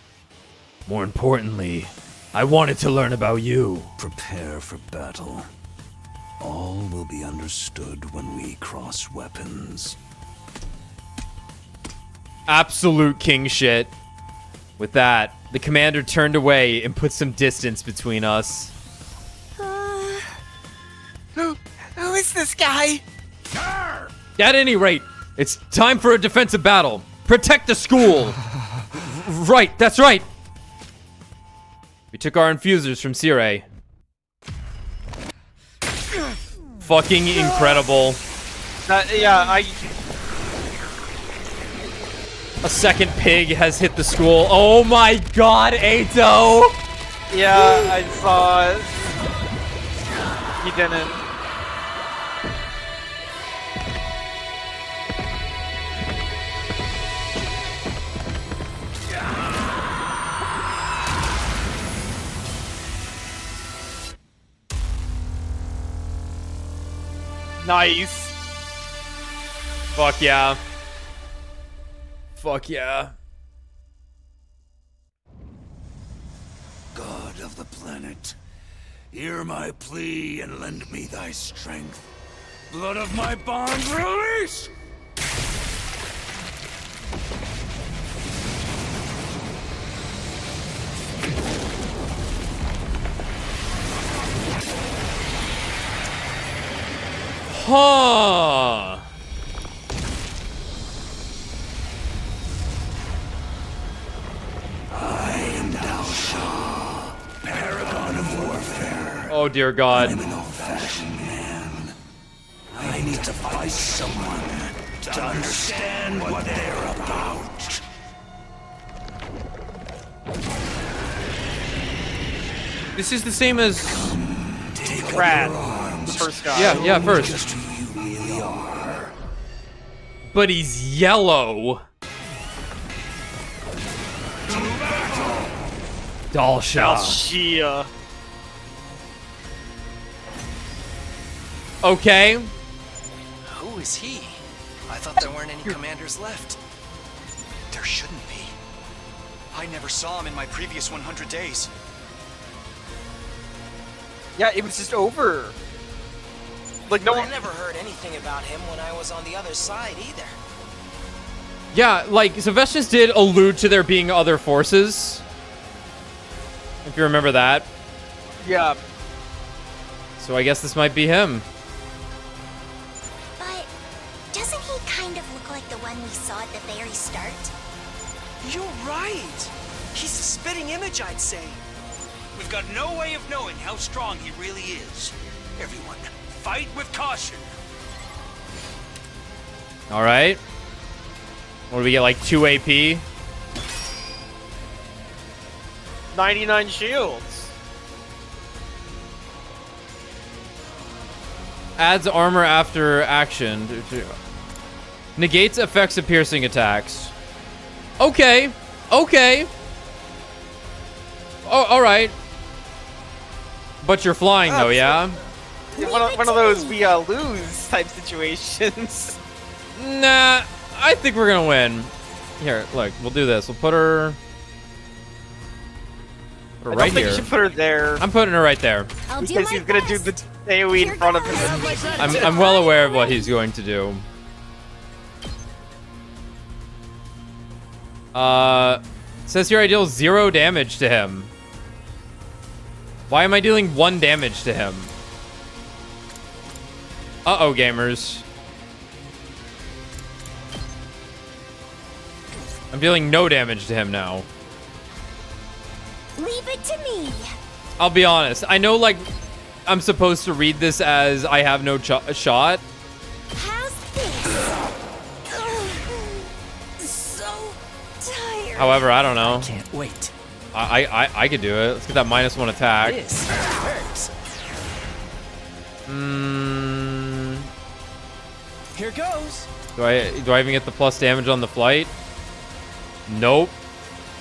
More importantly, I wanted to learn about you. Prepare for battle. All will be understood when we cross weapons. Absolute king shit. With that, the commander turned away and put some distance between us. Who is this guy? At any rate, it's time for a defensive battle. Protect the school. Right, that's right. We took our infusers from Sire. Fucking incredible. A second pig has hit the school. Oh my god, Ato! Yeah, I saw it. He didn't. Nice. Fuck yeah. Fuck yeah. God of the planet, hear my plea and lend me thy strength. Blood of my bond, release! Huh. I am Dalsha, paragon of warfare. Oh dear God. I'm an old-fashioned man. I need to fight someone to understand what they're about. This is the same as Brad, the first guy. Yeah, first. Just who you really are. But he's yellow. Dalsha. Shia. Okay. Who is he? I thought there weren't any commanders left. There shouldn't be. I never saw him in my previous 100 days. Yeah, it was just over. Like, no I one. never heard anything about him when I was on the other side either. Yeah, like, Veshnis did allude to there being other forces. If you remember that. Yeah. So I guess this might be him. But doesn't he kind of look like the one we saw at the very start? You're right. He's the spitting image, I'd say. We've got no way of knowing how strong he really is. Everyone, fight with caution. Alright. What do we get, like 2 AP? 99 shields. Adds armor after action. Negates effects of piercing attacks. Okay. Okay. Oh, alright. But you're flying though, yeah? One of those we lose type situations. Nah, I think we're gonna win. Here, look, we'll do this. We'll put her I right don't think here. you should put her there. I'm putting her right there. Because he's gonna do the AoE in front of him. I'm well aware of what he's going to do. Says here I deal 0 damage to him. Why am I dealing 1 damage to him? Uh-oh, gamers. I'm dealing no damage to him now. Leave it to me. I'll be honest. I know, like, I'm supposed to read this as I have no shot. How's this? So tired. However, I don't know. Can't wait. I could do it. Let's get that -1 attack. This hurts. Here goes. Do I even get the plus damage on the flight? Nope.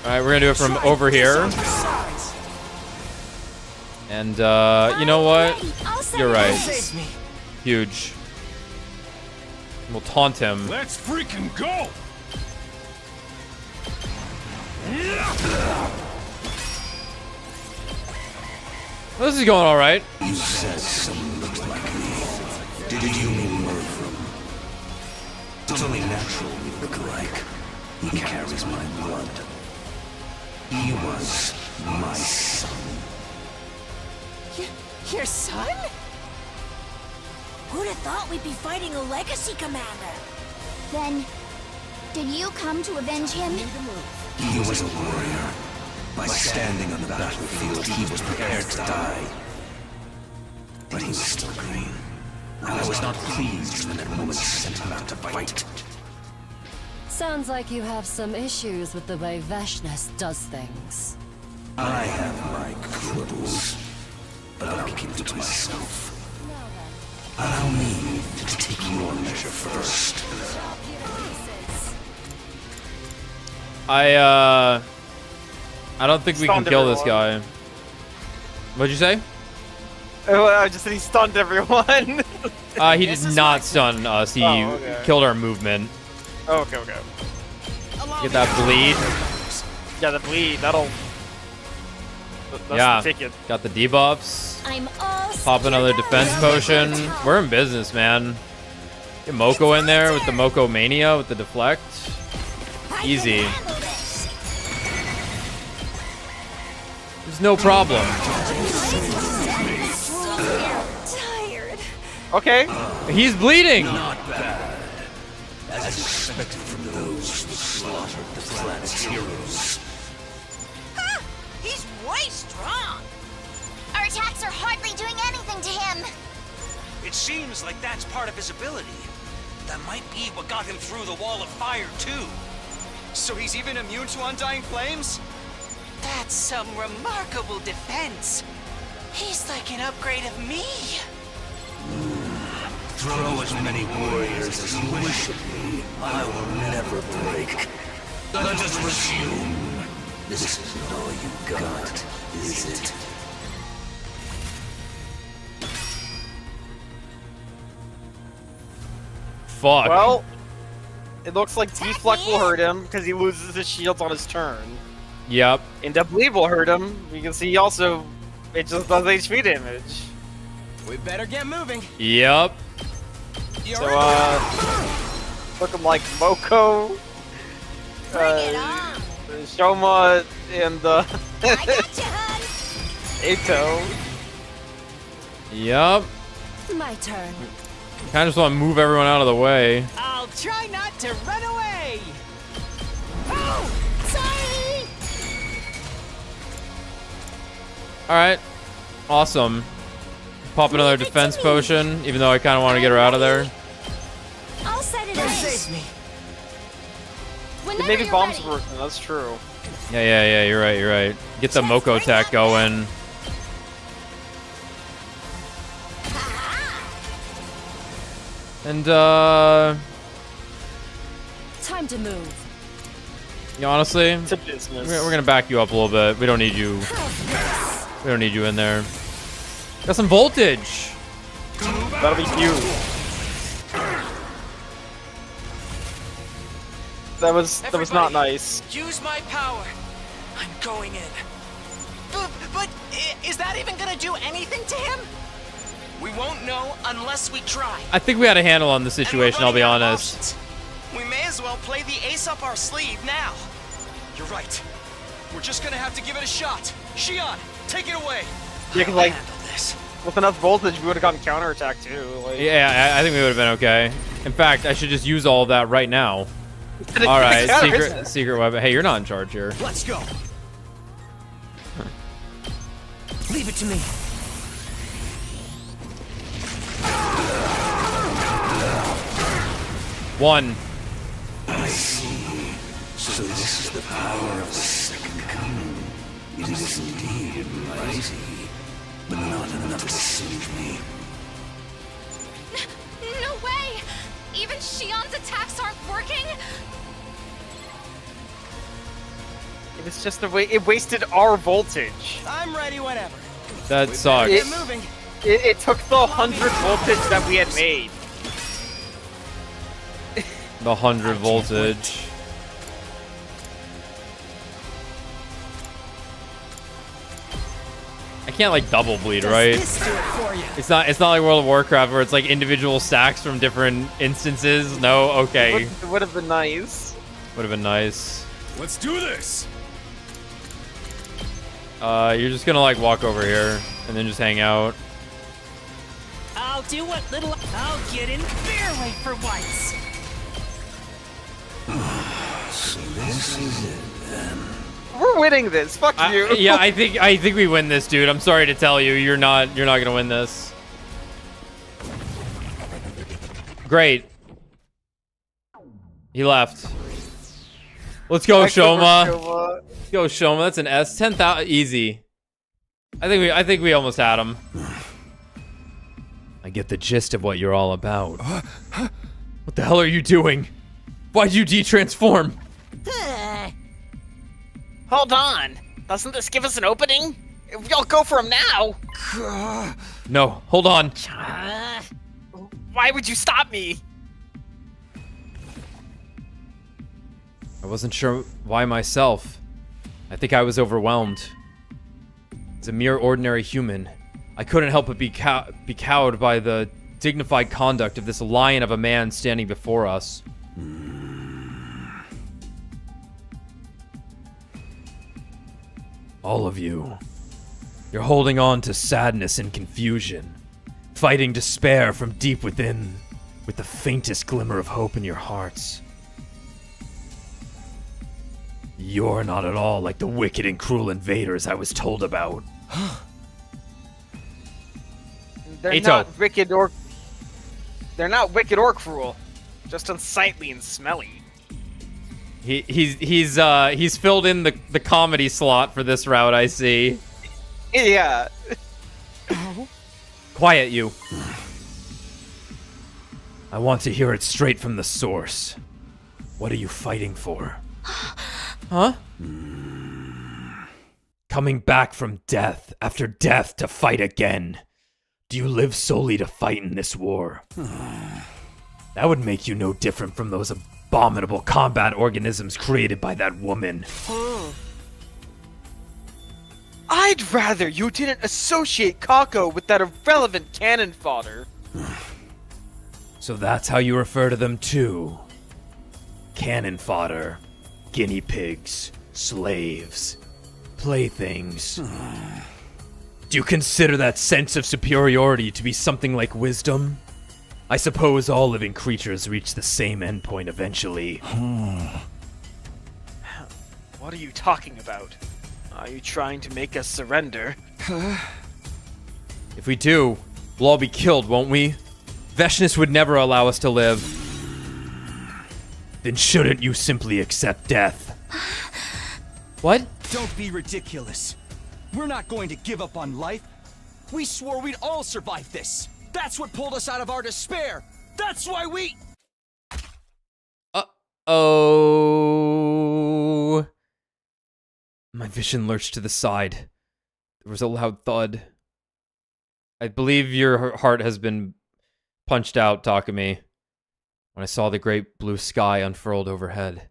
All right, we're gonna do it from over here. And you know what? You're right. Huge. We'll taunt him. Let's freaking go! This is going all right. You said someone looks like me. Did you mean Murphy? It's only natural we look alike. He carries my blood. He was my son. Your son? Who'd have thought we'd be fighting a legacy commander? Then, did you come to avenge him? He was a warrior. By standing on the battlefield, he was prepared to die. But he was still green. I was not pleased when that woman sent him out to fight. Sounds like you have some issues with the way Veshness does things. I have my quibbles, but I'll keep it to myself. Allow me to take your measure first. I don't think we can kill this guy. What'd you say? Oh, I just said he stunned everyone. He did not stun us. He killed our movement. Oh, okay. Get that bleed. Yeah, the bleed. That's yeah, the ticket. got the debuffs. I'm all Pop another defense potion. We're in business, man. Get Moko in there with the Moko Mania with the deflect. Easy. There's no problem. tired. Okay. He's bleeding. Not bad. As expected from those who slaughtered the planet's heroes. He's way strong. Our attacks are hardly doing anything to him. It seems like that's part of his ability. That might be what got him through the wall of fire, too. So he's even immune to undying flames? That's some remarkable defense. He's like an upgrade of me. Throw as many warriors as you wish at me. I will never break. Let us resume. This isn't all you got, is it? Fuck. Well, it looks like deflect will hurt him because he loses his shields on his turn. Yep. And the bleed will hurt him because he also it just does HP damage. We better get moving. Yep. So looking like Moko, Shoma, and Eito. Yep. My turn. Kind of just want to move everyone out of the way. I'll try not to run away. Oh, sorry. All right. Awesome. Pop another defense potion, even though I kind of want to get her out of there. I'll set it You up. saved me. Maybe bombs working. That's true. Yeah. You're right. Get the Moko attack going. And Time to move. honestly, It's a business. we're gonna back you up a little bit. We don't need you. We don't need you in there. Got some voltage. That'll be huge. That was not nice. Use my power. I'm going in. But is that even gonna do anything to him? We won't know unless we try. I think we had a handle on the situation, I'll be And we're running out of honest. options. We may as well play the ace up our sleeve now. You're right. We're just gonna have to give it a shot. Shion, take it away. Yeah, 'cause, like, Handle this. with enough voltage, we would have gotten counterattack too. Like, Yeah, I think we would have been okay. In fact, I should just use all of that right now. All right, secret weapon. Hey, you're not in charge here. Let's go. Leave it to me. One. I see. So this is the power of the second coming. It is indeed mighty, but not enough to save me. No way! Even Shion's attacks aren't working? it was just the way it wasted our voltage. I'm ready whenever. That sucks. It, Get moving. it took the 100 voltage that we had made. The 100 voltage. I can't like double bleed, right? It's not like World of Warcraft where it's like individual stacks from different instances. No, okay. It would have been nice. Would have been nice. Let's do this. You're just gonna like walk over here and then just hang out. I'll do what little I'll get in their way for once. So this is it then. We're winning this. Fuck you. Yeah, I think we win this, dude. I'm sorry to tell you, you're not gonna win this. Great. He left. Let's go, Shoma. Let's go, Shoma. That's an S. 10,000 easy. I think we almost had him. I get the gist of what you're all about. What the hell are you doing? Why'd you de-transform? Hold on. Doesn't this give us an opening? If y'all go for him now. No, hold on. Why would you stop me? I wasn't sure why myself. I think I was overwhelmed. As a mere ordinary human, I couldn't help but be cowed by the dignified conduct of this lion of a man standing before us. All of you. You're holding on to sadness and confusion, fighting despair from deep within, with the faintest glimmer of hope in your hearts. You're not at all like the wicked and cruel invaders I was told about. They're not wicked or cruel, just unsightly and smelly. He's filled in the comedy slot for this route, I see. Yeah. Quiet, you. I want to hear it straight from the source. What are you fighting for? Huh? Coming back from death after death to fight again. Do you live solely to fight in this war? That would make you no different from those abominable combat organisms created by that woman. I'd rather you didn't associate Kako with that irrelevant cannon fodder. So that's how you refer to them too. Cannon fodder, guinea pigs, slaves, playthings. Do you consider that sense of superiority to be something like wisdom? I suppose all living creatures reach the same endpoint eventually. What are you talking about? Are you trying to make us surrender? If we do, we'll all be killed, won't we? Veshness would never allow us to live. Then shouldn't you simply accept death? What? Don't be ridiculous. We're not going to give up on life. We swore we'd all survive this. That's what pulled us out of our despair. That's why we... Oh. My vision lurched to the side. There was a loud thud. I believe your heart has been punched out, Takumi. When I saw the great blue sky unfurled overhead,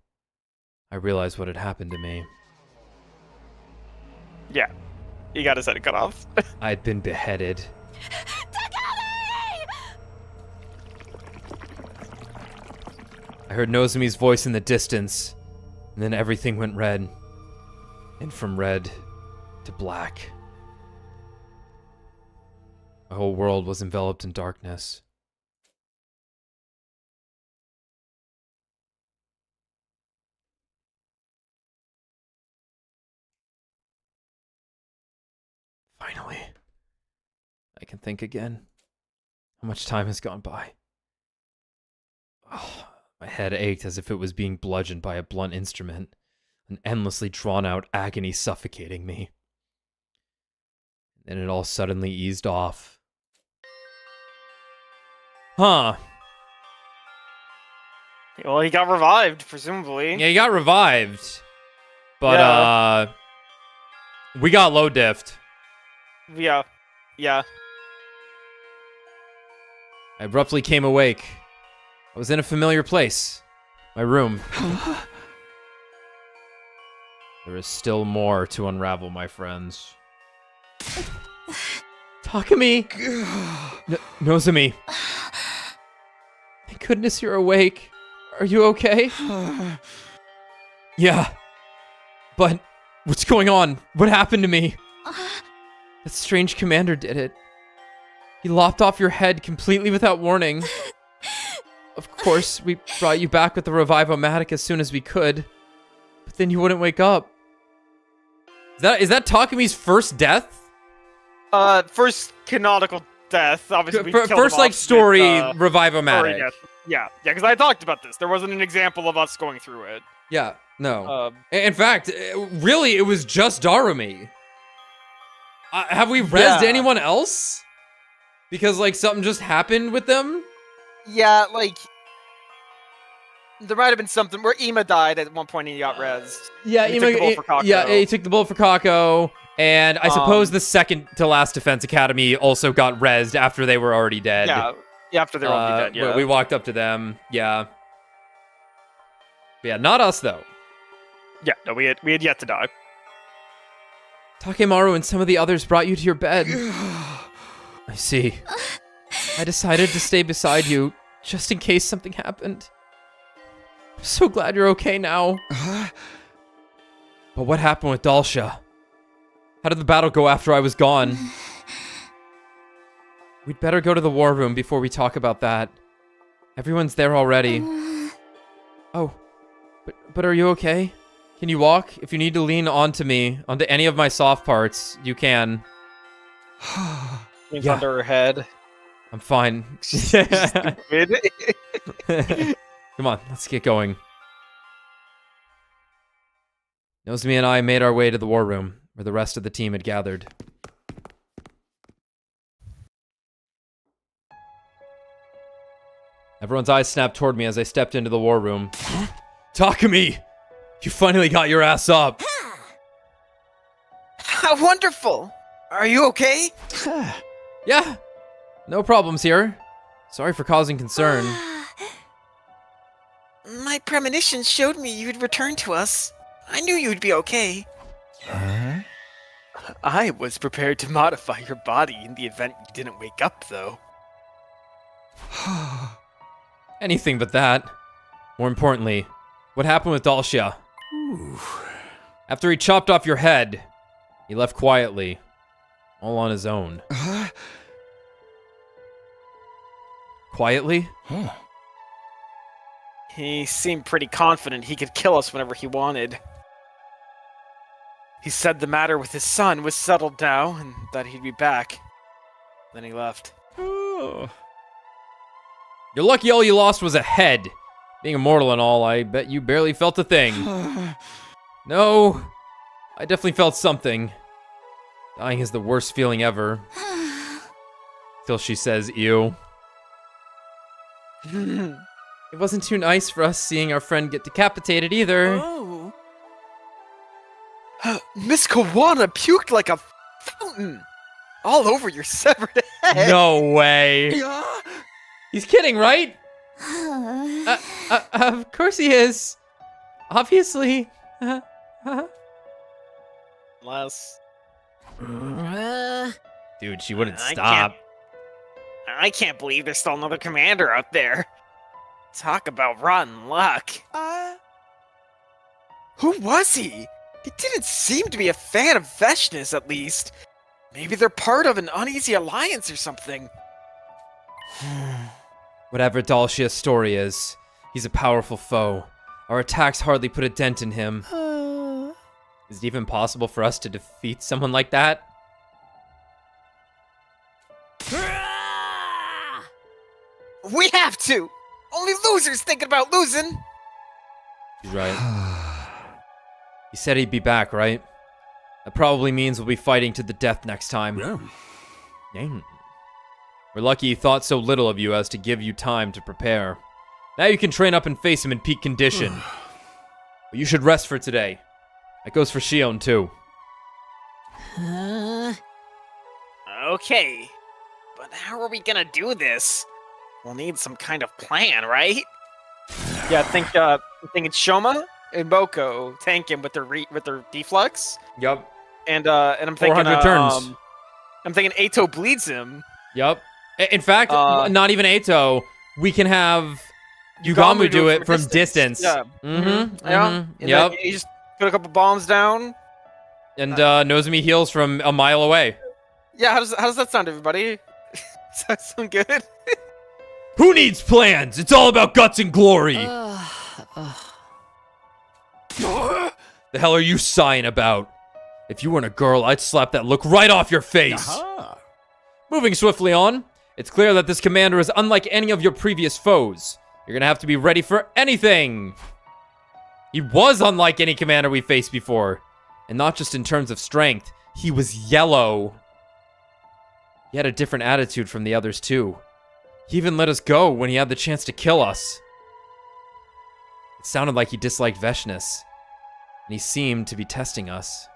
I realized what had happened to me. Yeah. He got his head cut off. I'd been beheaded. I heard Nozomi's voice in the distance, and then everything went red. And from red to black. My whole world was enveloped in darkness. Finally, I can think again. How much time has gone by? Oh, my head ached as if it was being bludgeoned by a blunt instrument, an endlessly drawn-out agony suffocating me. Then it all suddenly eased off. Huh. Well, he got revived, presumably. Yeah, he got revived. But, we got low diffed. Yeah. Yeah. I abruptly came awake. I was in a familiar place. My room. There is still more to unravel, my friends. Takumi! Nozomi. Thank goodness you're awake. Are you okay? Yeah. But, what's going on? What happened to me? That strange commander did it. He lopped off your head completely without warning. Of course, we brought you back with the Revive-O-Matic as soon as we could. But then you wouldn't wake up. Is that Takumi's first death? First canonical death. Obviously, we killed first, him like, off story with, Revive-O-Matic. story death. Yeah, because I talked about this. There wasn't an example of us going through it. Yeah, no. In fact, really, it was just Darumi. Have we rezzed anyone else? Because, like, something just happened with them? Yeah, like... There might have been something where Ima died at one point and he got rezzed. Yeah, Ima took the bullet for Kako. Yeah, he took the bullet for Kako. And I suppose the second to last Defense Academy also got rezzed after they were already dead. Yeah, after they were already dead, yeah. We walked up to them, yeah. But yeah, not us, though. Yeah, no, we had yet to die. Takemaru and some of the others brought you to your bed. I see. I decided to stay beside you, just in case something happened. I'm so glad you're okay now. But what happened with Dalsha? How did the battle go after I was gone? We'd better go to the war room before we talk about that. Everyone's there already. Oh, but are you okay? Can you walk? If you need to lean onto me, onto any of my soft parts, you can. Leans under her head. I'm fine. Stupid. Come on, let's get going. Nozomi and I made our way to the war room, where the rest of the team had gathered. Everyone's eyes snapped toward me as I stepped into the war room. Takumi! You finally got your ass up! How wonderful! Are you okay? Yeah, no problems here. Sorry for causing concern. My premonitions showed me you'd return to us. I knew you'd be okay. I was prepared to modify your body in the event you didn't wake up, though. Anything but that. More importantly, what happened with Dalsha? After he chopped off your head, he left quietly, all on his own. Quietly? He seemed pretty confident he could kill us whenever he wanted. He said the matter with his son was settled now, and that he'd be back. Then he left. You're lucky all you lost was a head. Being immortal and all, I bet you barely felt a thing. No, I definitely felt something. Dying is the worst feeling ever. Till she says, ew. It wasn't too nice for us seeing our friend get decapitated either. Oh. Miss Kawana puked like a fountain. All over your severed head. No way. He's kidding, right? Of course he is. Obviously. Unless... Dude, she wouldn't stop. I can't believe there's still another commander out there. Talk about rotten luck. Who was he? He didn't seem to be a fan of Veshness, at least. Maybe they're part of an uneasy alliance or something. Whatever Dalshia's story is, he's a powerful foe. Our attacks hardly put a dent in him. Is it even possible for us to defeat someone like that? We have to! Only losers thinking about losing! He's right. He said he'd be back, right? That probably means we'll be fighting to the death next time. Yeah. We're lucky he thought so little of you as to give you time to prepare. Now you can train up and face him in peak condition. But you should rest for today. That goes for Shion, too. Okay. But how are we gonna do this? We'll need some kind of plan, right? Yeah, I think it's Shoma and Boko tank him with their deflux. Yup. And I'm thinking 400 turns. I'm thinking Ato bleeds him. Yup. In fact, not even Ato. We can have Yugamu do it from distance. Yeah. Yeah. And Yep. then you just put a couple bombs down. And Nozomi heals from a mile away. Yeah, how does that sound, everybody? Does that sound good? Who needs plans? It's all about guts and glory. The hell are you sighing about? If you weren't a girl, I'd slap that look right off your face. Moving swiftly on, it's clear that this commander is unlike any of your previous foes. You're gonna have to be ready for anything. He was unlike any commander we faced before. And not just in terms of strength, he was yellow. He had a different attitude from the others too. He even let us go when he had the chance to kill us. It sounded like he disliked Veshness, and he seemed to be testing us.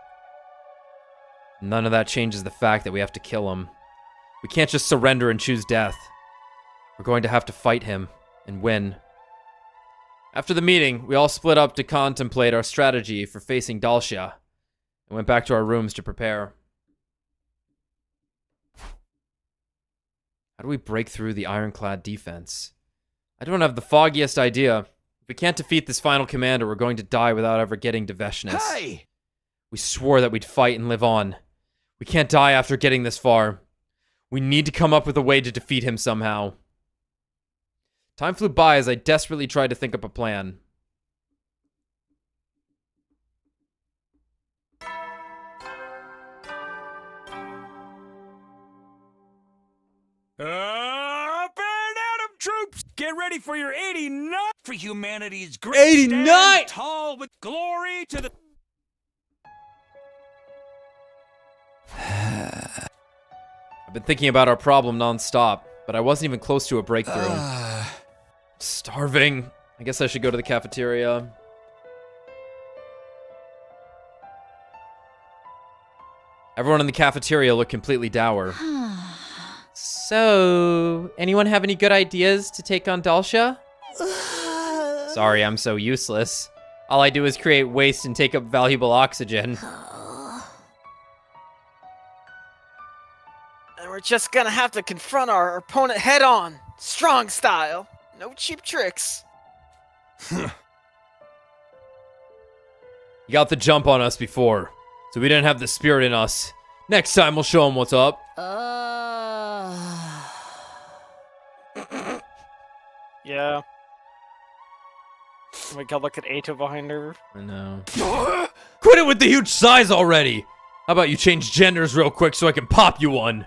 None of that changes the fact that we have to kill him. We can't just surrender and choose death. We're going to have to fight him and win. After the meeting, we all split up to contemplate our strategy for facing Dalshia, and went back to our rooms to prepare. How do we break through the ironclad defense? I don't have the foggiest idea. If we can't defeat this final commander, we're going to die without ever getting to Veshness. Hey! We swore that we'd fight and live on. We can't die after getting this far. We need to come up with a way to defeat him somehow. Time flew by as I desperately tried to think up a plan. Up and at 'em, troops! Get ready for your 89 for humanity's great 89! stand tall with glory to the... I've been thinking about our problem non-stop, but I wasn't even close to a breakthrough. Starving. I guess I should go to the cafeteria. Everyone in the cafeteria looked completely dour. So, anyone have any good ideas to take on Dalshia? Sorry, I'm so useless. All I do is create waste and take up valuable oxygen. And we're just gonna have to confront our opponent head on, strong style. No cheap tricks. You got the jump on us before, so we didn't have the spirit in us. Next time we'll show him what's up. Yeah. We can look at Ato behind her. I know. Quit it with the huge size already! How about you change genders real quick so I can pop you one?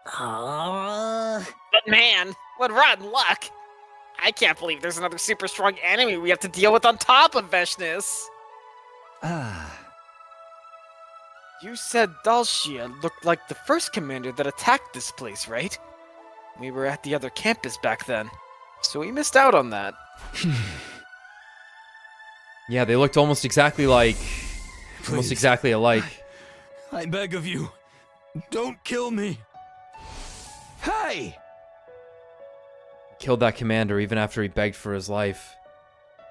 But man, what rotten luck! I can't believe there's another super strong enemy we have to deal with on top of Veshness. You said Dalshia looked like the first commander that attacked this place, right? We were at the other campus back then, so we missed out on that. Yeah, they looked almost exactly like... Almost exactly alike. I beg of you, don't kill me. Hey! Killed that commander even after he begged for his life.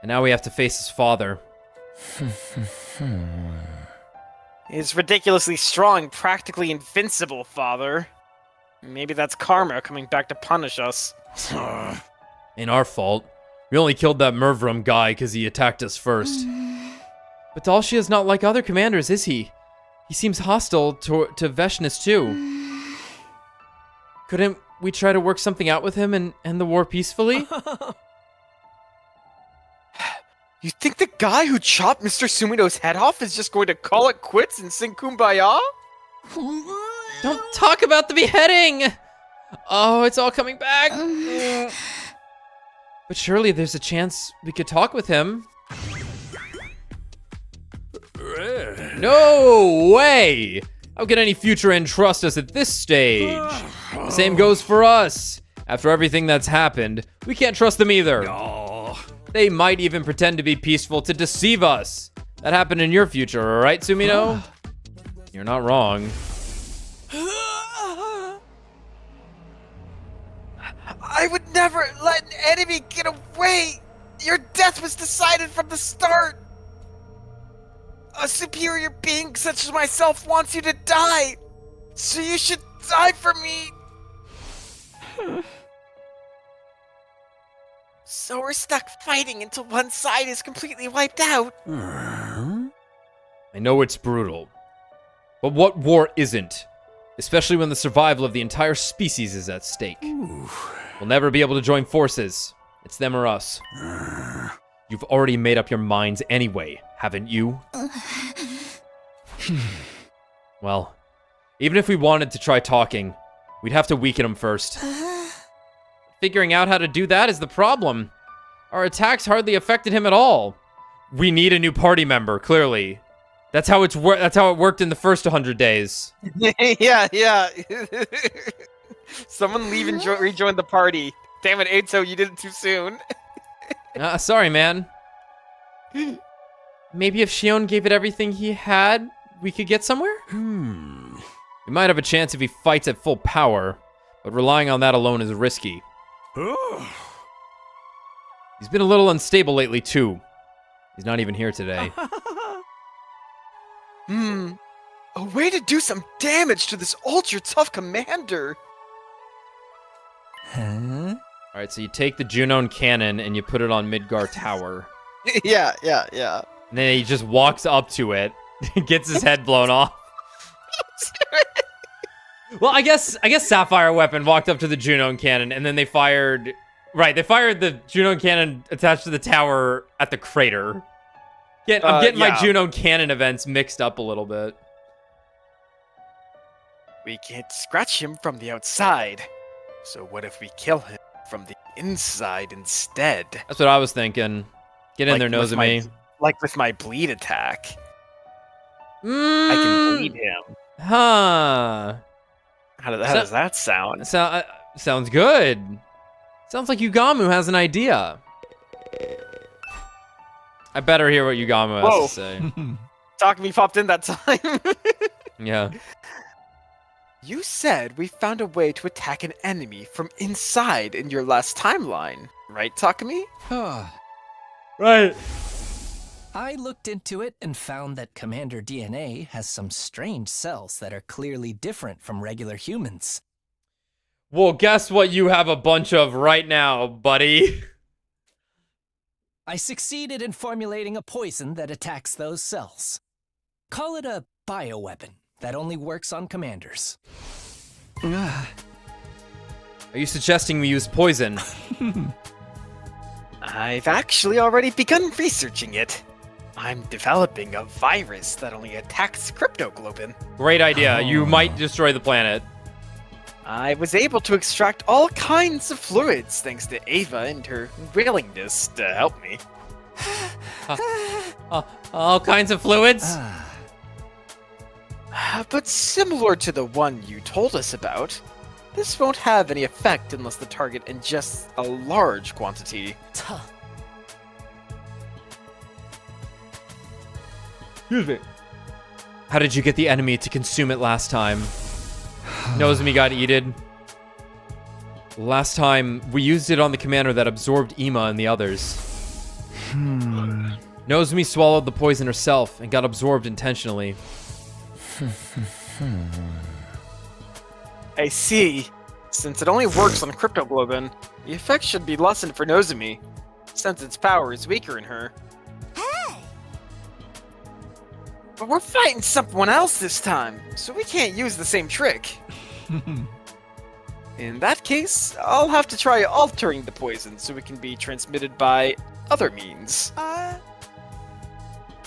And now we have to face his father. His ridiculously strong, practically invincible father. Maybe that's karma coming back to punish us. Ain't our fault. We only killed that Mervrum guy because he attacked us first. But Dalshia is not like other commanders, is he? He seems hostile to Veshness too. Couldn't we try to work something out with him and end the war peacefully? You think the guy who chopped Mr. Sumino's head off is just going to call it quits and sing Kumbaya? Don't talk about the beheading! Oh, it's all coming back. But surely there's a chance we could talk with him. No way! How can any future end trust us at this stage? The same goes for us. After everything that's happened, we can't trust them either. They might even pretend to be peaceful to deceive us. That happened in your future, right, Sumino? You're not wrong. I would never let an enemy get away! Your death was decided from the start! A superior being such as myself wants you to die! So you should die for me! So we're stuck fighting until one side is completely wiped out. I know it's brutal. But what war isn't? Especially when the survival of the entire species is at stake. We'll never be able to join forces. It's them or us. You've already made up your minds anyway, haven't you? Well, even if we wanted to try talking, we'd have to weaken him first. Figuring out how to do that is the problem. Our attacks hardly affected him at all. We need a new party member, clearly. That's how it worked in the first 100 days. yeah. Someone leave and rejoin the party. Damn it, Eito, you did it too soon. Sorry, man. Maybe if Shion gave it everything he had, we could get somewhere? We might have a chance if he fights at full power, but relying on that alone is risky. He's been a little unstable lately, too. He's not even here today. A way to do some damage to this ultra-tough commander. Alright, so you take the Junon cannon and you put it on Midgar Tower. Yeah. And then he just walks up to it, gets his head blown off. Well, I guess Sapphire Weapon walked up to the Junon cannon, and then they fired... Right, they fired the Junon cannon attached to the tower at the crater. I'm getting my Junon cannon events mixed up a little bit. We can't scratch him from the outside. So what if we kill him from the inside instead? That's what I was thinking. Get in there, nose of me. Like with my bleed attack. I can bleed him. Huh. How does that sound? Sounds good. Sounds like Yugamu has an idea. I better hear what Yugamu has to say. Takumi popped in that time. Yeah. You said we found a way to attack an enemy from inside in your last timeline, right, Takumi? Right. I looked into it and found that Commander DNA has some strange cells that are clearly different from regular humans. Well, guess what you have a bunch of right now, buddy? I succeeded in formulating a poison that attacks those cells. Call it a bioweapon that only works on commanders. Are you suggesting we use poison? I've actually already begun researching it. I'm developing a virus that only attacks cryptoglobin. Great idea. You might destroy the planet. I was able to extract all kinds of fluids thanks to Ava and her willingness to help me. All kinds of fluids? But similar to the one you told us about, this won't have any effect unless the target ingests a large quantity. Excuse me. How did you get the enemy to consume it last time? Nozomi got eated. Last time, we used it on the commander that absorbed Ima and the others. Nozomi swallowed the poison herself and got absorbed intentionally. I see. Since it only works on cryptoglobin, the effect should be lessened for Nozomi, since its power is weaker in her. Hey! But we're fighting someone else this time, so we can't use the same trick. In that case, I'll have to try altering the poison so it can be transmitted by other means.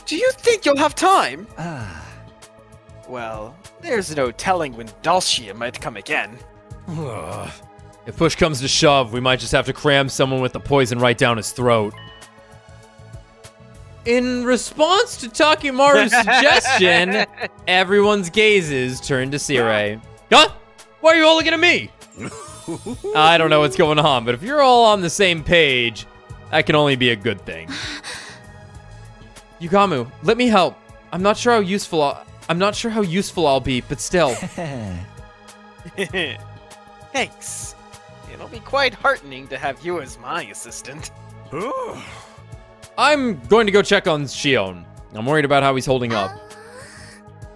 Do you think you'll have time? Well, there's no telling when Dulcia might come again. If push comes to shove, we might just have to cram someone with the poison right down his throat. In response to Takimaru's suggestion, everyone's gazes turned to Sirei. Huh? Why are you all looking at me? I don't know what's going on, but if you're all on the same page, that can only be a good thing. Yugamu, let me help. I'm not sure how useful I'll be, but still. Thanks. It'll be quite heartening to have you as my assistant. I'm going to go check on Shion. I'm worried about how he's holding up.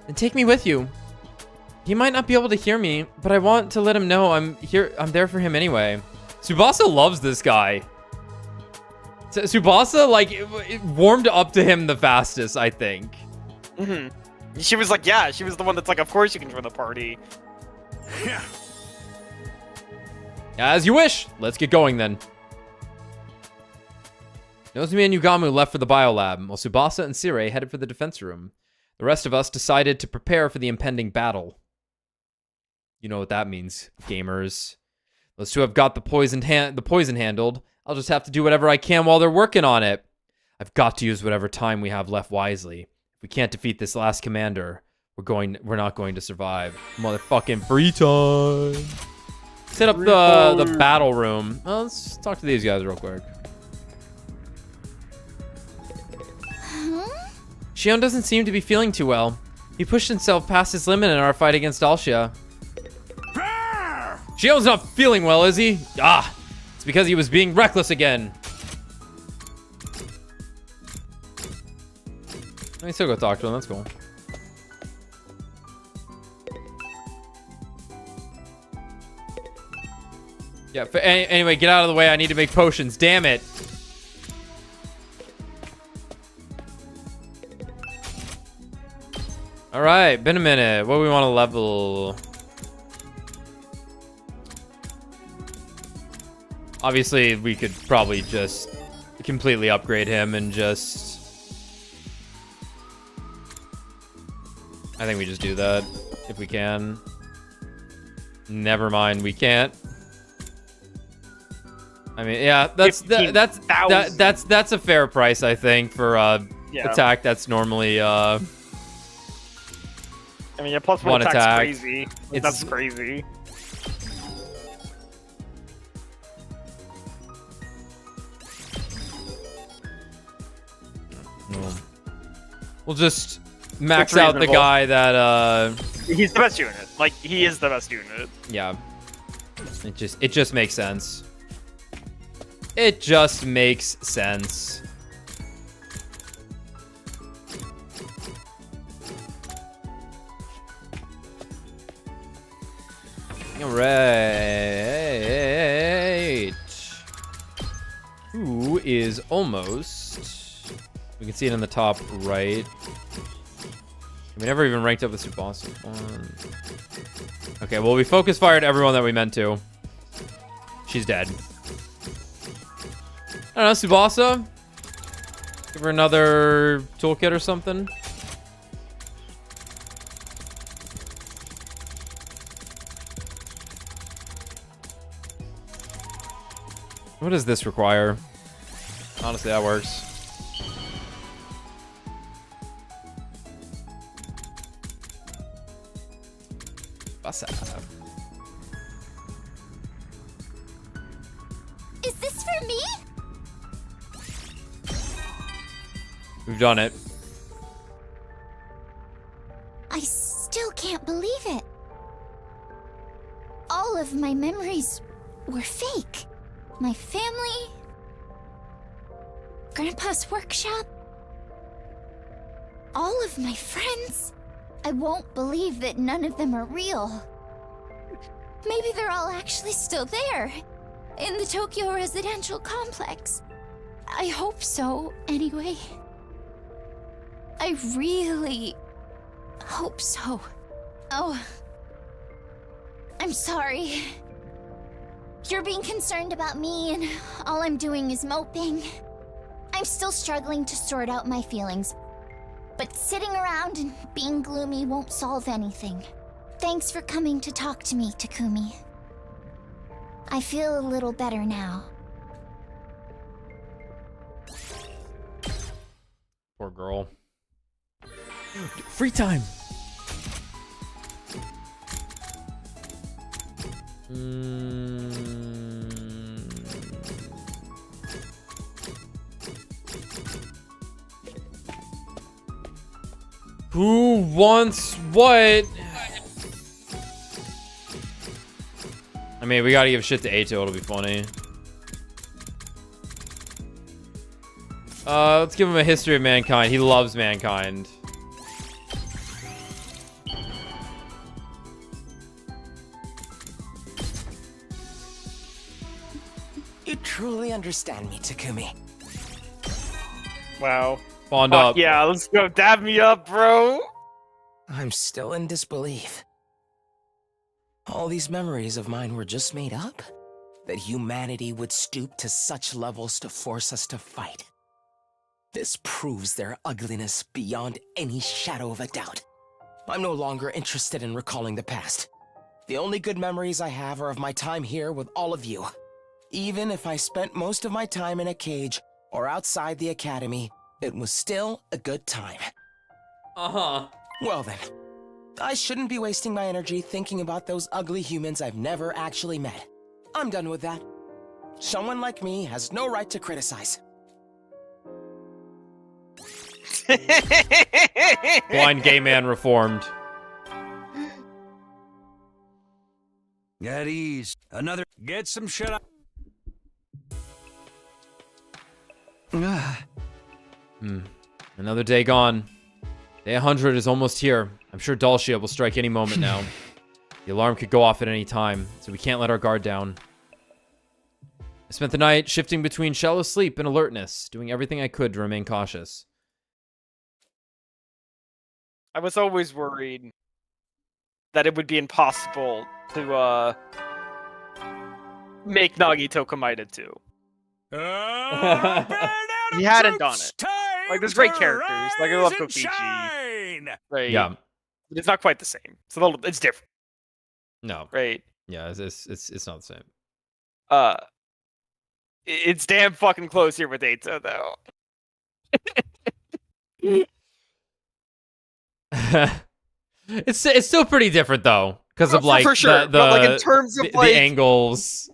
Then take me with you. He might not be able to hear me, but I want to let him know I'm there for him anyway. Tsubasa loves this guy. Tsubasa, like, it warmed up to him the fastest, I think. She was like, yeah, she was the one that's like, of course you can join the party. As you wish. Let's get going then. Nozomi and Yugamu left for the biolab, while Tsubasa and Sirei headed for the defense room. The rest of us decided to prepare for the impending battle. You know what that means, gamers. Those two have got the poison handled. I'll just have to do whatever I can while they're working on it. I've got to use whatever time we have left wisely. If we can't defeat this last commander, we're not going to survive. Motherfucking free time. Set up the battle room. Well, let's talk to these guys real quick. Shion doesn't seem to be feeling too well. He pushed himself past his limit in our fight against Dulcia. Shion's not feeling well, is he? Ah, it's because he was being reckless again. Let me still go talk to him, that's cool. Yeah, anyway, get out of the way. I need to make potions. Damn it. All right, been a minute. What do we want to level? Obviously, we could probably just completely upgrade him and just... I think we just do that if we can. Never mind, we can't. I mean, yeah, that's a fair price, I think, for attack that's normally I mean, yeah, plus one attack's attack. Crazy. That's crazy. We'll just max out the guy that he's the best unit. Like, he is the best unit. Yeah. It just makes sense. It just makes sense. Alright. Who is almost... We can see it in the top right. We never even ranked up the Tsubasa one. Okay, well, we focus fired everyone that we meant to. She's dead. I don't know, Tsubasa? Give her another toolkit or something. What does this require? Honestly, that works. Is this for me? We've done it. I still can't believe it. All of my memories were fake. My family, Grandpa's workshop? All of my friends? I won't believe that none of them are real. Maybe they're all actually still there, in the Tokyo residential complex. I hope so, anyway. I really hope so. Oh, I'm sorry. You're being concerned about me, and all I'm doing is moping. I'm still struggling to sort out my feelings, but sitting around and being gloomy won't solve anything. Thanks for coming to talk to me, Takumi. I feel a little better now. Poor girl. Free time. Who wants what? I mean, we gotta give shit to Ato, it'll be funny. Let's give him a history of mankind. He loves mankind. You truly understand me, Takumi. Wow. Bond up. Yeah, let's go. Dab me up, bro. I'm still in disbelief. All these memories of mine were just made up? That humanity would stoop to such levels to force us to fight? This proves their ugliness beyond any shadow of a doubt. I'm no longer interested in recalling the past. The only good memories I have are of my time here with all of you. Even if I spent most of my time in a cage or outside the academy, it was still a good time. Uh-huh. Well then, I shouldn't be wasting my energy thinking about those ugly humans I've never actually met. I'm done with that. Someone like me has no right to criticize. Blind gay man reformed. At ease. Another. Get some shit up. Another day gone. Day 100 is almost here. I'm sure Dulcia will strike any moment now. The alarm could go off at any time, so we can't let our guard down. I spent the night shifting between shallow sleep and alertness, doing everything I could to remain cautious. I was always worried that it would be impossible to make Nagito Komaeda too. He hadn't done it. Like, there's great characters. Like, I love Kokichi. Right? Yeah. But it's not quite the same. It's a little. It's different. No. Right? Yeah, it's not the same. It's damn fucking close here with Eita, though. It's still pretty different though, because of like for sure. the like in terms of the angles.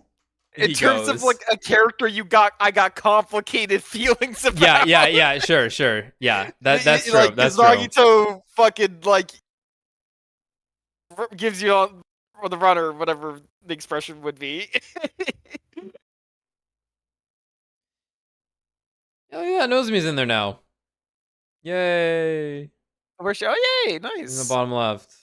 In terms of like a character, I got complicated feelings about. Yeah. Sure. Yeah, that's true. Like, that's true. Nagito fucking like gives you on or the runner, whatever the expression would be. Oh yeah, Nozomi's in there now. Yay! Where's she? Oh yay! In Nice. the bottom left.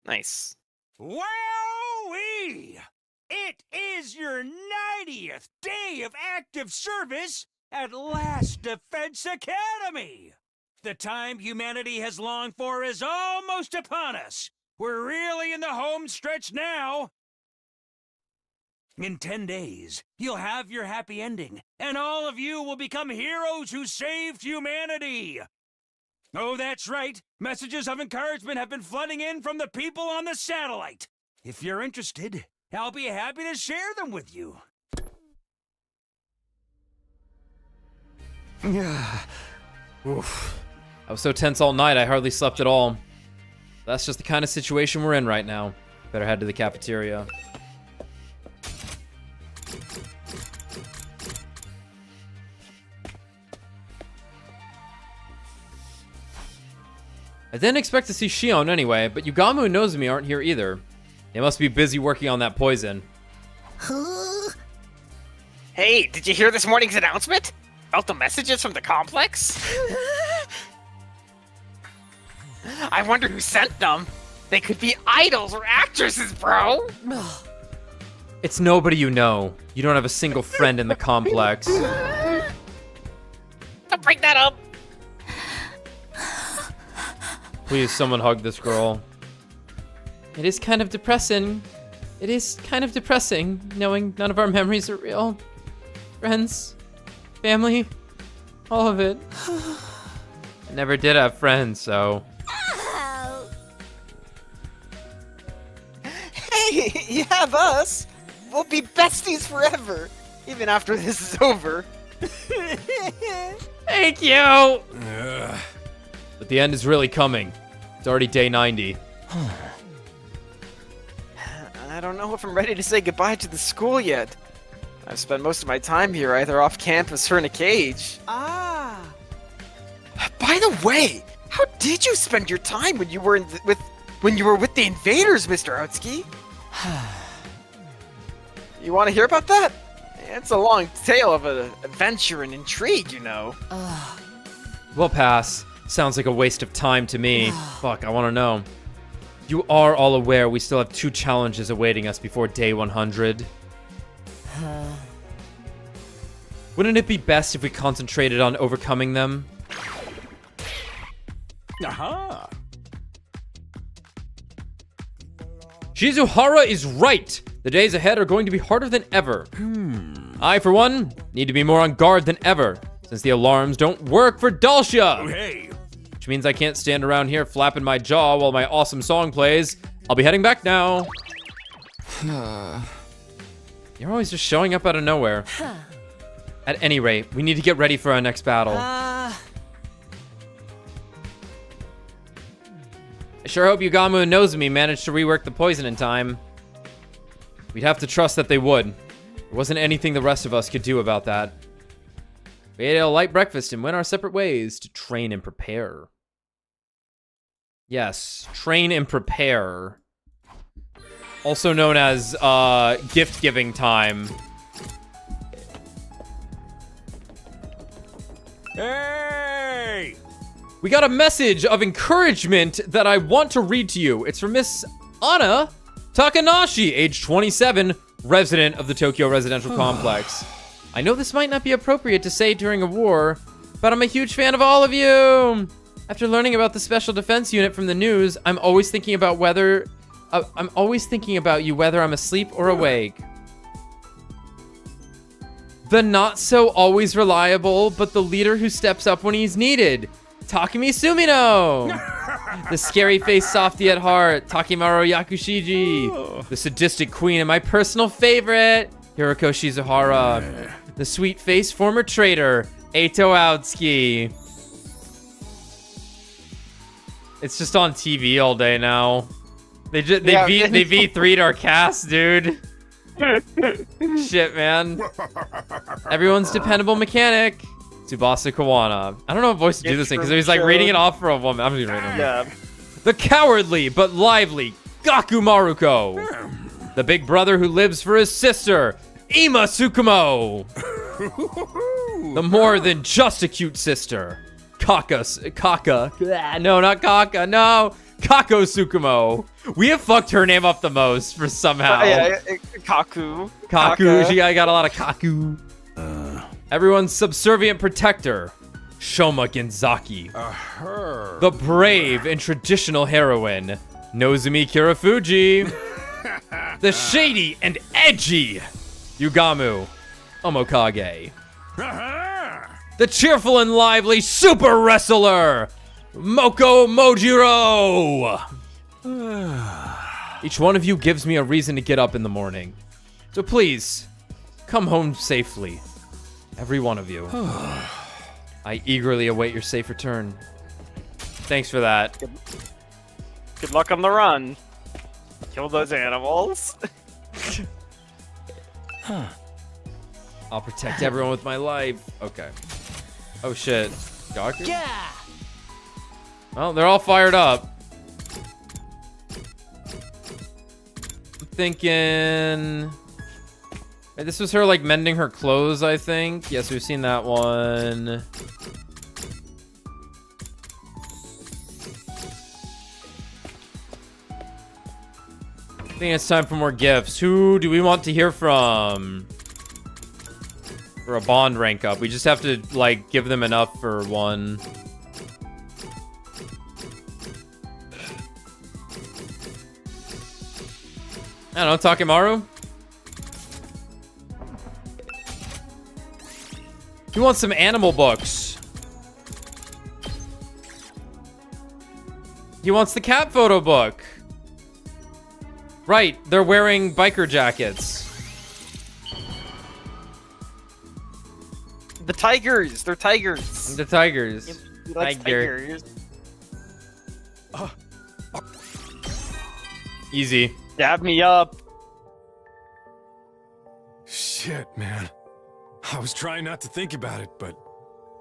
Nice. Wowee! It is your 90th day of active service at Last Defense Academy. The time humanity has longed for is almost upon us. We're really in the home stretch now. In 10 days, you'll have your happy ending, and all of you will become heroes who saved humanity. Oh, that's right. Messages of encouragement have been flooding in from the people on the satellite. If you're interested, I'll be happy to share them with you. Oof. I was so tense all night, I hardly slept at all. That's just the kind of situation we're in right now. Better head to the cafeteria. I didn't expect to see Shion anyway, but Yugamu and Nozomi aren't here either. They must be busy working on that poison. Hey, did you hear this morning's announcement? About the messages from the complex? I wonder who sent them. They could be idols or actresses, bro. It's nobody you know. You don't have a single friend in the complex. Don't bring that up. Please, someone hug this girl. It is kind of depressing. It is kind of depressing knowing none of our memories are real. Friends, family, all of it. I never did have friends, so. Hey, you have us. We'll be besties forever, even after this is over. Thank you! But the end is really coming. It's already day 90. I don't know if I'm ready to say goodbye to the school yet. I've spent most of my time here either off campus or in a cage. Ah. By the way, how did you spend your time when you were with the invaders, Mr. Otsuki? You want to hear about that? It's a long tale of adventure and intrigue, you know. We'll pass. Sounds like a waste of time to me. Fuck, I want to know. You are all aware we still have 2 challenges awaiting us before day 100. Wouldn't it be best if we concentrated on overcoming them? Aha! Shizuhara is right! The days ahead are going to be harder than ever. I, for one, need to be more on guard than ever, since the alarms don't work for Dalsha! Hey! Which means I can't stand around here flapping my jaw while my awesome song plays. I'll be heading back now. You're always just showing up out of nowhere. At any rate, we need to get ready for our next battle. I sure hope Yugamu and Nozomi managed to rework the poison in time. We'd have to trust that they would. There wasn't anything the rest of us could do about that. We ate a light breakfast and went our separate ways to train and prepare. Yes, train and prepare. Also known as gift-giving time. Hey! We got a message of encouragement that I want to read to you. It's from Miss Anna Takanashi, age 27, resident of the Tokyo Residential Complex. I know this might not be appropriate to say during a war, but I'm a huge fan of all of you. After learning about the Special Defense Unit from the news, I'm always thinking about you whether I'm asleep or awake. The not so always reliable, but the leader who steps up when he's needed. Takumi Sumino! The scary-faced softy at heart, Takimaru Yakushiji. The sadistic queen and my personal favorite, Hiroko Shizuhara. The sweet-faced former traitor, Eito Aotsuki. It's just on TV all day now. They V3'd our cast, dude. Shit, man. Everyone's dependable mechanic. Tsubasa Kawana. I don't know what voice to do this thing because he's like reading it off for a woman. I'm just reading it. Yeah. The cowardly but lively Gaku Maruko. The big brother who lives for his sister, Ima Tsukumo. The more than just a cute sister, Kako Tsukumo. We have fucked her name up the most for somehow. Kaku. Kaku. She got a lot of Kaku. Everyone's subservient protector, Shoma Genzaki. The brave and traditional heroine, Nozomi Kirafuji. The shady and edgy Yugamu Omokage. The cheerful and lively super wrestler, Moko Mojiro. Each one of you gives me a reason to get up in the morning. So please, come home safely. Every one of you. I eagerly await your safe return. Thanks for that. Good luck on the run. Kill those animals. I'll protect everyone with my life. Okay. Oh shit. Gaku? Yeah. Well, they're all fired up. I'm thinking... This was her, like, mending her clothes, I think. Yes, we've seen that one. I think it's time for more gifts. Who do we want to hear from? For a bond rank up. We just have to, like, give them enough for one. I don't know, Takemaru? He wants some animal books. He wants the cat photo book. Right, they're wearing biker jackets. The tigers. They're tigers. The tigers. He likes tigers. Easy. Dab me up. Shit, man. I was trying not to think about it, but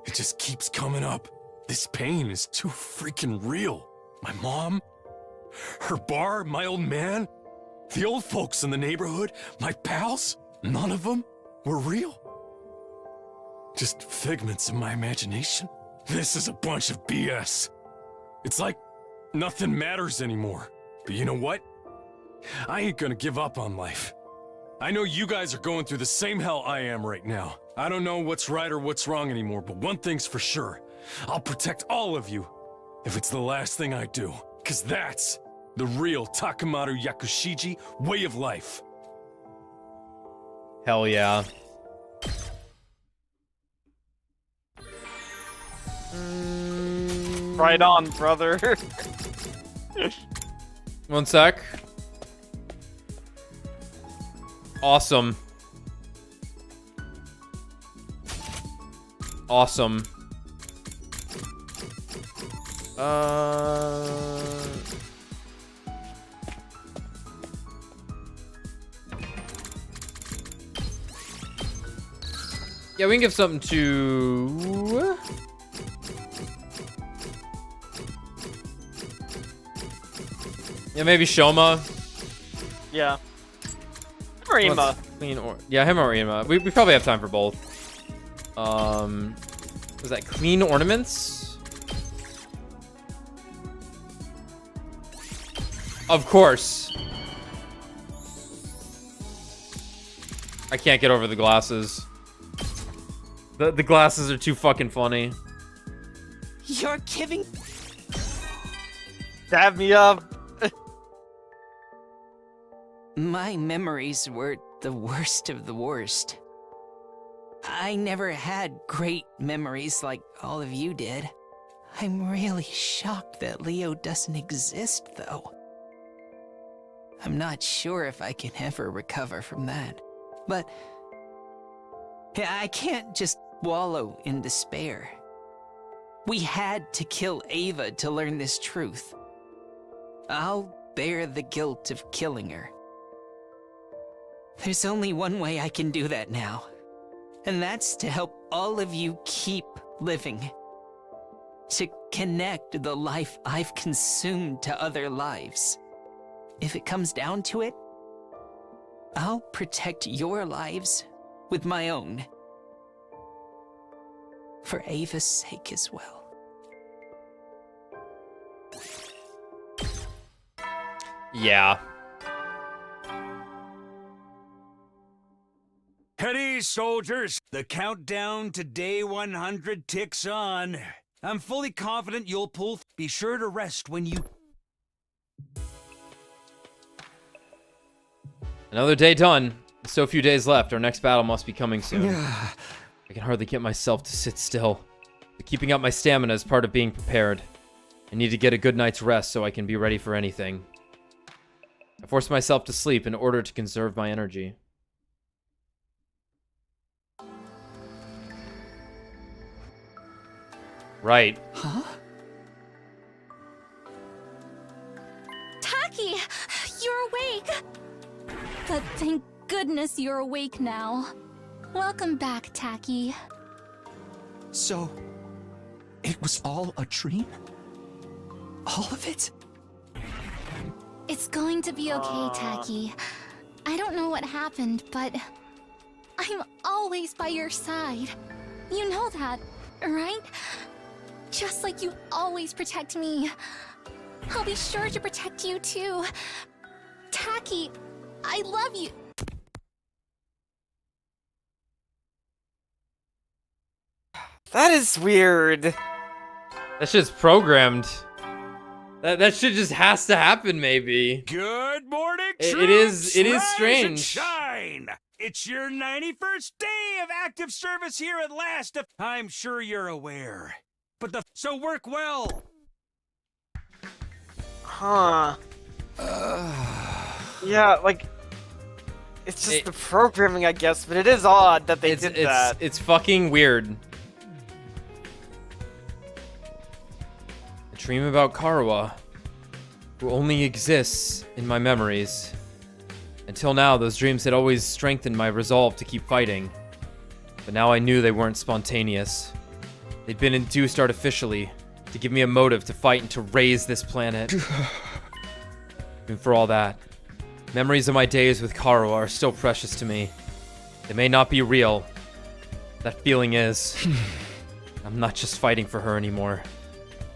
it just keeps coming up. This pain is too freaking real. My mom, her bar, my old man, the old folks in the neighborhood, my pals, none of them were real. Just figments of my imagination. This is a bunch of BS. It's like nothing matters anymore. But you know what? I ain't gonna give up on life. I know you guys are going through the same hell I am right now. I don't know what's right or what's wrong anymore, but one thing's for sure. I'll protect all of you if it's the last thing I do. Cause that's the real Takemaru Yakushiji way of life. Hell yeah. Right on, brother. One sec. Awesome. Awesome. Yeah, we can give something to... Yeah, maybe Shoma. Yeah. Or Ima. Clean or yeah, him or Ima. We probably have time for both. Was that clean ornaments? Of course. I can't get over the glasses. The glasses are too fucking funny. You're giving... Dab me up. My memories were the worst of the worst. I never had great memories like all of you did. I'm really shocked that Leo doesn't exist, though. I'm not sure if I can ever recover from that. But I can't just wallow in despair. We had to kill Ava to learn this truth. I'll bear the guilt of killing her. There's only one way I can do that now, and that's to help all of you keep living. To connect the life I've consumed to other lives. If it comes down to it, I'll protect your lives with my own. For Ava's sake as well. Yeah. At ease, soldiers. The countdown to day 100 ticks on. I'm fully confident you'll pull. Be sure to rest when you... Another day done. So few days left. Our next battle must be coming soon. I can hardly get myself to sit still. But keeping up my stamina is part of being prepared. I need to get a good night's rest so I can be ready for anything. I force myself to sleep in order to conserve my energy. Right. Huh? Taki! You're awake! But thank goodness you're awake now. Welcome back, Taki. So, it was all a dream? All of it? It's going to be okay, Taki. I don't know what happened, but I'm always by your side. You know that, right? Just like you always protect me. I'll be sure to protect you too. Taki, I love you. That is weird. That shit's programmed. That shit just has to happen, maybe. Good morning, It is Rise strange. and shine. It's your 91st day of active service here at last. I'm sure you're aware. But so work well. Huh. Yeah, like, it's just the programming, I guess, but it is odd that they did that. It's fucking weird. A dream about Karawa, who only exists in my memories. Until now, those dreams had always strengthened my resolve to keep fighting. But now I knew they weren't spontaneous. They'd been induced artificially to give me a motive to fight and to raise this planet. And for all that, memories of my days with Karawa are still precious to me. They may not be real. That feeling is. I'm not just fighting for her anymore.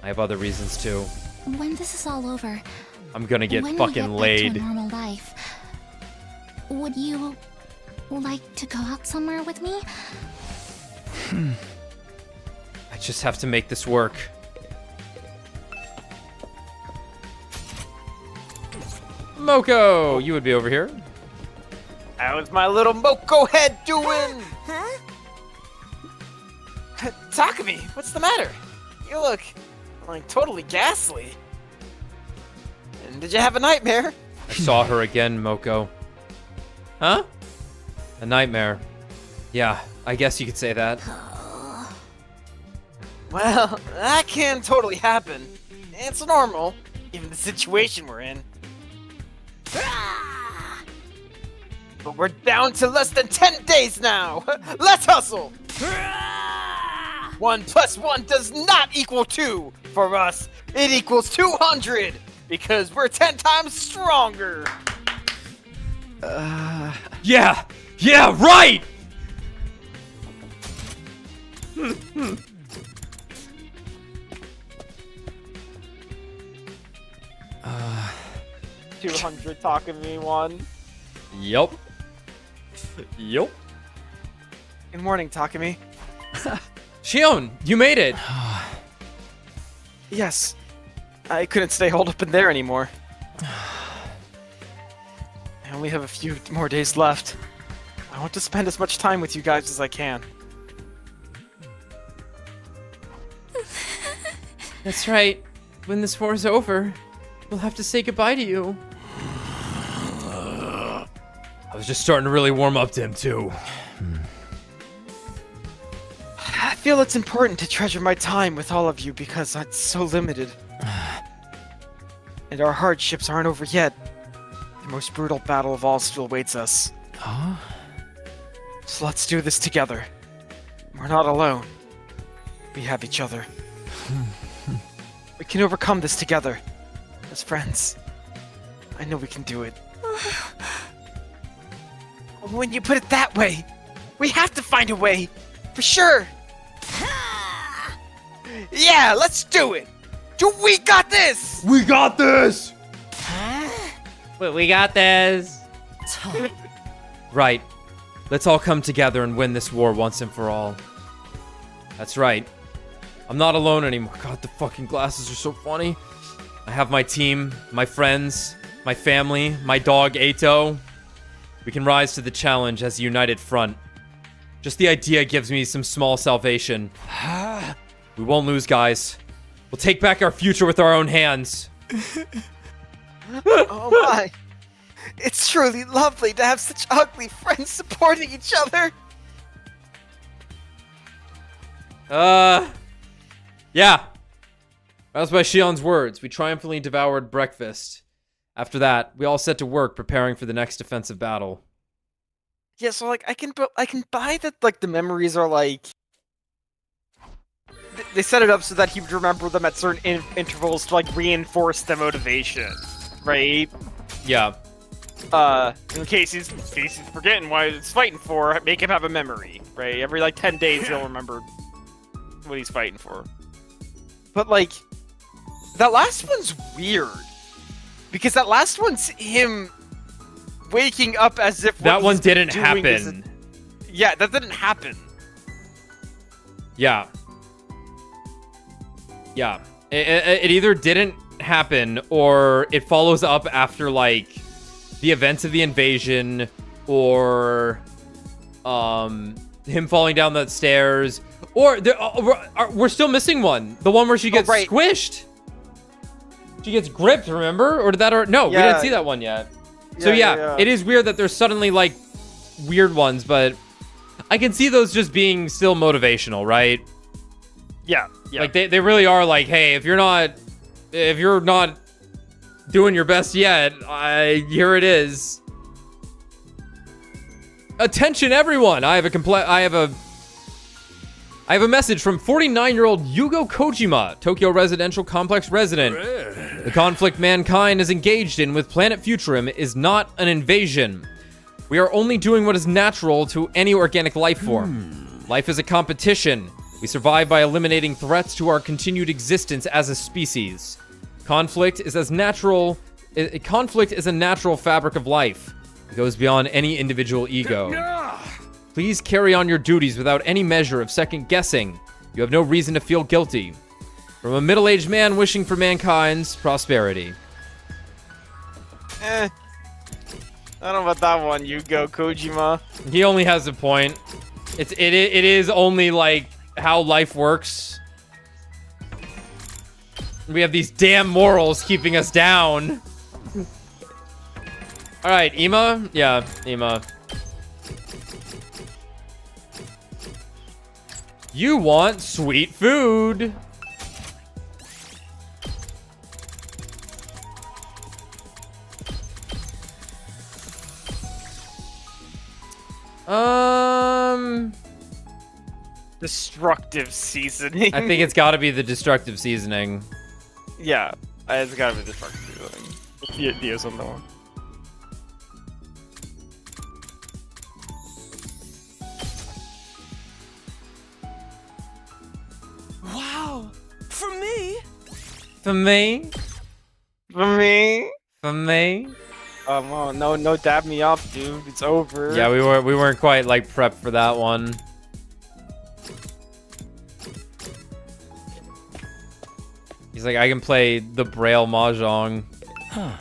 I have other reasons too. When this is all over, I'm gonna get when fucking we get laid. back to a normal life, would you like to go out somewhere with me? I just have to make this work. Moko, you would be over here. How's my little Moko head doing? Huh? Takumi, what's the matter? You look like totally ghastly. And did you have a nightmare? I saw her again, Moko. Huh? A nightmare. Yeah, I guess you could say that. Well, that can totally happen. It's normal, given the situation we're in. But we're down to less than 10 days now! Let's hustle! 1 + 1 does not equal 2! For us, it equals 200! Because we're 10 times stronger! Yeah! Yeah, right! 200 Takumi 1. Yup. Yup. Good morning, Takumi. Shion, you made it! Yes. I couldn't stay holed up in there anymore. I only have a few more days left. I want to spend as much time with you guys as I can. That's right. When this war is over, we'll have to say goodbye to you. I was just starting to really warm up to him, too. I feel it's important to treasure my time with all of you because it's so limited. And our hardships aren't over yet. The most brutal battle of all still awaits us. Huh? So let's do this together. We're not alone. We have each other. We can overcome this together. As friends. I know we can do it. When you put it that way, we have to find a way. For sure. Yeah, let's do it. We got this. We got this. But we got this. Right. Let's all come together and win this war once and for all. That's right. I'm not alone anymore. God, the fucking glasses are so funny. I have my team, my friends, my family, my dog, Ato. We can rise to the challenge as a united front. Just the idea gives me some small salvation. We won't lose, guys. We'll take back our future with our own hands. Oh my. It's truly lovely to have such ugly friends supporting each other. Yeah. That was by Shion's words. We triumphantly devoured breakfast. After that, we all set to work preparing for the next defensive battle. Yeah, so like I can buy that like the memories are like they set it up so that he would remember them at certain intervals to like reinforce the motivation, right? Yeah. In case he's forgetting what he's fighting for, make him have a memory, right? Every like 10 days he'll remember what he's fighting for. But like, that last one's weird. Because that last one's him waking up as if that one didn't happen. Yeah, that didn't happen. Yeah. Yeah. It either didn't happen or it follows up after like the events of the invasion or him falling down the stairs or we're still missing one. The one where she gets squished. She gets gripped, remember? Or did that no, we didn't see that one yet. So yeah, it is weird that there's suddenly like weird ones, but I can see those just being still motivational, right? Yeah. Like they really are like, hey, if you're not doing your best yet, here it is. Attention everyone. I have a message from 49-year-old Yugo Kojima, Tokyo Residential Complex resident. The conflict mankind is engaged in with Planet Futurum is not an invasion. We are only doing what is natural to any organic life form. Life is a competition. We survive by eliminating threats to our continued existence as a species. Conflict is a natural fabric of life. It goes beyond any individual ego. Please carry on your duties without any measure of second guessing. You have no reason to feel guilty. From a middle-aged man wishing for mankind's prosperity. I don't know about that one, Yugo Kojima. He only has a point. It is only like how life works. We have these damn morals keeping us down. All right, Ima? Yeah, Ima. You want sweet food. Destructive seasoning. I think it's got to be the destructive seasoning. Yeah, it's gotta be destructive seasoning. Theo's on the one. Wow! For me? For me? For me? For me? Come on, no dab me up, dude. It's over. Yeah, we weren't quite like prepped for that one. He's like, I can play the Braille Mahjong. Huh.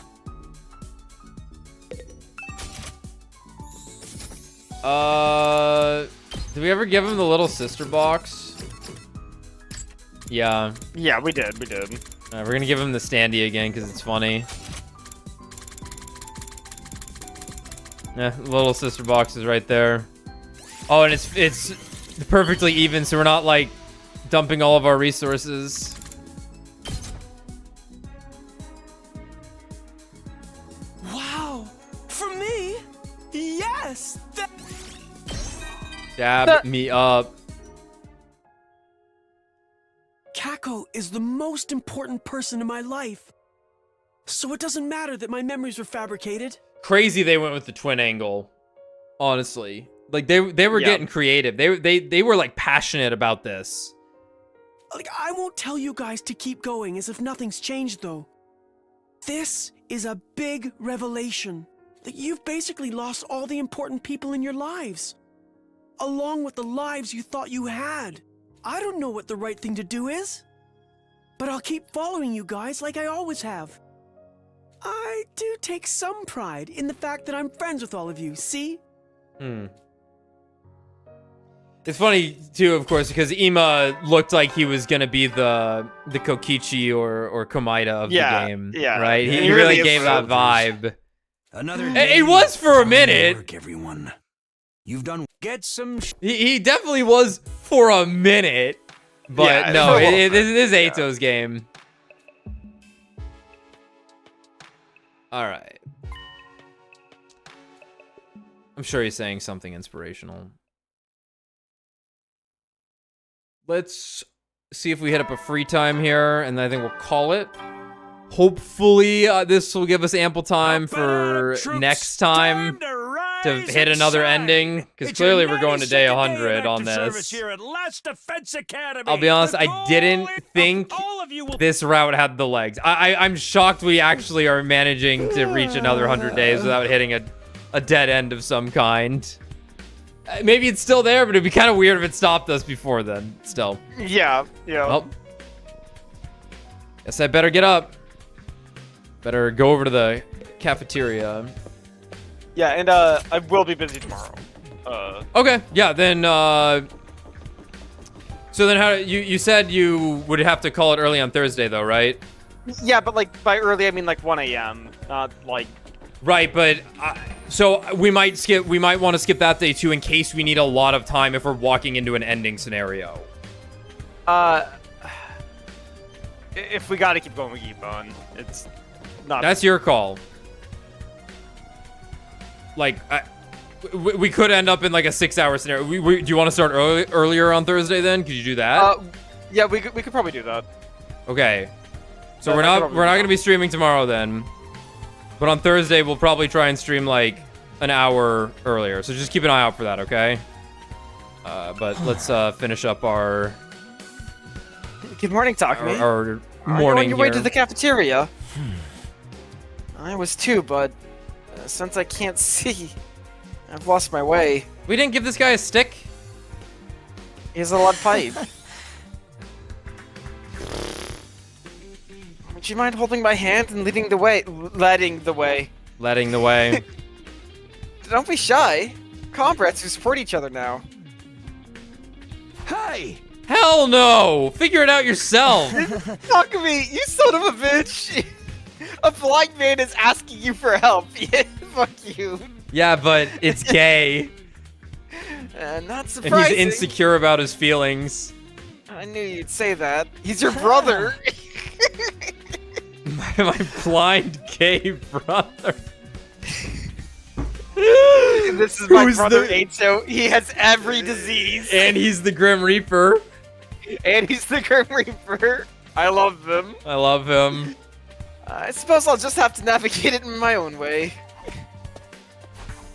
Did we ever give him the little sister box? Yeah. Yeah, we did. We're gonna give him the standee again because it's funny. Yeah, the little sister box is right there. Oh, and it's perfectly even, so we're not like dumping all of our resources. Wow! For me? Yes! Dab me up. Kako is the most important person in my life. So it doesn't matter that my memories were fabricated. Crazy they went with the twin angle. Honestly. Like they were getting creative. They were like passionate about this. Like, I won't tell you guys to keep going as if nothing's changed though. This is a big revelation. That you've basically lost all the important people in your lives. Along with the lives you thought you had. I don't know what the right thing to do is. But I'll keep following you guys like I always have. I do take some pride in the fact that I'm friends with all of you, see? It's funny too, of course, because Ima looked like he was gonna be the Kokichi or Komaeda of the game. Yeah, right? He really gave that vibe. Another It was for a minute. Work, everyone. You've done. Get some. He definitely was for a minute, but no, this is Eito's game. All right. I'm sure he's saying something inspirational. Let's see if we hit up a free time here, and I think we'll call it. hopefully this will give us ample time for next time to hit another ending, because clearly we're going to day 100 on this. I'll be honest, I didn't think this route had the legs. I'm shocked we actually are managing to reach another 100 days without hitting a dead end of some kind. Maybe it's still there, but it'd be kind of weird if it stopped us before then, still. Yeah. Well, guess I better get up. Better go over to the cafeteria. Yeah, and I will be busy tomorrow. Okay, yeah, then so then how you said you would have to call it early on Thursday though, right? Yeah, but like by early I mean like 1 a.m. Not like right, but so we might want to skip that day too in case we need a lot of time if we're walking into an ending scenario. If we got to keep going, we keep going. It's not. That's your call. Like, we could end up in like a 6-hour scenario. Do you want to start earlier on Thursday then? Could you do that? Yeah, we could probably do that. Okay. So we're not going to be streaming tomorrow then. But on Thursday we'll probably try and stream like an hour earlier. So just keep an eye out for that, okay? But let's finish up our Good morning, Takumi. Our morning Are you on your way here. to the cafeteria? I was too, but since I can't see, I've lost my way. We didn't give this guy a stick? He has a lead pipe. Would you mind holding my hand and leading the way? Letting the way. Letting the way. Don't be shy. Comrades who support each other now. Hey! Hell no! Figure it out yourself! Takumi, you son of a bitch! A blind man is asking you for help. Fuck you. Yeah, but it's gay. Not And surprising. he's insecure about his feelings. I knew you'd say that. He's your brother. my blind gay brother. This is my Who's brother, the- Aito. He has every disease. And he's the Grim Reaper. And he's the Grim Reaper. I love them. I love him. I suppose I'll just have to navigate it in my own way.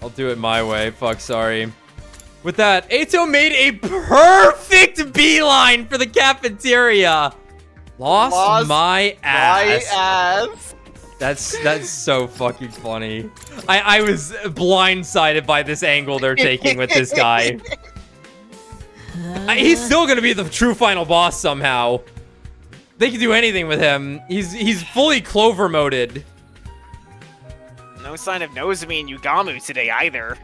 I'll do it my way. Fuck, sorry. With that, Aito made a perfect beeline for the cafeteria. Lost my ass. My ass. That's so fucking funny. I was blindsided by this angle they're taking with this guy. He's still gonna be the true final boss somehow. They can do anything with him. He's fully Clover moded. No sign of Nozomi and Yugamu today either.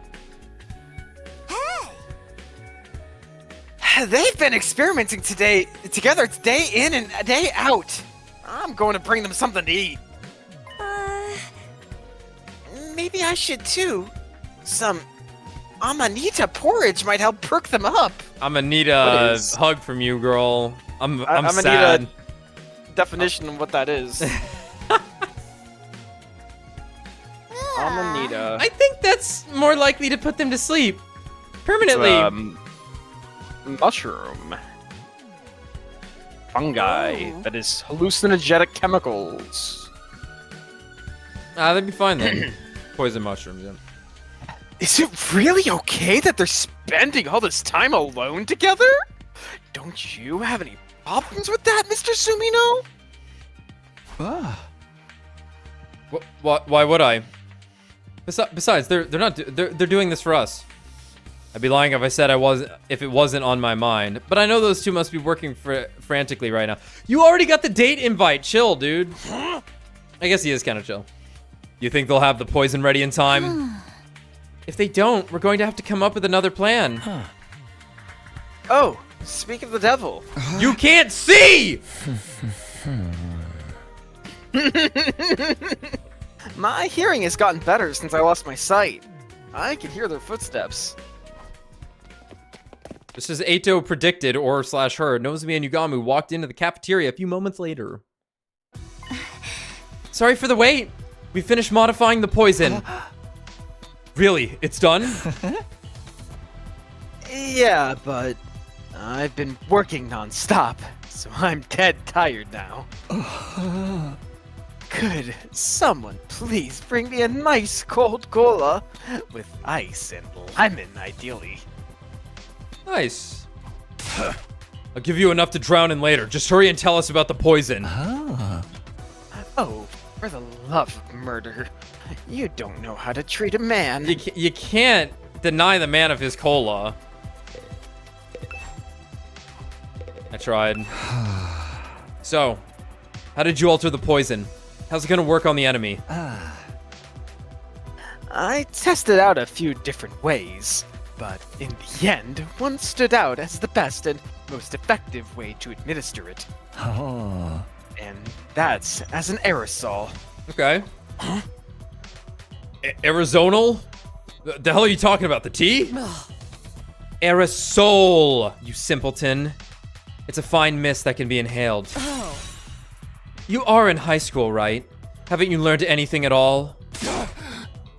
They've been experimenting together day in and day out. I'm going to bring them something to eat. Maybe I should too. Some Amanita porridge might help perk them up. I'm gonna need a hug from you, girl. I'm sad. Need a definition of what that is. Amanita. I think that's more likely to put them to sleep permanently. Mushroom. Fungi. That is hallucinogenic chemicals. That'd be fine then. Poison mushrooms, yeah. Is it really okay that they're spending all this time alone together? Don't you have any problems with that, Mr. Sumino? Why would I? Besides, they're doing this for us. I'd be lying if I said if it wasn't on my mind. But I know those two must be working frantically right now. You already got the date invite. Chill, dude. I guess he is kind of chill. You think they'll have the poison ready in time? If they don't, we're going to have to come up with another plan. Oh, speak of the devil. You can't see! My hearing has gotten better since I lost my sight. I can hear their footsteps. Just as Aito predicted or slash heard, Nozomi and Yugamu walked into the cafeteria a few moments later. Sorry for the wait. We finished modifying the poison. Really? It's done? Yeah, but I've been working non-stop, so I'm dead tired now. Could someone please bring me a nice cold cola with ice and lemon, ideally? Nice. I'll give you enough to drown in later. Just hurry and tell us about the poison. Oh, for the love of murder. You don't know how to treat a man. You can't deny the man of his cola. I tried. So, how did you alter the poison? How's it gonna work on the enemy? I tested out a few different ways, but in the end, one stood out as the best and most effective way to administer it. Oh. And that's as an aerosol. Okay. Arizonal? The hell are you talking about? The tea? Aerosol, you simpleton. It's a fine mist that can be inhaled. You are in high school, right? Haven't you learned anything at all?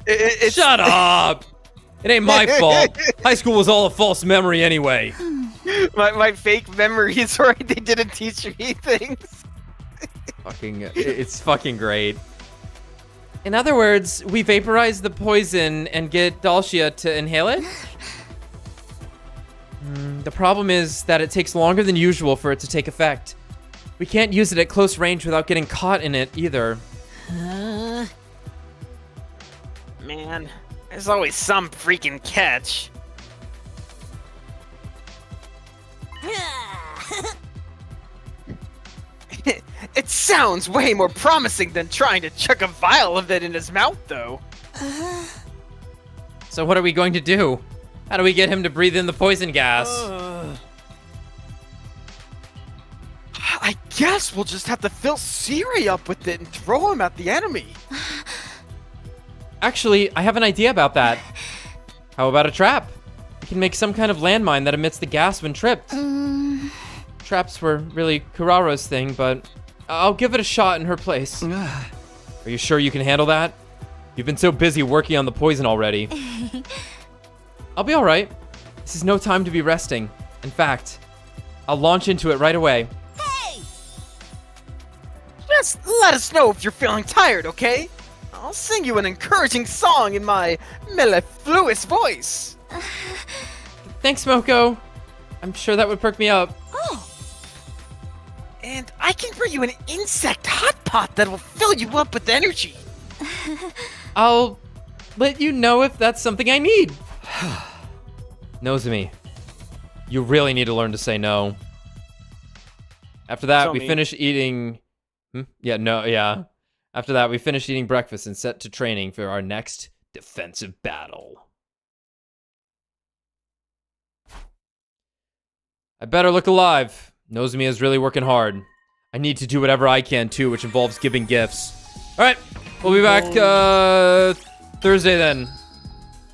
Shut up! It ain't my fault. High school was all a false memory anyway. My fake memories, right? They didn't teach me things. It's fucking great. In other words, we vaporize the poison and get Dalcia to inhale it? The problem is that it takes longer than usual for it to take effect. We can't use it at close range without getting caught in it either. Man, there's always some freaking catch. It sounds way more promising than trying to chuck a vial of it in his mouth, though. So what are we going to do? How do we get him to breathe in the poison gas? I guess we'll just have to fill Siri up with it and throw him at the enemy. Actually, I have an idea about that. How about a trap? We can make some kind of landmine that emits the gas when tripped. Traps were really Kuraro's thing, but I'll give it a shot in her place. Are you sure you can handle that? You've been so busy working on the poison already. I'll be all right. This is no time to be resting. In fact, I'll launch into it right away. Just let us know if you're feeling tired, okay? I'll sing you an encouraging song in my mellifluous voice. Thanks, Moko. I'm sure that would perk me up. And I can bring you an insect hot pot that will fill you up with energy. I'll let you know if that's something I need. Nozomi, you really need to learn to say no. After that, we finish eating... After that, we finish eating breakfast and set to training for our next defensive battle. I better look alive. Nozomi is really working hard. I need to do whatever I can too, which involves giving gifts. All right, we'll be back Thursday then.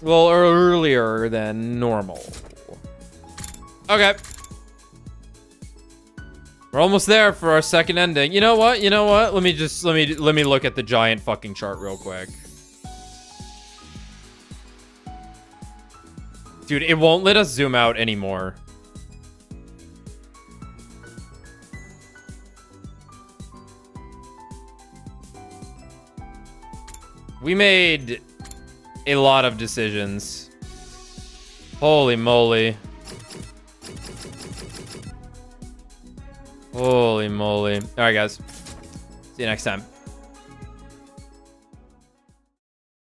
Well, earlier than normal. Okay. We're almost there for our second ending. You know what? Let me look at the giant fucking chart real quick. Dude, it won't let us zoom out anymore. We made a lot of decisions. Holy moly. Holy moly. All right, guys. See you next time.